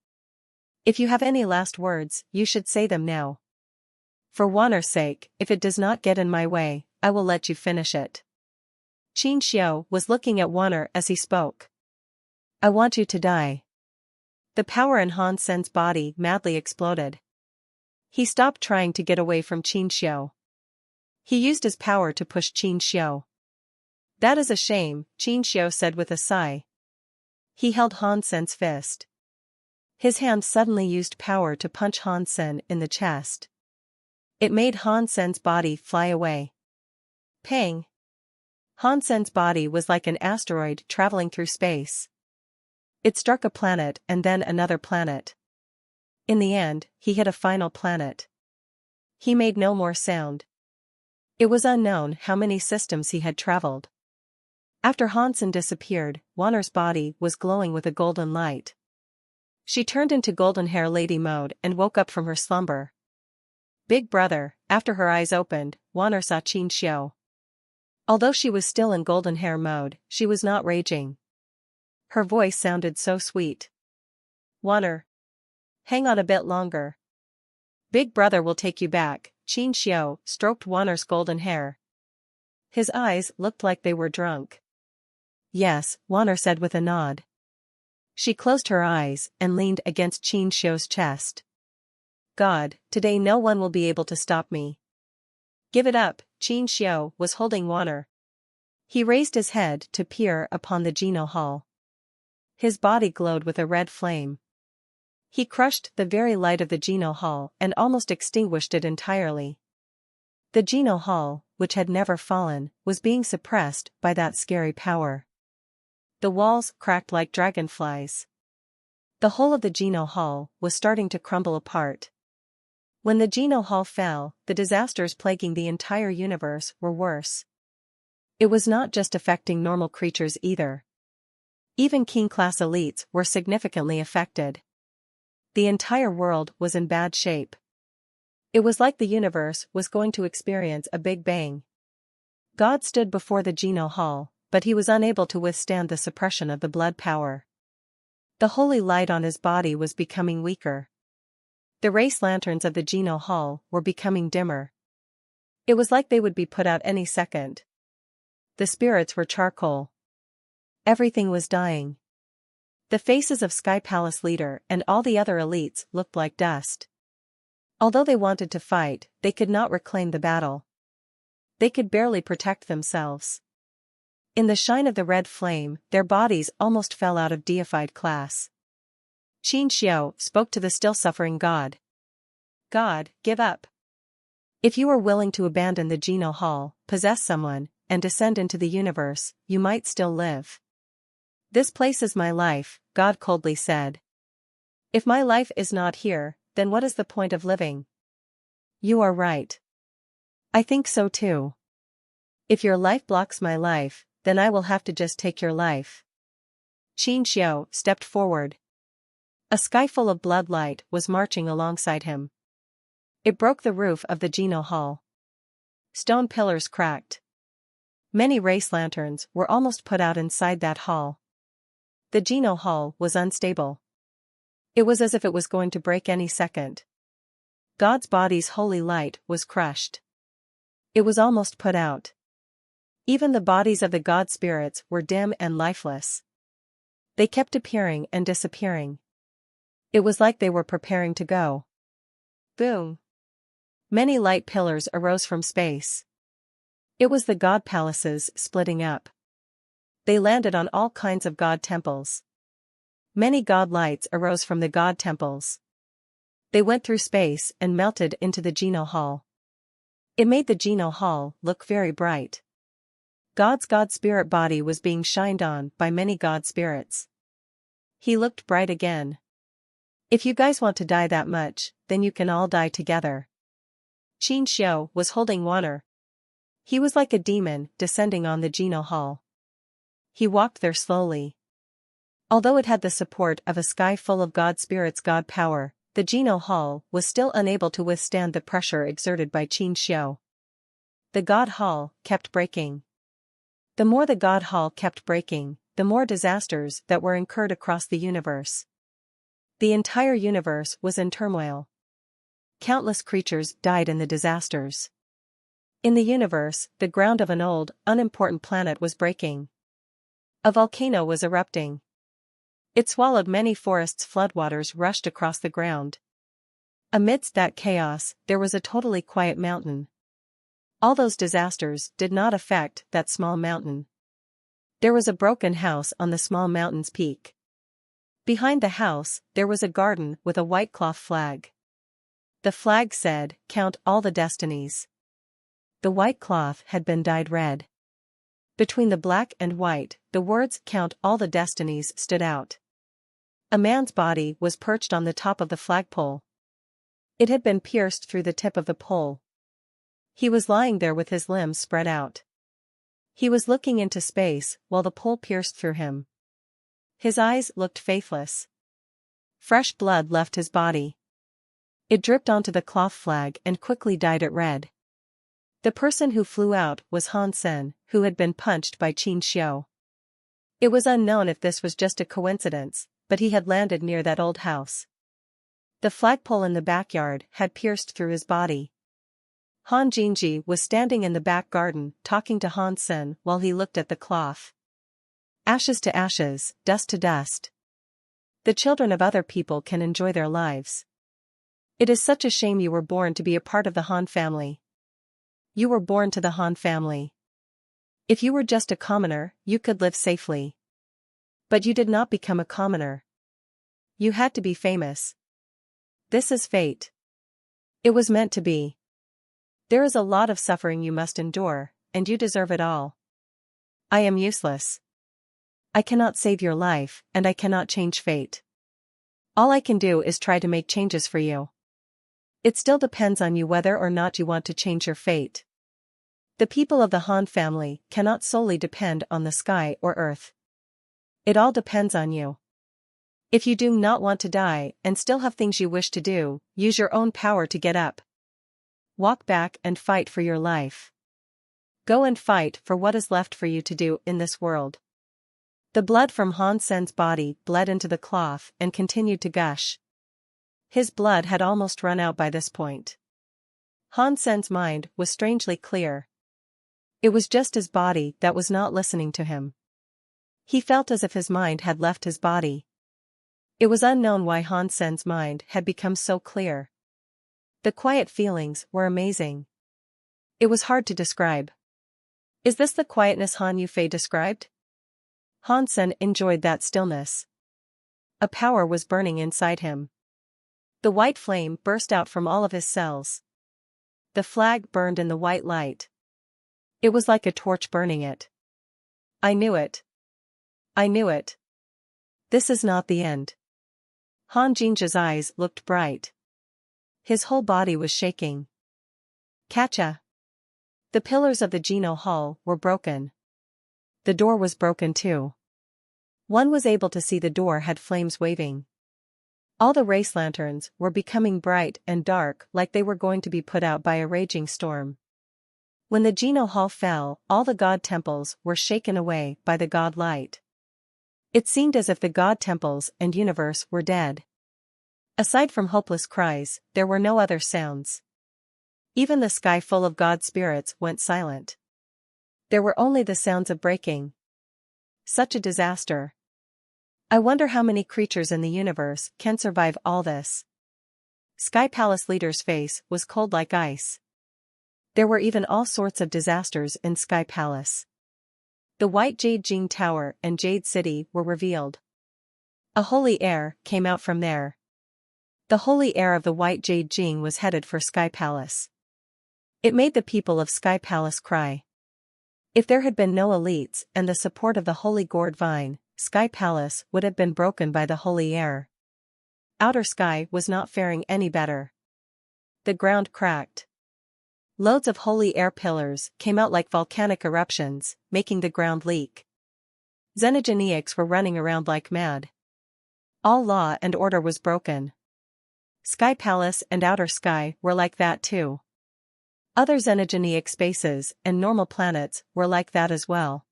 If you have any last words, you should say them now. For Wanner's sake, if it does not get in my way, I will let you finish it. Qin Xiu was looking at Wanner as he spoke. I want you to die. The power in Han Sen's body madly exploded. He stopped trying to get away from Qin Xiu. He used his power to push Qin Xiu. That is a shame, Qinxiu said with a sigh. He held Han Sen's fist. His hand suddenly used power to punch Han Sen in the chest. It made Han Sen's body fly away. Pang! Han Sen's body was like an asteroid traveling through space. It struck a planet and then another planet. In the end, he hit a final planet. He made no more sound. It was unknown how many systems he had traveled. After Han Sen disappeared, Wanner's body was glowing with a golden light. She turned into golden hair lady mode and woke up from her slumber. Big brother, after her eyes opened, Wanner saw Qinxiu. Although she was still in golden hair mode, she was not raging. Her voice sounded so sweet. Wanner. Hang on a bit longer. Big brother will take you back, Qinxiu stroked Wanner's golden hair. His eyes looked like they were drunk. Yes, Wanner said with a nod. She closed her eyes and leaned against Qinxiu's chest. God, today no one will be able to stop me. Give it up, Qinxiu was holding Wanner. He raised his head to peer upon the Geno Hall. His body glowed with a red flame. He crushed the very light of the Geno Hall and almost extinguished it entirely. The Geno Hall, which had never fallen, was being suppressed by that scary power. The walls cracked like dragonflies. The whole of the Geno Hall was starting to crumble apart. When the Geno Hall fell, the disasters plaguing the entire universe were worse. It was not just affecting normal creatures either. Even king-class elites were significantly affected. The entire world was in bad shape. It was like the universe was going to experience a Big Bang. God stood before the Geno Hall, but he was unable to withstand the suppression of the blood power. The holy light on his body was becoming weaker. The race lanterns of the Geno Hall were becoming dimmer. It was like they would be put out any second. The spirits were charcoal. Everything was dying. The faces of Sky Palace leader and all the other elites looked like dust. Although they wanted to fight, they could not reclaim the battle. They could barely protect themselves. In the shine of the red flame, their bodies almost fell out of deified class. Qinxiu spoke to the still-suffering god. God, give up. If you were willing to abandon the Geno Hall, possess someone, and descend into the universe, you might still live. This place is my life, God coldly said. If my life is not here, then what is the point of living? You are right. I think so too. If your life blocks my life, then I will have to just take your life. Qinxiu stepped forward. A sky full of blood light was marching alongside him. It broke the roof of the Geno Hall. Stone pillars cracked. Many race lanterns were almost put out inside that hall. The Geno Hall was unstable. It was as if it was going to break any second. God's body's holy light was crushed. It was almost put out. Even the bodies of the god spirits were dim and lifeless. They kept appearing and disappearing. It was like they were preparing to go. Boom! Many light pillars arose from space. It was the god palaces splitting up. They landed on all kinds of god temples. Many god lights arose from the god temples. They went through space and melted into the Geno Hall. It made the Geno Hall look very bright. God's god spirit body was being shined on by many god spirits. He looked bright again. If you guys want to die that much, then you can all die together. Qinxiu was holding Wanner. He was like a demon descending on the Geno Hall. He walked there slowly. Although it had the support of a sky full of god spirits' god power, the Geno Hall was still unable to withstand the pressure exerted by Qinxiu. The god hall kept breaking. The more the god hall kept breaking, the more disasters that were incurred across the universe. The entire universe was in turmoil. Countless creatures died in the disasters. In the universe, the ground of an old, unimportant planet was breaking. A volcano was erupting. It swallowed many forests. Floodwaters rushed across the ground. Amidst that chaos, there was a totally quiet mountain. All those disasters did not affect that small mountain. There was a broken house on the small mountain's peak. Behind the house, there was a garden with a white cloth flag. The flag said, "Count all the destinies." The white cloth had been dyed red. Between the black and white, the words "Count all the destinies" stood out. A man's body was perched on the top of the flagpole. It had been pierced through the tip of the pole. He was lying there with his limbs spread out. He was looking into space while the pole pierced through him. His eyes looked faithless. Fresh blood left his body. It dripped onto the cloth flag and quickly dyed it red. The person who flew out was Han Sen, who had been punched by Qin Xiu. It was unknown if this was just a coincidence, but he had landed near that old house. The flagpole in the backyard had pierced through his body. Han Jingji was standing in the back garden talking to Han Sen while he looked at the cloth. Ashes to ashes, dust to dust. The children of other people can enjoy their lives. It is such a shame you were born to be a part of the Han family. You were born to the Han family. If you were just a commoner, you could live safely. But you did not become a commoner. You had to be famous. This is fate. It was meant to be. There is a lot of suffering you must endure, and you deserve it all. I am useless. I cannot save your life, and I cannot change fate. All I can do is try to make changes for you. It still depends on you whether or not you want to change your fate. The people of the Han family cannot solely depend on the sky or earth. It all depends on you. If you do not want to die and still have things you wish to do, use your own power to get up. Walk back and fight for your life. Go and fight for what is left for you to do in this world. The blood from Han Sen's body bled into the cloth and continued to gush. His blood had almost run out by this point. Han Sen's mind was strangely clear. It was just his body that was not listening to him. He felt as if his mind had left his body. It was unknown why Han Sen's mind had become so clear. The quiet feelings were amazing. It was hard to describe. Is this the quietness Han Yufei described? Han Sen enjoyed that stillness. A power was burning inside him. The white flame burst out from all of his cells. The flag burned in the white light. It was like a torch burning it. I knew it. I knew it. This is not the end. Han Jingji's eyes looked bright. His whole body was shaking. Catcha! The pillars of the Geno Hall were broken. The door was broken too. One was able to see the door had flames waving. All the race lanterns were becoming bright and dark like they were going to be put out by a raging storm. When the Geno Hall fell, all the god temples were shaken away by the god light. It seemed as if the god temples and universe were dead. Aside from hopeless cries, there were no other sounds. Even the sky full of god spirits went silent. There were only the sounds of breaking. Such a disaster. I wonder how many creatures in the universe can survive all this. Sky Palace leader's face was cold like ice. There were even all sorts of disasters in Sky Palace. The White Jade Jing Tower and Jade City were revealed. A holy air came out from there. The holy air of the White Jade Jing was headed for Sky Palace. It made the people of Sky Palace cry. If there had been no elites and the support of the holy gourd vine, Sky Palace would have been broken by the holy air. Outer Sky was not faring any better. The ground cracked. Loads of holy air pillars came out like volcanic eruptions, making the ground leak. Xenogeniacs were running around like mad. All law and order was broken. Sky Palace and Outer Sky were like that too. Other xenogeniac spaces and normal planets were like that as well.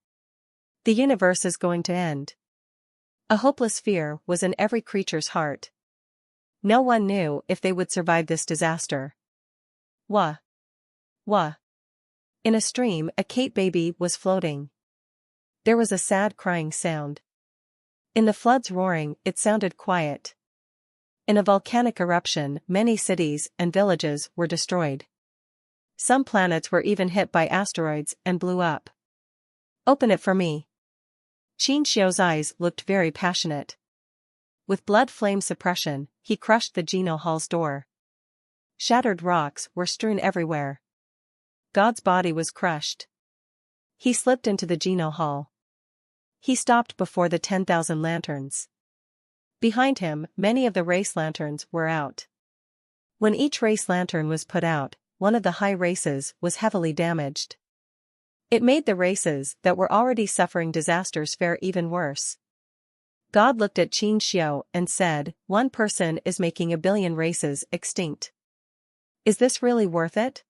The universe is going to end. A hopeless fear was in every creature's heart. No one knew if they would survive this disaster. Wah! Wah! In a stream, a Kate baby was floating. There was a sad crying sound. In the flood's roaring, it sounded quiet. In a volcanic eruption, many cities and villages were destroyed. Some planets were even hit by asteroids and blew up. Open it for me. Qin Xiu's eyes looked very passionate. With blood flame suppression, he crushed the Geno Hall's door. Shattered rocks were strewn everywhere. God's body was crushed. He slipped into the Geno Hall. He stopped before the 10,000 lanterns. Behind him, many of the race lanterns were out. When each race lantern was put out, one of the high races was heavily damaged. It made the races that were already suffering disasters fare even worse. God looked at Qin Xiu and said, "One person is making 1 billion races extinct. Is this really worth it?"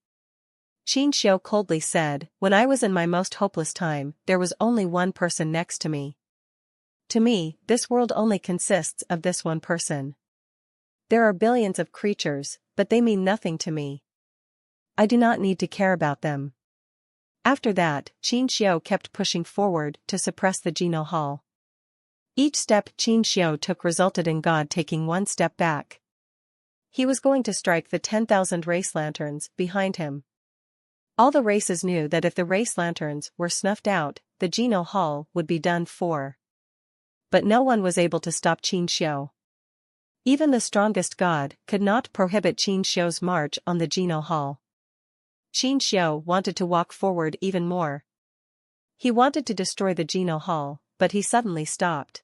Qin Xiu coldly said, "When I was in my most hopeless time, there was only one person next to me. To me, this world only consists of this one person. There are billions of creatures, but they mean nothing to me. I do not need to care about them." After that, Qin Xiu kept pushing forward to suppress the Geno Hall. Each step Qin Xiu took resulted in God taking one step back. He was going to strike the 10,000 race lanterns behind him. All the races knew that if the race lanterns were snuffed out, the Geno Hall would be done for. But no one was able to stop Qin Xiu. Even the strongest god could not prohibit Qin Xiu's march on the Geno Hall. Qin Xiu wanted to walk forward even more. He wanted to destroy the Geno Hall, but he suddenly stopped.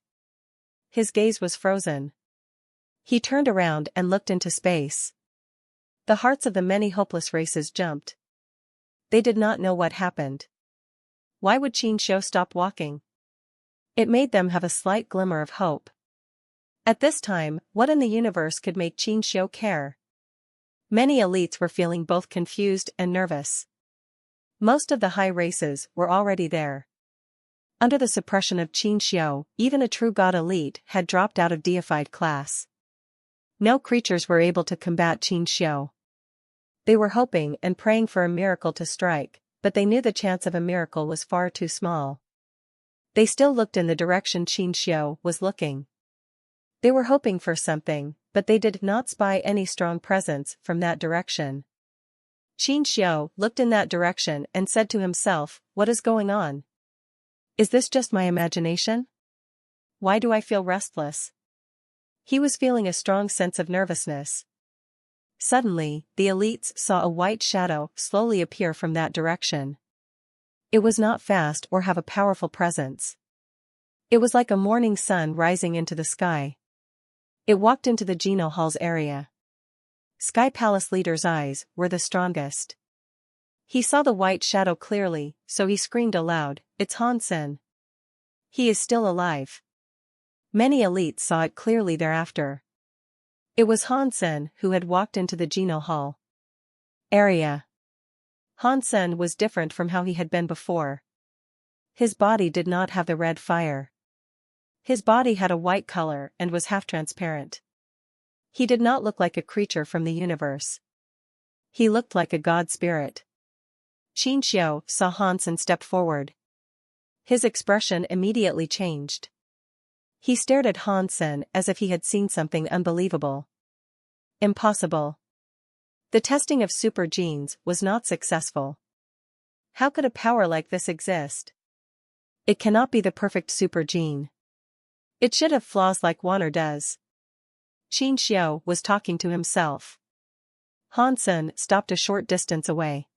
His gaze was frozen. He turned around and looked into space. The hearts of the many hopeless races jumped. They did not know what happened. Why would Qin Xiu stop walking? It made them have a slight glimmer of hope. At this time, what in the universe could make Qin Xiu care? Many elites were feeling both confused and nervous. Most of the high races were already there. Under the suppression of Qin Xiu, even a true god elite had dropped out of deified class. No creatures were able to combat Qin Xiu. They were hoping and praying for a miracle to strike, but they knew the chance of a miracle was far too small. They still looked in the direction Qin Xiu was looking. They were hoping for something, but they did not spy any strong presence from that direction. Qin Xiu looked in that direction and said to himself, "What is going on? Is this just my imagination? Why do I feel restless?" He was feeling a strong sense of nervousness. Suddenly, the elites saw a white shadow slowly appear from that direction. It was not fast or have a powerful presence. It was like a morning sun rising into the sky. It walked into the Geno Hall's area. Sky Palace leader's eyes were the strongest. He saw the white shadow clearly, so he screamed aloud, "It's Han Sen. He is still alive." Many elites saw it clearly thereafter. It was Han Sen who had walked into the Geno Hall area. Han Sen was different from how he had been before. His body did not have the red fire. His body had a white color and was half transparent. He did not look like a creature from the universe. He looked like a god spirit. Qin Xiu saw Han Sen step forward. His expression immediately changed. He stared at Han Sen as if he had seen something unbelievable. Impossible. The testing of super genes was not successful. How could a power like this exist? It cannot be the perfect super gene. It should have flaws like Wanner does. Qin Xiu was talking to himself. Han Sen stopped a short distance away.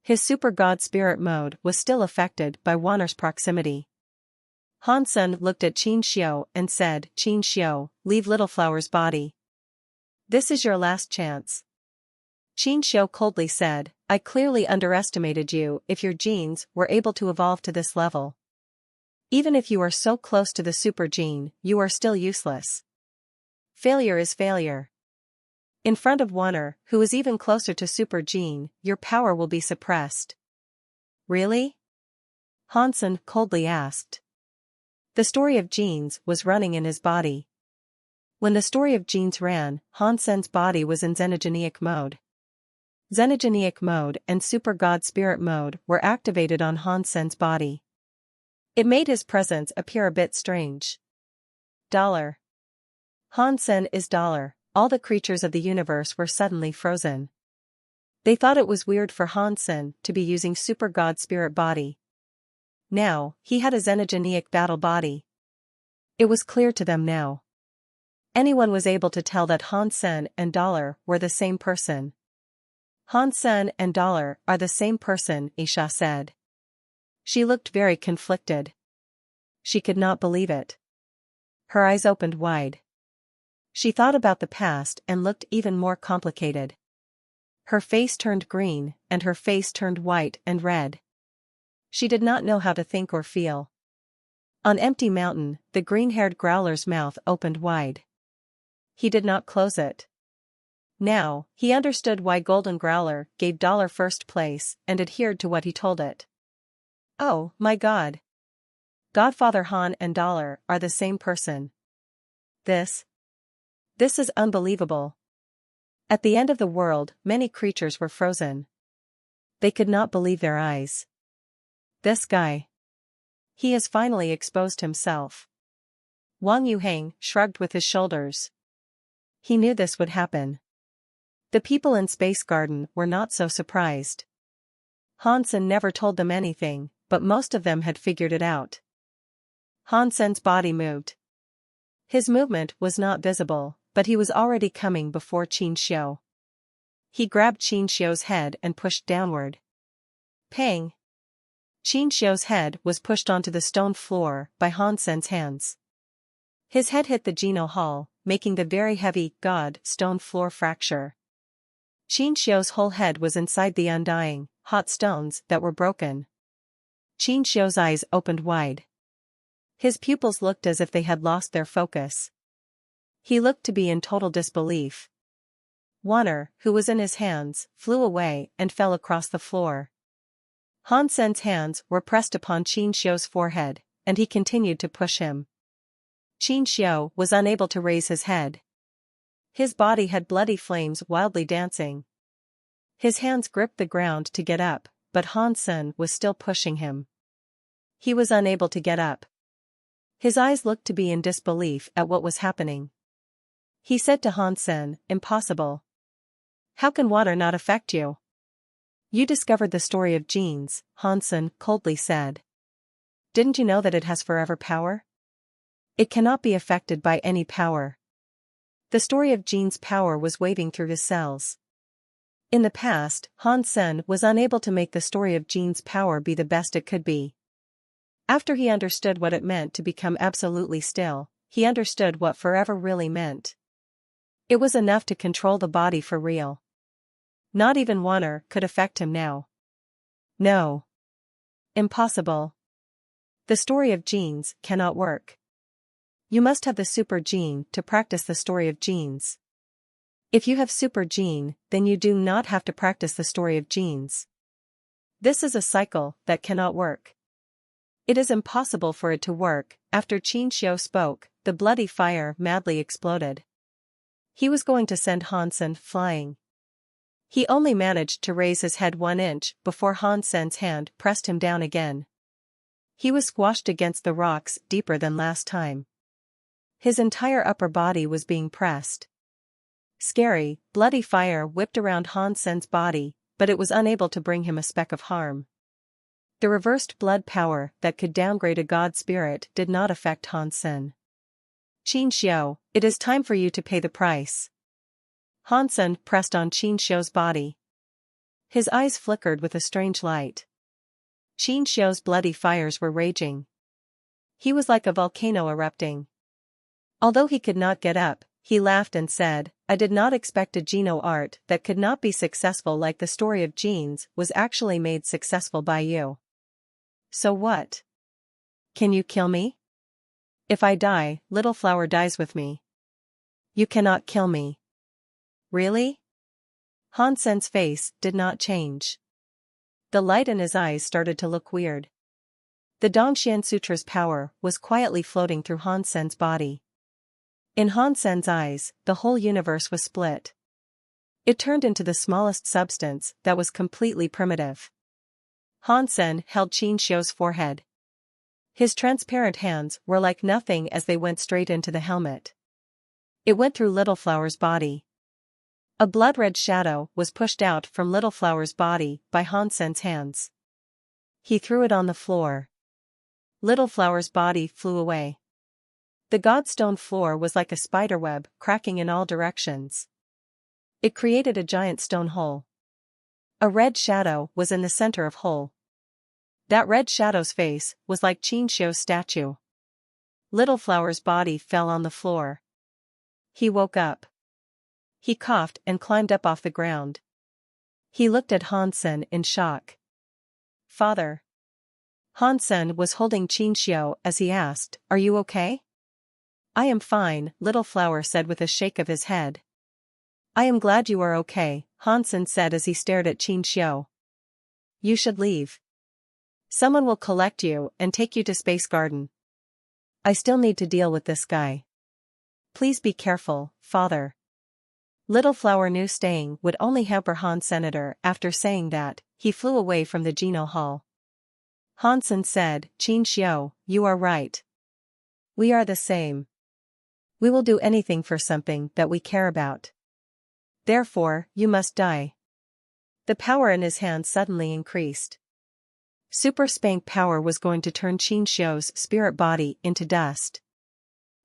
His super god spirit mode was still affected by Wanner's proximity. Han Sen looked at Qin Xiu and said, "Qin Xiu, leave Little Flower's body. This is your last chance." Qin Xiu coldly said, "I clearly underestimated you if your genes were able to evolve to this level. Even if you are so close to the super gene, you are still useless. Failure is failure. In front of Wanner, who is even closer to super gene, your power will be suppressed." "Really?" Han Sen coldly asked. The story of genes was running in his body. When the story of genes ran, Han Sen's body was in xenogenic mode. Xenogenic mode and super god spirit mode were activated on Han Sen's body. It made his presence appear a bit strange. Dollar. Han Sen is dollar. All the creatures of the universe were suddenly frozen. They thought it was weird for Han Sen to be using super god spirit body. Now, he had a xenogenic battle body. It was clear to them now. Anyone was able to tell that Han Sen and Dollar were the same person. Han Sen and Dollar are the same person, Isha said. She looked very conflicted. She could not believe it. Her eyes opened wide. She thought about the past and looked even more complicated. Her face turned green, and her face turned white and red. She did not know how to think or feel. On Empty Mountain, the green-haired growler's mouth opened wide. He did not close it. Now, he understood why Golden Growler gave Dollar first place and adhered to what he told it. Oh, my God. Godfather Han and Dollar are the same person. This is unbelievable. At the end of the world, many creatures were frozen. They could not believe their eyes. This guy. He has finally exposed himself. Wang Yuheng shrugged with his shoulders. He knew this would happen. The people in Space Garden were not so surprised. Han Sen never told them anything, but most of them had figured it out. Han Sen's body moved. His movement was not visible, but he was already coming before Qin Xiu. He grabbed Qin Xiu's head and pushed downward. Pang! Qin Xiu's head was pushed onto the stone floor by Han Sen's hands. His head hit the Geno Hall, making the very heavy, god, stone floor fracture. Qin Xiu's whole head was inside the undying, hot stones that were broken. Qin Xiu's eyes opened wide. His pupils looked as if they had lost their focus. He looked to be in total disbelief. Water, who was in his hands, flew away and fell across the floor. Han Sen's hands were pressed upon Qin Xiu's forehead, and he continued to push him. Qin Xiu was unable to raise his head. His body had bloody flames wildly dancing. His hands gripped the ground to get up, but Han Sen was still pushing him. He was unable to get up. His eyes looked to be in disbelief at what was happening. He said to Han Sen, "Impossible. How can water not affect you?" "You discovered the story of genes," Han Sen coldly said. "Didn't you know that it has forever power? It cannot be affected by any power." The story of genes' power was waving through his cells. In the past, Han Sen was unable to make the story of genes' power be the best it could be. After he understood what it meant to become absolutely still, he understood what forever really meant. It was enough to control the body for real. Not even water could affect him now. No. Impossible. The story of genes cannot work. You must have the super gene to practice the story of genes. If you have super gene, then you do not have to practice the story of genes. This is a cycle that cannot work. It is impossible for it to work. After Qin Xiu spoke, the bloody fire madly exploded. He was going to send Han Sen flying. He only managed to raise his head 1 inch before Han Sen's hand pressed him down again. He was squashed against the rocks deeper than last time. His entire upper body was being pressed. Scary, bloody fire whipped around Han Sen's body, but it was unable to bring him a speck of harm. The reversed blood power that could downgrade a god spirit did not affect Han Sen. "Qin Xiu, it is time for you to pay the price." Han Sen pressed on Qin Xiu's body. His eyes flickered with a strange light. Qin Xiu's bloody fires were raging. He was like a volcano erupting. Although he could not get up, he laughed and said, "I did not expect a Geno art that could not be successful like the story of genes was actually made successful by you. So what? Can you kill me? If I die, Little Flower dies with me. You cannot kill me." "Really?" Han Sen's face did not change. The light in his eyes started to look weird. The Dongxian Sutra's power was quietly floating through Han Sen's body. In Han Sen's eyes, the whole universe was split. It turned into the smallest substance that was completely primitive. Han Sen held Qin Xiu's forehead. His transparent hands were like nothing as they went straight into the helmet. It went through Little Flower's body. A blood-red shadow was pushed out from Little Flower's body by Han Sen's hands. He threw it on the floor. Little Flower's body flew away. The godstone floor was like a spiderweb, cracking in all directions. It created a giant stone hole. A red shadow was in the center of hole. That red shadow's face was like Qinxiu's statue. Little Flower's body fell on the floor. He woke up. He coughed and climbed up off the ground. He looked at Hansen in shock. Father. Hansen was holding Qinxiu as he asked, "Are you okay?" "I am fine," Little Flower said with a shake of his head. "I am glad you are okay," Hansen said as he stared at Qinxiu. "You should leave. Someone will collect you and take you to Space Garden. I still need to deal with this guy. Please be careful, Father." Little Flower knew staying would only hamper Han Senator. After saying that, he flew away from the Geno Hall. Hansen said, "Qinxiu, you are right. We are the same. We will do anything for something that we care about. Therefore, you must die." The power in his hand suddenly increased. Super Spank power was going to turn Qinxiu's spirit body into dust.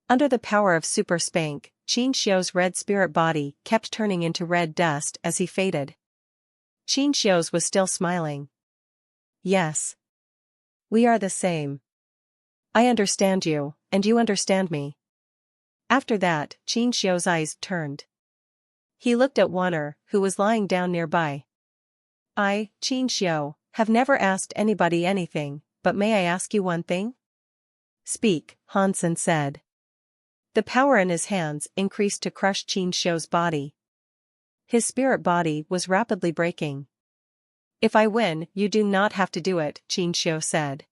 Under the power of Super Spank, Qinxiu's red spirit body kept turning into red dust as he faded. Qinxiu's was still smiling. "Yes. We are the same. I understand you, and you understand me." After that, Qinxiu's eyes turned. He looked at Wanner, who was lying down nearby. "I, Qinxiu, have never asked anybody anything, but may I ask you one thing?" "Speak," Hansen said. The power in his hands increased to crush Qinxiu's body. His spirit body was rapidly breaking. "If I win, you do not have to do it," Qinxiu said.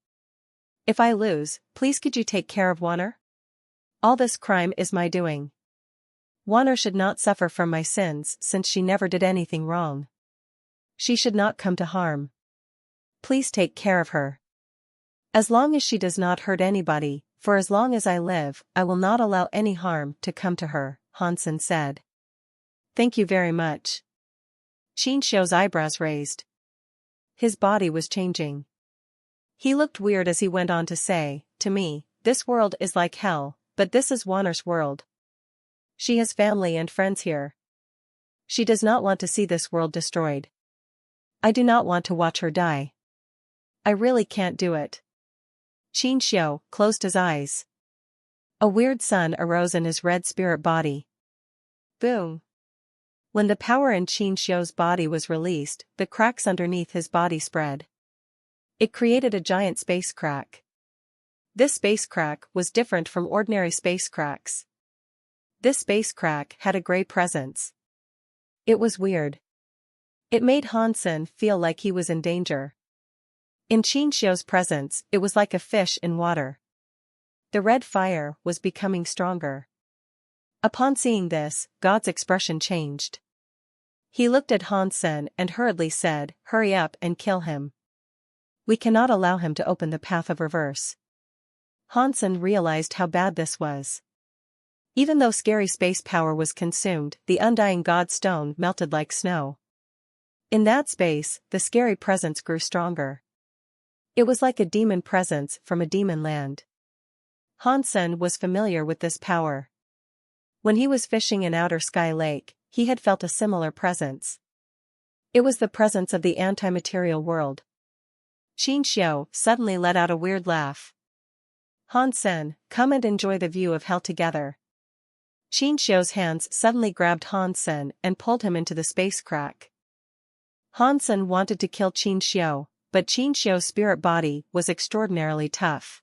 "If I lose, please could you take care of Wanner? All this crime is my doing. Wanner should not suffer from my sins since she never did anything wrong. She should not come to harm. Please take care of her. As long as she does not hurt anybody, for as long as I live, I will not allow any harm to come to her," Hansen said. "Thank you very much." Qinxiu's eyebrows raised. His body was changing. He looked weird as he went on to say, "To me, this world is like hell, but this is Wanner's world. She has family and friends here. She does not want to see this world destroyed. I do not want to watch her die. I really can't do it." Qinxiu closed his eyes. A weird sun arose in his red spirit body. Boom! When the power in Qinxiu's body was released, the cracks underneath his body spread. It created a giant space crack. This space crack was different from ordinary space cracks. This space crack had a gray presence. It was weird. It made Hansen feel like he was in danger. In Qinxiu's presence, it was like a fish in water. The red fire was becoming stronger. Upon seeing this, God's expression changed. He looked at Hansen and hurriedly said, "Hurry up and kill him. We cannot allow him to open the path of reverse." Hansen realized how bad this was. Even though scary space power was consumed, the undying God stone melted like snow. In that space, the scary presence grew stronger. It was like a demon presence from a demon land. Hansen was familiar with this power. When he was fishing in Outer Sky Lake, he had felt a similar presence. It was the presence of the anti-material world. Qinxiu suddenly let out a weird laugh. "Hansen, come and enjoy the view of hell together." Qinxiu's hands suddenly grabbed Hansen and pulled him into the space crack. Hansen wanted to kill Qinxiu, but Qinxiu's spirit body was extraordinarily tough.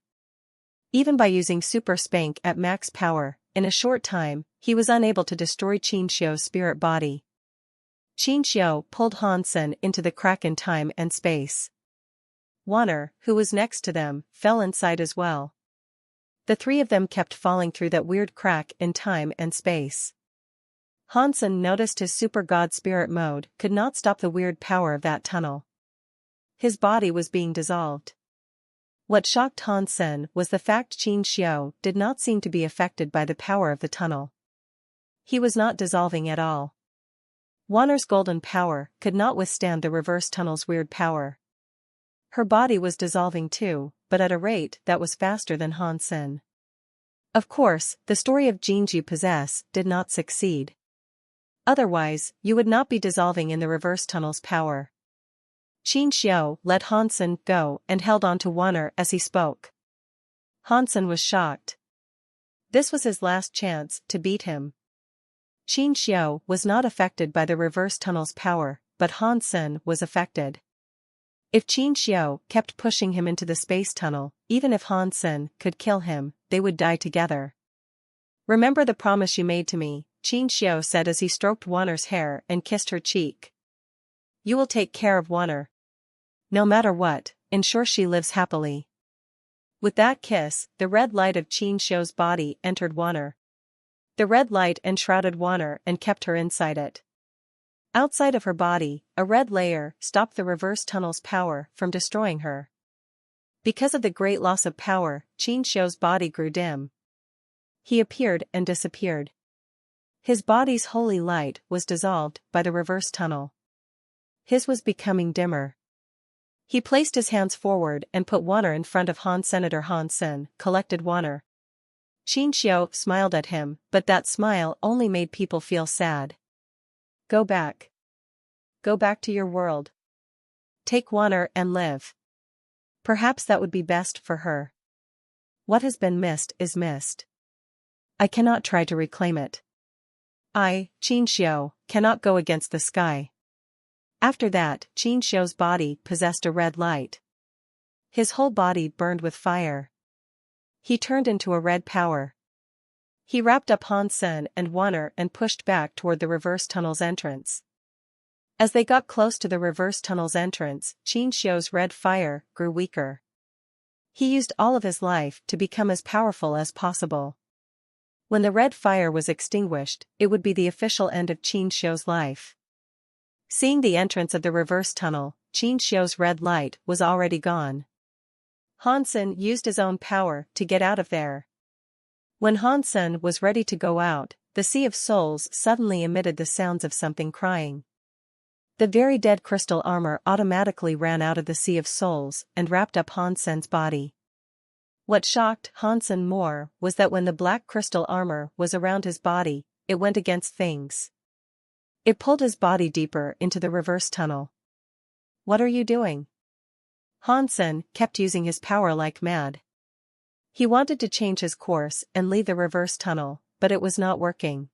Even by using Super Spank at max power, in a short time, he was unable to destroy Qinxiu's spirit body. Qinxiu pulled Hansen into the crack in time and space. Wanner, who was next to them, fell inside as well. The three of them kept falling through that weird crack in time and space. Hansen noticed his super god spirit mode could not stop the weird power of that tunnel. His body was being dissolved. What shocked Hansen was the fact Qinxiu did not seem to be affected by the power of the tunnel. He was not dissolving at all. Wanner's golden power could not withstand the reverse tunnel's weird power. Her body was dissolving too, but at a rate that was faster than Han Sen. Of course, the story of genes you possess did not succeed. Otherwise, you would not be dissolving in the reverse tunnel's power. Qin Xiao let Han Sen go and held on to Wanner as he spoke. Han Sen was shocked. This was his last chance to beat him. Qin Xiao was not affected by the reverse tunnel's power, but Han Sen was affected. If Qin Xiao kept pushing him into the space tunnel, even if Han Sen could kill him, they would die together. Remember the promise you made to me, Qin Xiao said as he stroked Wanner's hair and kissed her cheek. You will take care of Wanner. No matter what, ensure she lives happily. With that kiss, the red light of Qin Xiao's body entered Wanner. The red light enshrouded Wanner and kept her inside it. Outside of her body, a red layer stopped the reverse tunnel's power from destroying her. Because of the great loss of power, Qin Xiao's body grew dim. He appeared and disappeared. His body's holy light was dissolved by the reverse tunnel. His was becoming dimmer. He placed his hands forward and put Wanner in front of Han. Senator Han Sen collected Wanner. Qin Xiao smiled at him, but that smile only made people feel sad. Go back. Go back to your world. Take Wanner and live. Perhaps that would be best for her. What has been missed is missed. I cannot try to reclaim it. I, Qin Xiao, cannot go against the sky. After that, Qin Xiao's body possessed a red light. His whole body burned with fire. He turned into a red power. He wrapped up Han Sen and Wanner and pushed back toward the reverse tunnel's entrance. As they got close to the reverse tunnel's entrance, Qin Xiao's red fire grew weaker. He used all of his life to become as powerful as possible. When the red fire was extinguished, it would be the official end of Qin Xiao's life. Seeing the entrance of the reverse tunnel, Qin Xiao's red light was already gone. Han Sen used his own power to get out of there. When Han Sen was ready to go out, the Sea of Souls suddenly emitted the sounds of something crying. The very dead crystal armor automatically ran out of the Sea of Souls and wrapped up Han Sen's body. What shocked Han Sen more was that when the black crystal armor was around his body, it went against things. It pulled his body deeper into the reverse tunnel. What are you doing? Han Sen kept using his power like mad. He wanted to change his course and leave the reverse tunnel, but it was not working.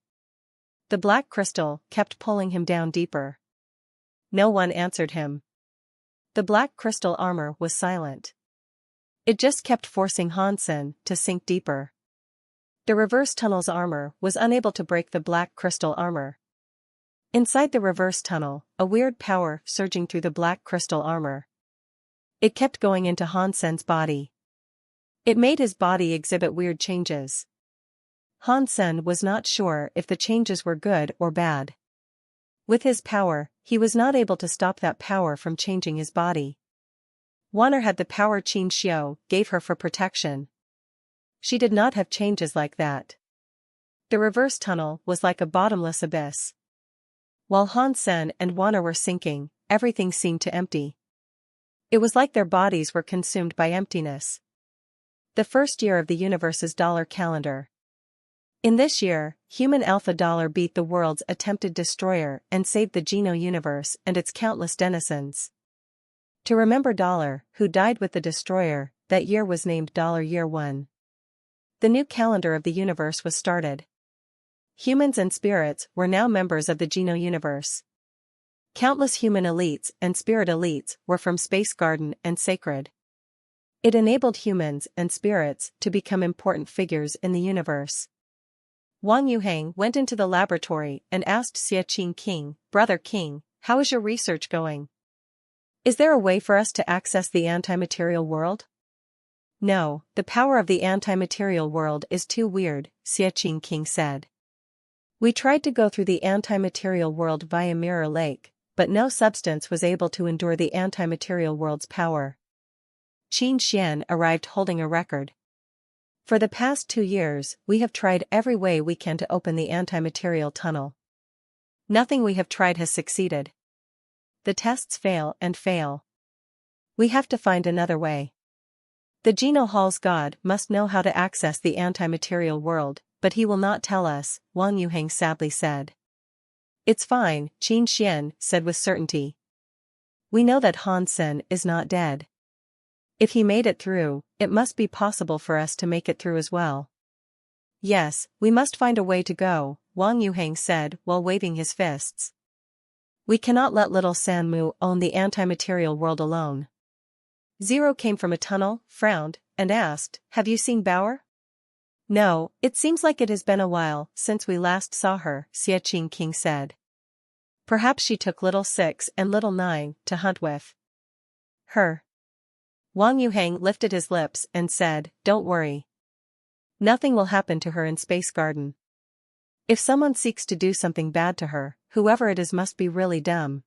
The black crystal kept pulling him down deeper. No one answered him. The black crystal armor was silent. It just kept forcing Han Sen to sink deeper. The reverse tunnel's armor was unable to break the black crystal armor. Inside the reverse tunnel, a weird power surging through the black crystal armor. It kept going into Han Sen's body. It made his body exhibit weird changes. Han Sen was not sure if the changes were good or bad. With his power, he was not able to stop that power from changing his body. Wanner had the power Qin Xiao gave her for protection. She did not have changes like that. The reverse tunnel was like a bottomless abyss. While Han Sen and Wanner were sinking, everything seemed to empty. It was like their bodies were consumed by emptiness. The first year of the universe's dollar calendar. In this year, human Alpha Dollar beat the world's attempted destroyer and saved the Geno universe and its countless denizens. To remember Dollar, who died with the destroyer, that year was named Dollar Year 1. The new calendar of the universe was started. Humans and spirits were now members of the Geno universe. Countless human elites and spirit elites were from Space Garden and Sacred. It enabled humans and spirits to become important figures in the universe. Wang Yuhang went into the laboratory and asked Xie King, Brother King, how is your research going? Is there a way for us to access the anti-material world? No, the power of the anti-material world is too weird, Xie King said. We tried to go through the anti-material world via Mirror Lake, but no substance was able to endure the anti-material world's power. Qin Xian arrived holding a record. For the past 2 years, we have tried every way we can to open the anti-material tunnel. Nothing we have tried has succeeded. The tests fail and fail. We have to find another way. The Geno Hall's god must know how to access the anti-material world, but he will not tell us, Wang Yuheng sadly said. It's fine, Qin Xian said with certainty. We know that Han Sen is not dead. If he made it through, it must be possible for us to make it through as well. Yes, we must find a way to go, Wang Yuheng said while waving his fists. We cannot let little Sanmu own the anti-material world alone. Zero came from a tunnel, frowned, and asked, have you seen Bauer? No, it seems like it has been a while since we last saw her, Xie Qingqing said. Perhaps she took little 6 and little 9 to hunt with her. Wang Yuheng lifted his lips and said, don't worry. Nothing will happen to her in Space Garden. If someone seeks to do something bad to her, whoever it is must be really dumb.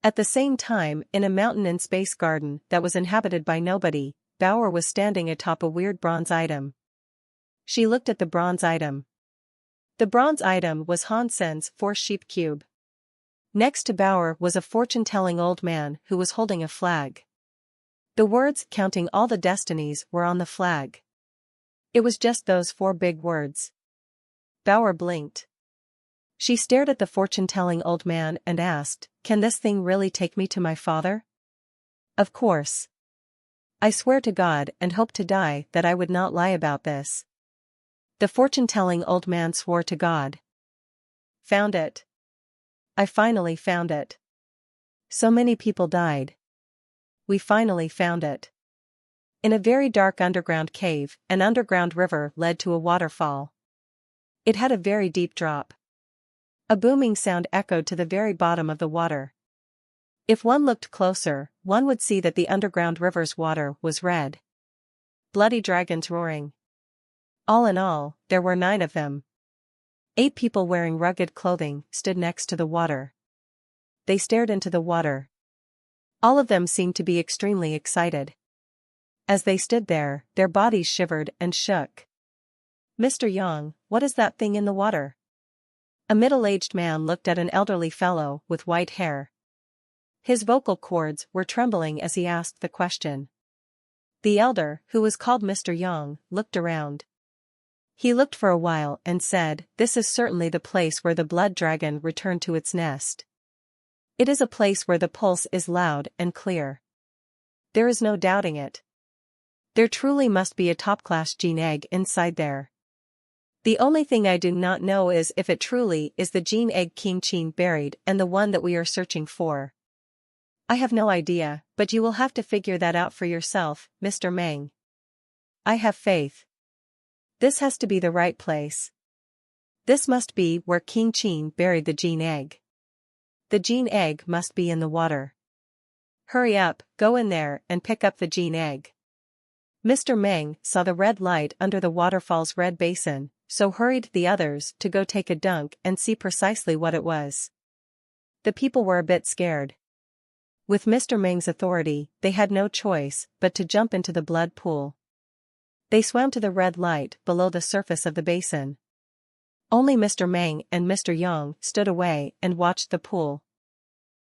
At the same time, in a mountain in Space Garden that was inhabited by nobody, Bauer was standing atop a weird bronze item. She looked at the bronze item. The bronze item was Han Sen's Force Sheep Cube. Next to Bauer was a fortune-telling old man who was holding a flag. The words counting all the destinies were on the flag. It was just those 4 big words. Bauer blinked. She stared at the fortune-telling old man and asked, can this thing really take me to my father? Of course. I swear to God and hope to die that I would not lie about this. The fortune-telling old man swore to God. Found it. I finally found it. So many people died. We finally found it. In a very dark underground cave, an underground river led to a waterfall. It had a very deep drop. A booming sound echoed to the very bottom of the water. If one looked closer, one would see that the underground river's water was red. Bloody dragons roaring. All in all, there were 9 of them. 8 people wearing rugged clothing stood next to the water. They stared into the water. All of them seemed to be extremely excited. As they stood there, their bodies shivered and shook. Mr. Yang, what is that thing in the water? A middle-aged man looked at an elderly fellow with white hair. His vocal cords were trembling as he asked the question. The elder, who was called Mr. Yang, looked around. He looked for a while and said, this is certainly the place where the blood dragon returned to its nest. It is a place where the pulse is loud and clear. There is no doubting it. There truly must be a top-class gene egg inside there. The only thing I do not know is if it truly is the gene egg King Qin buried and the one that we are searching for. I have no idea, but you will have to figure that out for yourself, Mr. Meng. I have faith. This has to be the right place. This must be where King Qin buried the gene egg. The gene egg must be in the water. Hurry up, go in there and pick up the gene egg. Mr. Meng saw the red light under the waterfall's red basin, so hurried the others to go take a dunk and see precisely what it was. The people were a bit scared. With Mr. Meng's authority, they had no choice but to jump into the blood pool. They swam to the red light below the surface of the basin. Only Mr. Meng and Mr. Yang stood away and watched the pool.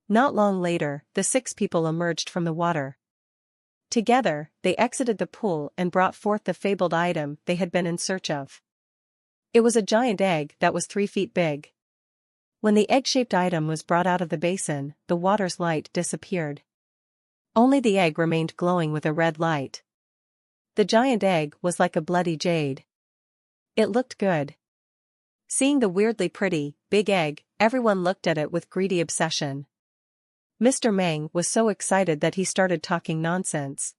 Not long later, the 6 people emerged from the water. Together, they exited the pool and brought forth the fabled item they had been in search of. It was a giant egg that was 3 feet big. When the egg-shaped item was brought out of the basin, the water's light disappeared. Only the egg remained glowing with a red light. The giant egg was like a bloody jade. It looked good. Seeing the weirdly pretty, big egg, everyone looked at it with greedy obsession. Mr. Meng was so excited that he started talking nonsense.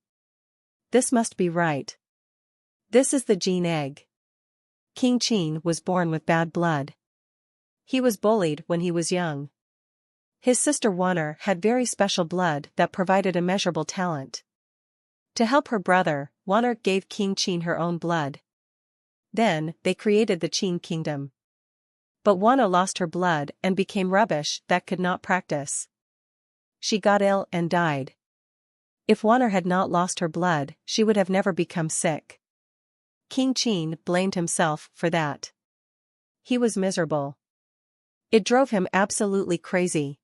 This must be right. This is the gene egg. King Qin was born with bad blood. He was bullied when he was young. His sister Wanner had very special blood that provided immeasurable talent. To help her brother, Wanner gave King Qin her own blood. Then, they created the Qin kingdom. But Wanner lost her blood and became rubbish that could not practice. She got ill and died. If Wanner had not lost her blood, she would have never become sick. King Qin blamed himself for that. He was miserable. It drove him absolutely crazy.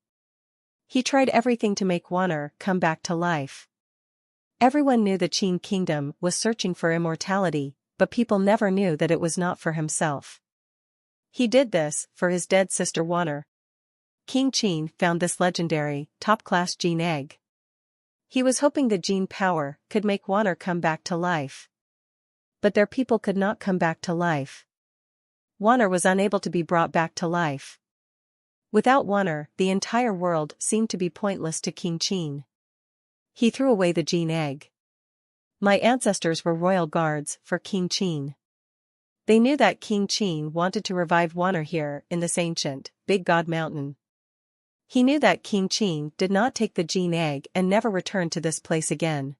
He tried everything to make Wanner come back to life. Everyone knew the Qin kingdom was searching for immortality, but people never knew that it was not for himself. He did this for his dead sister Waner. King Qin found this legendary, top-class gene egg. He was hoping the gene power could make Waner come back to life. But their people could not come back to life. Waner was unable to be brought back to life. Without Waner, the entire world seemed to be pointless to King Qin. He threw away the gene egg. My ancestors were royal guards for King Qin. They knew that King Qin wanted to revive Waner here in this ancient, big god mountain. He knew that King Qin did not take the gene egg and never returned to this place again.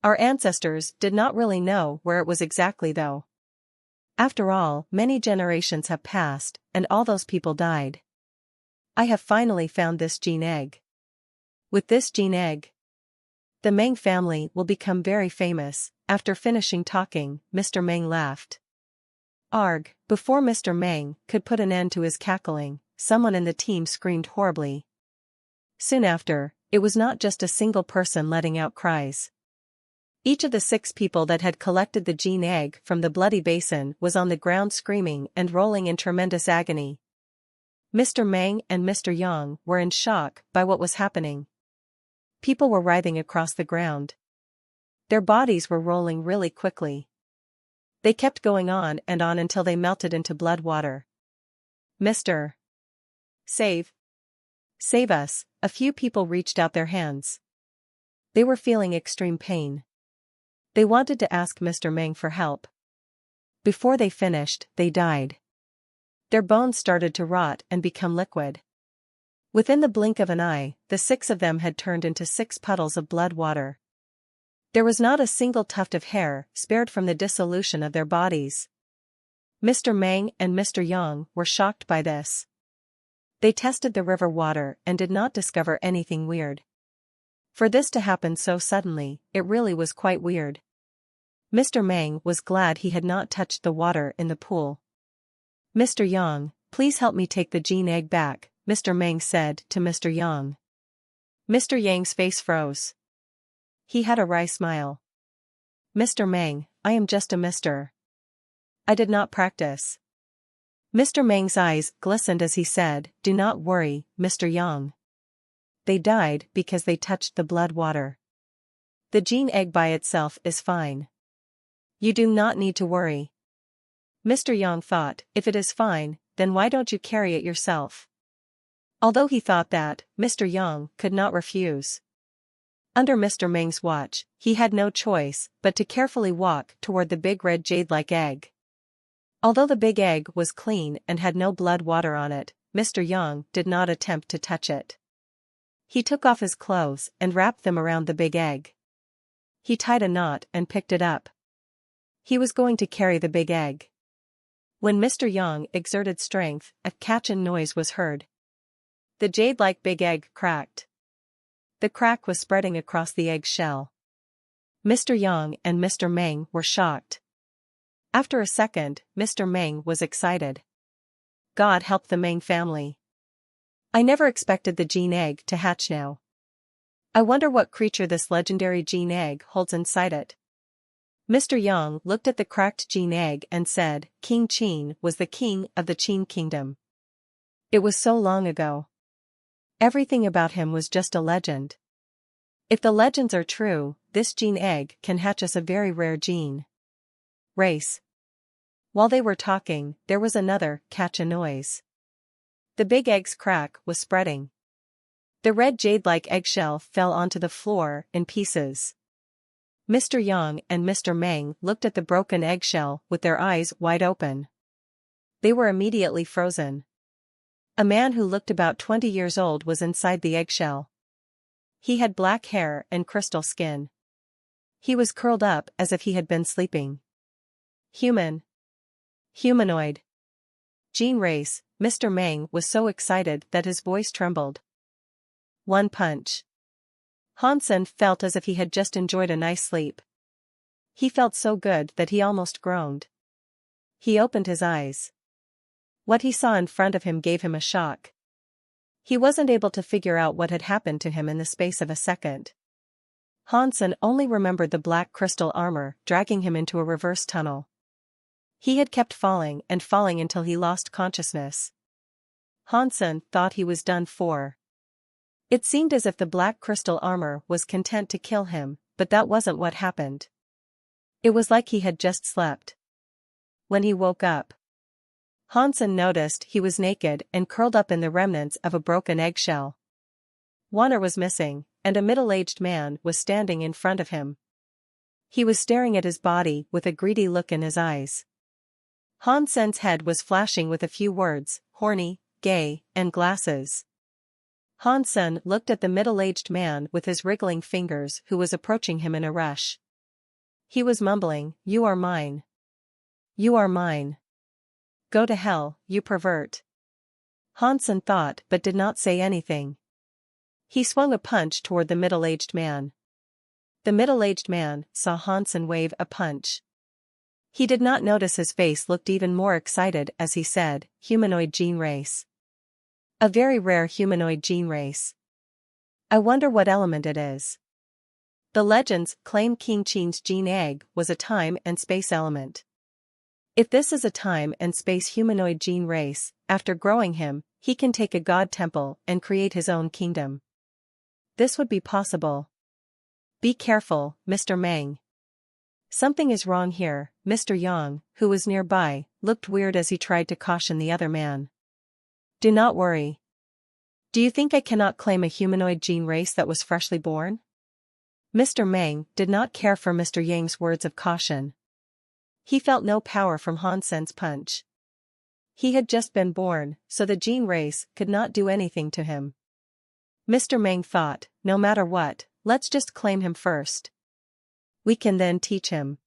Our ancestors did not really know where it was exactly though. After all, many generations have passed, and all those people died. I have finally found this gene egg. With this gene egg, the Meng family will become very famous. After finishing talking, Mr. Meng laughed. Arg, before Mr. Meng could put an end to his cackling, someone in the team screamed horribly. Soon after, it was not just a single person letting out cries. Each of the 6 people that had collected the gene egg from the bloody basin was on the ground screaming and rolling in tremendous agony. Mr. Meng and Mr. Yang were in shock by what was happening. People were writhing across the ground. Their bodies were rolling really quickly. They kept going on and on until they melted into blood water. Mr. Save us, a few people reached out their hands. They were feeling extreme pain. They wanted to ask Mr. Meng for help. Before they finished, they died. Their bones started to rot and become liquid. Within the blink of an eye, the 6 of them had turned into 6 puddles of blood water. There was not a single tuft of hair spared from the dissolution of their bodies. Mr. Meng and Mr. Yang were shocked by this. They tested the river water and did not discover anything weird. For this to happen so suddenly, it really was quite weird. Mr. Meng was glad he had not touched the water in the pool. Mr. Yang, please help me take the gene egg back, Mr. Meng said to Mr. Yang. Mr. Yang's face froze. He had a wry smile. Mr. Meng, I am just a mister. I did not practice. Mr. Meng's eyes glistened as he said, do not worry, Mr. Yang. They died because they touched the blood water. The gene egg by itself is fine. You do not need to worry. Mr. Yang thought, if it is fine, then why don't you carry it yourself? Although he thought that, Mr. Yang could not refuse. Under Mr. Meng's watch, he had no choice but to carefully walk toward the big red jade-like egg. Although the big egg was clean and had no blood water on it, Mr. Yang did not attempt to touch it. He took off his clothes and wrapped them around the big egg. He tied a knot and picked it up. He was going to carry the big egg. When Mr. Yang exerted strength, a catching noise was heard. The jade-like big egg cracked. The crack was spreading across the egg shell. Mr. Yang and Mr. Meng were shocked. After a second, Mr. Meng was excited. God help the Meng family. I never expected the gene egg to hatch now. I wonder what creature this legendary gene egg holds inside it. Mr. Yang looked at the cracked gene egg and said, King Qin was the king of the Qin kingdom. It was so long ago. Everything about him was just a legend. If the legends are true, this gene egg can hatch us a very rare gene race. While they were talking, there was another catch-a noise. The big egg's crack was spreading. The red jade-like eggshell fell onto the floor in pieces. Mr. Yang and Mr. Meng looked at the broken eggshell with their eyes wide open. They were immediately frozen. A man who looked about 20 years old was inside the eggshell. He had black hair and crystal skin. He was curled up as if he had been sleeping. Human. Humanoid. Gene race. Mr. Meng was so excited that his voice trembled. One punch. Hansen felt as if he had just enjoyed a nice sleep. He felt so good that he almost groaned. He opened his eyes. What he saw in front of him gave him a shock. He wasn't able to figure out what had happened to him in the space of a second. Hansen only remembered the black crystal armor dragging him into a reverse tunnel. He had kept falling and falling until he lost consciousness. Hansen thought he was done for. It seemed as if the black crystal armor was content to kill him, but that wasn't what happened. It was like he had just slept. When he woke up, Hansen noticed he was naked and curled up in the remnants of a broken eggshell. Wanner was missing, and a middle-aged man was standing in front of him. He was staring at his body with a greedy look in his eyes. Hansen's head was flashing with a few words, horny, gay, and glasses. Hansen looked at the middle-aged man with his wriggling fingers who was approaching him in a rush. He was mumbling, "You are mine. You are mine. Go to hell, you pervert." Hansen thought but did not say anything. He swung a punch toward the middle-aged man. The middle-aged man saw Hansen wave a punch. He did not notice his face looked even more excited as he said, "Humanoid gene race. A very rare humanoid gene race. I wonder what element it is." The legends claim King Qin's gene egg was a time and space element. If this is a time and space humanoid gene race, after growing him, he can take a god temple and create his own kingdom. This would be possible. Be careful, Mr. Meng. Something is wrong here. Mr. Yang, who was nearby, looked weird as he tried to caution the other man. Do not worry. Do you think I cannot claim a humanoid gene race that was freshly born? Mr. Meng did not care for Mr. Yang's words of caution. He felt no power from Hansen's punch. He had just been born, so the gene race could not do anything to him. Mr. Meng thought, no matter what, let's just claim him first. We can then teach him.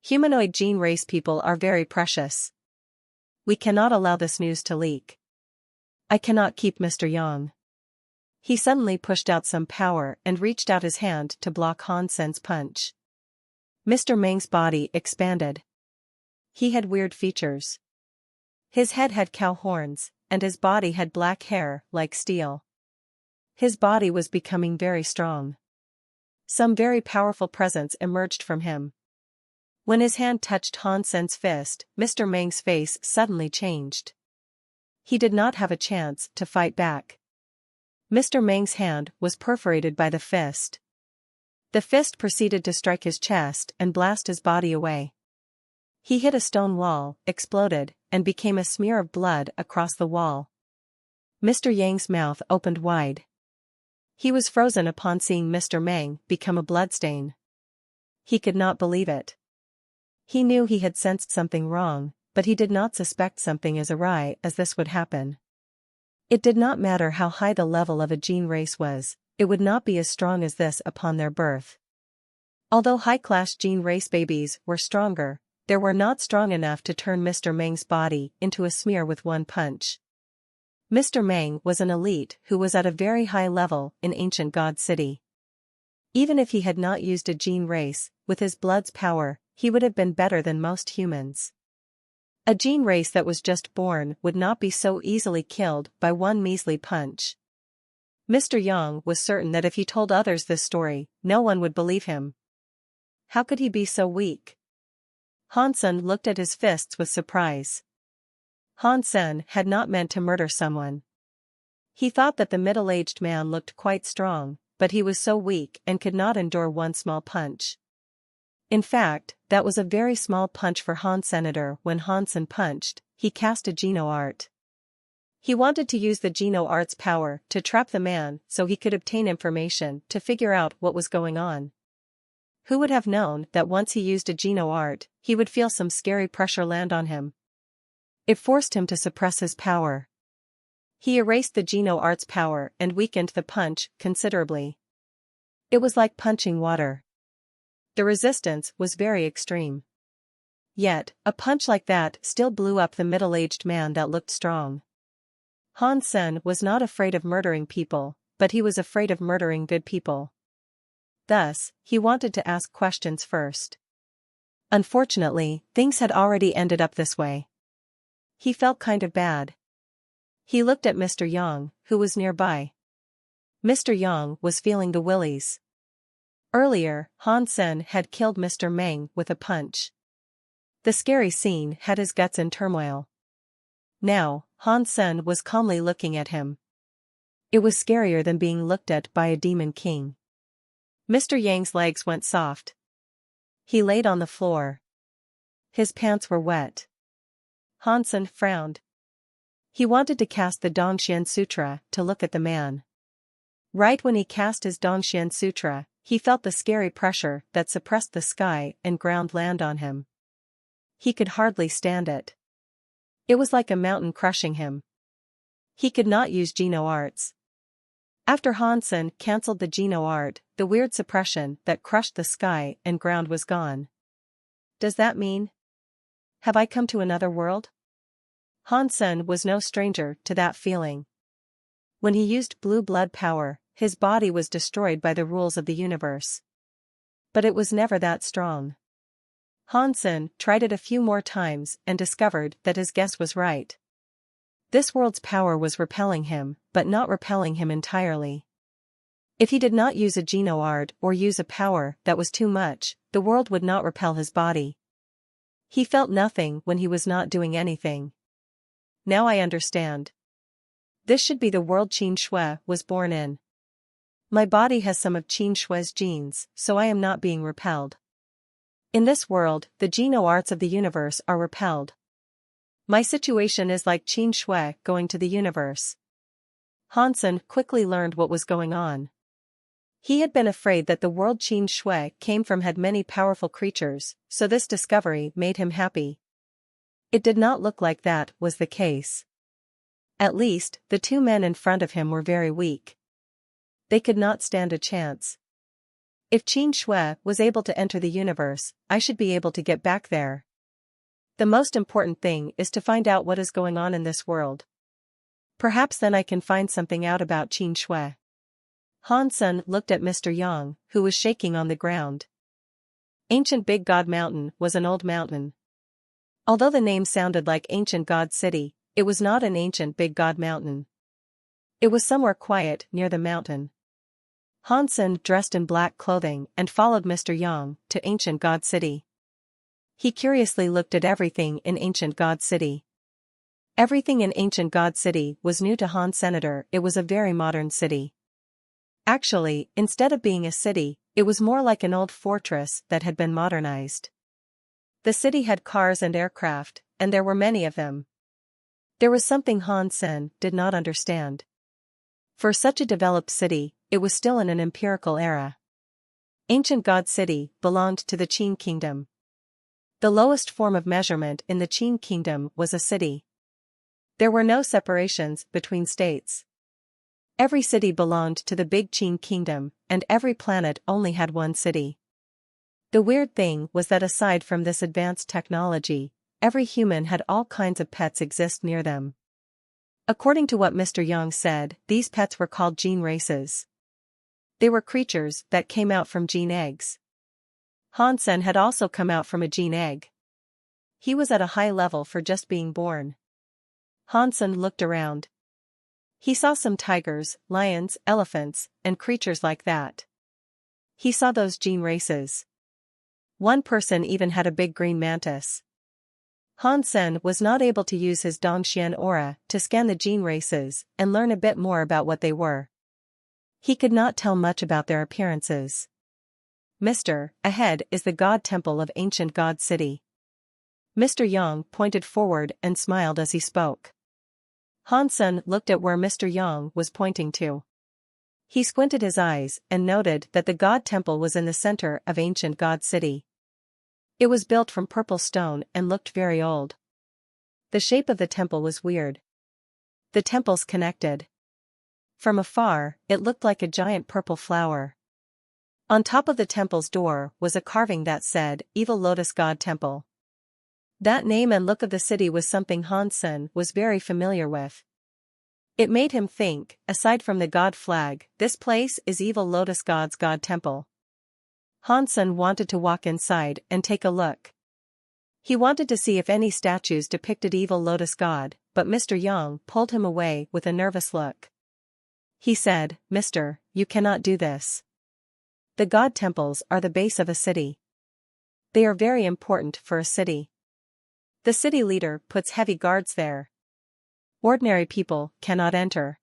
Humanoid gene race people are very precious. We cannot allow this news to leak. I cannot keep Mr. Yang. He suddenly pushed out some power and reached out his hand to block Hansen's punch. Mr. Meng's body expanded. He had weird features. His head had cow horns, and his body had black hair like steel. His body was becoming very strong. Some very powerful presence emerged from him. When his hand touched Hansen's fist, Mr. Meng's face suddenly changed. He did not have a chance to fight back. Mr. Meng's hand was perforated by the fist. The fist proceeded to strike his chest and blast his body away. He hit a stone wall, exploded, and became a smear of blood across the wall. Mr. Yang's mouth opened wide. He was frozen upon seeing Mr. Meng become a bloodstain. He could not believe it. He knew he had sensed something wrong, but he did not suspect something as awry as this would happen. It did not matter how high the level of a gene race was, it would not be as strong as this upon their birth. Although high-class gene race babies were stronger, they were not strong enough to turn Mr. Meng's body into a smear with one punch. Mr. Meng was an elite who was at a very high level in ancient God City. Even if he had not used a gene race, with his blood's power, he would have been better than most humans. A gene race that was just born would not be so easily killed by one measly punch. Mr. Yang was certain that if he told others this story, no one would believe him. How could he be so weak? Hansen looked at his fists with surprise. Hansen had not meant to murder someone. He thought that the middle-aged man looked quite strong, but he was so weak and could not endure one small punch. In fact, that was a very small punch for Hansen. When Hansen punched, he cast a Geno art. He wanted to use the Geno art's power to trap the man so he could obtain information to figure out what was going on. Who would have known that once he used a Geno art, he would feel some scary pressure land on him? It forced him to suppress his power. He erased the Geno art's power and weakened the punch considerably. It was like punching water. The resistance was very extreme. Yet, a punch like that still blew up the middle-aged man that looked strong. Hansen was not afraid of murdering people, but he was afraid of murdering good people. Thus, he wanted to ask questions first. Unfortunately, things had already ended up this way. He felt kind of bad. He looked at Mr. Yang, who was nearby. Mr. Yang was feeling the willies. Earlier, Han Sen had killed Mr. Meng with a punch. The scary scene had his guts in turmoil. Now, Han Sen was calmly looking at him. It was scarier than being looked at by a demon king. Mr. Yang's legs went soft. He laid on the floor. His pants were wet. Han Sen frowned. He wanted to cast the Dongxian Sutra to look at the man. Right when he cast his Dongxian Sutra, he felt the scary pressure that suppressed the sky and ground land on him. He could hardly stand it. It was like a mountain crushing him. He could not use Geno arts. After Han Sen cancelled the Geno art, the weird suppression that crushed the sky and ground was gone. Does that mean? Have I come to another world? Han Sen was no stranger to that feeling. When he used blue blood power, his body was destroyed by the rules of the universe. But it was never that strong. Han Sen tried it a few more times and discovered that his guess was right. This world's power was repelling him, but not repelling him entirely. If he did not use a Geno art or use a power that was too much, the world would not repel his body. He felt nothing when he was not doing anything. Now I understand. This should be the world Qin Shui was born in. My body has some of Qin Shui's genes, so I am not being repelled. In this world, the Geno arts of the universe are repelled. My situation is like Qin Shui going to the universe. Han Sen quickly learned what was going on. He had been afraid that the world Qin Shui came from had many powerful creatures, so this discovery made him happy. It did not look like that was the case. At least, the two men in front of him were very weak. They could not stand a chance. If Qin Shui was able to enter the universe, I should be able to get back there. The most important thing is to find out what is going on in this world. Perhaps then I can find something out about Qin Shui. Han Sen looked at Mr. Yang, who was shaking on the ground. Ancient Big God Mountain was an old mountain. Although the name sounded like Ancient God City, it was not an ancient Big God Mountain. It was somewhere quiet near the mountain. Han Sen dressed in black clothing and followed Mr. Yang to Ancient God City. He curiously looked at everything in Ancient God City. Everything in Ancient God City was new to Han Senator. It was a very modern city. Actually, instead of being a city, it was more like an old fortress that had been modernized. The city had cars and aircraft, and there were many of them. There was something Han Sen did not understand. For such a developed city, it was still in an empirical era. Ancient God City belonged to the Qin Kingdom. The lowest form of measurement in the Qin Kingdom was a city. There were no separations between states. Every city belonged to the big Qin Kingdom, and every planet only had one city. The weird thing was that aside from this advanced technology, every human had all kinds of pets exist near them. According to what Mr. Yang said, these pets were called gene races. They were creatures that came out from gene eggs. Han Sen had also come out from a gene egg. He was at a high level for just being born. Han Sen looked around. He saw some tigers, lions, elephants, and creatures like that. He saw those gene races. One person even had a big green mantis. Han Sen was not able to use his Dongxian aura to scan the gene races and learn a bit more about what they were. He could not tell much about their appearances. Mr. Ahead is the God Temple of Ancient God City. Mr. Yang pointed forward and smiled as he spoke. Han Sen looked at where Mr. Yang was pointing to. He squinted his eyes and noted that the God Temple was in the center of Ancient God City. It was built from purple stone and looked very old. The shape of the temple was weird. The temples connected. From afar, it looked like a giant purple flower. On top of the temple's door was a carving that said, Evil Lotus God Temple. That name and look of the city was something Han Sen was very familiar with. It made him think, aside from the God flag, this place is Evil Lotus God's God Temple. Han Sen wanted to walk inside and take a look. He wanted to see if any statues depicted Evil Lotus God, but Mr. Yang pulled him away with a nervous look. He said, "Mister, you cannot do this. The god temples are the base of a city. They are very important for a city. The city leader puts heavy guards there. Ordinary people cannot enter.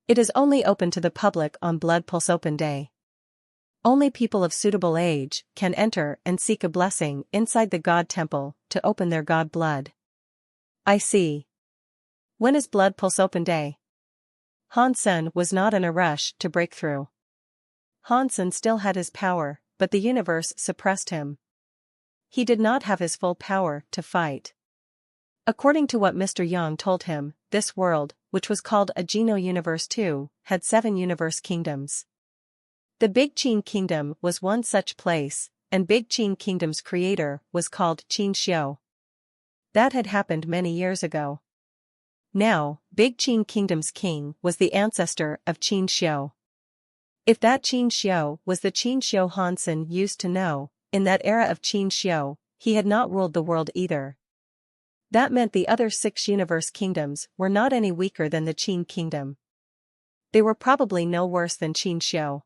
It is only open to the public on Blood Pulse Open Day. Only people of suitable age can enter and seek a blessing inside the god temple to open their god blood. I see. When is Blood Pulse Open Day? Hansen was not in a rush to break through. Hansen still had his power, but the universe suppressed him. He did not have his full power to fight. According to what Mr. Young told him, this world, which was called a Geno Universe 2, had 7 universe kingdoms. The Big Qin Kingdom was one such place, and Big Qin Kingdom's creator was called Qin Xiu. That had happened many years ago. Now, Big Qin Kingdom's king was the ancestor of Qin Xiu. If that Qin Xiu was the Qin Xiu Hansen used to know, in that era of Qin Xiu, he had not ruled the world either. That meant the other 6 universe kingdoms were not any weaker than the Qin Kingdom. They were probably no worse than Qin Xiu.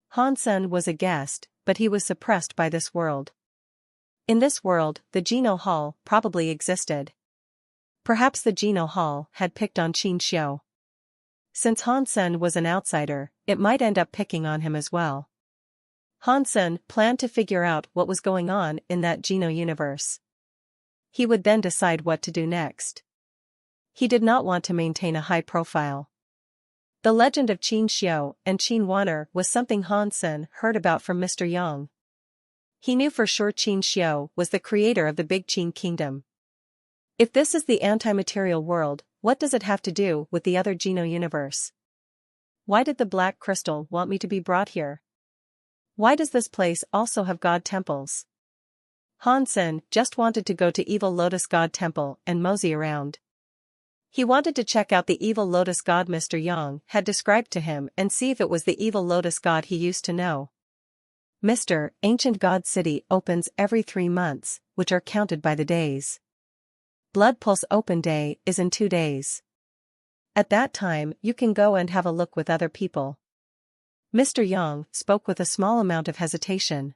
Hansen was a guest, but he was suppressed by this world. In this world, the Geno Hall probably existed. Perhaps the Geno Hall had picked on Qin Xiu. Since Hansen was an outsider, it might end up picking on him as well. Hansen planned to figure out what was going on in that Geno universe. He would then decide what to do next. He did not want to maintain a high profile. The legend of Qin Xiu and Qin Wan'er was something Hansen heard about from Mr. Yang. He knew for sure Qin Xiu was the creator of the Big Qin Kingdom. If this is the anti-material world, what does it have to do with the other Geno universe? Why did the Black Crystal want me to be brought here? Why does this place also have god temples? Hansen just wanted to go to Evil Lotus God Temple and mosey around. He wanted to check out the Evil Lotus God Mr. Yang had described to him and see if it was the Evil Lotus God he used to know. Mr. Ancient God City opens every 3 months, which are counted by the days. Blood Pulse Open Day is in 2 days. At that time you can go and have a look with other people. Mr. Yang spoke with a small amount of hesitation.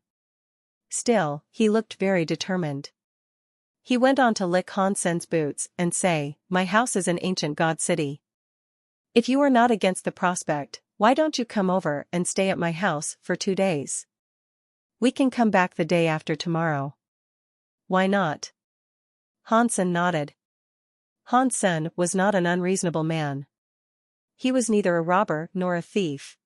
Still, he looked very determined. He went on to lick Hansen's boots and say, "My house is in Ancient God City. If you are not against the prospect, why don't you come over and stay at my house for 2 days? We can come back the day after tomorrow." "Why not?" Hansen nodded. Hansen was not an unreasonable man. He was neither a robber nor a thief.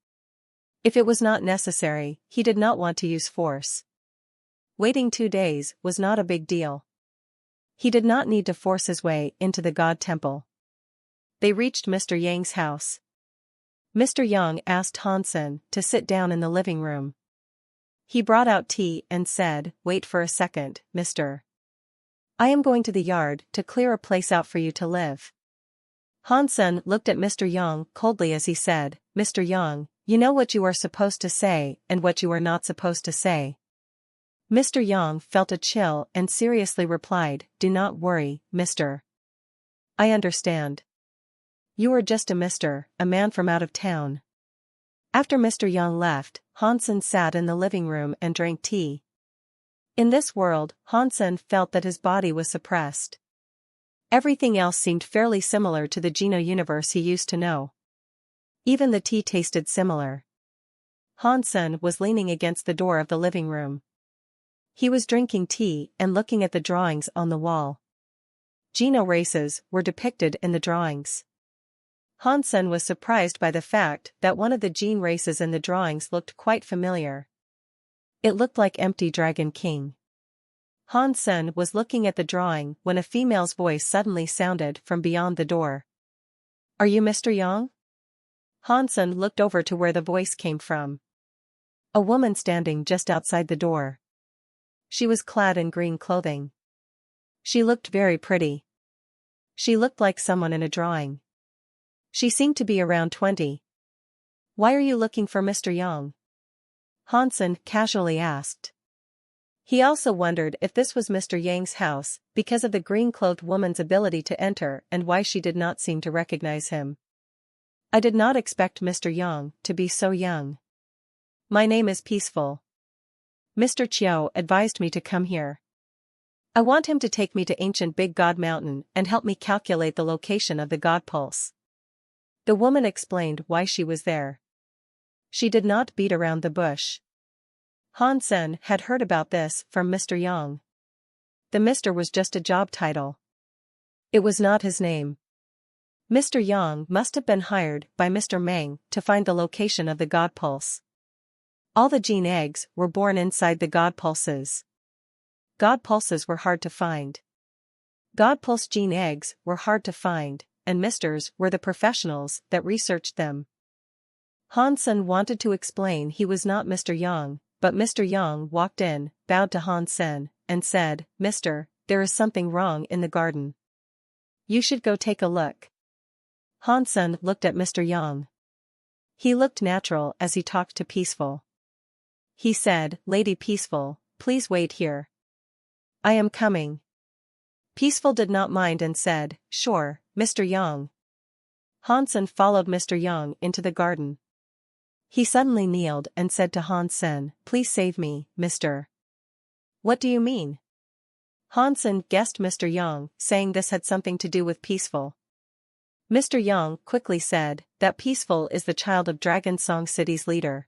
If it was not necessary, he did not want to use force. Waiting 2 days was not a big deal. He did not need to force his way into the God Temple. They reached Mr. Yang's house. Mr. Yang asked Hansen to sit down in the living room. He brought out tea and said, "Wait for a second, mister. I am going to the yard to clear a place out for you to live." Hansen looked at Mr. Yang coldly as he said, "Mr. Yang, you know what you are supposed to say and what you are not supposed to say." Mr. Yang felt a chill and seriously replied, "Do not worry, mister. I understand. You are just a mister, a man from out of town." After Mr. Yang left, Hansen sat in the living room and drank tea. In this world, Hansen felt that his body was suppressed. Everything else seemed fairly similar to the Geno universe he used to know. Even the tea tasted similar. Hansen was leaning against the door of the living room. He was drinking tea and looking at the drawings on the wall. Geno races were depicted in the drawings. Hansen was surprised by the fact that one of the gene races in the drawings looked quite familiar. It looked like Empty Dragon King. Hansen was looking at the drawing when a female's voice suddenly sounded from beyond the door. "Are you Mr. Yang?" Hansen looked over to where the voice came from. A woman standing just outside the door. She was clad in green clothing. She looked very pretty. She looked like someone in a drawing. She seemed to be around 20. "Why are you looking for Mr. Yang?" Hansen casually asked. He also wondered if this was Mr. Yang's house, because of the green-clothed woman's ability to enter and why she did not seem to recognize him. "I did not expect Mr. Yang to be so young." My name is Peaceful. Mr. Chiu advised me to come here. I want him to take me to ancient Big God Mountain and help me calculate the location of the God Pulse. The woman explained why she was there. She did not beat around the bush. Han Sen had heard about this from Mr. Yang. The Mr. was just a job title. It was not his name. Mr. Yang must have been hired by Mr. Meng to find the location of the God Pulse. All the gene eggs were born inside the God Pulses. God Pulses were hard to find. God Pulse gene eggs were hard to find, and Misters were the professionals that researched them. Han Sen wanted to explain he was not Mr. Yang, but Mr. Yang walked in, bowed to Han Sen, and said, "Mister, there is something wrong in the garden. You should go take a look." Han Sen looked at Mr. Yang. He looked natural as he talked to Peaceful. He said, "Lady Peaceful, please wait here. I am coming." Peaceful did not mind and said, "Sure, Mr. Yang." Han Sen followed Mr. Yang into the garden. He suddenly kneeled and said to Han Sen, "Please save me, Mr." "What do you mean?" Han Sen guessed Mr. Yang, saying this had something to do with Peaceful. Mr. Yang quickly said that Peaceful is the child of Dragon Song City's leader.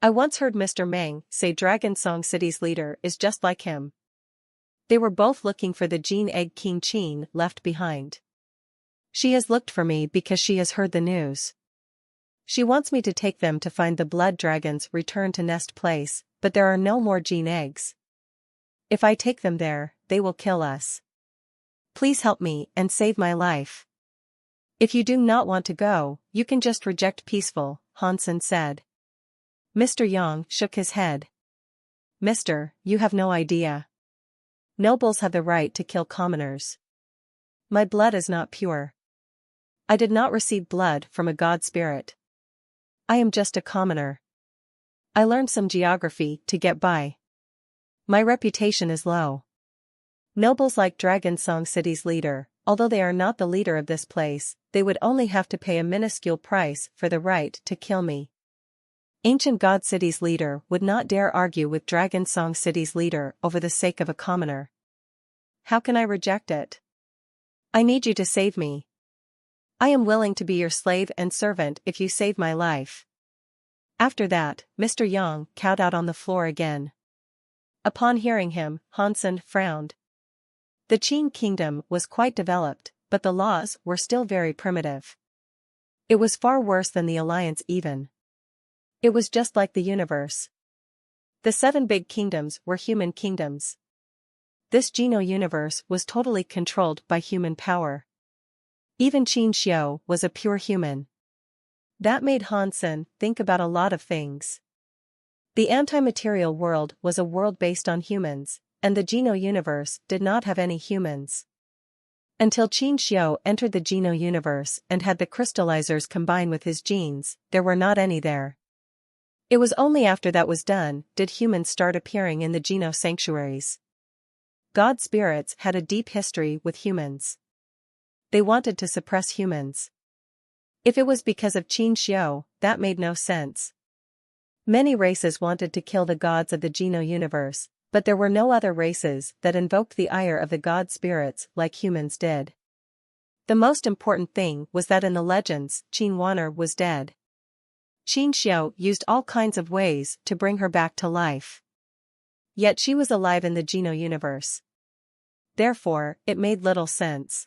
I once heard Mr. Meng say Dragon Song City's leader is just like him. They were both looking for the gene egg King Qin left behind. She has looked for me because she has heard the news. She wants me to take them to find the blood dragon's return to nest place, but there are no more gene eggs. If I take them there, they will kill us. Please help me and save my life. If you do not want to go, you can just reject Peaceful, Han Sen said. Mr. Yang shook his head. "Mister, you have no idea. Nobles have the right to kill commoners. My blood is not pure. I did not receive blood from a god spirit. I am just a commoner. I learned some geography to get by. My reputation is low. Nobles like Dragon Song City's leader, although they are not the leader of this place, they would only have to pay a minuscule price for the right to kill me. Ancient God City's leader would not dare argue with Dragon Song City's leader over the sake of a commoner. How can I reject it? I need you to save me. I am willing to be your slave and servant if you save my life." After that, Mr. Yang cowed out on the floor again. Upon hearing him, Han Sen frowned. The Qin kingdom was quite developed, but the laws were still very primitive. It was far worse than the alliance even. It was just like the universe. The 7 big kingdoms were human kingdoms. This Geno universe was totally controlled by human power. Even Qin Xiu was a pure human. That made Han Sen think about a lot of things. The anti-material world was a world based on humans, and the Geno universe did not have any humans. Until Qin Xiu entered the Geno universe and had the crystallizers combine with his genes, there were not any there. It was only after that was done did humans start appearing in the Geno sanctuaries. God spirits had a deep history with humans. They wanted to suppress humans. If it was because of Qin Xiu, that made no sense. Many races wanted to kill the gods of the Geno universe, but there were no other races that invoked the ire of the god spirits like humans did. The most important thing was that in the legends, Qin Wanner was dead. Qin Xiu used all kinds of ways to bring her back to life. Yet she was alive in the Geno universe. Therefore, it made little sense.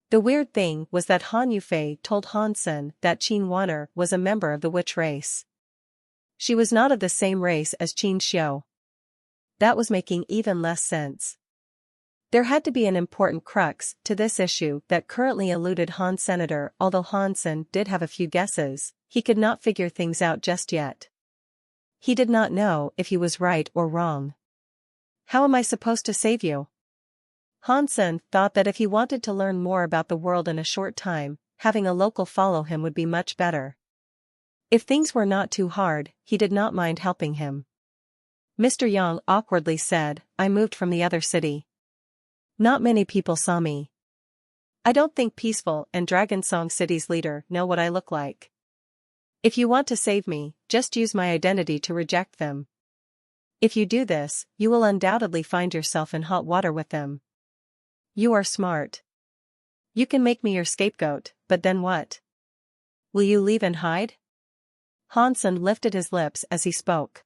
The weird thing was that Han Yufei told Han Sen that Qin Wanner was a member of the witch race. She was not of the same race as Qin Xiu. That was making even less sense. There had to be an important crux to this issue that currently eluded Han Senator. Although Han Sen did have a few guesses, he could not figure things out just yet. He did not know if he was right or wrong. How am I supposed to save you? Han Sen thought that if he wanted to learn more about the world in a short time, having a local follow him would be much better. If things were not too hard, he did not mind helping him. Mr. Yang awkwardly said, "I moved from the other city. Not many people saw me. I don't think Peaceful and Dragon Song City's leader know what I look like." If you want to save me, just use my identity to reject them. If you do this, you will undoubtedly find yourself in hot water with them. You are smart. You can make me your scapegoat, but then what? Will you leave and hide? Hansen lifted his lips as he spoke.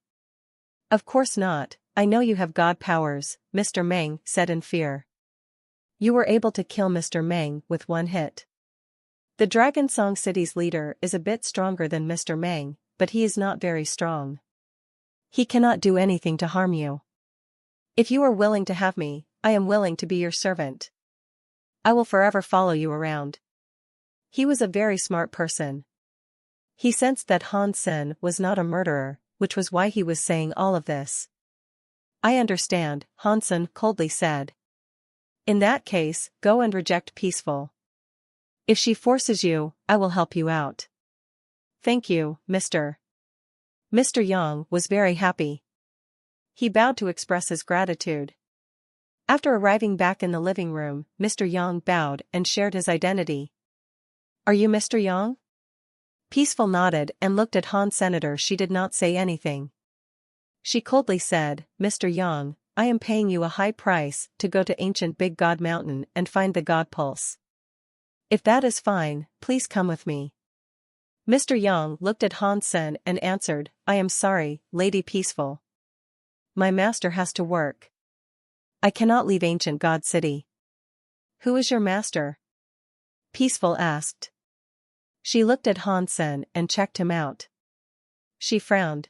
Of course not, I know you have god powers, Mr. Meng said in fear. You were able to kill Mr. Meng with one hit. The Dragon Song City's leader is a bit stronger than Mr. Meng, but he is not very strong. He cannot do anything to harm you. If you are willing to have me, I am willing to be your servant. I will forever follow you around. He was a very smart person. He sensed that Hansen was not a murderer, which was why he was saying all of this. I understand, Hansen coldly said. In that case, go and reject Peaceful. If she forces you, I will help you out. Thank you, Mr. Mr. Yang was very happy. He bowed to express his gratitude. After arriving back in the living room, Mr. Yang bowed and shared his identity. Are you Mr. Yang? Peaceful nodded and looked at Han Senator. She did not say anything. She coldly said, Mr. Yang, I am paying you a high price to go to ancient Big God Mountain and find the God Pulse. If that is fine, please come with me. Mr. Yang looked at Hansen and answered, I am sorry, Lady Peaceful. My master has to work. I cannot leave ancient God City. Who is your master? Peaceful asked. She looked at Hansen and checked him out. She frowned.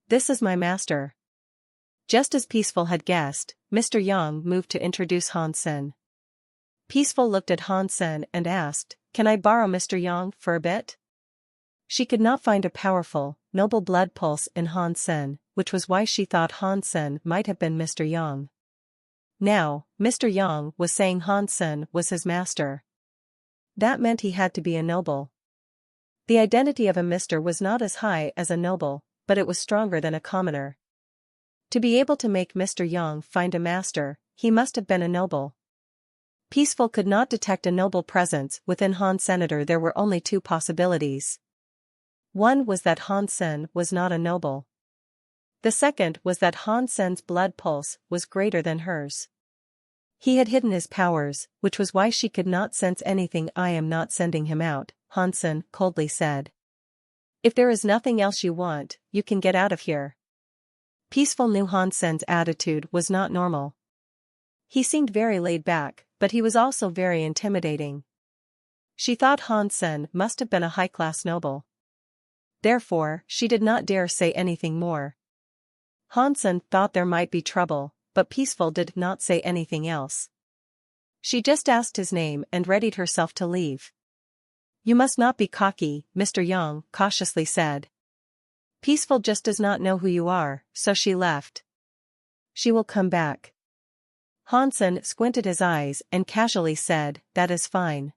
This is my master. Just as Peaceful had guessed, Mr. Yang moved to introduce Hansen. Peaceful looked at Hansen and asked, Can I borrow Mr. Yang for a bit? She could not find a powerful, noble blood pulse in Hansen, which was why she thought Hansen might have been Mr. Yang. Now, Mr. Yang was saying Hansen was his master. That meant he had to be a noble. The identity of a Mr. was not as high as a noble, but it was stronger than a commoner. To be able to make Mr. Yang find a master, he must have been a noble. Peaceful could not detect a noble presence within Han Senator. There were only two possibilities. One was that Hansen was not a noble. The second was that Hansen's blood pulse was greater than hers. He had hidden his powers, which was why she could not sense anything. I am not sending him out, Hansen coldly said. If there is nothing else you want, you can get out of here. Peaceful knew Hansen's attitude was not normal. He seemed very laid back, but he was also very intimidating. She thought Hansen must have been a high-class noble. Therefore, she did not dare say anything more. Hansen thought there might be trouble, but Peaceful did not say anything else. She just asked his name and readied herself to leave. You must not be cocky, Mr. Yang cautiously said. Peaceful just does not know who you are, so she left. She will come back. Hansen squinted his eyes and casually said, that is fine.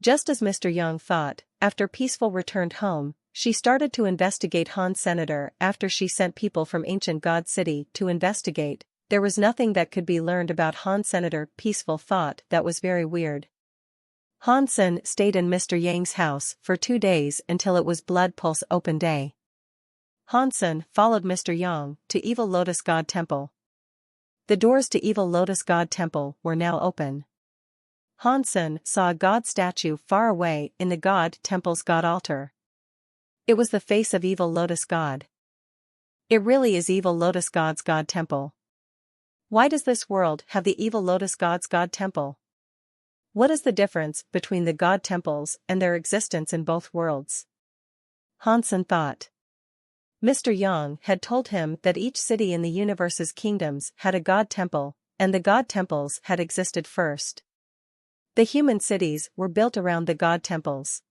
Just as Mr. Yang thought, after Peaceful returned home, she started to investigate Han Senator. After she sent people from ancient God City to investigate, there was nothing that could be learned about Han Senator. Peaceful thought that was very weird. Hansen stayed in Mr. Yang's house for 2 days until it was Blood Pulse Open Day. Hansen followed Mr. Yang to Evil Lotus God Temple. The doors to Evil Lotus God Temple were now open. Hansen saw a god statue far away in the God Temple's God altar. It was the face of Evil Lotus God. It really is Evil Lotus God's God Temple. Why does this world have the Evil Lotus God's God Temple? What is the difference between the God Temples and their existence in both worlds? Hansen thought. Mr. Yang had told him that each city in the universe's kingdoms had a God Temple, and the God Temples had existed first. The human cities were built around the God Temples.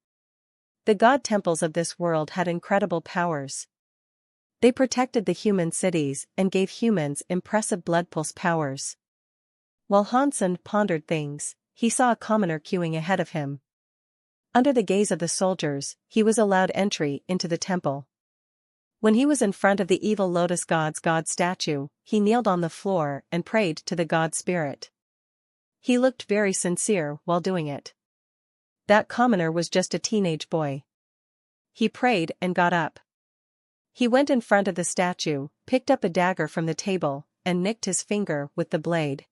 The God Temples of this world had incredible powers. They protected the human cities and gave humans impressive blood pulse powers. While Hansen pondered things, he saw a commoner queuing ahead of him. Under the gaze of the soldiers, he was allowed entry into the temple. When he was in front of the Evil Lotus God's God statue, he kneeled on the floor and prayed to the God Spirit. He looked very sincere while doing it. That commoner was just a teenage boy. He prayed and got up. He went in front of the statue, picked up a dagger from the table, and nicked his finger with the blade.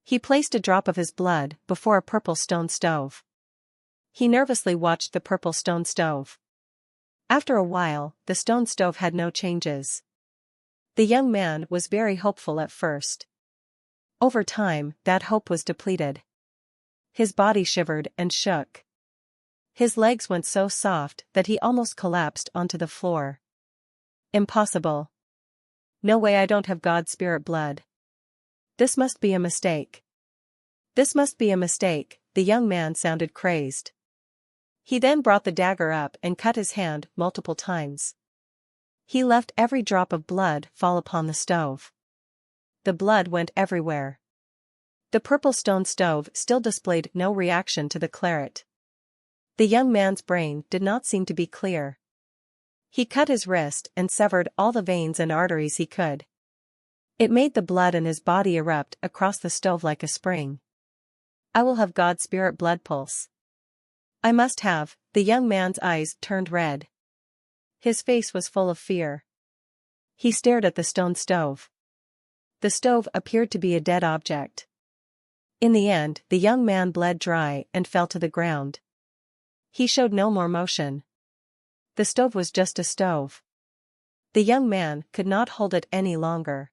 He placed a drop of his blood before a purple stone stove. He nervously watched the purple stone stove. After a while, the stone stove had no changes. The young man was very hopeful at first. Over time, that hope was depleted. His body shivered and shook. His legs went so soft that he almost collapsed onto the floor. Impossible. No way, I don't have God's spirit blood. This must be a mistake. This must be a mistake, the young man sounded crazed. He then brought the dagger up and cut his hand multiple times. He left every drop of blood fall upon the stove. The blood went everywhere. The purple stone stove still displayed no reaction to the claret. The young man's brain did not seem to be clear. He cut his wrist and severed all the veins and arteries he could. It made the blood in his body erupt across the stove like a spring. I will have God's spirit blood pulse. I must have. The young man's eyes turned red. His face was full of fear. He stared at the stone stove. The stove appeared to be a dead object. In the end, the young man bled dry and fell to the ground. He showed no more motion. The stove was just a stove. The young man could not hold it any longer.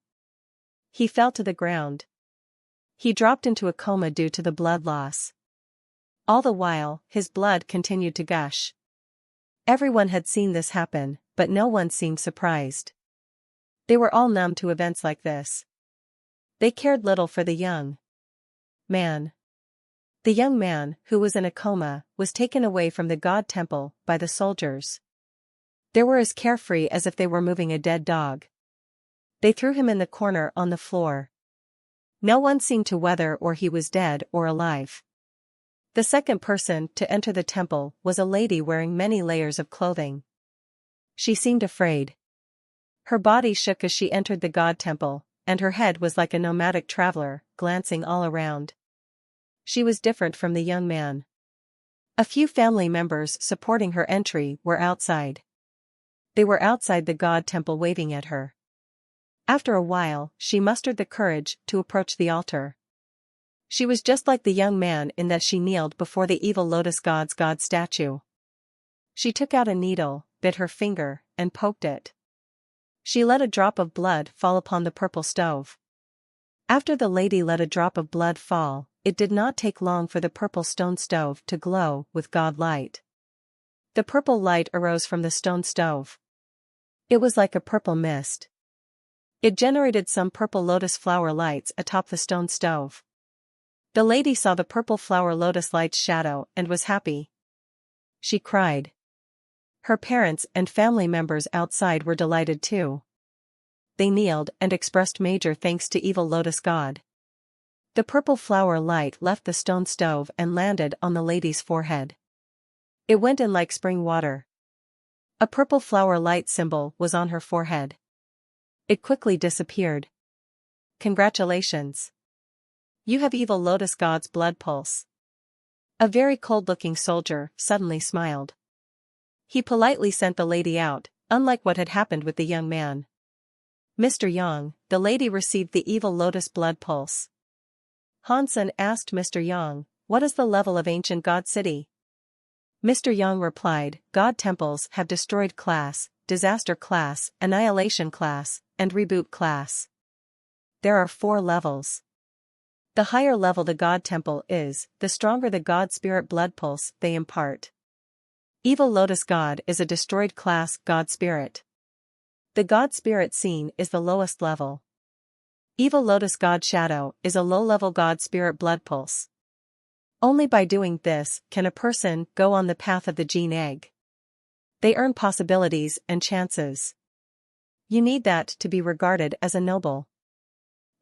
He fell to the ground. He dropped into a coma due to the blood loss. All the while, his blood continued to gush. Everyone had seen this happen, but no one seemed surprised. They were all numb to events like this. They cared little for the young man. The young man, who was in a coma, was taken away from the god temple by the soldiers. They were as carefree as if they were moving a dead dog. They threw him in the corner on the floor. No one seemed to whether or he was dead or alive. The second person to enter the temple was a lady wearing many layers of clothing. She seemed afraid. Her body shook as she entered the god temple, and her head was like a nomadic traveler, glancing all around. She was different from the young man. A few family members supporting her entry were outside. They were outside the god temple waving at her. After a while, she mustered the courage to approach the altar. She was just like the young man in that she kneeled before the evil lotus god's god statue. She took out a needle, bit her finger, and poked it. She let a drop of blood fall upon the purple stove. After the lady let a drop of blood fall, it did not take long for the purple stone stove to glow with god light. The purple light arose from the stone stove. It was like a purple mist. It generated some purple lotus flower lights atop the stone stove. The lady saw the purple flower lotus light's shadow and was happy. She cried. Her parents and family members outside were delighted too. They kneeled and expressed major thanks to evil lotus god. The purple flower light left the stone stove and landed on the lady's forehead. It went in like spring water. A purple flower light symbol was on her forehead. It quickly disappeared. Congratulations. You have evil lotus god's blood pulse. A very cold-looking soldier suddenly smiled. He politely sent the lady out, unlike what had happened with the young man. Mr. Yang, the lady received the evil lotus blood pulse. Hansen asked Mr. Yang, what is the level of ancient god city? Mr. Yang replied, God temples have destroyed class, disaster class, annihilation class, and reboot class. There are 4 levels. The higher level the god temple is, the stronger the god spirit blood pulse they impart. Evil lotus god is a destroyed class god spirit. The god spirit scene is the lowest level. Evil lotus god shadow is a low-level god spirit blood pulse. Only by doing this can a person go on the path of the gene egg. They earn possibilities and chances. You need that to be regarded as a noble.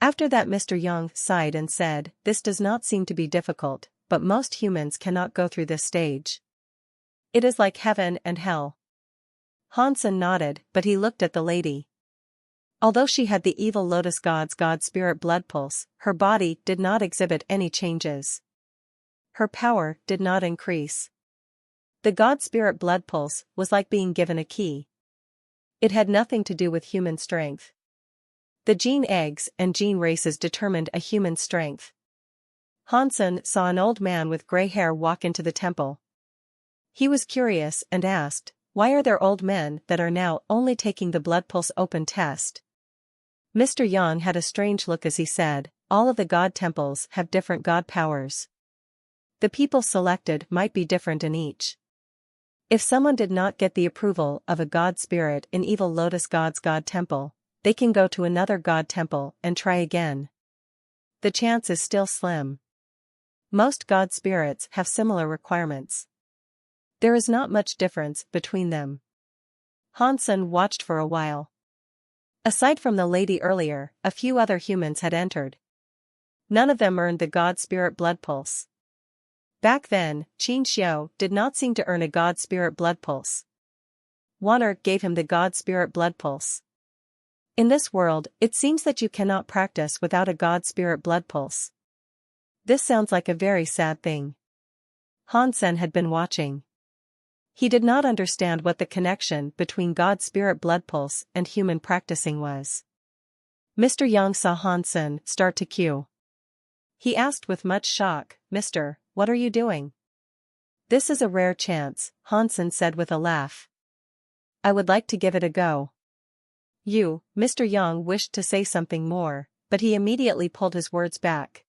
After that Mr. Yang sighed and said, this does not seem to be difficult, but most humans cannot go through this stage. It is like heaven and hell. Hansen nodded, but he looked at the lady. Although she had the evil lotus god's god spirit blood pulse, her body did not exhibit any changes. Her power did not increase. The God Spirit blood pulse was like being given a key. It had nothing to do with human strength. The gene eggs and gene races determined a human's strength. Hansen saw an old man with gray hair walk into the temple. He was curious and asked, "Why are there old men that are now only taking the blood pulse open test?" Mr. Yang had a strange look as he said, "All of the god temples have different god powers. The people selected might be different in each. If someone did not get the approval of a god spirit in Evil Lotus God's god temple, they can go to another god temple and try again. The chance is still slim. Most god spirits have similar requirements. There is not much difference between them." Hansen watched for a while. Aside from the lady earlier, a few other humans had entered. None of them earned the god spirit blood pulse. Back then, Qin Xiao did not seem to earn a god spirit blood pulse. Warner gave him the god spirit blood pulse. In this world, it seems that you cannot practice without a god spirit blood pulse. This sounds like a very sad thing. Hansen had been watching. He did not understand what the connection between god spirit blood pulse and human practicing was. Mr. Yang saw Hansen start to cue. He asked with much shock, "Mister, what are you doing?" "This is a rare chance," Hansen said with a laugh. "I would like to give it a go." Mr. Yang wished to say something more, but he immediately pulled his words back.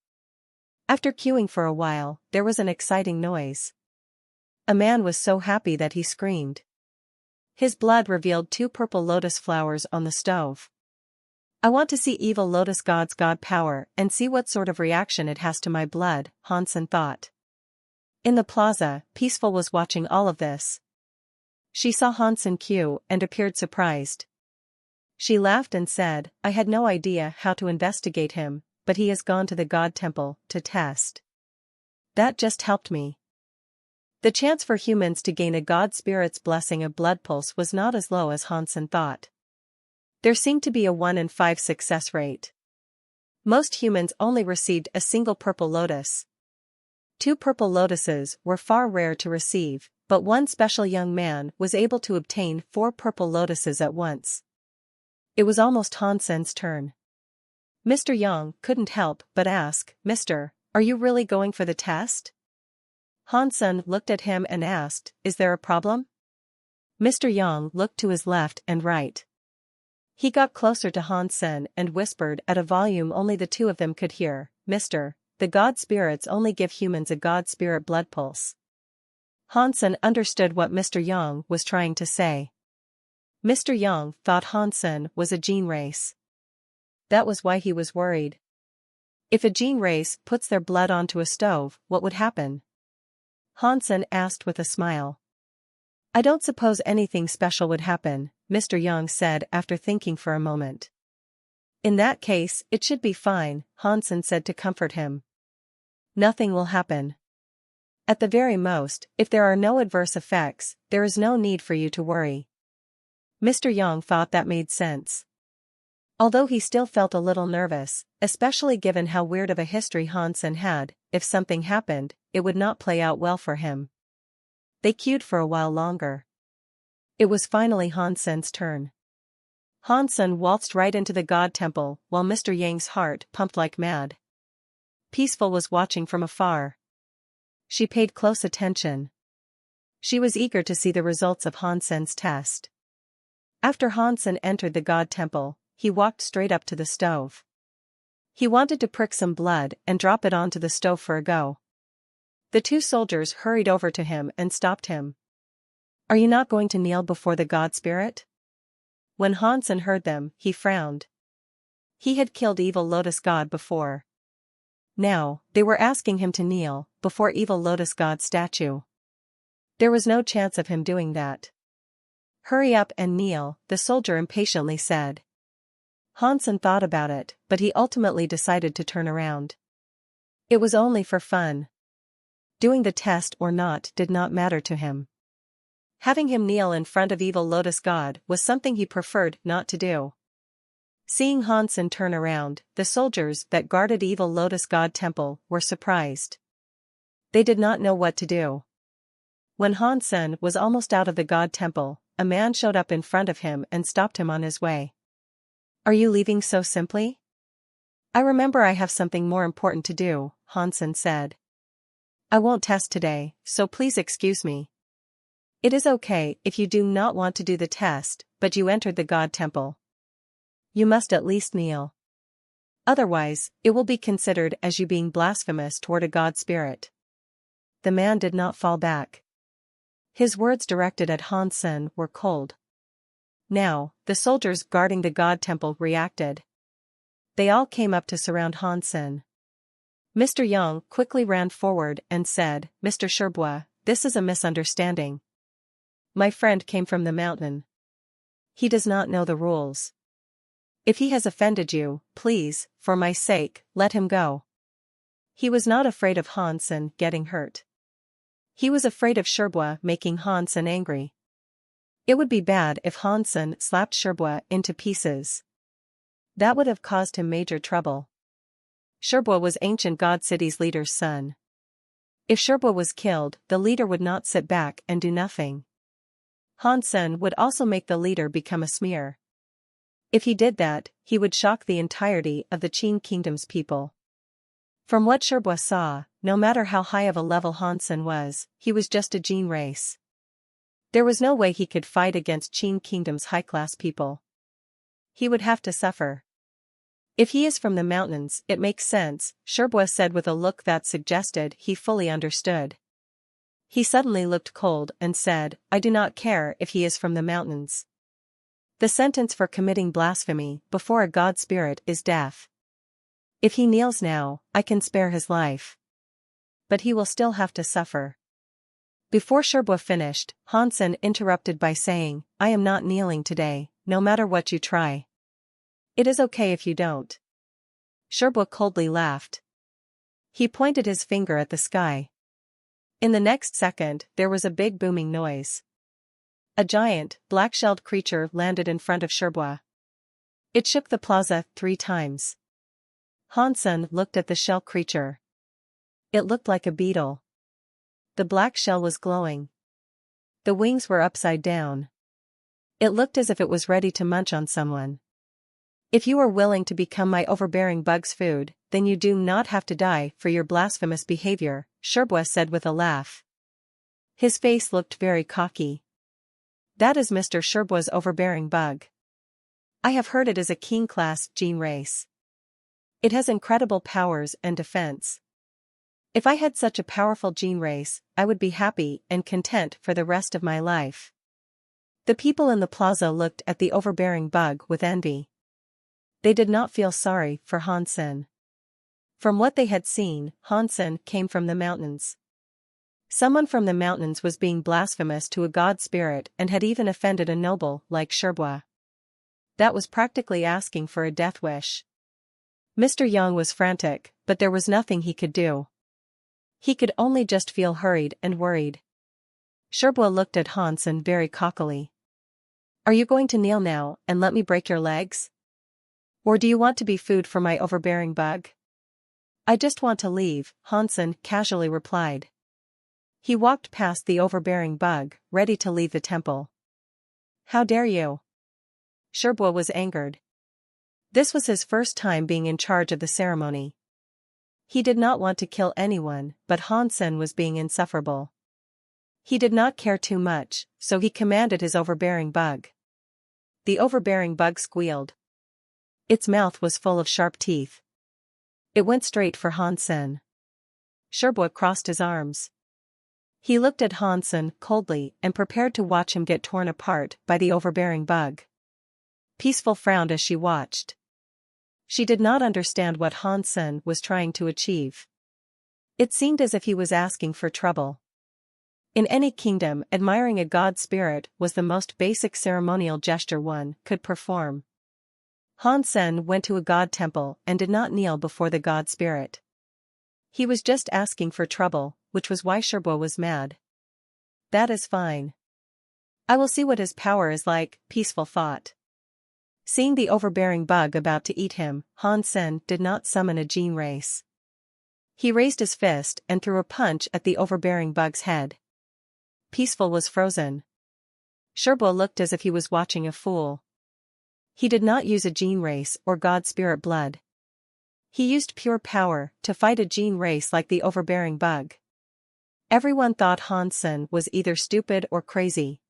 After queuing for a while, there was an exciting noise. A man was so happy that he screamed. His blood revealed 2 purple lotus flowers on the stove. "I want to see Evil Lotus God's god power and see what sort of reaction it has to my blood," Hansen thought. In the plaza, Peaceful was watching all of this. She saw Hansen queue and appeared surprised. She laughed and said, "I had no idea how to investigate him, but he has gone to the god temple to test. That just helped me." The chance for humans to gain a god spirit's blessing of blood pulse was not as low as Hansen thought. There seemed to be a 1 in 5 success rate. Most humans only received a single purple lotus. 2 purple lotuses were far rare to receive, but one special young man was able to obtain 4 purple lotuses at once. It was almost Hansen's turn. Mr. Yang couldn't help but ask, "Mister, are you really going for the test?" Hansen looked at him and asked, "Is there a problem?" Mr. Yang looked to his left and right. He got closer to Hansen and whispered at a volume only the two of them could hear, "Mister, the god spirits only give humans a god spirit blood pulse." Hansen understood what Mr. Yang was trying to say. Mr. Yang thought Hansen was a gene race. That was why he was worried. If a gene race puts their blood onto a stove, what would happen? Hansen asked with a smile. "I don't suppose anything special would happen," Mr. Yang said after thinking for a moment. "In that case, it should be fine," Hansen said to comfort him. "Nothing will happen. At the very most, if there are no adverse effects, there is no need for you to worry." Mr. Yang thought that made sense. Although he still felt a little nervous, especially given how weird of a history Hansen had, if something happened, it would not play out well for him. They queued for a while longer. It was finally Hansen's turn. Hansen waltzed right into the god temple while Mr. Yang's heart pumped like mad. Peaceful was watching from afar. She paid close attention. She was eager to see the results of Hansen's test. After Hansen entered the god temple, he walked straight up to the stove. He wanted to prick some blood and drop it onto the stove for a go. The 2 soldiers hurried over to him and stopped him. "Are you not going to kneel before the god spirit?" When Hansen heard them, he frowned. He had killed Evil Lotus God before. Now, they were asking him to kneel before Evil Lotus God's statue. There was no chance of him doing that. "Hurry up and kneel," the soldier impatiently said. Hansen thought about it, but he ultimately decided to turn around. It was only for fun. Doing the test or not did not matter to him. Having him kneel in front of Evil Lotus God was something he preferred not to do. Seeing Hansen turn around, the soldiers that guarded Evil Lotus God Temple were surprised. They did not know what to do. When Han Sen was almost out of the god temple, a man showed up in front of him and stopped him on his way. Are you leaving so simply? I remember I have something more important to do, Han Sen said. I won't test today, so please excuse me. It is okay if you do not want to do the test, but you entered the god temple. You must at least kneel. Otherwise, it will be considered as you being blasphemous toward a god spirit. The man did not fall back. His words directed at Han Sen were cold. Now, the soldiers guarding the god temple reacted. They all came up to surround Han Sen. Mr. Yang quickly ran forward and said, Mr. Sherbois, this is a misunderstanding. My friend came from the mountain. He does not know the rules. If he has offended you, please, for my sake, let him go. He was not afraid of Han Sen getting hurt. He was afraid of Sherbois making Han Sen angry. It would be bad if Han Sen slapped Sherbois into pieces. That would have caused him major trouble. Sherbois was ancient God City's leader's son. If Sherbois was killed, the leader would not sit back and do nothing. Han Sen would also make the leader become a smear. If he did that, he would shock the entirety of the Qin Kingdom's people. From what Sherbois saw, no matter how high of a level Han Sen was, he was just a Jin race. There was no way he could fight against Qin Kingdom's high-class people. He would have to suffer. If he is from the mountains, it makes sense, Sherbois said with a look that suggested he fully understood. He suddenly looked cold and said, I do not care if he is from the mountains. The sentence for committing blasphemy before a god spirit is death. If he kneels now, I can spare his life. But he will still have to suffer. Before Sherbois finished, Han Sen interrupted by saying, I am not kneeling today, no matter what you try. It is okay if you don't. Sherbois coldly laughed. He pointed his finger at the sky. In the next second, there was a big booming noise. A giant, black-shelled creature landed in front of Sherbois. It shook the plaza 3 times. Han Sen looked at the shell creature. It looked like a beetle. The black shell was glowing. The wings were upside down. It looked as if it was ready to munch on someone. If you are willing to become my overbearing bug's food, then you do not have to die for your blasphemous behavior, Sherbois said with a laugh. His face looked very cocky. That is Mr. Sherbois' overbearing bug. I have heard it is a king-class Jin race. It has incredible powers and defense. If I had such a powerful Jin race, I would be happy and content for the rest of my life. The people in the plaza looked at the overbearing bug with envy. They did not feel sorry for Han Sen. From what they had seen, Han Sen came from the mountains. Someone from the mountains was being blasphemous to a god spirit and had even offended a noble like Sherbois. That was practically asking for a death wish. Mr. Yang was frantic, but there was nothing he could do. He could only just feel hurried and worried. Sherbois looked at Han Sen very cockily. Are you going to kneel now and let me break your legs? Or do you want to be food for my overbearing bug? I just want to leave, Han Sen casually replied. He walked past the overbearing bug, ready to leave the temple. How dare you? Sherbois was angered. This was his first time being in charge of the ceremony. He did not want to kill anyone, but Han Sen was being insufferable. He did not care too much, so he commanded his overbearing bug. The overbearing bug squealed. Its mouth was full of sharp teeth. It went straight for Han Sen. Sherbois crossed his arms. He looked at Han Sen coldly and prepared to watch him get torn apart by the overbearing bug. Peaceful frowned as she watched. She did not understand what Han Sen was trying to achieve. It seemed as if he was asking for trouble. In any kingdom, admiring a god spirit was the most basic ceremonial gesture one could perform. Han Sen went to a god temple and did not kneel before the god spirit. He was just asking for trouble, which was why Sherbois was mad. That is fine. I will see what his power is like, peaceful thought. Seeing the overbearing bug about to eat him, Han Sen did not summon a Jin race. He raised his fist and threw a punch at the overbearing bug's head. Peaceful was frozen. Sherbo looked as if he was watching a fool. He did not use a gene race or god spirit blood. He used pure power to fight a gene race like the overbearing bug. Everyone thought Hansen was either stupid or crazy.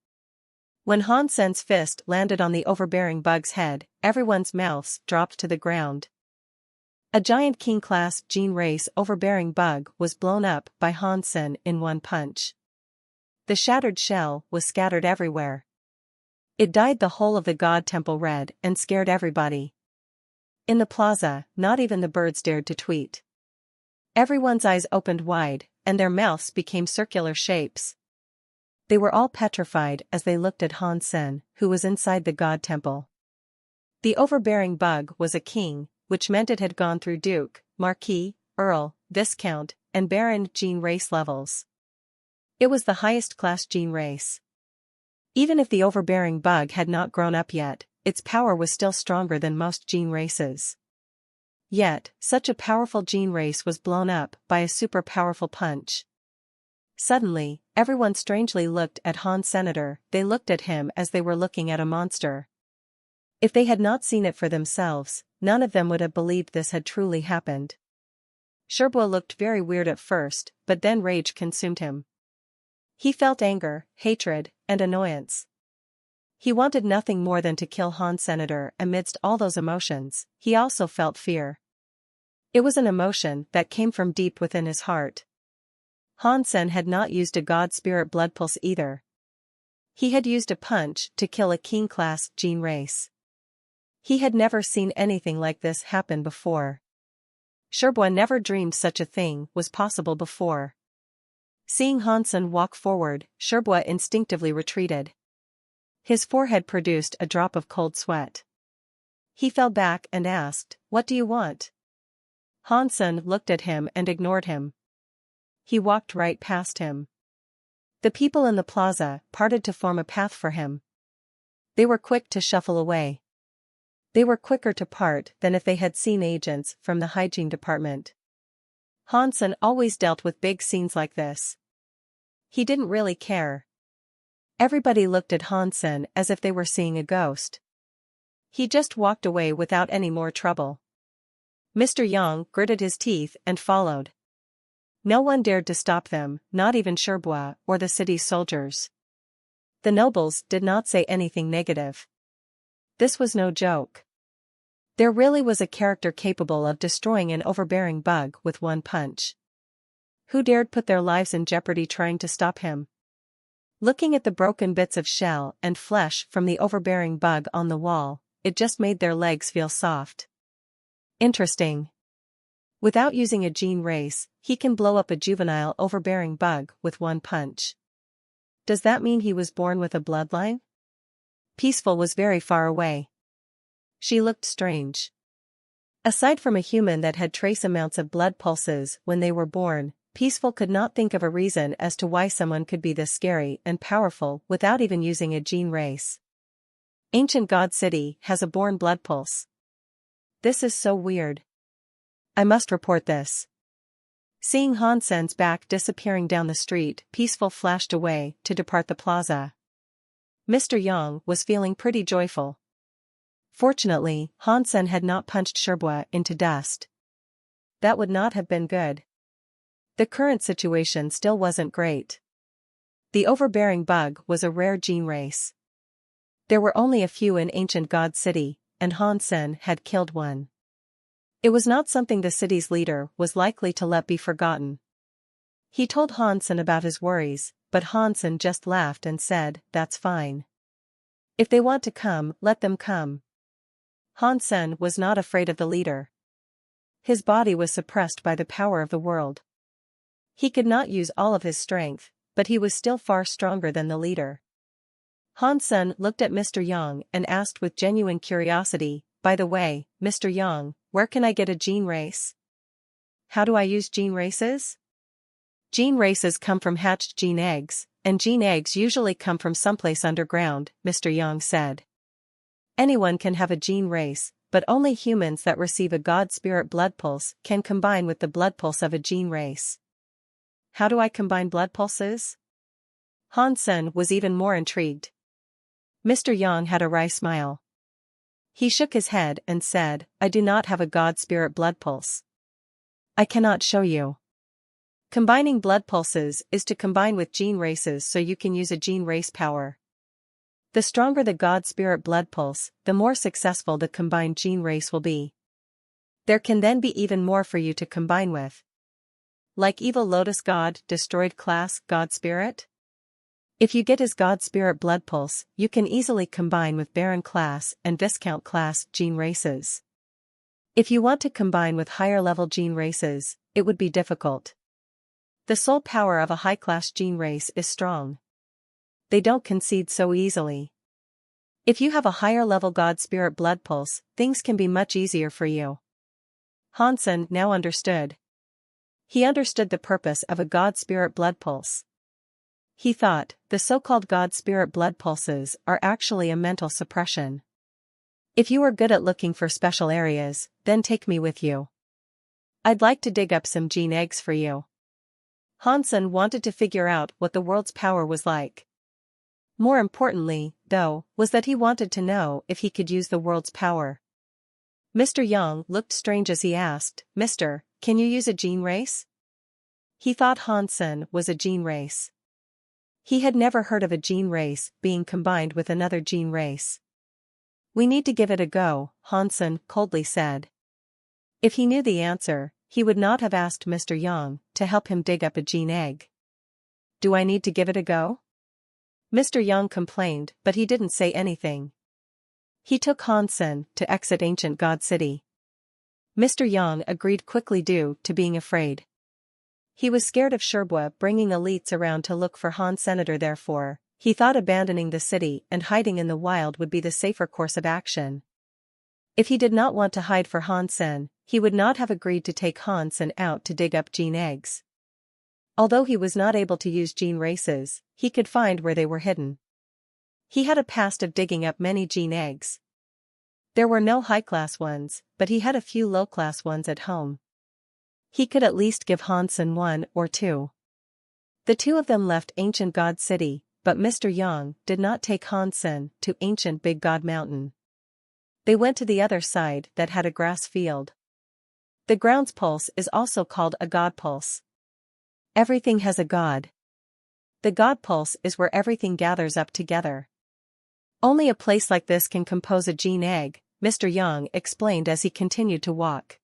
When Hansen's fist landed on the overbearing bug's head, everyone's mouths dropped to the ground. A giant king-class gene race overbearing bug was blown up by Hansen in one punch. The shattered shell was scattered everywhere. It dyed the whole of the god temple red and scared everybody. In the plaza, not even the birds dared to tweet. Everyone's eyes opened wide, and their mouths became circular shapes. They were all petrified as they looked at Hansen, who was inside the god temple. The overbearing bug was a king, which meant it had gone through Duke, Marquis, Earl, Viscount, and Baron gene race levels. It was the highest class gene race. Even if the overbearing bug had not grown up yet, its power was still stronger than most gene races. Yet, such a powerful gene race was blown up by a super powerful punch. Suddenly, everyone strangely looked at Han Senator. They looked at him as they were looking at a monster. If they had not seen it for themselves, none of them would have believed this had truly happened. Sherbo looked very weird at first, but then rage consumed him. He felt anger, hatred, and annoyance. He wanted nothing more than to kill Han Senator. Amidst all those emotions, he also felt fear. It was an emotion that came from deep within his heart. Hansen had not used a god spirit blood pulse either. He had used a punch to kill a king-class gene race. He had never seen anything like this happen before. Sherbo never dreamed such a thing was possible before. Seeing Hansen walk forward, Sherbo instinctively retreated. His forehead produced a drop of cold sweat. He fell back and asked, "What do you want?" Hansen looked at him and ignored him. He walked right past him. The people in the plaza parted to form a path for him. They were quick to shuffle away. They were quicker to part than if they had seen agents from the hygiene department. Hansen always dealt with big scenes like this. He didn't really care. Everybody looked at Hansen as if they were seeing a ghost. He just walked away without any more trouble. Mr. Yang gritted his teeth and followed. No one dared to stop them, not even Sherbo or the city's soldiers. The nobles did not say anything negative. This was no joke. There really was a character capable of destroying an overbearing bug with one punch. Who dared put their lives in jeopardy trying to stop him? Looking at the broken bits of shell and flesh from the overbearing bug on the wall, it just made their legs feel soft. Interesting. Without using a gene race, he can blow up a juvenile overbearing bug with one punch. Does that mean he was born with a bloodline? Peaceful was very far away. She looked strange. Aside from a human that had trace amounts of blood pulses when they were born, Peaceful could not think of a reason as to why someone could be this scary and powerful without even using a gene race. Ancient God City has a born blood pulse. This is so weird. I must report this. Seeing Hansen's back disappearing down the street, Peaceful flashed away to depart the plaza. Mr. Yang was feeling pretty joyful. Fortunately, Hansen had not punched Sherbo into dust. That would not have been good. The current situation still wasn't great. The overbearing bug was a rare gene race. There were only a few in ancient God City, and Hansen had killed one. It was not something the city's leader was likely to let be forgotten. He told Hansen about his worries, but Hansen just laughed and said, "That's fine. If they want to come, let them come." Hansen was not afraid of the leader. His body was suppressed by the power of the world. He could not use all of his strength, but he was still far stronger than the leader. Hansen looked at Mr. Yang and asked with genuine curiosity, "By the way, Mr. Yang, where can I get a gene race? How do I use gene races?" Gene races come from hatched gene eggs, and gene eggs usually come from someplace underground, Mr. Yang said. Anyone can have a gene race, but only humans that receive a god spirit blood pulse can combine with the blood pulse of a gene race. How do I combine blood pulses? Hansen was even more intrigued. Mr. Yang had a wry smile. He shook his head and said, I do not have a god spirit blood pulse. I cannot show you. Combining blood pulses is to combine with gene races so you can use a gene race power. The stronger the god spirit blood pulse, the more successful the combined gene race will be. There can then be even more for you to combine with. Like evil lotus god, destroyed class, god spirit? If you get his god spirit blood pulse, you can easily combine with Baron class and Viscount class gene races. If you want to combine with higher level gene races, it would be difficult. The soul power of a high-class gene race is strong. They don't concede so easily. If you have a higher-level God Spirit blood pulse, things can be much easier for you. Hansen now understood. He understood the purpose of a God Spirit blood pulse. He thought, the so-called God Spirit blood pulses are actually a mental suppression. If you are good at looking for special areas, then take me with you. I'd like to dig up some gene eggs for you. Hansen wanted to figure out what the world's power was like. More importantly, though, was that he wanted to know if he could use the world's power. Mr. Yang looked strange as he asked, Mister, can you use a gene race? He thought Hansen was a gene race. He had never heard of a gene race being combined with another gene race. We need to give it a go, Hansen coldly said. If he knew the answer, he would not have asked Mr. Yang to help him dig up a gene egg. Do I need to give it a go? Mr. Yang complained, but he didn't say anything. He took Hansen to exit Ancient God City. Mr. Yang agreed quickly due to being afraid. He was scared of Sherbois bringing elites around to look for Han Senator. Therefore, he thought abandoning the city and hiding in the wild would be the safer course of action. If he did not want to hide for Hansen, he would not have agreed to take Hansen out to dig up gene eggs. Although he was not able to use gene races, he could find where they were hidden. He had a past of digging up many gene eggs. There were no high-class ones, but he had a few low-class ones at home. He could at least give Hansen one or two. The two of them left Ancient God City, but Mr. Yang did not take Hansen to Ancient Big God Mountain. They went to the other side that had a grass field. The ground's pulse is also called a God pulse. Everything has a God. The God pulse is where everything gathers up together. Only a place like this can compose a gene egg, Mr. Yang explained as he continued to walk.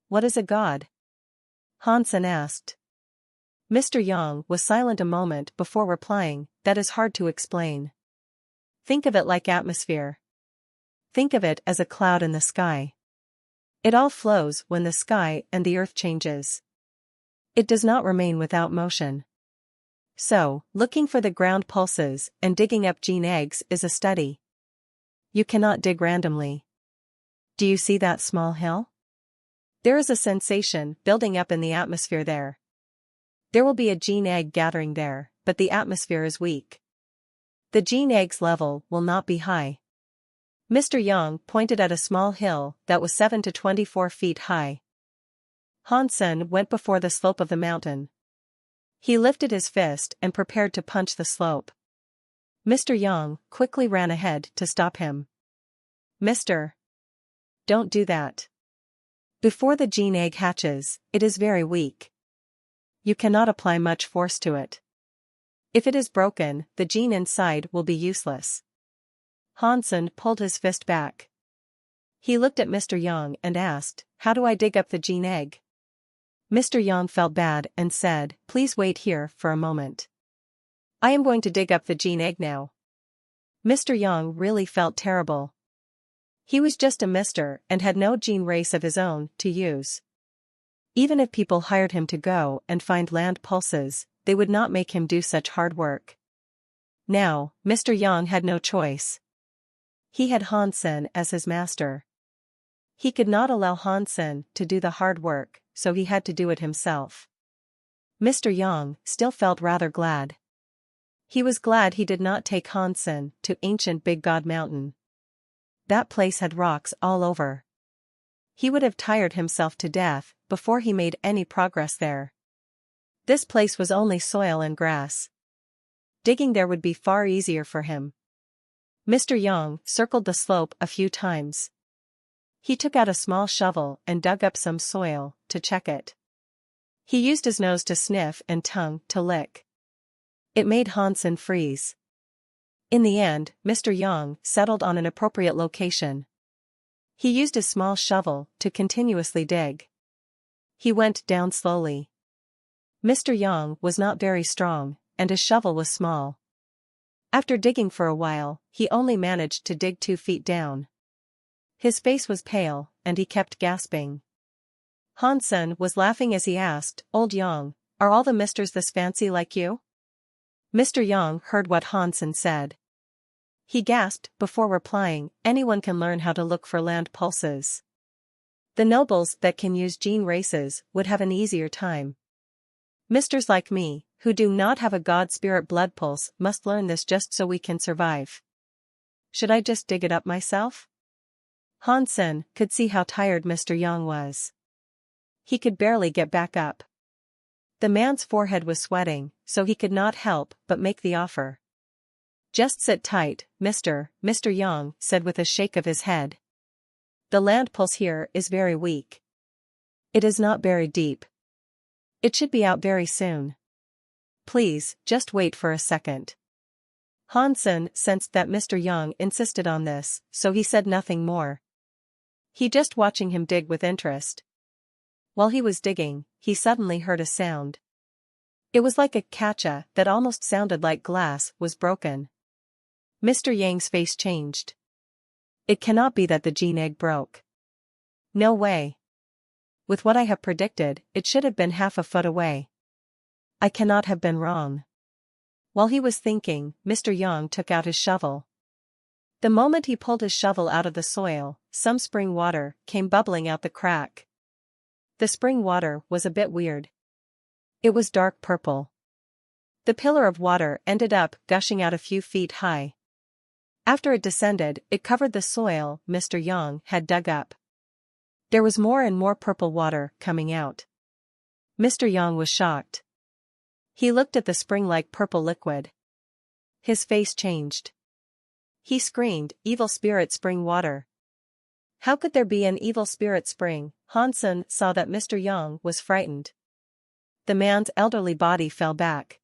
What is a God? Hansen asked. Mr. Yang was silent a moment before replying, that is hard to explain. Think of it like atmosphere. Think of it as a cloud in the sky. It all flows when the sky and the earth changes. It does not remain without motion. So, looking for the ground pulses and digging up gene eggs is a study. You cannot dig randomly. Do you see that small hill? There is a sensation building up in the atmosphere there. There will be a gene egg gathering there, but the atmosphere is weak. The gene egg's level will not be high. Mr. Yang pointed at a small hill that was 7 to 24 feet high. Hansen went before the slope of the mountain. He lifted his fist and prepared to punch the slope. Mr. Yang quickly ran ahead to stop him. Mister, don't do that. Before the gene egg hatches, it is very weak. You cannot apply much force to it. If it is broken, the gene inside will be useless. Hansen pulled his fist back. He looked at Mr. Yang and asked, how do I dig up the gene egg? Mr. Yang felt bad and said, please wait here for a moment. I am going to dig up the gene egg now. Mr. Yang really felt terrible. He was just a mister and had no gene race of his own to use. Even if people hired him to go and find land pulses, they would not make him do such hard work. Now, Mr. Yang had no choice. He had Hansen as his master. He could not allow Hansen to do the hard work, so he had to do it himself. Mr. Yang still felt rather glad. He was glad he did not take Hansen to Ancient Big God Mountain. That place had rocks all over. He would have tired himself to death before he made any progress there. This place was only soil and grass. Digging there would be far easier for him. Mr. Yang circled the slope a few times. He took out a small shovel and dug up some soil to check it. He used his nose to sniff and tongue to lick. It made Hansen freeze. In the end, Mr. Yang settled on an appropriate location. He used his small shovel to continuously dig. He went down slowly. Mr. Yang was not very strong, and his shovel was small. After digging for a while, he only managed to dig 2 feet down. His face was pale, and he kept gasping. Hansen was laughing as he asked, "Old Yang, are all the misters this fancy like you?" Mr. Yang heard what Hansen said. He gasped before replying, "Anyone can learn how to look for land pulses. The nobles that can use gene races would have an easier time. Misters like me, who do not have a god spirit blood pulse, must learn this just so we can survive. Should I just dig it up myself?" Hansen could see how tired Mr. Yang was. He could barely get back up. The man's forehead was sweating, so he could not help but make the offer. "Just sit tight, Mr. Yang said with a shake of his head. "The land pulse here is very weak. It is not buried deep. It should be out very soon. Please, just wait for a second." Hansen sensed that Mr. Yang insisted on this, so he said nothing more. He just watching him dig with interest. While he was digging, he suddenly heard a sound. It was like a catcha that almost sounded like glass was broken. Mr. Yang's face changed. It cannot be that the gene egg broke. No way. With what I have predicted, it should have been half a foot away. I cannot have been wrong. While he was thinking, Mr. Yang took out his shovel. The moment he pulled his shovel out of the soil, some spring water came bubbling out the crack. The spring water was a bit weird. It was dark purple. The pillar of water ended up gushing out a few feet high. After it descended, it covered the soil Mr. Yang had dug up. There was more and more purple water coming out. Mr. Yang was shocked. He looked at the spring-like purple liquid. His face changed. He screamed, "Evil spirit spring water." How could there be an evil spirit spring? Hansen saw that Mr. Yang was frightened. The man's elderly body fell back.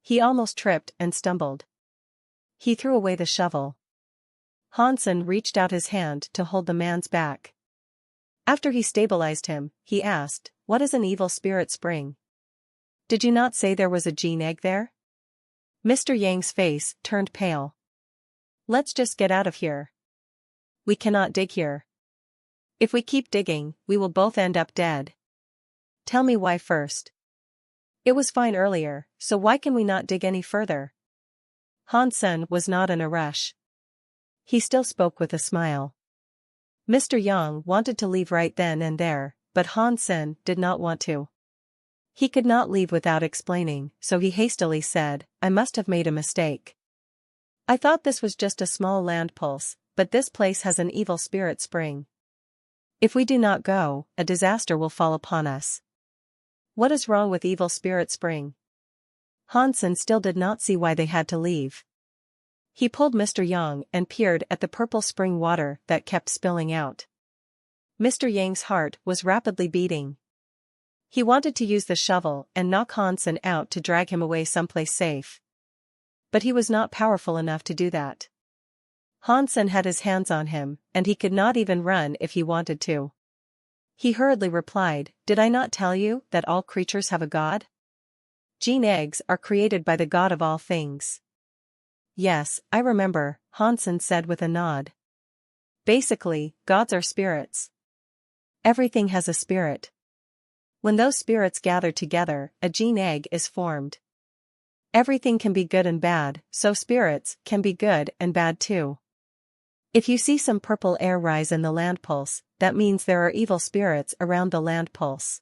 He almost tripped and stumbled. He threw away the shovel. Hansen reached out his hand to hold the man's back. After he stabilized him, he asked, "What is an evil spirit spring? Did you not say there was a gene egg there?" Mr. Yang's face turned pale. "Let's just get out of here. We cannot dig here. If we keep digging, we will both end up dead. Tell me why first. It was fine earlier, so why can we not dig any further?" Hansen was not in a rush. He still spoke with a smile. Mr. Yang wanted to leave right then and there, but Hansen did not want to. He could not leave without explaining, so he hastily said, "I must have made a mistake. I thought this was just a small land pulse, but this place has an evil spirit spring. If we do not go, a disaster will fall upon us." "What is wrong with evil spirit spring?" Hansen still did not see why they had to leave. He pulled Mr. Yang and peered at the purple spring water that kept spilling out. Mr. Yang's heart was rapidly beating. He wanted to use the shovel and knock Hansen out to drag him away someplace safe. But he was not powerful enough to do that. Hansen had his hands on him, and he could not even run if he wanted to. He hurriedly replied, "Did I not tell you that all creatures have a god? Gene eggs are created by the god of all things." "Yes, I remember," Hansen said with a nod. "Basically, gods are spirits. Everything has a spirit. When those spirits gather together, a gene egg is formed. Everything can be good and bad, so spirits can be good and bad too. If you see some purple air rise in the land pulse, that means there are evil spirits around the land pulse.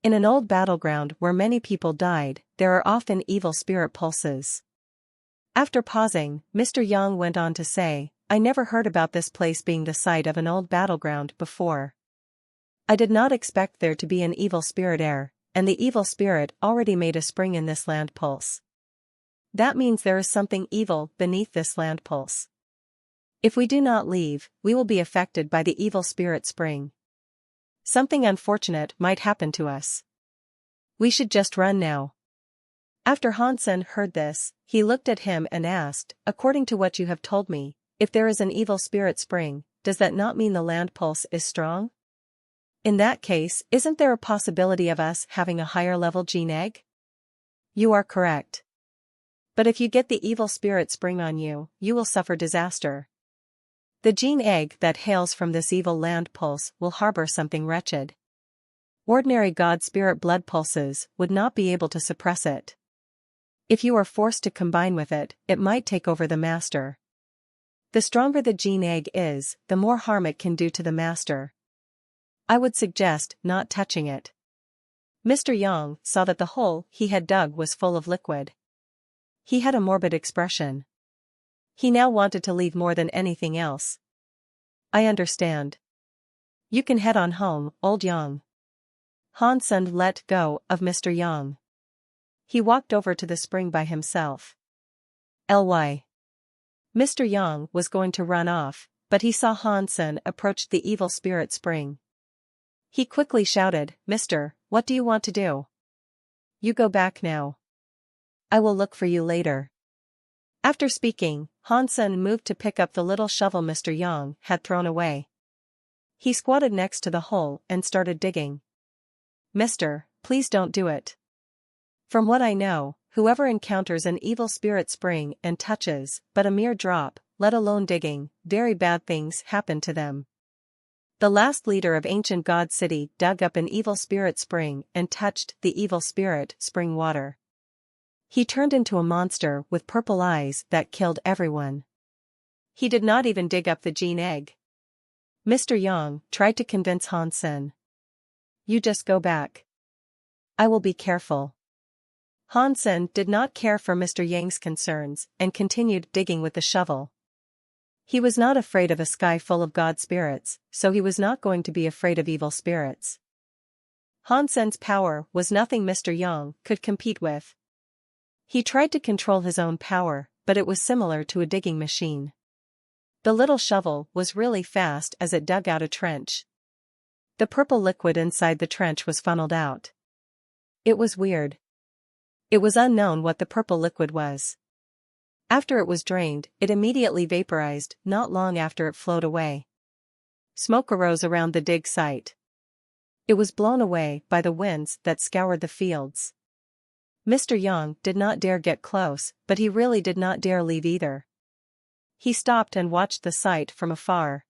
In an old battleground where many people died, there are often evil spirit pulses." After pausing, Mr. Yang went on to say, "I never heard about this place being the site of an old battleground before. I did not expect there to be an evil spirit air, and the evil spirit already made a spring in this land pulse. that means there is something evil beneath this land pulse. If we do not leave, we will be affected by the evil spirit spring. Something unfortunate might happen to us. We should just run now." After Hansen heard this, he looked at him and asked, "According to what you have told me, if there is an evil spirit spring, does that not mean the land pulse is strong? In that case, isn't there a possibility of us having a higher level gene egg?" "You are correct. But if you get the evil spirit spring on you, you will suffer disaster. The gene egg that hails from this evil land pulse will harbor something wretched. Ordinary God spirit blood pulses would not be able to suppress it. If you are forced to combine with it, it might take over the master. The stronger the gene egg is, the more harm it can do to the master. I would suggest not touching it." Mr. Yang saw that the hole he had dug was full of liquid. He had a morbid expression. He now wanted to leave more than anything else. "I understand. You can head on home, old Yang." Hansen let go of Mr. Yang. He walked over to the spring by himself. Ly. Mr. Yang was going to run off, but he saw Hansen approach the evil spirit spring. He quickly shouted, "Mister, what do you want to do? You go back now. I will look for you later." After speaking, Hansen moved to pick up the little shovel Mr. Yang had thrown away. He squatted next to the hole and started digging. "Mister, please don't do it. From what I know, whoever encounters an evil spirit spring and touches but a mere drop, let alone digging, very bad things happen to them. The last leader of ancient God City dug up an evil spirit spring and touched the evil spirit spring water. He turned into a monster with purple eyes that killed everyone. He did not even dig up the gene egg." Mr. Yang tried to convince Hansen. "You just go back. I will be careful." Hansen did not care for Mr. Yang's concerns and continued digging with the shovel. He was not afraid of a sky full of God spirits, so he was not going to be afraid of evil spirits. Hansen's power was nothing Mr. Yang could compete with. He tried to control his own power, but it was similar to a digging machine. The little shovel was really fast as it dug out a trench. The purple liquid inside the trench was funneled out. It was weird. It was unknown what the purple liquid was. After it was drained, it immediately vaporized not long after it flowed away. Smoke arose around the dig site. It was blown away by the winds that scoured the fields. Mr. Yang did not dare get close, but he really did not dare leave either. He stopped and watched the sight from afar.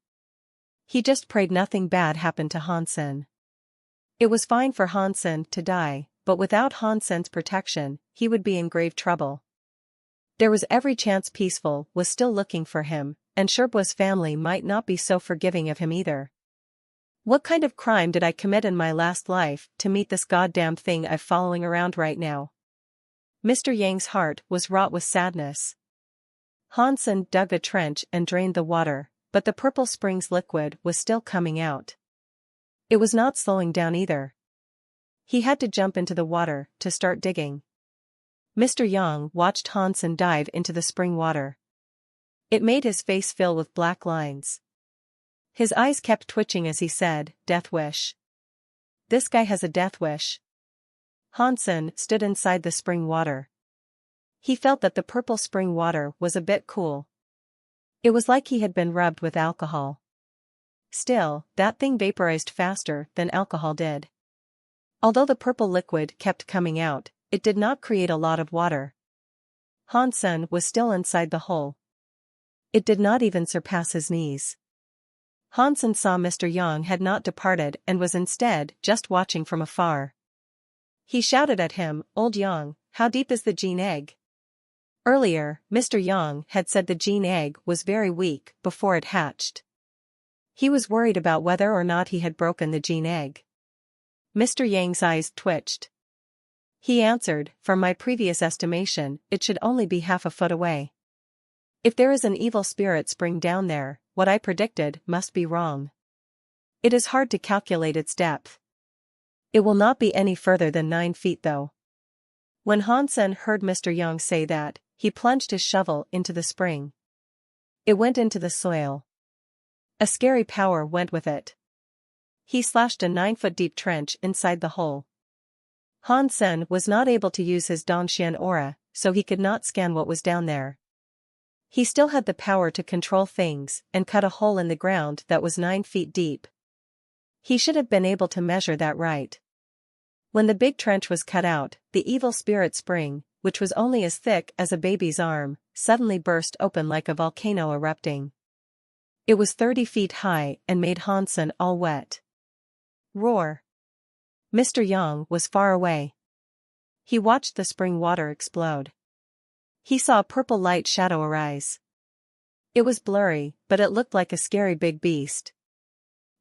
He just prayed nothing bad happened to Hansen. It was fine for Hansen to die, but without Hansen's protection, he would be in grave trouble. There was every chance Peaceful was still looking for him, and Sherba's family might not be so forgiving of him either. What kind of crime did I commit in my last life to meet this goddamn thing I'm following around right now? Mr. Yang's heart was wrought with sadness. Hansen dug a trench and drained the water, but the purple spring's liquid was still coming out. It was not slowing down either. He had to jump into the water to start digging. Mr. Yang watched Hansen dive into the spring water. It made his face fill with black lines. His eyes kept twitching as he said, "Death wish. This guy has a death wish." Hansen stood inside the spring water. He felt that the purple spring water was a bit cool. It was like he had been rubbed with alcohol. Still, that thing vaporized faster than alcohol did. Although the purple liquid kept coming out, it did not create a lot of water. Hansen was still inside the hole. It did not even surpass his knees. Hansen saw Mr. Yang had not departed and was instead just watching from afar. He shouted at him, "Old Yang, how deep is the gene egg?" Earlier, Mr. Yang had said the gene egg was very weak before it hatched. He was worried about whether or not he had broken the gene egg. Mr. Yang's eyes twitched. He answered, "From my previous estimation, it should only be half a foot away. If there is an evil spirit spring down there, what I predicted must be wrong. It is hard to calculate its depth. It will not be any further than 9 feet though." When Hansen heard Mr. Yang say that, he plunged his shovel into the spring. It went into the soil. A scary power went with it. He slashed a 9-foot-deep trench inside the hole. Han Sen was not able to use his Dongxian aura, so he could not scan what was down there. He still had the power to control things and cut a hole in the ground that was 9 feet deep. He should have been able to measure that right. When the big trench was cut out, the evil spirit spring, which was only as thick as a baby's arm, suddenly burst open like a volcano erupting. It was 30 feet high and made Han Sen all wet. Roar! Mr. Yang was far away. He watched the spring water explode. He saw a purple light shadow arise. It was blurry, but it looked like a scary big beast.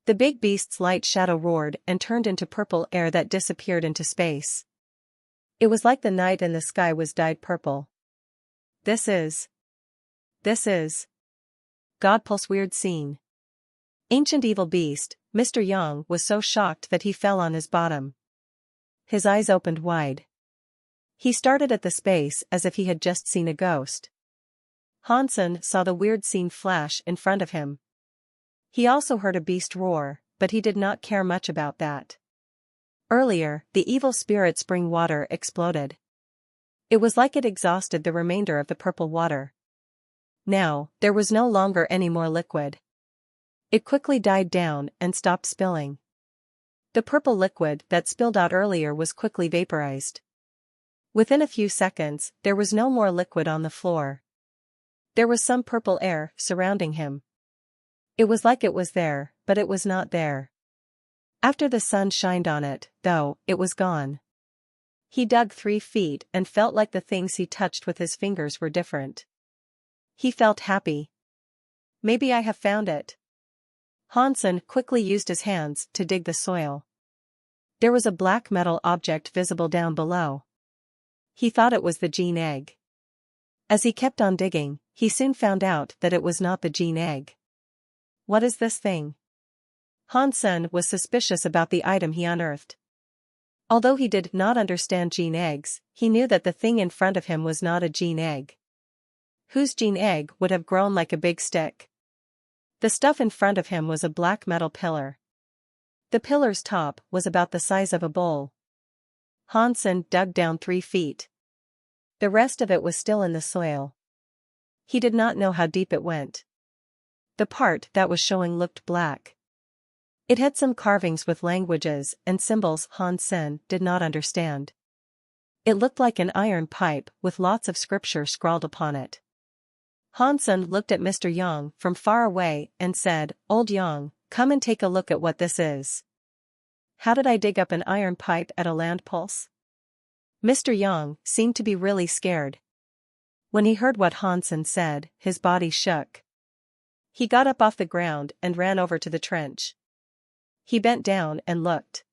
The big beast's light shadow roared and turned into purple air that disappeared into space. It was like the night and the sky was dyed purple. This is Godpulse weird scene. Ancient evil beast, Mr. Yang was so shocked that he fell on his bottom. His eyes opened wide. He started at the space as if he had just seen a ghost. Han Sen saw the weird scene flash in front of him. He also heard a beast roar, but he did not care much about that. Earlier, the evil spirit spring water exploded. It was like it exhausted the remainder of the purple water. Now, there was no longer any more liquid. It quickly died down and stopped spilling. The purple liquid that spilled out earlier was quickly vaporized. Within a few seconds, there was no more liquid on the floor. There was some purple air surrounding him. It was like it was there, but it was not there. After the sun shined on it, though, it was gone. He dug 3 feet and felt like the things he touched with his fingers were different. He felt happy. Maybe I have found it. Han Sen quickly used his hands to dig the soil. There was a black metal object visible down below. He thought it was the gene egg. As he kept on digging, he soon found out that it was not the gene egg. What is this thing? Han Sen was suspicious about the item he unearthed. Although he did not understand gene eggs, he knew that the thing in front of him was not a gene egg. Whose gene egg would have grown like a big stick? The stuff in front of him was a black metal pillar. The pillar's top was about the size of a bowl. Han Sen dug down 3 feet. The rest of it was still in the soil. He did not know how deep it went. The part that was showing looked black. It had some carvings with languages and symbols Han Sen did not understand. It looked like an iron pipe with lots of scripture scrawled upon it. Han Sen looked at Mr. Yang from far away and said, "Old Yang, come and take a look at what this is." How did I dig up an iron pipe at a land pulse? Mr. Yang seemed to be really scared. When he heard what Han Sen said, his body shook. He got up off the ground and ran over to the trench. He bent down and looked.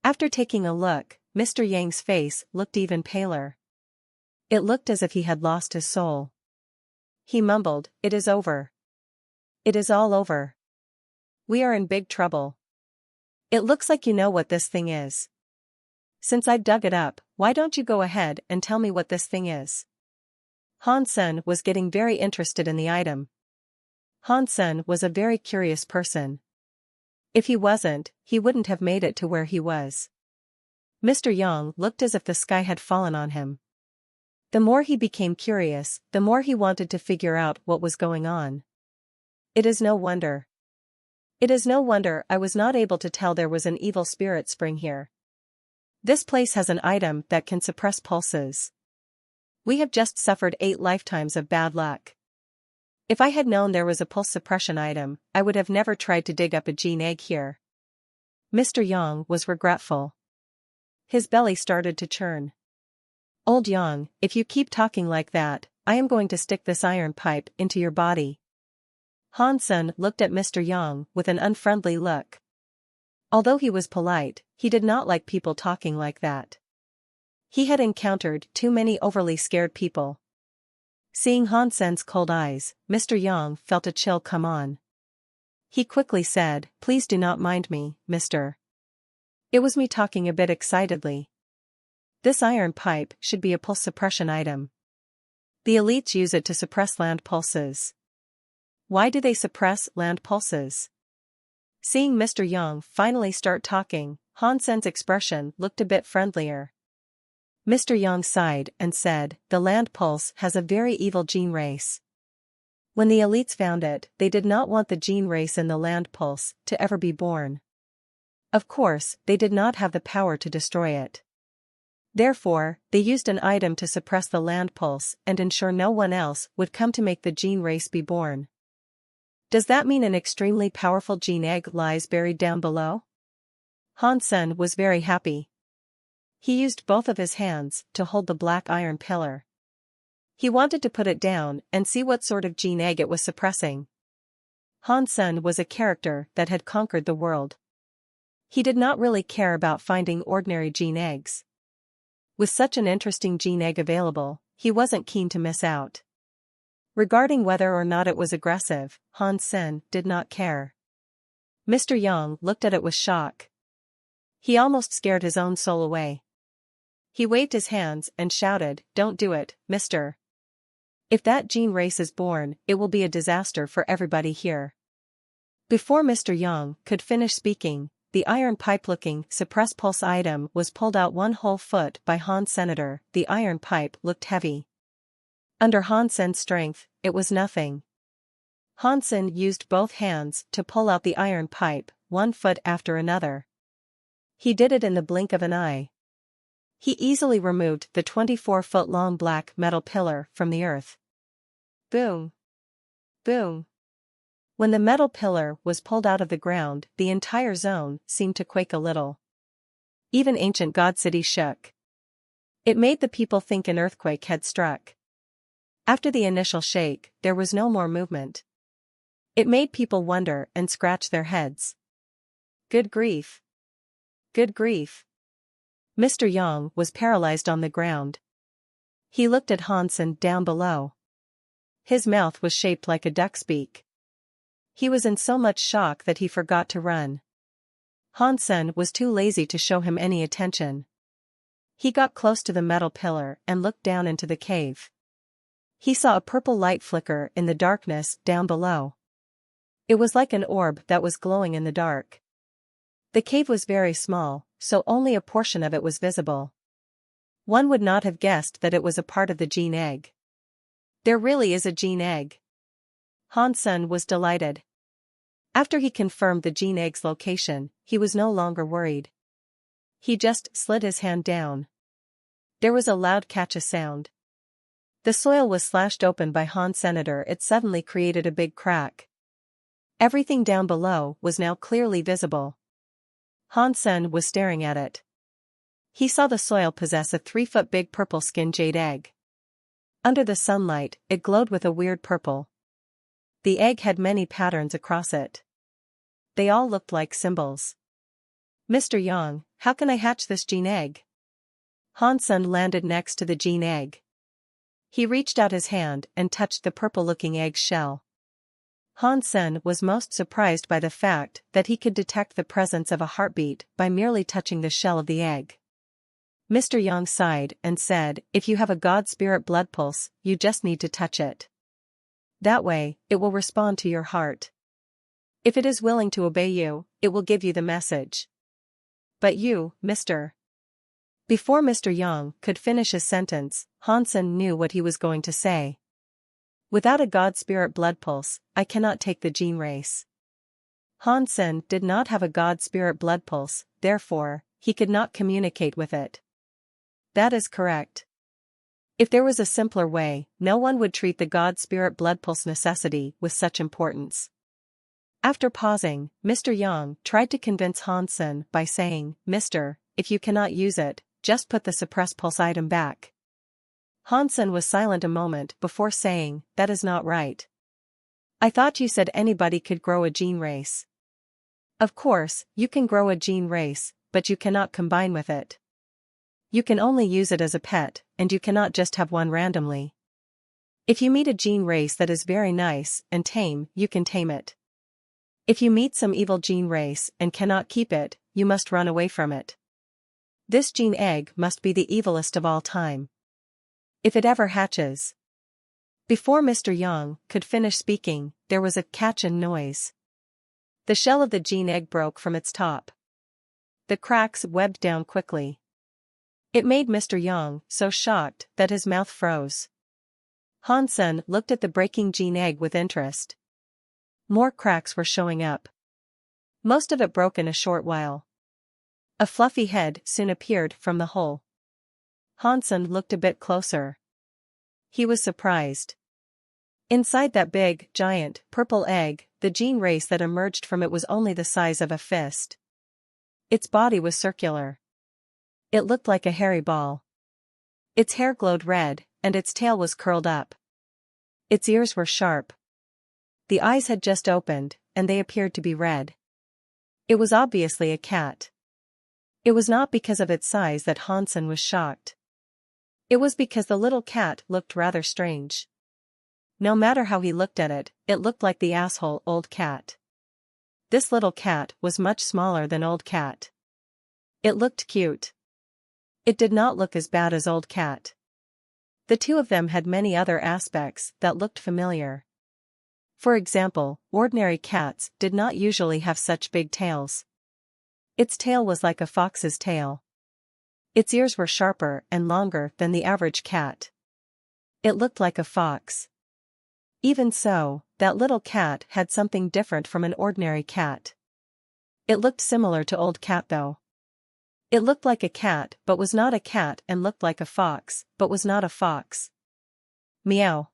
After taking a look, Mr. Yang's face looked even paler. It looked as if he had lost his soul. He mumbled, "It is over. It is all over. We are in big trouble. It looks like you know what this thing is. Since I dug it up, why don't you go ahead and tell me what this thing is?" Han Sen was getting very interested in the item. Han Sen was a very curious person. If he wasn't, he wouldn't have made it to where he was. Mr. Yang looked as if the sky had fallen on him. The more he became curious, the more he wanted to figure out what was going on. It is no wonder. It is no wonder I was not able to tell there was an evil spirit spring here. This place has an item that can suppress pulses. We have just suffered 8 lifetimes of bad luck. If I had known there was a pulse suppression item, I would have never tried to dig up a gene egg here. Mr. Yang was regretful. His belly started to churn. "Old Yang, if you keep talking like that, I am going to stick this iron pipe into your body." Han Sen looked at Mr. Yang with an unfriendly look. Although he was polite, he did not like people talking like that. He had encountered too many overly scared people. Seeing Han Sen's cold eyes, Mr. Yang felt a chill come on. He quickly said, "Please do not mind me, Mr. It was me talking a bit excitedly. This iron pipe should be a pulse suppression item. The elites use it to suppress land pulses. Why do they suppress land pulses? Seeing Mr. Young finally start talking, Han Sen's expression looked a bit friendlier. Mr. Young sighed and said, the land pulse has a very evil gene race. When the elites found it, they did not want the gene race in the land pulse to ever be born. Of course, they did not have the power to destroy it. Therefore, they used an item to suppress the land pulse and ensure no one else would come to make the gene race be born. Does that mean an extremely powerful gene egg lies buried down below? Han Sen was very happy. He used both of his hands to hold the black iron pillar. He wanted to put it down and see what sort of gene egg it was suppressing. Han Sen was a character that had conquered the world. He did not really care about finding ordinary gene eggs. With such an interesting gene egg available, he wasn't keen to miss out. Regarding whether or not it was aggressive, Han Sen did not care. Mr. Young looked at it with shock. He almost scared his own soul away. He waved his hands and shouted, "Don't do it, mister. If that gene race is born, it will be a disaster for everybody here." Before Mr. Young could finish speaking, the iron pipe-looking suppress pulse item was pulled out 1 whole foot by Han Senator. The iron pipe looked heavy. Under Han Sen's strength, it was nothing. Han Sen used both hands to pull out the iron pipe, 1 foot after another. He did it in the blink of an eye. He easily removed the 24-foot-long black metal pillar from the earth. Boom! Boom! When the metal pillar was pulled out of the ground, the entire zone seemed to quake a little. Even ancient God City shook. It made the people think an earthquake had struck. After the initial shake, there was no more movement. It made people wonder and scratch their heads. Good grief! Good grief! Mr. Young was paralyzed on the ground. He looked at Han Sen down below. His mouth was shaped like a duck's beak. He was in so much shock that he forgot to run. Han Sen was too lazy to show him any attention. He got close to the metal pillar and looked down into the cave. He saw a purple light flicker in the darkness down below. It was like an orb that was glowing in the dark. The cave was very small, so only a portion of it was visible. One would not have guessed that it was a part of the gene egg. There really is a gene egg. Han Sen was delighted. After he confirmed the gene egg's location, he was no longer worried. He just slid his hand down. There was a loud catch sound. The soil was slashed open by Han Senator. It suddenly created a big crack. Everything down below was now clearly visible. Han Sen was staring at it. He saw the soil possess a 3-foot big purple skin jade egg. Under the sunlight, it glowed with a weird purple. The egg had many patterns across it. They all looked like symbols. Mr. Young, how can I hatch this gene egg? Han Sen landed next to the gene egg. He reached out his hand and touched the purple-looking egg shell. Han Sen was most surprised by the fact that he could detect the presence of a heartbeat by merely touching the shell of the egg. Mr. Young sighed and said, "If you have a God Spirit blood pulse, you just need to touch it. That way, it will respond to your heart. If it is willing to obey you, it will give you the message. But you, Mr." Before Mr. Young could finish his sentence, Han Sen knew what he was going to say. "Without a God Spirit blood pulse, I cannot take the gene race." Han Sen did not have a God Spirit blood pulse, therefore, he could not communicate with it. That is correct. If there was a simpler way, no one would treat the God Spirit blood pulse necessity with such importance. After pausing, Mr. Young tried to convince Han Sen by saying, "Mister, if you cannot use it, just put the suppress pulse item back." Han Sen was silent a moment before saying, "That is not right. I thought you said anybody could grow a gene race." "Of course, you can grow a gene race, but you cannot combine with it. You can only use it as a pet, and you cannot just have one randomly. If you meet a gene race that is very nice and tame, you can tame it. If you meet some evil gene race and cannot keep it, you must run away from it. This gene egg must be the evilest of all time. If it ever hatches, Before Mr. Yang could finish speaking, there was a catch-in noise. The shell of the gene egg broke from its top. The cracks webbed down quickly. It made Mr. Yang so shocked that his mouth froze. Hansen looked at the breaking gene egg with interest. More cracks were showing up. Most of it broke in a short while. A fluffy head soon appeared from the hole. Hansen looked a bit closer. He was surprised. Inside that big, giant, purple egg, the gene race that emerged from it was only the size of a fist. Its body was circular. It looked like a hairy ball. Its hair glowed red, and its tail was curled up. Its ears were sharp. The eyes had just opened, and they appeared to be red. It was obviously a cat. It was not because of its size that Hansen was shocked. It was because the little cat looked rather strange. No matter how he looked at it, it looked like the asshole old cat. This little cat was much smaller than old cat. It looked cute. It did not look as bad as old cat. The two of them had many other aspects that looked familiar. For example, ordinary cats did not usually have such big tails. Its tail was like a fox's tail. Its ears were sharper and longer than the average cat. It looked like a fox. Even so, that little cat had something different from an ordinary cat. It looked similar to old cat though. It looked like a cat but was not a cat and looked like a fox but was not a fox. Meow.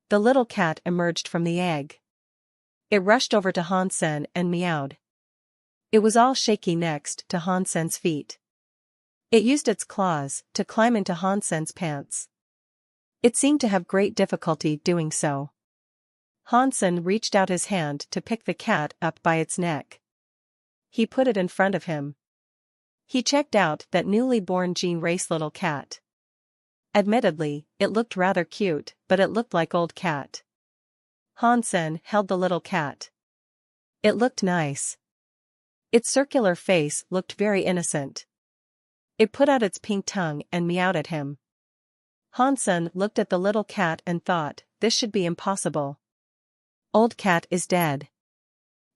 The little cat emerged from the egg. It rushed over to Hansen and meowed. It was all shaky next to Hansen's feet. It used its claws to climb into Hansen's pants. It seemed to have great difficulty doing so. Hansen reached out his hand to pick the cat up by its neck. He put it in front of him. He checked out that newly born gene race little cat. Admittedly, it looked rather cute, but it looked like old cat. Hansen held the little cat. It looked nice. Its circular face looked very innocent. It put out its pink tongue and meowed at him. Hansen looked at the little cat and thought, this should be impossible. Old cat is dead.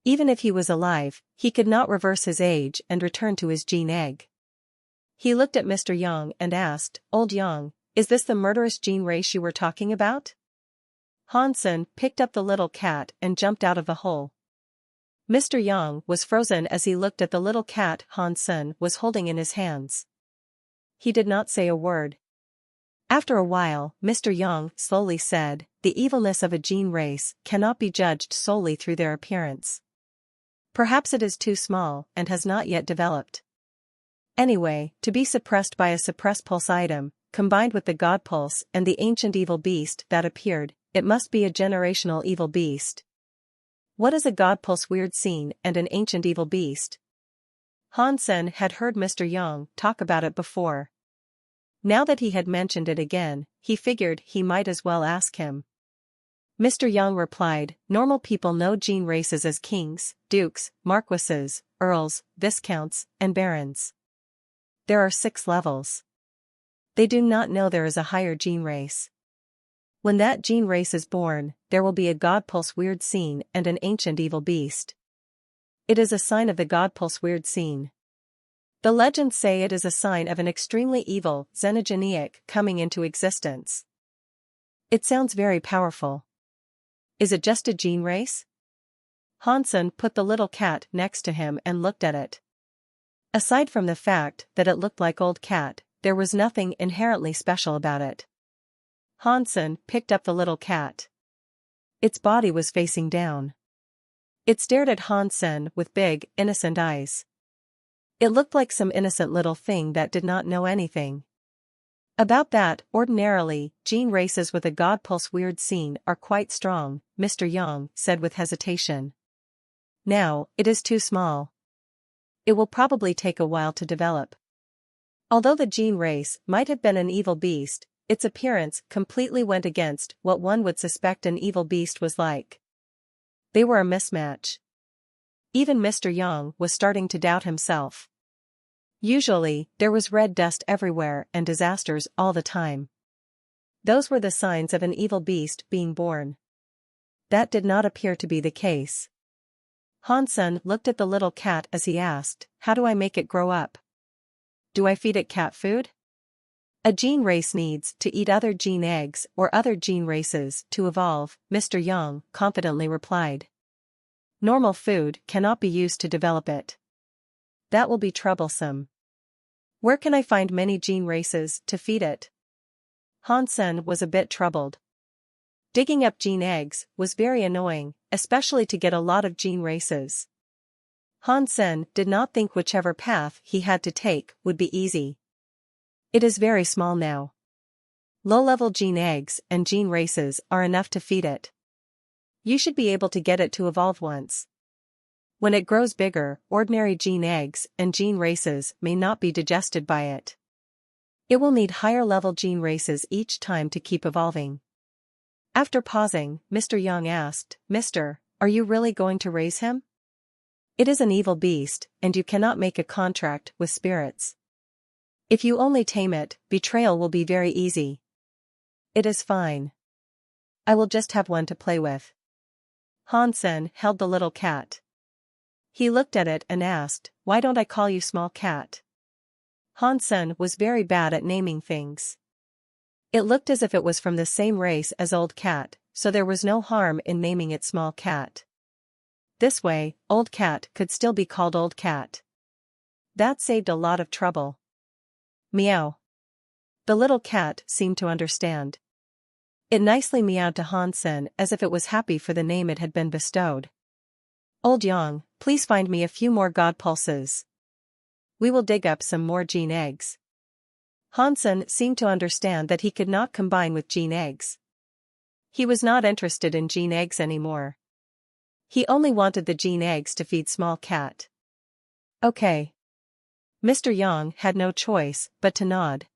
Even if he was alive, he could not reverse his age and return to his gene egg. He looked at Mr. Yang and asked, Old Yang, is this the murderous gene race you were talking about? Hansen picked up the little cat and jumped out of the hole. Mr. Yang was frozen as he looked at the little cat Hansen was holding in his hands. He did not say a word. After a while, Mr. Yang slowly said, the evilness of a gene race cannot be judged solely through their appearance. Perhaps it is too small and has not yet developed. Anyway, to be suppressed by a suppressed pulse item, combined with the god pulse and the ancient evil beast that appeared, it must be a generational evil beast. What is a god pulse weird scene and an ancient evil beast? Hansen had heard Mr. Yang talk about it before. Now that he had mentioned it again, he figured he might as well ask him. Mr. Yang replied, normal people know gene races as kings, dukes, marquises, earls, viscounts, and barons. There are 6 levels. They do not know there is a higher gene race. When that gene race is born, there will be a god pulse weird scene and an ancient evil beast. It is a sign of the god pulse weird scene. The legends say it is a sign of an extremely evil xenogeniac coming into existence. It sounds very powerful. Is it just a gene race? Hansen put the little cat next to him and looked at it. Aside from the fact that it looked like old cat, there was nothing inherently special about it. Hansen picked up the little cat. Its body was facing down. It stared at Hansen with big, innocent eyes. It looked like some innocent little thing that did not know anything. About that, ordinarily, gene races with a god pulse weird scene are quite strong, Mr. Yang said with hesitation. Now, it is too small. It will probably take a while to develop. Although the gene race might have been an evil beast, its appearance completely went against what one would suspect an evil beast was like. They were a mismatch. Even Mr. Yang was starting to doubt himself. Usually, there was red dust everywhere and disasters all the time. Those were the signs of an evil beast being born. That did not appear to be the case. Hansen looked at the little cat as he asked, "How do I make it grow up? Do I feed it cat food?" "A gene race needs to eat other gene eggs or other gene races to evolve," Mr. Young confidently replied. "Normal food cannot be used to develop it. That will be troublesome. Where can I find many gene races to feed it?" Hansen was a bit troubled. Digging up gene eggs was very annoying, especially to get a lot of gene races. Hansen did not think whichever path he had to take would be easy. It is very small now. Low-level gene eggs and gene races are enough to feed it. You should be able to get it to evolve once. When it grows bigger, ordinary gene eggs and gene races may not be digested by it. It will need higher-level gene races each time to keep evolving. After pausing, Mr. Young asked, "Mister, are you really going to raise him? It is an evil beast, and you cannot make a contract with spirits. If you only tame it, betrayal will be very easy." "It is fine. I will just have one to play with." Hansen held the little cat. He looked at it and asked, "Why don't I call you Small Cat?" Hansen was very bad at naming things. It looked as if it was from the same race as Old Cat, so there was no harm in naming it Small Cat. This way, Old Cat could still be called Old Cat. That saved a lot of trouble. Meow. The little cat seemed to understand. It nicely meowed to Hansen as if it was happy for the name it had been bestowed. "Old Young, please find me a few more god pulses. We will dig up some more gene eggs." Hansen seemed to understand that he could not combine with gene eggs. He was not interested in gene eggs anymore. He only wanted the gene eggs to feed Small Cat. "Okay." Mr. Young had no choice but to nod.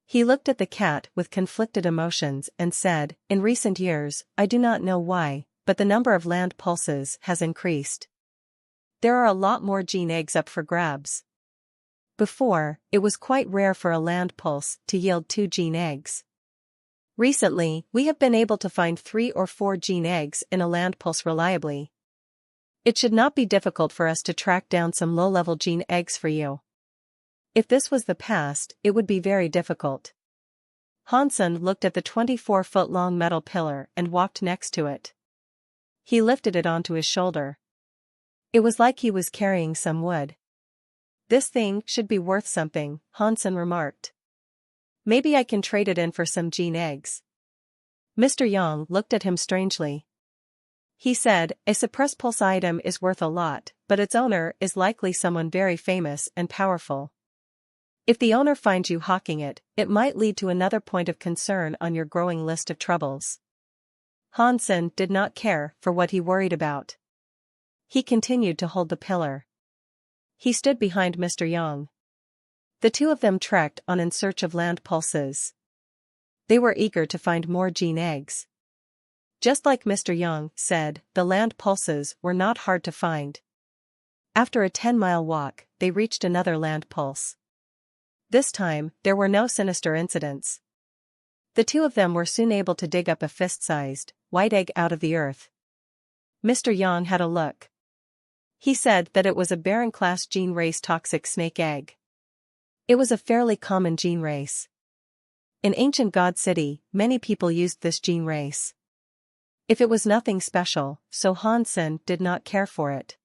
He looked at the cat with conflicted emotions and said, "In recent years, I do not know why, but the number of land pulses has increased. There are a lot more gene eggs up for grabs. Before, it was quite rare for a land pulse to yield 2 gene eggs. Recently, we have been able to find 3 or 4 gene eggs in a land pulse reliably. It should not be difficult for us to track down some low-level gene eggs for you. If this was the past, it would be very difficult." Hansen looked at the 24-foot-long metal pillar and walked next to it. He lifted it onto his shoulder. It was like he was carrying some wood. "This thing should be worth something," Hansen remarked. "Maybe I can trade it in for some gene eggs." Mr. Young looked at him strangely. He said, "A suppressed pulse item is worth a lot, but its owner is likely someone very famous and powerful. If the owner finds you hawking it, it might lead to another point of concern on your growing list of troubles." Hansen did not care for what he worried about. He continued to hold the pillar. He stood behind Mr. Young. The two of them trekked on in search of land pulses. They were eager to find more gene eggs. Just like Mr. Young said, the land pulses were not hard to find. After a 10-mile walk, they reached another land pulse. This time, there were no sinister incidents. The two of them were soon able to dig up a fist-sized, white egg out of the earth. Mr. Young had a look. He said that it was a Baron-class gene race toxic snake egg. It was a fairly common gene race. In ancient God City, many people used this gene race. If it was nothing special, so Hansen did not care for it.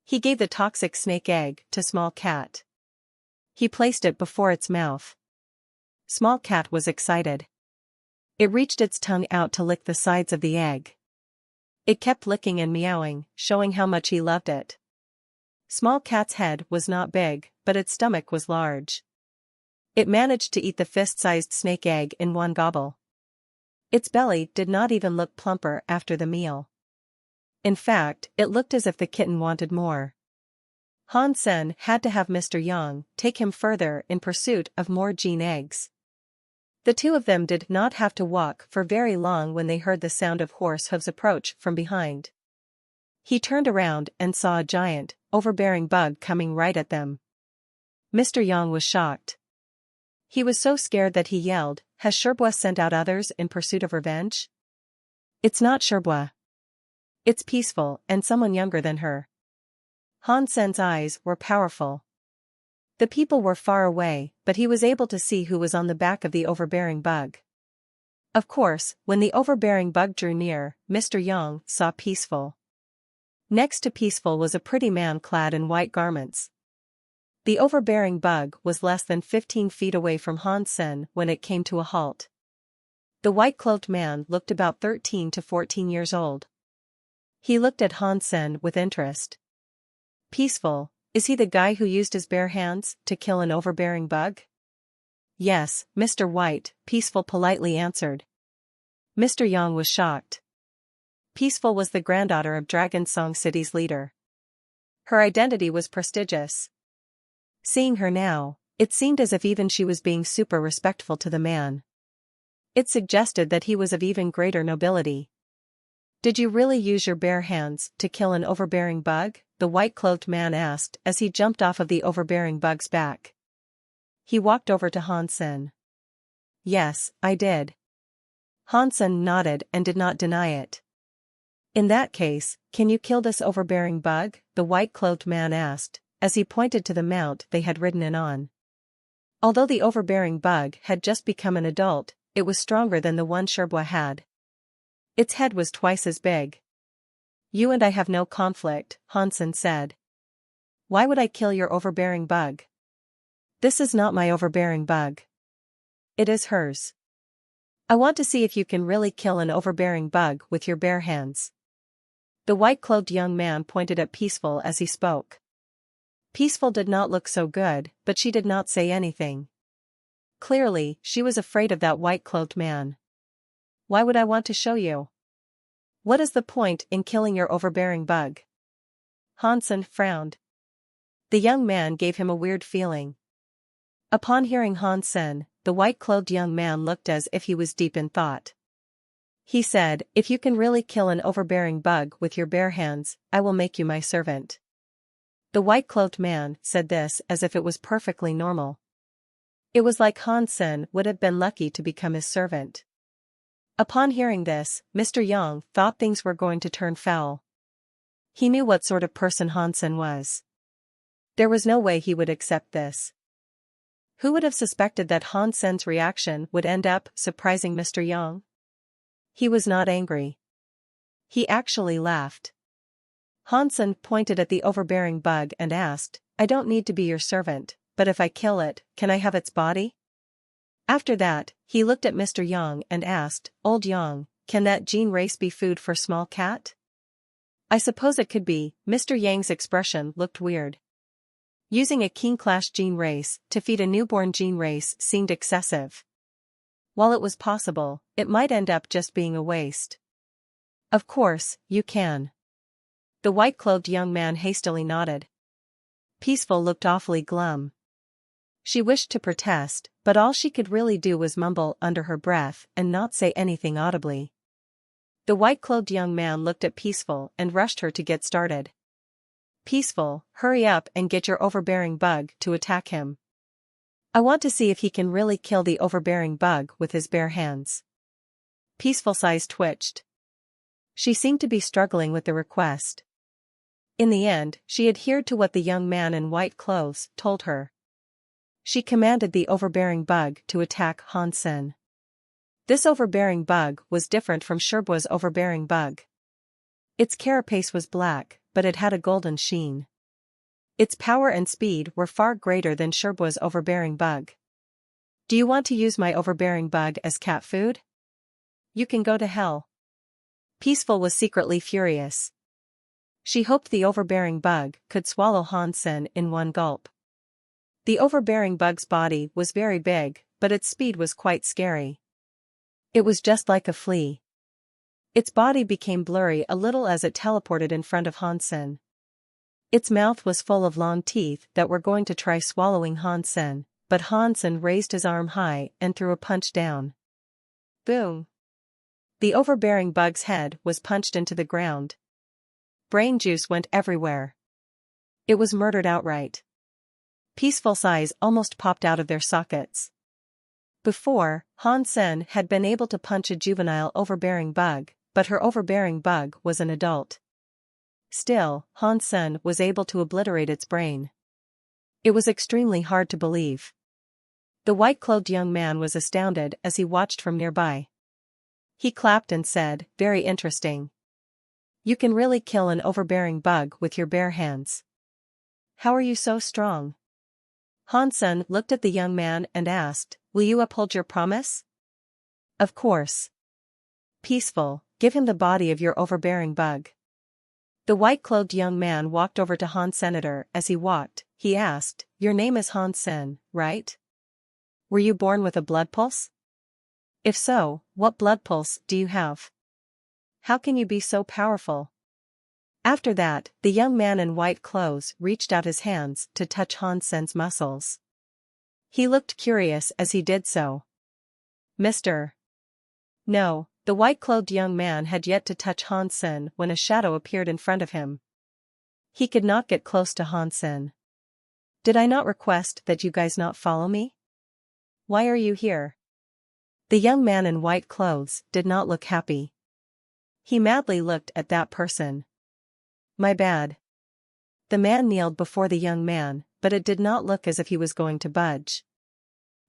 He gave the toxic snake egg to Small Cat. He placed it before its mouth. Small Cat was excited. It reached its tongue out to lick the sides of the egg. It kept licking and meowing, showing how much he loved it. Small Cat's head was not big, but its stomach was large. It managed to eat the fist-sized snake egg in one gobble. Its belly did not even look plumper after the meal. In fact, it looked as if the kitten wanted more. Hansen had to have Mr. Young take him further in pursuit of more gene eggs. The two of them did not have to walk for very long when they heard the sound of horse hooves approach from behind. He turned around and saw a giant, overbearing bug coming right at them. Mr. Young was shocked. He was so scared that he yelled, Has Sherbua sent out others in pursuit of revenge? It's not Sherbua. It's Peaceful, and someone younger than her. Han Sen's eyes were powerful. The people were far away, but he was able to see who was on the back of the overbearing bug. Of course, when the overbearing bug drew near, Mr. Yang saw Peaceful. Next to Peaceful was a pretty man clad in white garments. The overbearing bug was less than 15 feet away from Han Sen when it came to a halt. The white-clothed man looked about 13 to 14 years old. He looked at Han Sen with interest. Peaceful, is he the guy who used his bare hands to kill an overbearing bug? Yes, Mr. White, Peaceful politely answered. Mr. Yang was shocked. Peaceful was the granddaughter of Dragon Song City's leader. Her identity was prestigious. Seeing her now, it seemed as if even she was being super respectful to the man. It suggested that he was of even greater nobility. Did you really use your bare hands to kill an overbearing bug? The white-clothed man asked as he jumped off of the overbearing bug's back. He walked over to Han Sen. Yes, I did. Han Sen nodded and did not deny it. In that case, can you kill this overbearing bug? The white-clothed man asked, as he pointed to the mount they had ridden in on. Although the overbearing bug had just become an adult, it was stronger than the one Sherbua had. Its head was twice as big. You and I have no conflict, Han Sen said. Why would I kill your overbearing bug? This is not my overbearing bug. It is hers. I want to see if you can really kill an overbearing bug with your bare hands. The white-clothed young man pointed at Peaceful as he spoke. Peaceful did not look so good, but she did not say anything. Clearly, she was afraid of that white-clothed man. Why would I want to show you? What is the point in killing your overbearing bug? Han Sen frowned. The young man gave him a weird feeling. Upon hearing Han Sen, the white-clothed young man looked as if he was deep in thought. He said, if you can really kill an overbearing bug with your bare hands, I will make you my servant. The white-clothed man said this as if it was perfectly normal. It was like Han Sen would have been lucky to become his servant. Upon hearing this, Mr. Yang thought things were going to turn foul. He knew what sort of person Han Sen was. There was no way he would accept this. Who would have suspected that Han Sen's reaction would end up surprising Mr. Yang? He was not angry. He actually laughed. Han Sen pointed at the overbearing bug and asked, I don't need to be your servant, but if I kill it, can I have its body? After that, he looked at Mr. Yang and asked, Old Yang, can that gene race be food for small cat? I suppose it could be. Mr. Yang's expression looked weird. Using a King Clash gene race to feed a newborn gene race seemed excessive. While it was possible, it might end up just being a waste. Of course, you can. The white-clothed young man hastily nodded. Peaceful looked awfully glum. She wished to protest, but all she could really do was mumble under her breath and not say anything audibly. The white-clothed young man looked at Peaceful and rushed her to get started. Peaceful, hurry up and get your overbearing bug to attack him. I want to see if he can really kill the overbearing bug with his bare hands. Peaceful's eyes twitched. She seemed to be struggling with the request. In the end, she adhered to what the young man in white clothes told her. She commanded the overbearing bug to attack Han Sen. This overbearing bug was different from Sherbua's overbearing bug. Its carapace was black, but it had a golden sheen. Its power and speed were far greater than Sherbua's overbearing bug. Do you want to use my overbearing bug as cat food? You can go to hell. Peaceful was secretly furious. She hoped the overbearing bug could swallow Han Sen in one gulp. The overbearing bug's body was very big, but its speed was quite scary. It was just like a flea. Its body became blurry a little as it teleported in front of Han Sen. Its mouth was full of long teeth that were going to try swallowing Han Sen, but Han Sen raised his arm high and threw a punch down. Boom! The overbearing bug's head was punched into the ground. Brain juice went everywhere. It was murdered outright. Peaceful's eyes almost popped out of their sockets. Before, Han Sen had been able to punch a juvenile overbearing bug, but her overbearing bug was an adult. Still, Han Sen was able to obliterate its brain. It was extremely hard to believe. The white-clothed young man was astounded as he watched from nearby. He clapped and said, "Very interesting. You can really kill an overbearing bug with your bare hands. How are you so strong?" Han Sen looked at the young man and asked, "Will you uphold your promise?" "Of course." "Peaceful, give him the body of your overbearing bug." The white-clothed young man walked over to Han Senator. As he walked, he asked, "Your name is Han Sen, right? Were you born with a blood pulse? If so, what blood pulse do you have? How can you be so powerful?" After that, the young man in white clothes reached out his hands to touch Han Sen's muscles. He looked curious as he did so. "Mr." No, the white-clothed young man had yet to touch Han Sen when a shadow appeared in front of him. He could not get close to Han Sen. "Did I not request that you guys not follow me? Why are you here?" The young man in white clothes did not look happy. He madly looked at that person. "My bad." The man kneeled before the young man, but it did not look as if he was going to budge.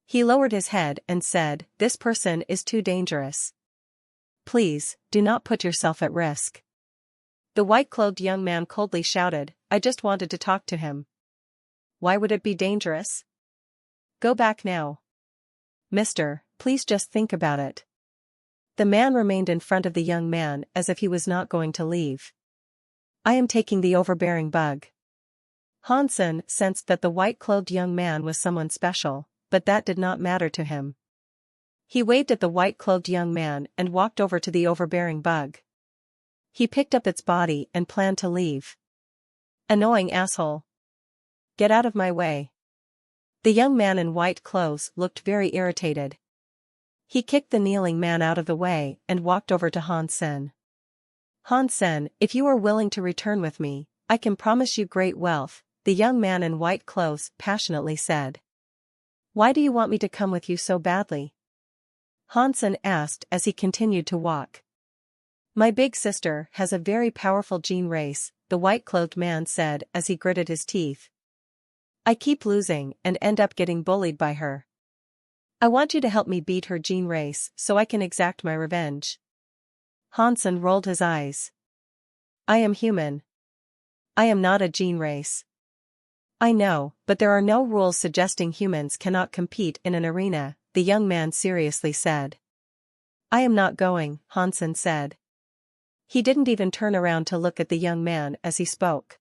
He lowered his head and said, "This person is too dangerous. Please, do not put yourself at risk." The white-clothed young man coldly shouted, "I just wanted to talk to him. Why would it be dangerous? Go back now. Mister, please just think about it." The man remained in front of the young man as if he was not going to leave. "I am taking the overbearing bug." Han Sen sensed that the white-clothed young man was someone special, but that did not matter to him. He waved at the white-clothed young man and walked over to the overbearing bug. He picked up its body and planned to leave. "Annoying asshole. Get out of my way." The young man in white clothes looked very irritated. He kicked the kneeling man out of the way and walked over to Han Sen. "Han Sen, if you are willing to return with me, I can promise you great wealth," the young man in white clothes passionately said. "Why do you want me to come with you so badly?" Han Sen asked as he continued to walk. "My big sister has a very powerful gene race," the white-clothed man said as he gritted his teeth. "I keep losing and end up getting bullied by her. I want you to help me beat her gene race so I can exact my revenge." Han Sen rolled his eyes. "I am human. I am not a gene race." "I know, but there are no rules suggesting humans cannot compete in an arena," the young man seriously said. "I am not going," Han Sen said. He didn't even turn around to look at the young man as he spoke.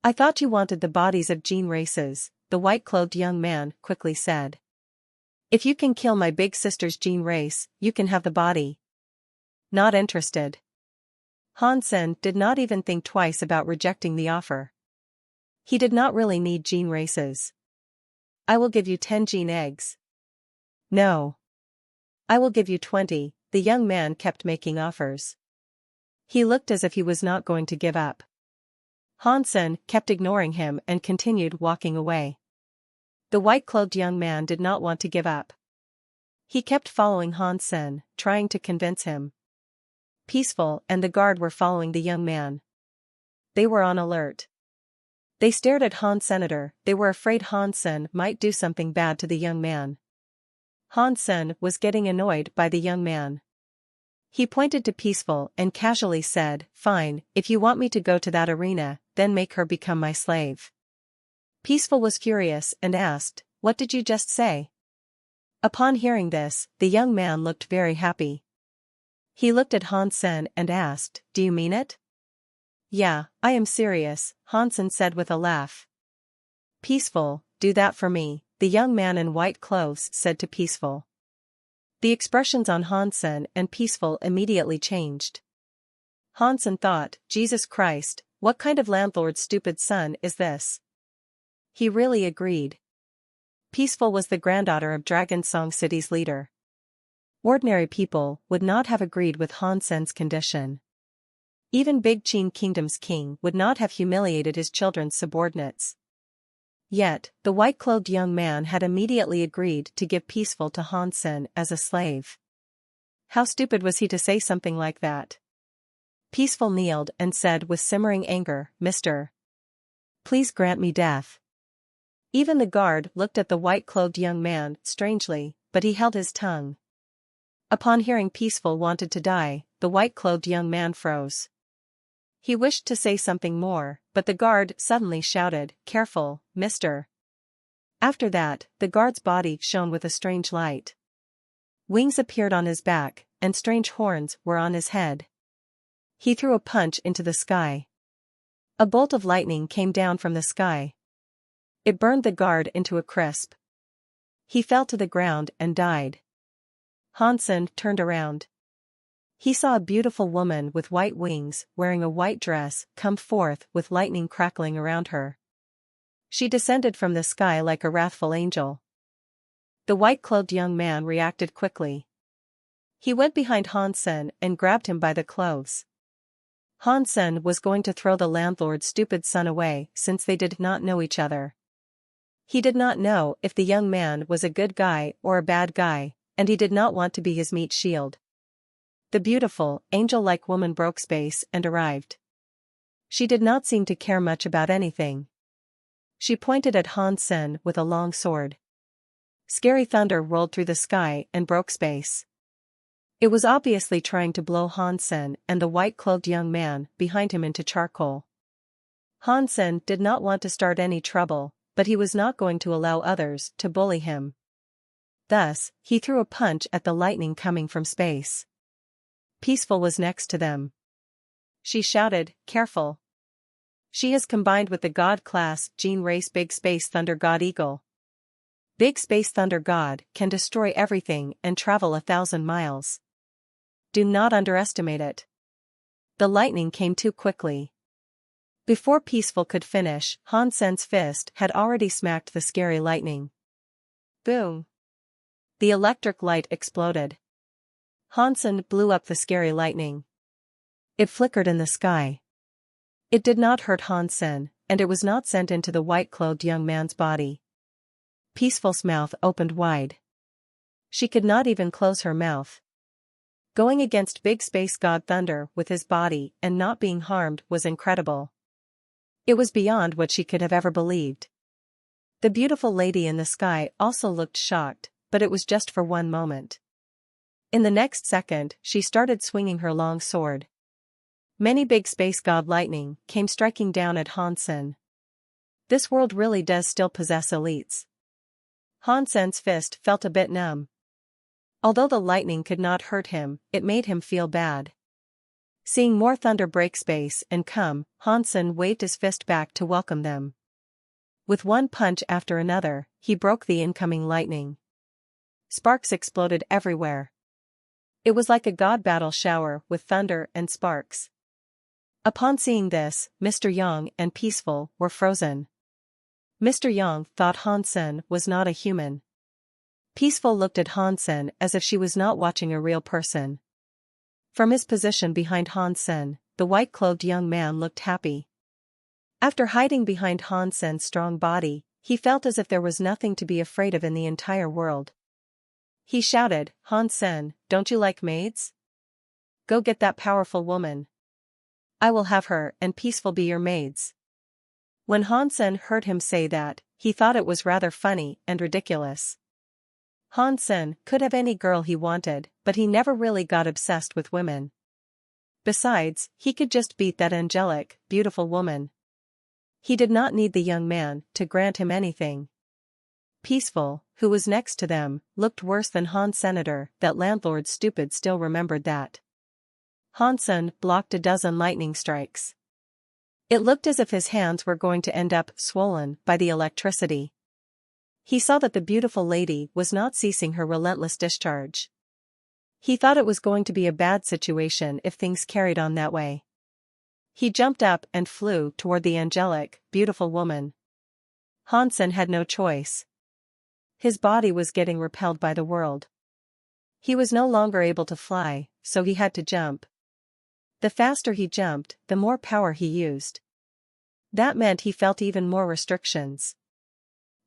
"I thought you wanted the bodies of gene races," the white-clothed young man quickly said. "If you can kill my big sister's gene race, you can have the body." "Not interested." Han Sen did not even think twice about rejecting the offer. He did not really need gene races. "I will give you 10 gene eggs." "No. I will give you 20, the young man kept making offers. He looked as if he was not going to give up. Han Sen kept ignoring him and continued walking away. The white-clothed young man did not want to give up. He kept following Han Sen, trying to convince him. Peaceful and the guard were following the young man. They were on alert. They stared at Han Senator. They were afraid Han Sen might do something bad to the young man. Han Sen was getting annoyed by the young man. He pointed to Peaceful and casually said, "Fine, if you want me to go to that arena, then make her become my slave." Peaceful was furious and asked, "What did you just say?" Upon hearing this, the young man looked very happy. He looked at Han Sen and asked, "Do you mean it?" "Yeah, I am serious," Han Sen said with a laugh. "Peaceful, do that for me," the young man in white clothes said to Peaceful. The expressions on Han Sen and Peaceful immediately changed. Han Sen thought, "Jesus Christ, what kind of landlord's stupid son is this?" He really agreed. Peaceful was the granddaughter of Dragon Song City's leader. Ordinary people would not have agreed with Han Sen's condition. Even Big Qin Kingdom's king would not have humiliated his children's subordinates. Yet, the white-clothed young man had immediately agreed to give Peaceful to Hansen as a slave. How stupid was he to say something like that? Peaceful kneeled and said with simmering anger, "Mr. Please grant me death." Even the guard looked at the white-clothed young man strangely, but he held his tongue. Upon hearing Peaceful wanted to die, the white-clothed young man froze. He wished to say something more, but the guard suddenly shouted, "Careful, Mr." After that, the guard's body shone with a strange light. Wings appeared on his back, and strange horns were on his head. He threw a punch into the sky. A bolt of lightning came down from the sky. It burned the guard into a crisp. He fell to the ground and died. Hansen turned around. He saw a beautiful woman with white wings, wearing a white dress, come forth with lightning crackling around her. She descended from the sky like a wrathful angel. The white-clothed young man reacted quickly. He went behind Hansen and grabbed him by the clothes. Hansen was going to throw the landlord's stupid son away since they did not know each other. He did not know if the young man was a good guy or a bad guy, and he did not want to be his meat shield. The beautiful, angel-like woman broke space and arrived. She did not seem to care much about anything. She pointed at Hansen with a long sword. Scary thunder rolled through the sky and broke space. It was obviously trying to blow Hansen and the white-clothed young man behind him into charcoal. Hansen did not want to start any trouble, but he was not going to allow others to bully him. Thus, he threw a punch at the lightning coming from space. Peaceful was next to them. She shouted, "Careful. She has combined with the God-class gene race Big Space Thunder God Eagle. Big Space Thunder God can destroy everything and travel 1,000 miles. Do not underestimate it." The lightning came too quickly. Before Peaceful could finish, Hansen's fist had already smacked the scary lightning. Boom! The electric light exploded. Hansen blew up the scary lightning. It flickered in the sky. It did not hurt Hansen, and it was not sent into the white-clothed young man's body. Peaceful's mouth opened wide. She could not even close her mouth. Going against Big Space God Thunder with his body and not being harmed was incredible. It was beyond what she could have ever believed. The beautiful lady in the sky also looked shocked, but it was just for one moment. In the next second, she started swinging her long sword. Many Big Space God lightning came striking down at Hansen. This world really does still possess elites. Hansen's fist felt a bit numb. Although the lightning could not hurt him, it made him feel bad. Seeing more thunder break space and come, Hansen waved his fist back to welcome them. With one punch after another, he broke the incoming lightning. Sparks exploded everywhere. It was like a god battle shower with thunder and sparks. Upon seeing this, Mr. Yang and Peaceful were frozen. Mr. Yang thought Hansen was not a human. Peaceful looked at Hansen as if she was not watching a real person. From his position behind Hansen, the white-clothed young man looked happy. After hiding behind Hansen's strong body, he felt as if there was nothing to be afraid of in the entire world. He shouted, "Hansen, don't you like maids? Go get that powerful woman. I will have her and Peaceful be your maids." When Hansen heard him say that, he thought it was rather funny and ridiculous. Hansen could have any girl he wanted, but he never really got obsessed with women. Besides, he could just beat that angelic, beautiful woman. He did not need the young man to grant him anything. Peaceful, who was next to them, looked worse than Senator. That landlord stupid still remembered that. Hansen blocked a dozen lightning strikes. It looked as if his hands were going to end up swollen by the electricity. He saw that the beautiful lady was not ceasing her relentless discharge. He thought it was going to be a bad situation if things carried on that way. He jumped up and flew toward the angelic, beautiful woman. Hansen had no choice. His body was getting repelled by the world. He was no longer able to fly, so he had to jump. The faster he jumped, the more power he used. That meant he felt even more restrictions.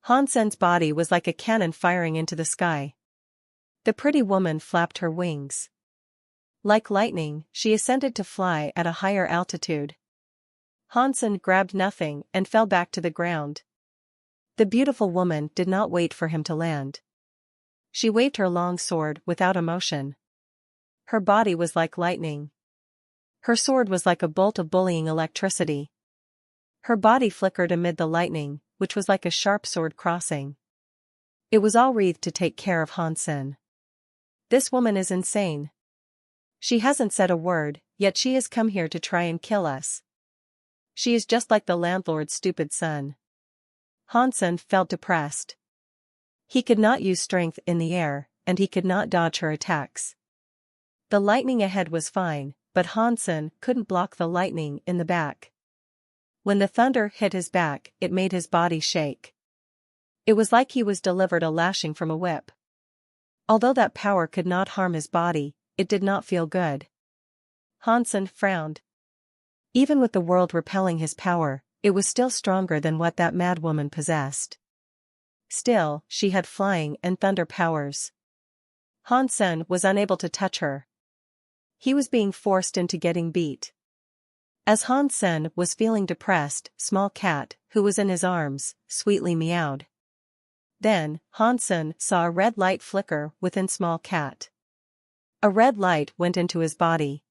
Hansen's body was like a cannon firing into the sky. The pretty woman flapped her wings. Like lightning, she ascended to fly at a higher altitude. Hansen grabbed nothing and fell back to the ground. The beautiful woman did not wait for him to land. She waved her long sword without emotion. Her body was like lightning. Her sword was like a bolt of bullying electricity. Her body flickered amid the lightning, which was like a sharp sword crossing. It was all wreathed to take care of Hansen. This woman is insane. She hasn't said a word, yet she has come here to try and kill us. She is just like the landlord's stupid son. Hansen felt depressed. He could not use strength in the air, and he could not dodge her attacks. The lightning ahead was fine, but Hansen couldn't block the lightning in the back. When the thunder hit his back, it made his body shake. It was like he was delivered a lashing from a whip. Although that power could not harm his body, it did not feel good. Hansen frowned. Even with the world repelling his power, it was still stronger than what that mad woman possessed. Still, she had flying and thunder powers. Hansen was unable to touch her. He was being forced into getting beat. As Hansen was feeling depressed, Small Cat, who was in his arms, sweetly meowed. Then, Hansen saw a red light flicker within Small Cat. A red light went into his body.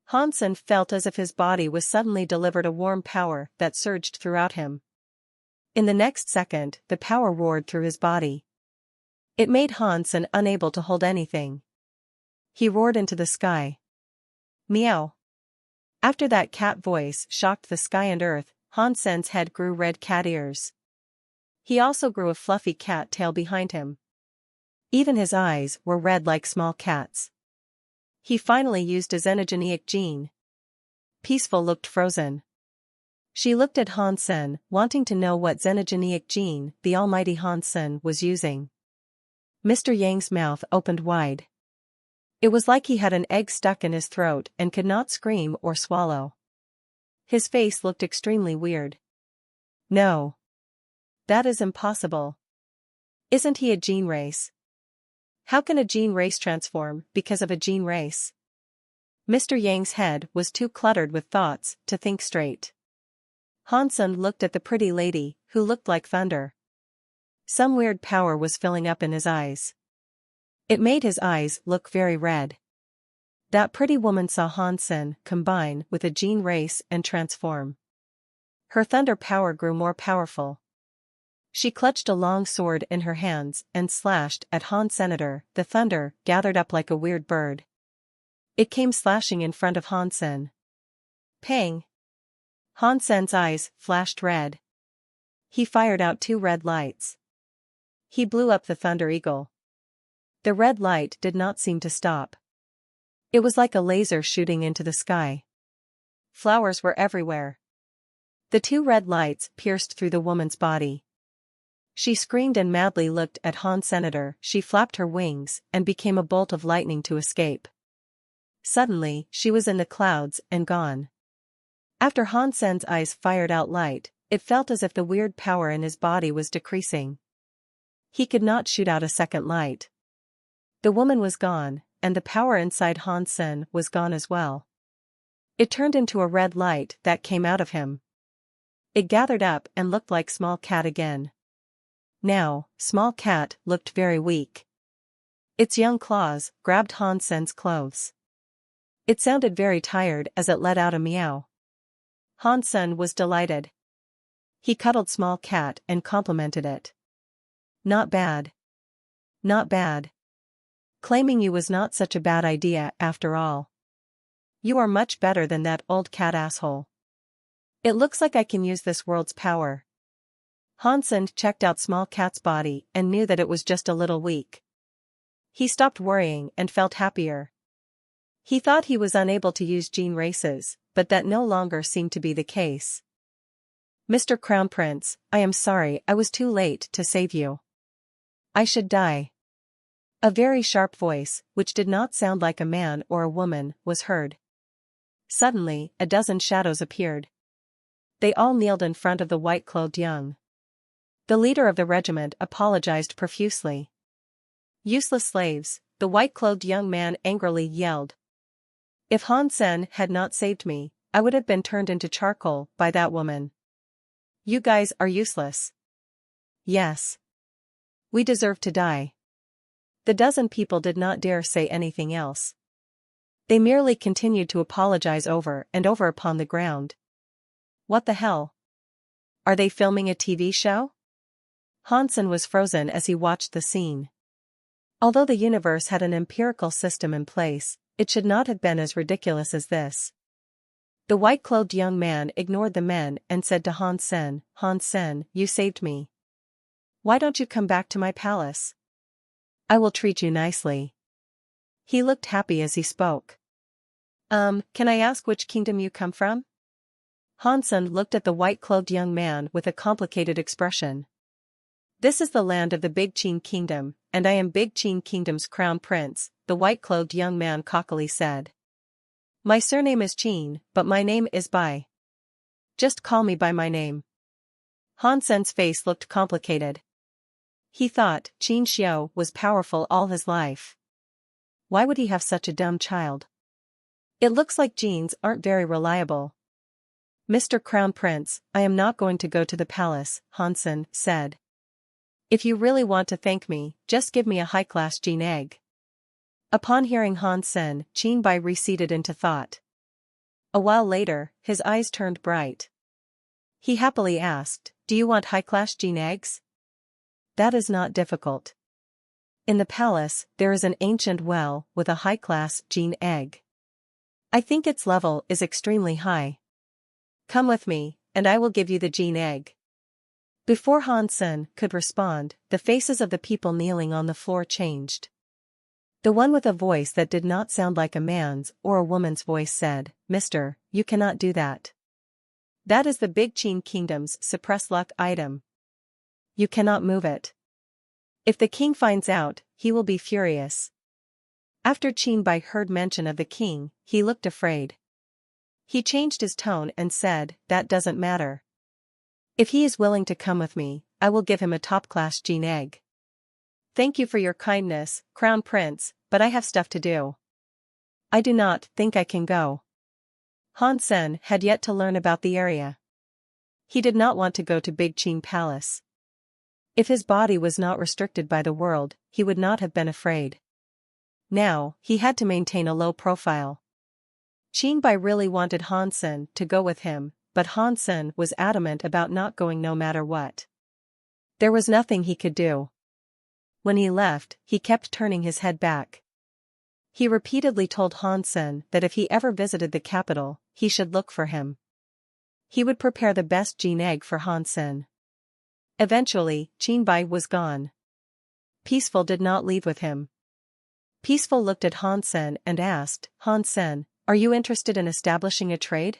Hansen felt as if his body was suddenly delivered a warm power that surged throughout him. In the next second, the power roared through his body. It made Hansen unable to hold anything. He roared into the sky. Meow. After that cat voice shocked the sky and earth, Hansen's head grew red cat ears. He also grew a fluffy cat tail behind him. Even his eyes were red like Small Cat's. He finally used his xenogeneic gene. Peaceful looked frozen. She looked at Hansen, wanting to know what xenogeneic gene the almighty Hansen was using. Mr. Yang's mouth opened wide. It was like he had an egg stuck in his throat and could not scream or swallow. His face looked extremely weird. No. That is impossible. Isn't he a gene race? How can a gene race transform because of a gene race? Mr. Yang's head was too cluttered with thoughts to think straight. Hansen looked at the pretty lady, who looked like thunder. Some weird power was filling up in his eyes. It made his eyes look very red. That pretty woman saw Hansen combine with a gene race and transform. Her thunder power grew more powerful. She clutched a long sword in her hands and slashed at Hansen. The thunder gathered up like a weird bird. It came slashing in front of Hansen. Pang! Hansen's eyes flashed red. He fired out 2 red lights. He blew up the Thunder Eagle. The red light did not seem to stop. It was like a laser shooting into the sky. Flowers were everywhere. The 2 red lights pierced through the woman's body. She screamed and madly looked at Hansen. She flapped her wings and became a bolt of lightning to escape. Suddenly, she was in the clouds and gone. After Hansen's eyes fired out light, it felt as if the weird power in his body was decreasing. He could not shoot out a second light. The woman was gone, and the power inside Hansen was gone as well. It turned into a red light that came out of him. It gathered up and looked like Small Cat again. Now, Small Cat looked very weak. Its young claws grabbed Hansen's clothes. It sounded very tired as it let out a meow. Hansen was delighted. He cuddled Small Cat and complimented it. Not bad. Not bad. Claiming you was not such a bad idea after all. You are much better than that old cat asshole. It looks like I can use this world's power. Hansen checked out Small Cat's body and knew that it was just a little weak. He stopped worrying and felt happier. He thought he was unable to use gene races, but that no longer seemed to be the case. Mr. Crown Prince, I am sorry I was too late to save you. I should die. A very sharp voice, which did not sound like a man or a woman, was heard. Suddenly, a dozen shadows appeared. They all kneeled in front of the white-clothed young. The leader of the regiment apologized profusely. Useless slaves, the white-clothed young man angrily yelled. If Han Sen had not saved me, I would have been turned into charcoal by that woman. You guys are useless. Yes. We deserve to die. The dozen people did not dare say anything else. They merely continued to apologize over and over upon the ground. What the hell? Are they filming a TV show? Hansen was frozen as he watched the scene. Although the universe had an empirical system in place, it should not have been as ridiculous as this. The white-clothed young man ignored the men and said to Han Sen, you saved me. Why don't you come back to my palace? I will treat you nicely. He looked happy as he spoke. Can I ask which kingdom you come from? Han Sen looked at the white-clothed young man with a complicated expression. This is the land of the Big Qin Kingdom, and I am Big Qin Kingdom's crown prince, the white-clothed young man cockily said. My surname is Qin, but my name is Bai. Just call me by my name. Han Sen's face looked complicated. He thought Qin Xiao was powerful all his life. Why would he have such a dumb child? It looks like genes aren't very reliable. Mr. Crown Prince, I am not going to go to the palace, Han Sen said. If you really want to thank me, just give me a high-class gene egg. Upon hearing Han Sen, Qin Bai receded into thought. A while later, his eyes turned bright. He happily asked, do you want high-class gene eggs? That is not difficult. In the palace, there is an ancient well with a high-class gene egg. I think its level is extremely high. Come with me, and I will give you the gene egg. Before Han Sen could respond, the faces of the people kneeling on the floor changed. The one with a voice that did not sound like a man's or a woman's voice said, Mister, you cannot do that. That is the Big Qin Kingdom's suppress luck item. You cannot move it. If the king finds out, he will be furious. After Qin Bai heard mention of the king, he looked afraid. He changed his tone and said, that doesn't matter. If he is willing to come with me, I will give him a top-class gene egg. Thank you for your kindness, Crown Prince, but I have stuff to do. I do not think I can go. Han Sen had yet to learn about the area. He did not want to go to Big Qin Palace. If his body was not restricted by the world, he would not have been afraid. Now, he had to maintain a low profile. Qin Bai really wanted Han Sen to go with him, but Han Sen was adamant about not going no matter what. There was nothing he could do. When he left, he kept turning his head back. He repeatedly told Han Sen that if he ever visited the capital, he should look for him. He would prepare the best gene egg for Han Sen. Eventually, Qin Bai was gone. Peaceful did not leave with him. Peaceful looked at Han Sen and asked, Han Sen, are you interested in establishing a trade?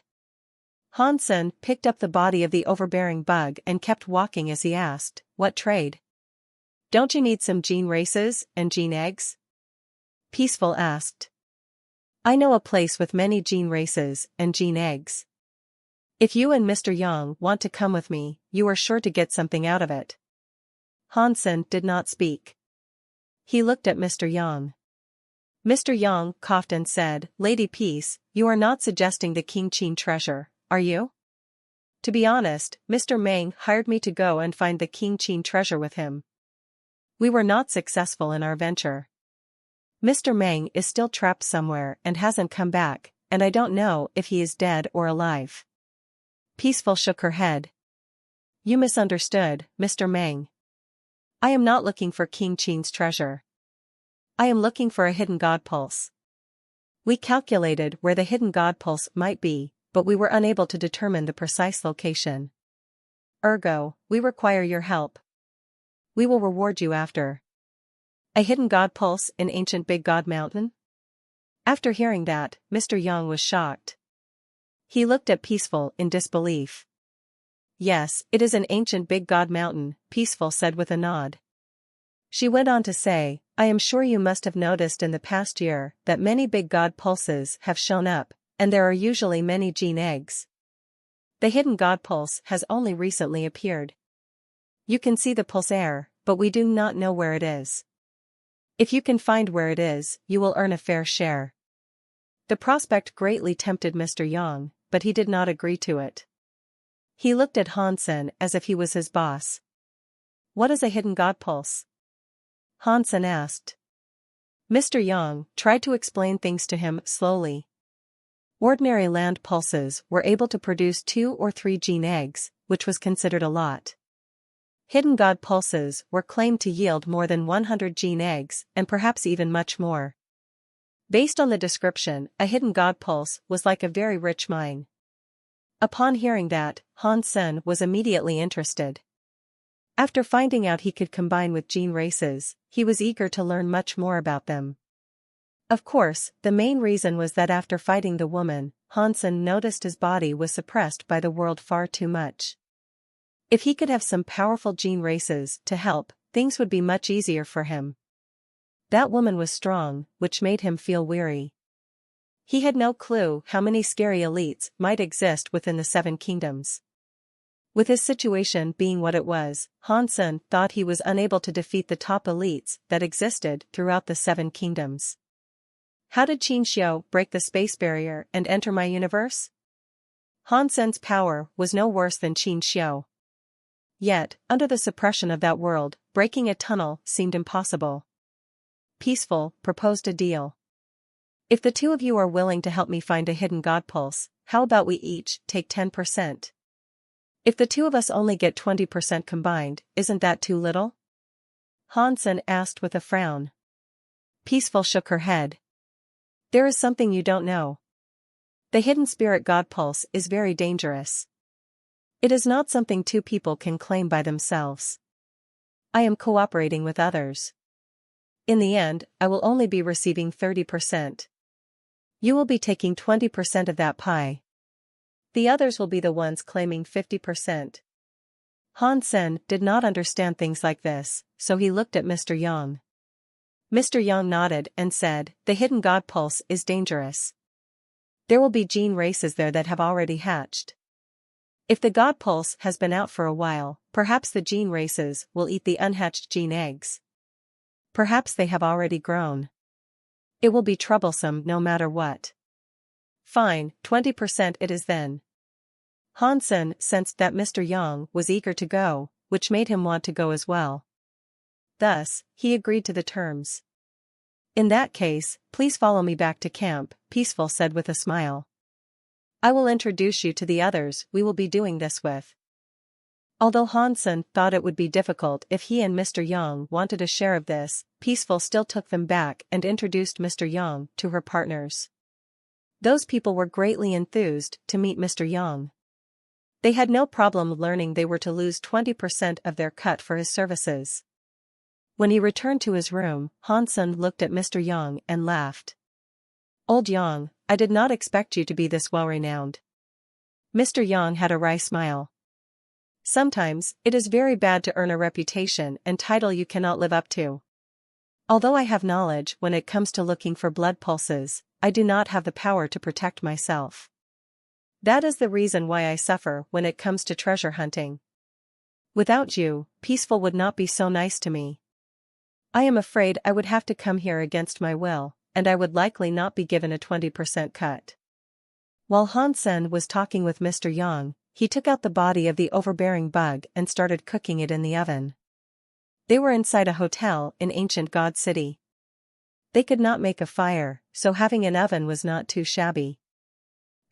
Han Sen picked up the body of the overbearing bug and kept walking as he asked, what trade? Don't you need some gene races and gene eggs? Peaceful asked. I know a place with many gene races and gene eggs. If you and Mr. Yang want to come with me, you are sure to get something out of it. Han Sen did not speak. He looked at Mr. Yang. Mr. Yang coughed and said, Lady Peace, you are not suggesting the King Qin treasure, are you? To be honest, Mr. Meng hired me to go and find the King Qin treasure with him. We were not successful in our venture. Mr. Meng is still trapped somewhere and hasn't come back, and I don't know if he is dead or alive. Peaceful shook her head. You misunderstood, Mr. Meng. I am not looking for King Qin's treasure. I am looking for a hidden god pulse. We calculated where the hidden god pulse might be, but we were unable to determine the precise location. Ergo, we require your help. We will reward you after. A hidden god pulse in ancient Big God Mountain? After hearing that, Mr. Yang was shocked. He looked at Peaceful in disbelief. Yes, it is an ancient Big God Mountain, Peaceful said with a nod. She went on to say, I am sure you must have noticed in the past year that many Big God pulses have shown up, and there are usually many gene eggs. The hidden god pulse has only recently appeared. You can see the pulsar, but we do not know where it is. If you can find where it is, you will earn a fair share. The prospect greatly tempted Mr. Yang, but he did not agree to it. He looked at Hansen as if he was his boss. What is a hidden god pulse? Hansen asked. Mr. Yang tried to explain things to him slowly. Ordinary land pulses were able to produce 2 or 3 gene eggs, which was considered a lot. Hidden god pulses were claimed to yield more than 100 gene eggs and perhaps even much more. Based on the description, a hidden god pulse was like a very rich mine. Upon hearing that, Hansen was immediately interested. After finding out he could combine with gene races, he was eager to learn much more about them. Of course, the main reason was that after fighting the woman, Hansen noticed his body was suppressed by the world far too much. If he could have some powerful gene races to help, things would be much easier for him. That woman was strong, which made him feel weary. He had no clue how many scary elites might exist within the 7 kingdoms. With his situation being what it was, Hansen thought he was unable to defeat the top elites that existed throughout the 7 kingdoms. How did Qin Xiu break the space barrier and enter my universe? Hansen's power was no worse than Qin Xiu. Yet, under the suppression of that world, breaking a tunnel seemed impossible. Peaceful proposed a deal. If the 2 of you are willing to help me find a hidden god pulse, how about we each take 10%? If the 2 of us only get 20% combined, isn't that too little? Hansen asked with a frown. Peaceful shook her head. There is something you don't know. The hidden spirit god pulse is very dangerous. It is not something 2 people can claim by themselves. I am cooperating with others. In the end, I will only be receiving 30%. You will be taking 20% of that pie. The others will be the ones claiming 50%. Hansen did not understand things like this, so he looked at Mr. Yang. Mr. Yang nodded and said, the hidden god pulse is dangerous. There will be gene races there that have already hatched. If the god pulse has been out for a while, perhaps the gene races will eat the unhatched gene eggs. Perhaps they have already grown. It will be troublesome no matter what. Fine, 20% it is then. Hansen sensed that Mr. Yang was eager to go, which made him want to go as well. Thus, he agreed to the terms. In that case, please follow me back to camp, Peaceful said with a smile. I will introduce you to the others we will be doing this with. Although Hansen thought it would be difficult if he and Mr. Yang wanted a share of this, Peaceful still took them back and introduced Mr. Yang to her partners. Those people were greatly enthused to meet Mr. Yang. They had no problem learning they were to lose 20% of their cut for his services. When he returned to his room, Hansen looked at Mr. Yang and laughed. Old Yang, I did not expect you to be this well-renowned. Mr. Yang had a wry smile. Sometimes, it is very bad to earn a reputation and title you cannot live up to. Although I have knowledge when it comes to looking for blood pulses, I do not have the power to protect myself. That is the reason why I suffer when it comes to treasure hunting. Without you, Peaceful would not be so nice to me. I am afraid I would have to come here against my will, and I would likely not be given a 20% cut. While Hansen was talking with Mr. Yang, he took out the body of the overbearing bug and started cooking it in the oven. They were inside a hotel in ancient God City. They could not make a fire, so having an oven was not too shabby.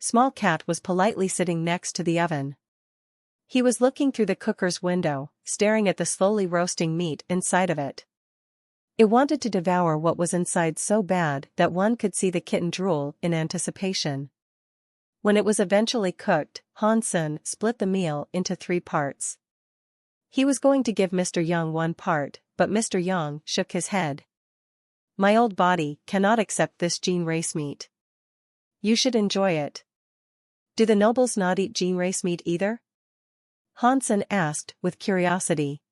Small Cat was politely sitting next to the oven. He was looking through the cooker's window, staring at the slowly roasting meat inside of it. It wanted to devour what was inside so bad that one could see the kitten drool in anticipation. When it was eventually cooked, Hansen split the meal into 3 parts. He was going to give Mr. Yang 1 part, but Mr. Yang shook his head. My old body cannot accept this gene race meat. You should enjoy it. Do the nobles not eat gene race meat either? Hansen asked with curiosity.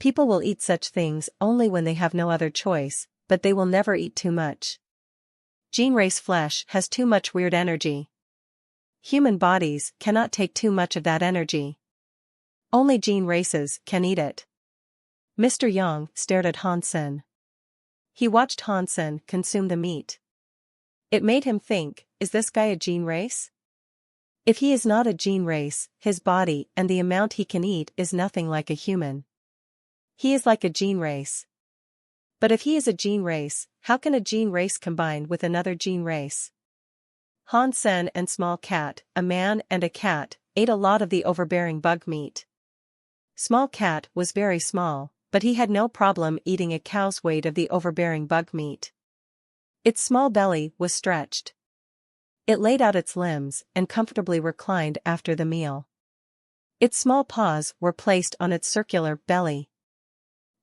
People will eat such things only when they have no other choice, but they will never eat too much. Gene race flesh has too much weird energy. Human bodies cannot take too much of that energy. Only gene races can eat it. Mr. Yang stared at Hansen. He watched Hansen consume the meat. It made him think, is this guy a gene race? If he is not a gene race, his body and the amount he can eat is nothing like a human. He is like a gene race. But if he is a gene race, how can a gene race combine with another gene race? Hansen and Small Cat, a man and a cat, ate a lot of the overbearing bug meat. Small Cat was very small, but he had no problem eating a cow's weight of the overbearing bug meat. Its small belly was stretched. It laid out its limbs and comfortably reclined after the meal. Its small paws were placed on its circular belly.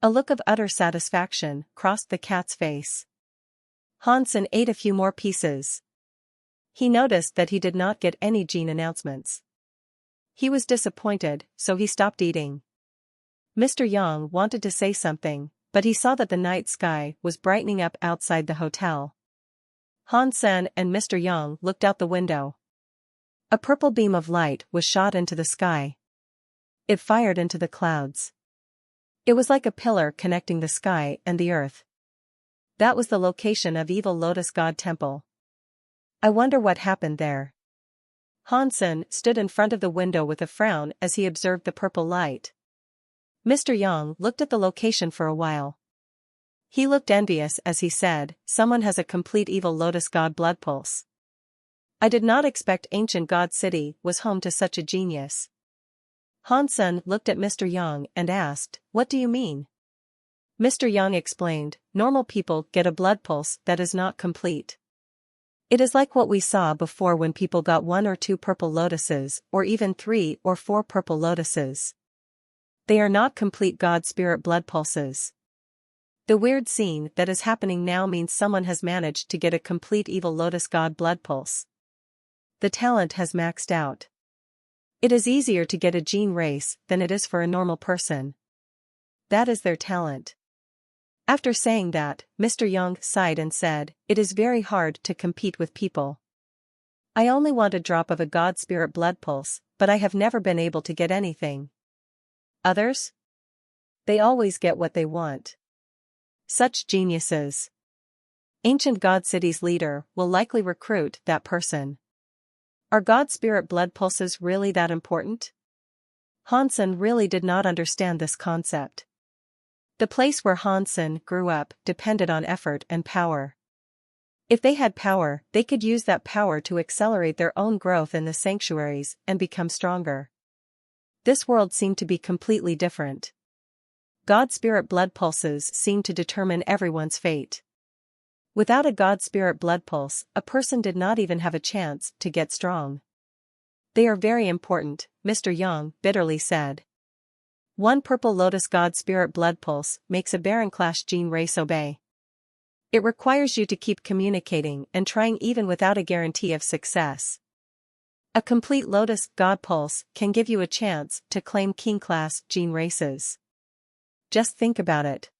A look of utter satisfaction crossed the cat's face. Hansen ate a few more pieces. He noticed that he did not get any gene announcements. He was disappointed, so he stopped eating. Mr. Yang wanted to say something, but he saw that the night sky was brightening up outside the hotel. Hansen and Mr. Yang looked out the window. A purple beam of light was shot into the sky. It fired into the clouds. It was like a pillar connecting the sky and the earth. That was the location of Evil Lotus God Temple. I wonder what happened there. Hansen stood in front of the window with a frown as he observed the purple light. Mr. Yang looked at the location for a while. He looked envious as he said, someone has a complete Evil Lotus God blood pulse. I did not expect Ancient God City was home to such a genius. Hansen looked at Mr. Yang and asked, what do you mean? Mr. Yang explained, normal people get a blood pulse that is not complete. It is like what we saw before when people got 1 or 2 purple lotuses, or even 3 or 4 purple lotuses. They are not complete God Spirit blood pulses. The weird scene that is happening now means someone has managed to get a complete Evil Lotus God blood pulse. The talent has maxed out. It is easier to get a gene race than it is for a normal person. That is their talent. After saying that, Mr. Yang sighed and said, it is very hard to compete with people. I only want a drop of a God Spirit blood pulse, but I have never been able to get anything. Others? They always get what they want. Such geniuses. Ancient God City's leader will likely recruit that person. Are God Spirit blood pulses really that important? Hansen really did not understand this concept. The place where Hansen grew up depended on effort and power. If they had power, they could use that power to accelerate their own growth in the sanctuaries and become stronger. This world seemed to be completely different. God Spirit blood pulses seemed to determine everyone's fate. Without a God Spirit blood pulse, a person did not even have a chance to get strong. They are very important, Mr. Yang bitterly said. 1 purple lotus God Spirit blood pulse makes a Baron class gene race obey. It requires you to keep communicating and trying even without a guarantee of success. A complete Lotus God pulse can give you a chance to claim King class gene races. Just think about it.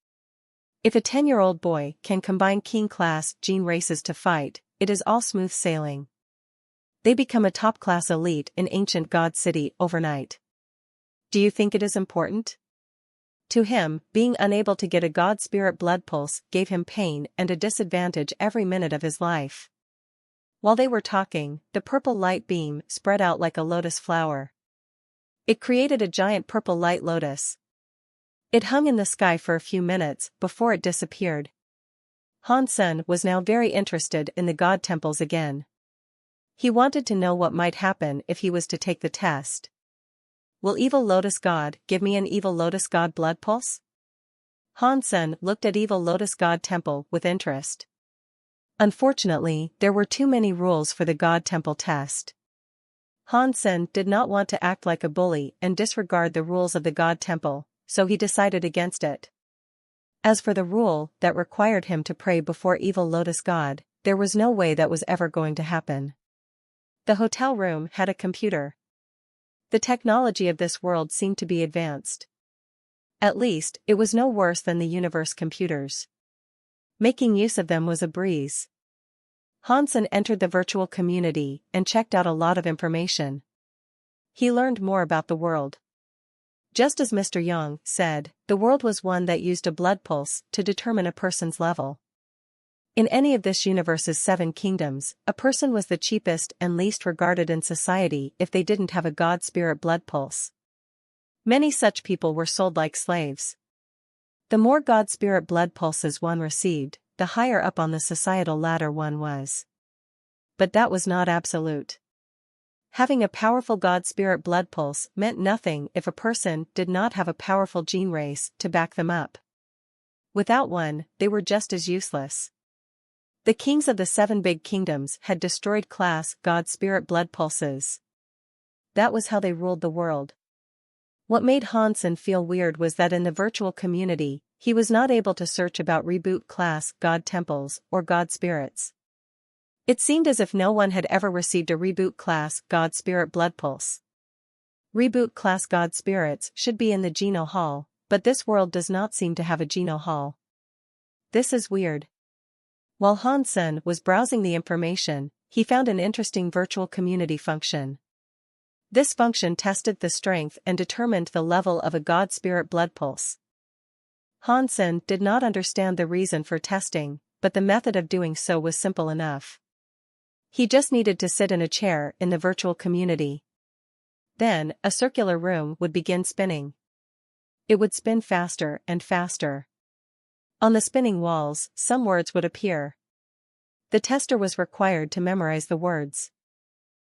If a 10-year-old boy can combine King class gene races to fight, it is all smooth sailing. They become a top-class elite in Ancient God City overnight. Do you think it is important? To him, being unable to get a God Spirit blood pulse gave him pain and a disadvantage every minute of his life. While they were talking, the purple light beam spread out like a lotus flower. It created a giant purple light lotus. It hung in the sky for a few minutes before it disappeared. Hansen was now very interested in the god temples again. He wanted to know what might happen if he was to take the test. Will Evil Lotus God give me an Evil Lotus God blood pulse? Hansen looked at Evil Lotus God Temple with interest. Unfortunately, there were too many rules for the God Temple test. Hansen did not want to act like a bully and disregard the rules of the God Temple, so he decided against it. As for the rule that required him to pray before Evil Lotus God, there was no way that was ever going to happen. The hotel room had a computer. The technology of this world seemed to be advanced. At least, it was no worse than the universe computers. Making use of them was a breeze. Hansen entered the virtual community and checked out a lot of information. He learned more about the world. Just as Mr. Young said, the world was one that used a blood pulse to determine a person's level. In any of this universe's 7 kingdoms, a person was the cheapest and least regarded in society if they didn't have a god spirit blood pulse. Many such people were sold like slaves. The more god spirit blood pulses one received, the higher up on the societal ladder one was. But that was not absolute. Having a powerful god spirit blood pulse meant nothing if a person did not have a powerful gene race to back them up. Without one, they were just as useless. The kings of the 7 big kingdoms had destroyed class god spirit blood pulses. That was how they ruled the world. What made Hansen feel weird was that in the virtual community, he was not able to search about reboot class god temples or god spirits. It seemed as if no one had ever received a reboot class god spirit blood pulse. Reboot class god spirits should be in the Geno Hall, but this world does not seem to have a Geno Hall. This is weird. While Hansen was browsing the information, he found an interesting virtual community function. This function tested the strength and determined the level of a god spirit blood pulse. Hansen did not understand the reason for testing, but the method of doing so was simple enough. He just needed to sit in a chair in the virtual community. Then, a circular room would begin spinning. It would spin faster and faster. On the spinning walls, some words would appear. The tester was required to memorize the words.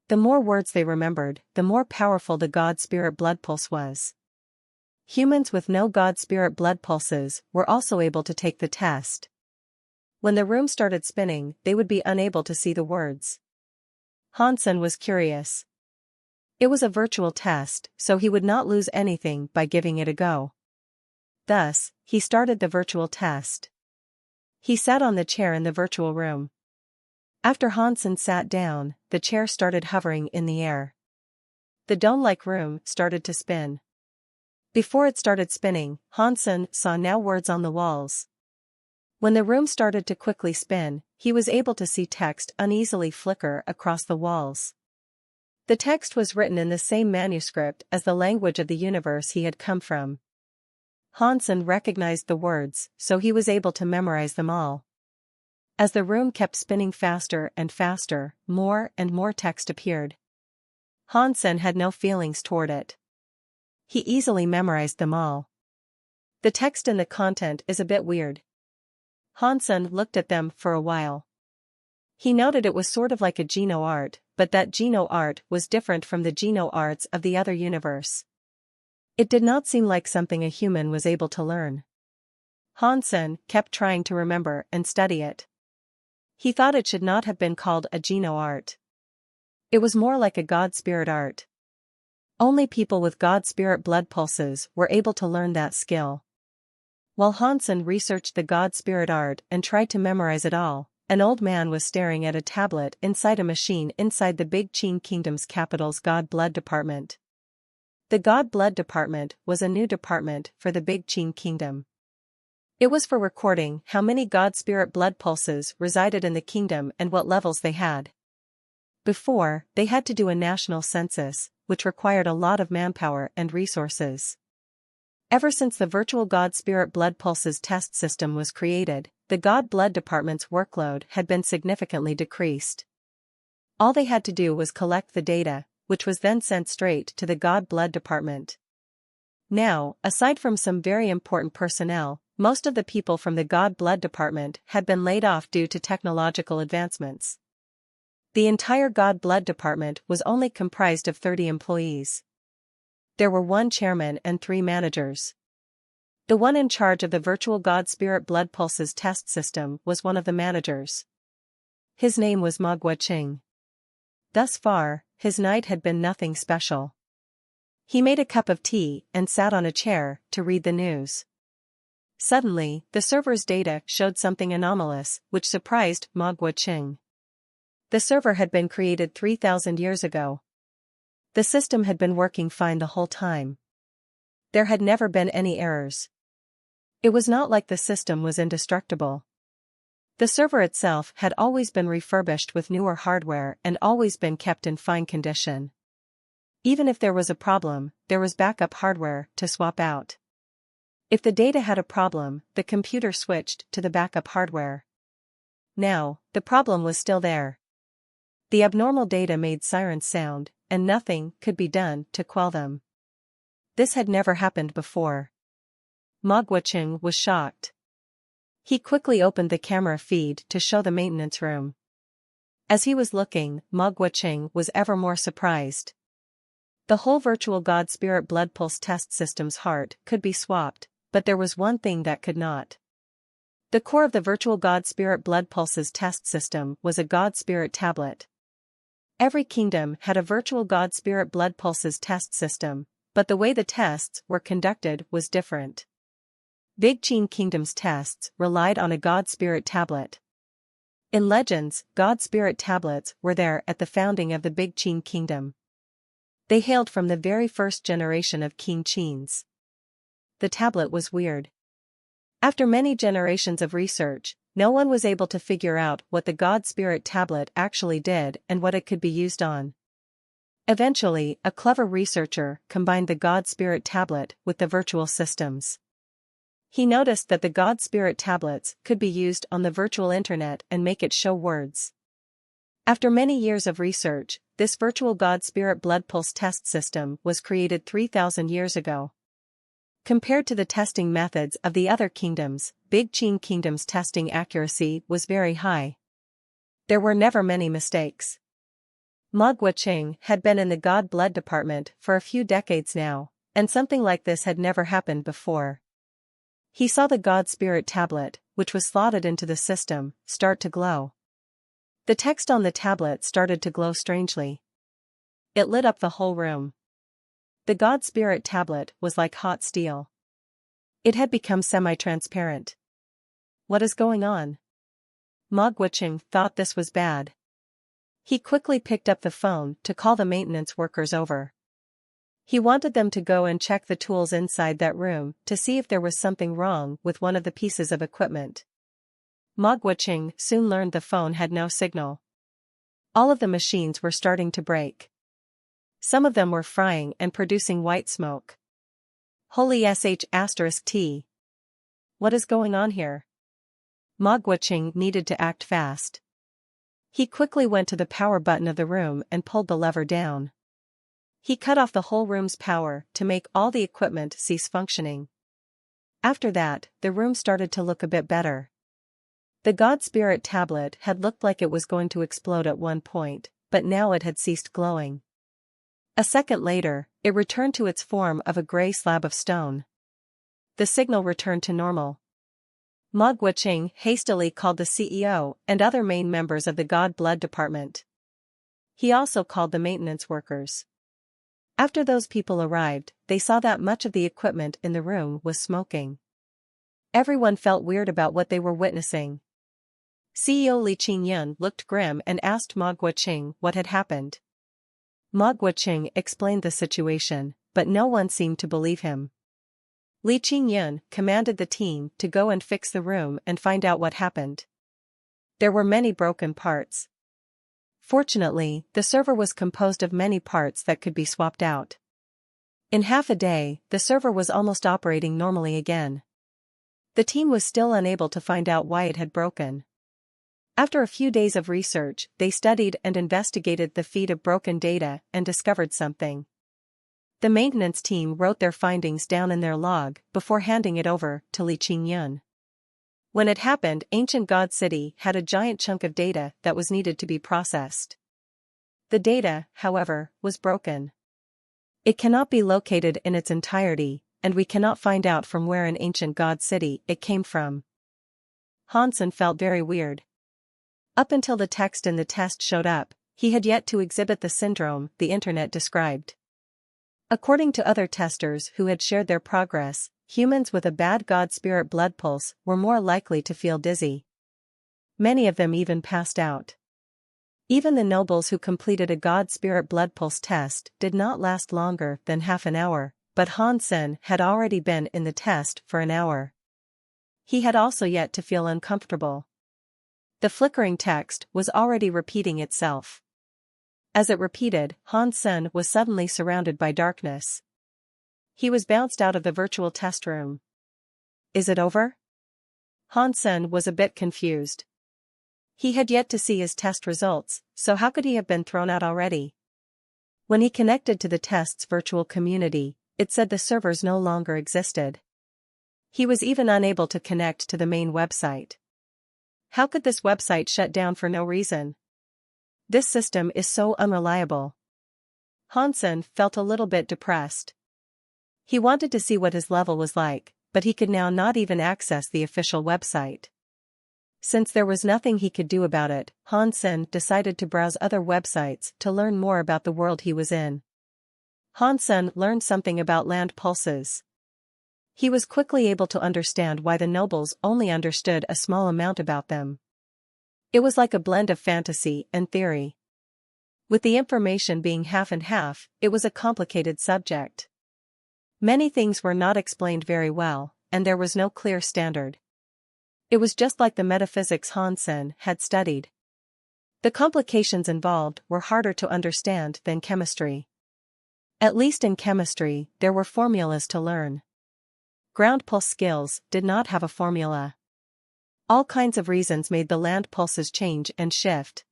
The more words they remembered, the more powerful the god spirit blood pulse was. Humans with no god spirit blood pulses were also able to take the test. When the room started spinning, they would be unable to see the words. Hansen was curious. It was a virtual test, so he would not lose anything by giving it a go. Thus, he started the virtual test. He sat on the chair in the virtual room. After Hansen sat down, the chair started hovering in the air. The dome-like room started to spin. Before it started spinning, Hansen saw now words on the walls. When the room started to quickly spin, he was able to see text uneasily flicker across the walls. The text was written in the same manuscript as the language of the universe he had come from. Hansen recognized the words, so he was able to memorize them all. As the room kept spinning faster and faster, more and more text appeared. Hansen had no feelings toward it. He easily memorized them all. The text in the content is a bit weird. Hansen looked at them for a while. He noted it was sort of like a Geno art, but that Geno art was different from the Geno arts of the other universe. It did not seem like something a human was able to learn. Hansen kept trying to remember and study it. He thought it should not have been called a Geno art. It was more like a god spirit art. Only people with god spirit blood pulses were able to learn that skill. While Hansen researched the god spirit art and tried to memorize it all, an old man was staring at a tablet inside a machine inside the Big Qing Kingdom's capital's God Blood Department. The God Blood Department was a new department for the Big Qing Kingdom. It was for recording how many god spirit blood pulses resided in the kingdom and what levels they had. Before, they had to do a national census, which required a lot of manpower and resources. Ever since the virtual God Spirit Blood Pulses test system was created, the God Blood Department's workload had been significantly decreased. All they had to do was collect the data, which was then sent straight to the God Blood Department. Now, aside from some very important personnel, most of the people from the God Blood Department had been laid off due to technological advancements. The entire God Blood Department was only comprised of 30 employees. There were 1 chairman and 3 managers. The one in charge of the virtual God Spirit Blood Pulses test system was one of the managers. His name was Ma Guoqing. Thus far, his night had been nothing special. He made a cup of tea and sat on a chair to read the news. Suddenly, the server's data showed something anomalous, which surprised Ma Guoqing. The server had been created 3,000 years ago. The system had been working fine the whole time. There had never been any errors. It was not like the system was indestructible. The server itself had always been refurbished with newer hardware and always been kept in fine condition. Even if there was a problem, there was backup hardware to swap out. If the data had a problem, the computer switched to the backup hardware. Now, the problem was still there. The abnormal data made sirens sound, and nothing could be done to quell them. This had never happened before. Ma Guoqing was shocked. He quickly opened the camera feed to show the maintenance room. As he was looking, Ma Guoqing was ever more surprised. The whole virtual God Spirit blood pulse test system's heart could be swapped, but there was one thing that could not. The core of the virtual God Spirit blood pulses test system was a God Spirit tablet. Every kingdom had a virtual God Spirit blood pulses test system, but the way the tests were conducted was different. Big Qin Kingdom's tests relied on a God Spirit tablet. In legends, God Spirit tablets were there at the founding of the Big Qin Kingdom. They hailed from the very first generation of King Qins. The tablet was weird. After many generations of research, no one was able to figure out what the God Spirit tablet actually did and what it could be used on. Eventually, a clever researcher combined the God Spirit tablet with the virtual systems. He noticed that the God Spirit tablets could be used on the virtual internet and make it show words. After many years of research, this virtual God Spirit blood pulse test system was created 3,000 years ago. Compared to the testing methods of the other kingdoms, Big Qin Kingdom's testing accuracy was very high. There were never many mistakes. Ma Guoqing had been in the God Blood department for a few decades now, and something like this had never happened before. He saw the God Spirit tablet, which was slotted into the system, start to glow. The text on the tablet started to glow strangely. It lit up the whole room. The God Spirit tablet was like hot steel. It had become semi-transparent. What is going on? Ma Guoqing thought this was bad. He quickly picked up the phone to call the maintenance workers over. He wanted them to go and check the tools inside that room to see if there was something wrong with one of the pieces of equipment. Ma Guoqing soon learned the phone had no signal. All of the machines were starting to break. Some of them were frying and producing white smoke. Holy sh*T. What is going on here? Ma Guoqing needed to act fast. He quickly went to the power button of the room and pulled the lever down. He cut off the whole room's power to make all the equipment cease functioning. After that, the room started to look a bit better. The God Spirit tablet had looked like it was going to explode at one point, but now it had ceased glowing. A second later, it returned to its form of a gray slab of stone. The signal returned to normal. Ma Guoqing hastily called the CEO and other main members of the God Blood department. He also called the maintenance workers. After those people arrived, they saw that much of the equipment in the room was smoking. Everyone felt weird about what they were witnessing. CEO Li Qingyun looked grim and asked Ma Guoqing what had happened. Ma Guoqing explained the situation, but no one seemed to believe him. Li Qingyun commanded the team to go and fix the room and find out what happened. There were many broken parts. Fortunately, the server was composed of many parts that could be swapped out. In half a day, the server was almost operating normally again. The team was still unable to find out why it had broken. After a few days of research, they studied and investigated the feed of broken data and discovered something. The maintenance team wrote their findings down in their log before handing it over to Li Qingyun. When it happened, Ancient God City had a giant chunk of data that was needed to be processed. The data, however, was broken. It cannot be located in its entirety, and we cannot find out from where in Ancient God City it came from. Hansen felt very weird. Up until the text in the test showed up, he had yet to exhibit the syndrome the internet described. According to other testers who had shared their progress, humans with a bad God Spirit blood pulse were more likely to feel dizzy. Many of them even passed out. Even the nobles who completed a God Spirit blood pulse test did not last longer than half an hour, but Hansen had already been in the test for an hour. He had also yet to feel uncomfortable. The flickering text was already repeating itself. As it repeated, Han Sen was suddenly surrounded by darkness. He was bounced out of the virtual test room. Is it over? Han Sen was a bit confused. He had yet to see his test results, so how could he have been thrown out already? When he connected to the test's virtual community, it said the servers no longer existed. He was even unable to connect to the main website. How could this website shut down for no reason? This system is so unreliable. Han Sen felt a little bit depressed. He wanted to see what his level was like, but he could now not even access the official website. Since there was nothing he could do about it, Han Sen decided to browse other websites to learn more about the world he was in. Han Sen learned something about land pulses. He was quickly able to understand why the nobles only understood a small amount about them. It was like a blend of fantasy and theory. With the information being half and half, it was a complicated subject. Many things were not explained very well, and there was no clear standard. It was just like the metaphysics Han Sen had studied. The complications involved were harder to understand than chemistry. At least in chemistry, there were formulas to learn. Ground pulse skills did not have a formula. All kinds of reasons made the land pulses change and shift.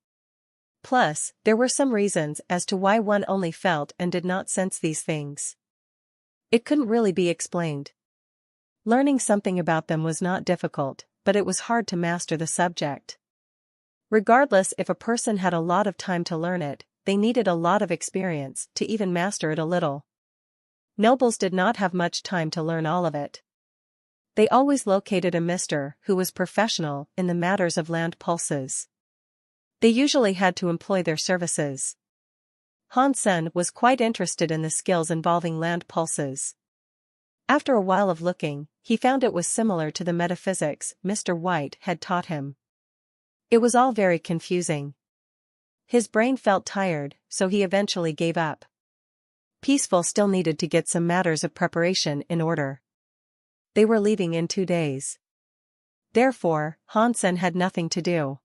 Plus, there were some reasons as to why one only felt and did not sense these things. It couldn't really be explained. Learning something about them was not difficult, but it was hard to master the subject. Regardless if a person had a lot of time to learn it, they needed a lot of experience to even master it a little. Nobles did not have much time to learn all of it. They always located a mister who was professional in the matters of land pulses. They usually had to employ their services. Han Sen was quite interested in the skills involving land pulses. After a while of looking, he found it was similar to the metaphysics Mr. White had taught him. It was all very confusing. His brain felt tired, so he eventually gave up. Peaceful still needed to get some matters of preparation in order. They were leaving in 2 days. Therefore, Han Sen had nothing to do.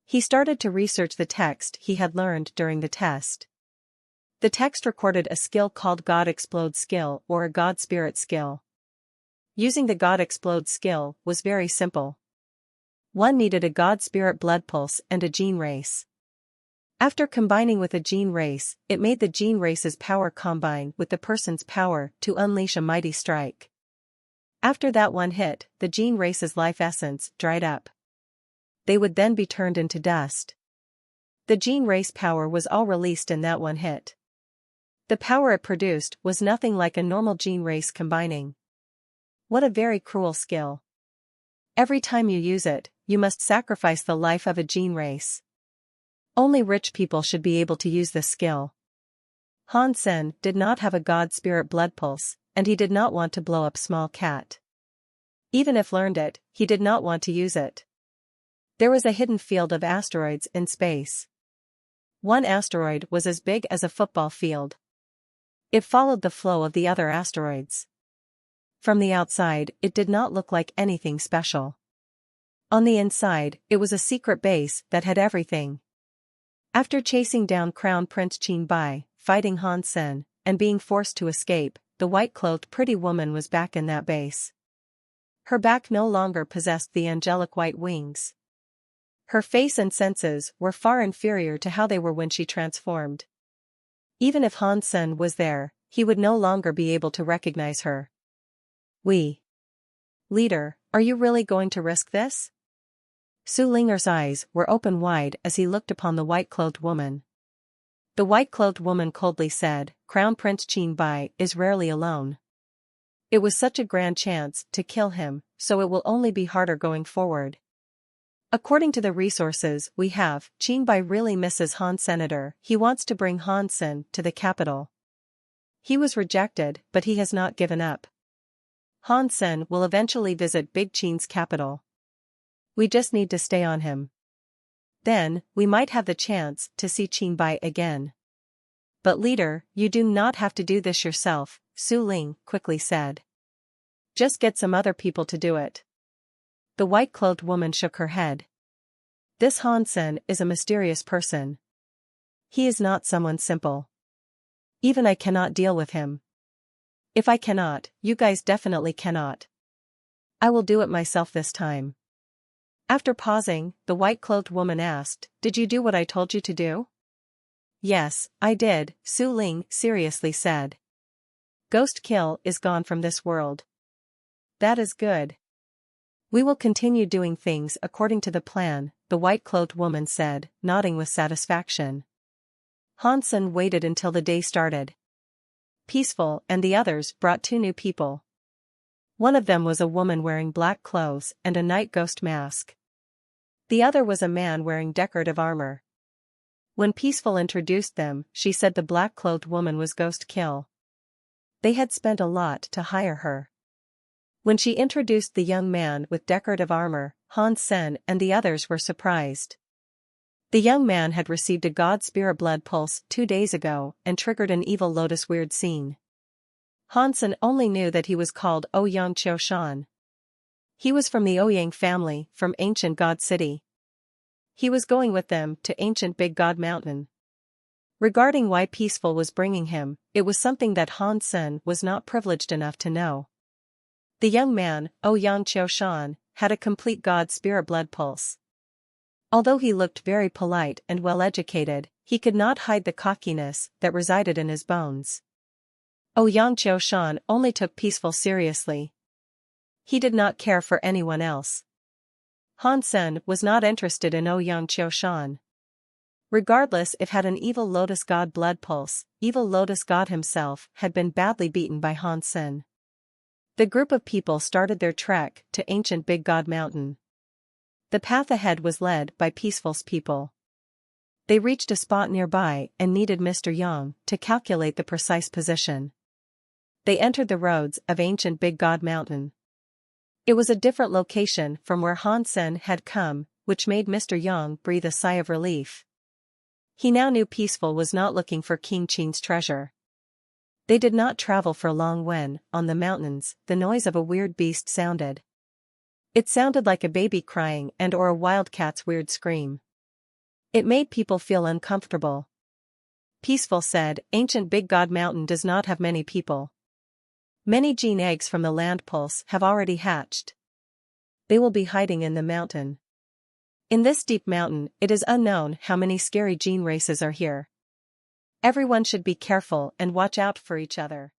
He started to research the text he had learned during the test. The text recorded a skill called God Explode skill or a God Spirit skill. Using the God Explode skill was very simple. One needed a God Spirit blood pulse and a gene race. After combining with a gene race, it made the gene race's power combine with the person's power to unleash a mighty strike. After that one hit, the gene race's life essence dried up. They would then be turned into dust. The gene race power was all released in that one hit. The power it produced was nothing like a normal gene race combining. What a very cruel skill. Every time you use it, you must sacrifice the life of a gene race. Only rich people should be able to use this skill. Han Sen did not have a God Spirit blood pulse, and he did not want to blow up Small Cat. Even if learned it, he did not want to use it. There was a hidden field of asteroids in space. One asteroid was as big as a football field. It followed the flow of the other asteroids. From the outside, it did not look like anything special. On the inside, it was a secret base that had everything. After chasing down Crown Prince Qin Bai, fighting Han Sen, and being forced to escape, the white-clothed pretty woman was back in that base. Her back no longer possessed the angelic white wings. Her face and senses were far inferior to how they were when she transformed. Even if Han Sen was there, he would no longer be able to recognize her. Leader, are you really going to risk this? Su Linger's eyes were open wide as he looked upon the white-clothed woman. The white-clothed woman coldly said, Crown Prince Qin Bai is rarely alone. It was such a grand chance to kill him, so it will only be harder going forward. According to the resources we have, Qin Bai really misses Han Senator. He wants to bring Han Sen to the capital. He was rejected, but he has not given up. Han Sen will eventually visit Big Qin's capital. We just need to stay on him. Then, we might have the chance to see Qin Bai again. But leader, you do not have to do this yourself, Su Ling quickly said. Just get some other people to do it. The white-clothed woman shook her head. This Han Sen is a mysterious person. He is not someone simple. Even I cannot deal with him. If I cannot, you guys definitely cannot. I will do it myself this time. After pausing, the white-clothed woman asked, "Did you do what I told you to do?" "Yes, I did," Su Ling seriously said. "Ghost Kill is gone from this world." "That is good. We will continue doing things according to the plan," the white-clothed woman said, nodding with satisfaction. Hansen waited until the day started. Peaceful and the others brought 2 new people. One of them was a woman wearing black clothes and a night ghost mask. The other was a man wearing decorative armor. When Peaceful introduced them, she said the black-clothed woman was Ghost Kill. They had spent a lot to hire her. When she introduced the young man with decorative armor, Hansen and the others were surprised. The young man had received a god spirit blood pulse 2 days ago and triggered an evil lotus weird scene. Hansen only knew that he was called Ouyang Qiushan. He was from the Ouyang family, from ancient God City. He was going with them to ancient Big God Mountain. Regarding why Peaceful was bringing him, it was something that Hansen was not privileged enough to know. The young man, Ouyang Qiushan, had a complete god spirit blood pulse. Although he looked very polite and well-educated, he could not hide the cockiness that resided in his bones. Ouyang Qiushan only took Peaceful seriously. He did not care for anyone else. Hansen was not interested in Ouyang Qiushan. Regardless if had an evil lotus god blood pulse, evil lotus god himself had been badly beaten by Hansen. The group of people started their trek to ancient Big God Mountain. The path ahead was led by Peaceful's people. They reached a spot nearby and needed Mr. Yang to calculate the precise position. They entered the roads of ancient Big God Mountain. It was a different location from where Hansen had come, which made Mr. Yang breathe a sigh of relief. He now knew Peaceful was not looking for King Qing's treasure. They did not travel for long when, on the mountains, the noise of a weird beast sounded. It sounded like a baby crying or a wildcat's weird scream. It made people feel uncomfortable. Peaceful said, "Ancient Big God Mountain does not have many people. Many gene eggs from the land pulse have already hatched. They will be hiding in the mountain. In this deep mountain, it is unknown how many scary gene races are here. Everyone should be careful and watch out for each other."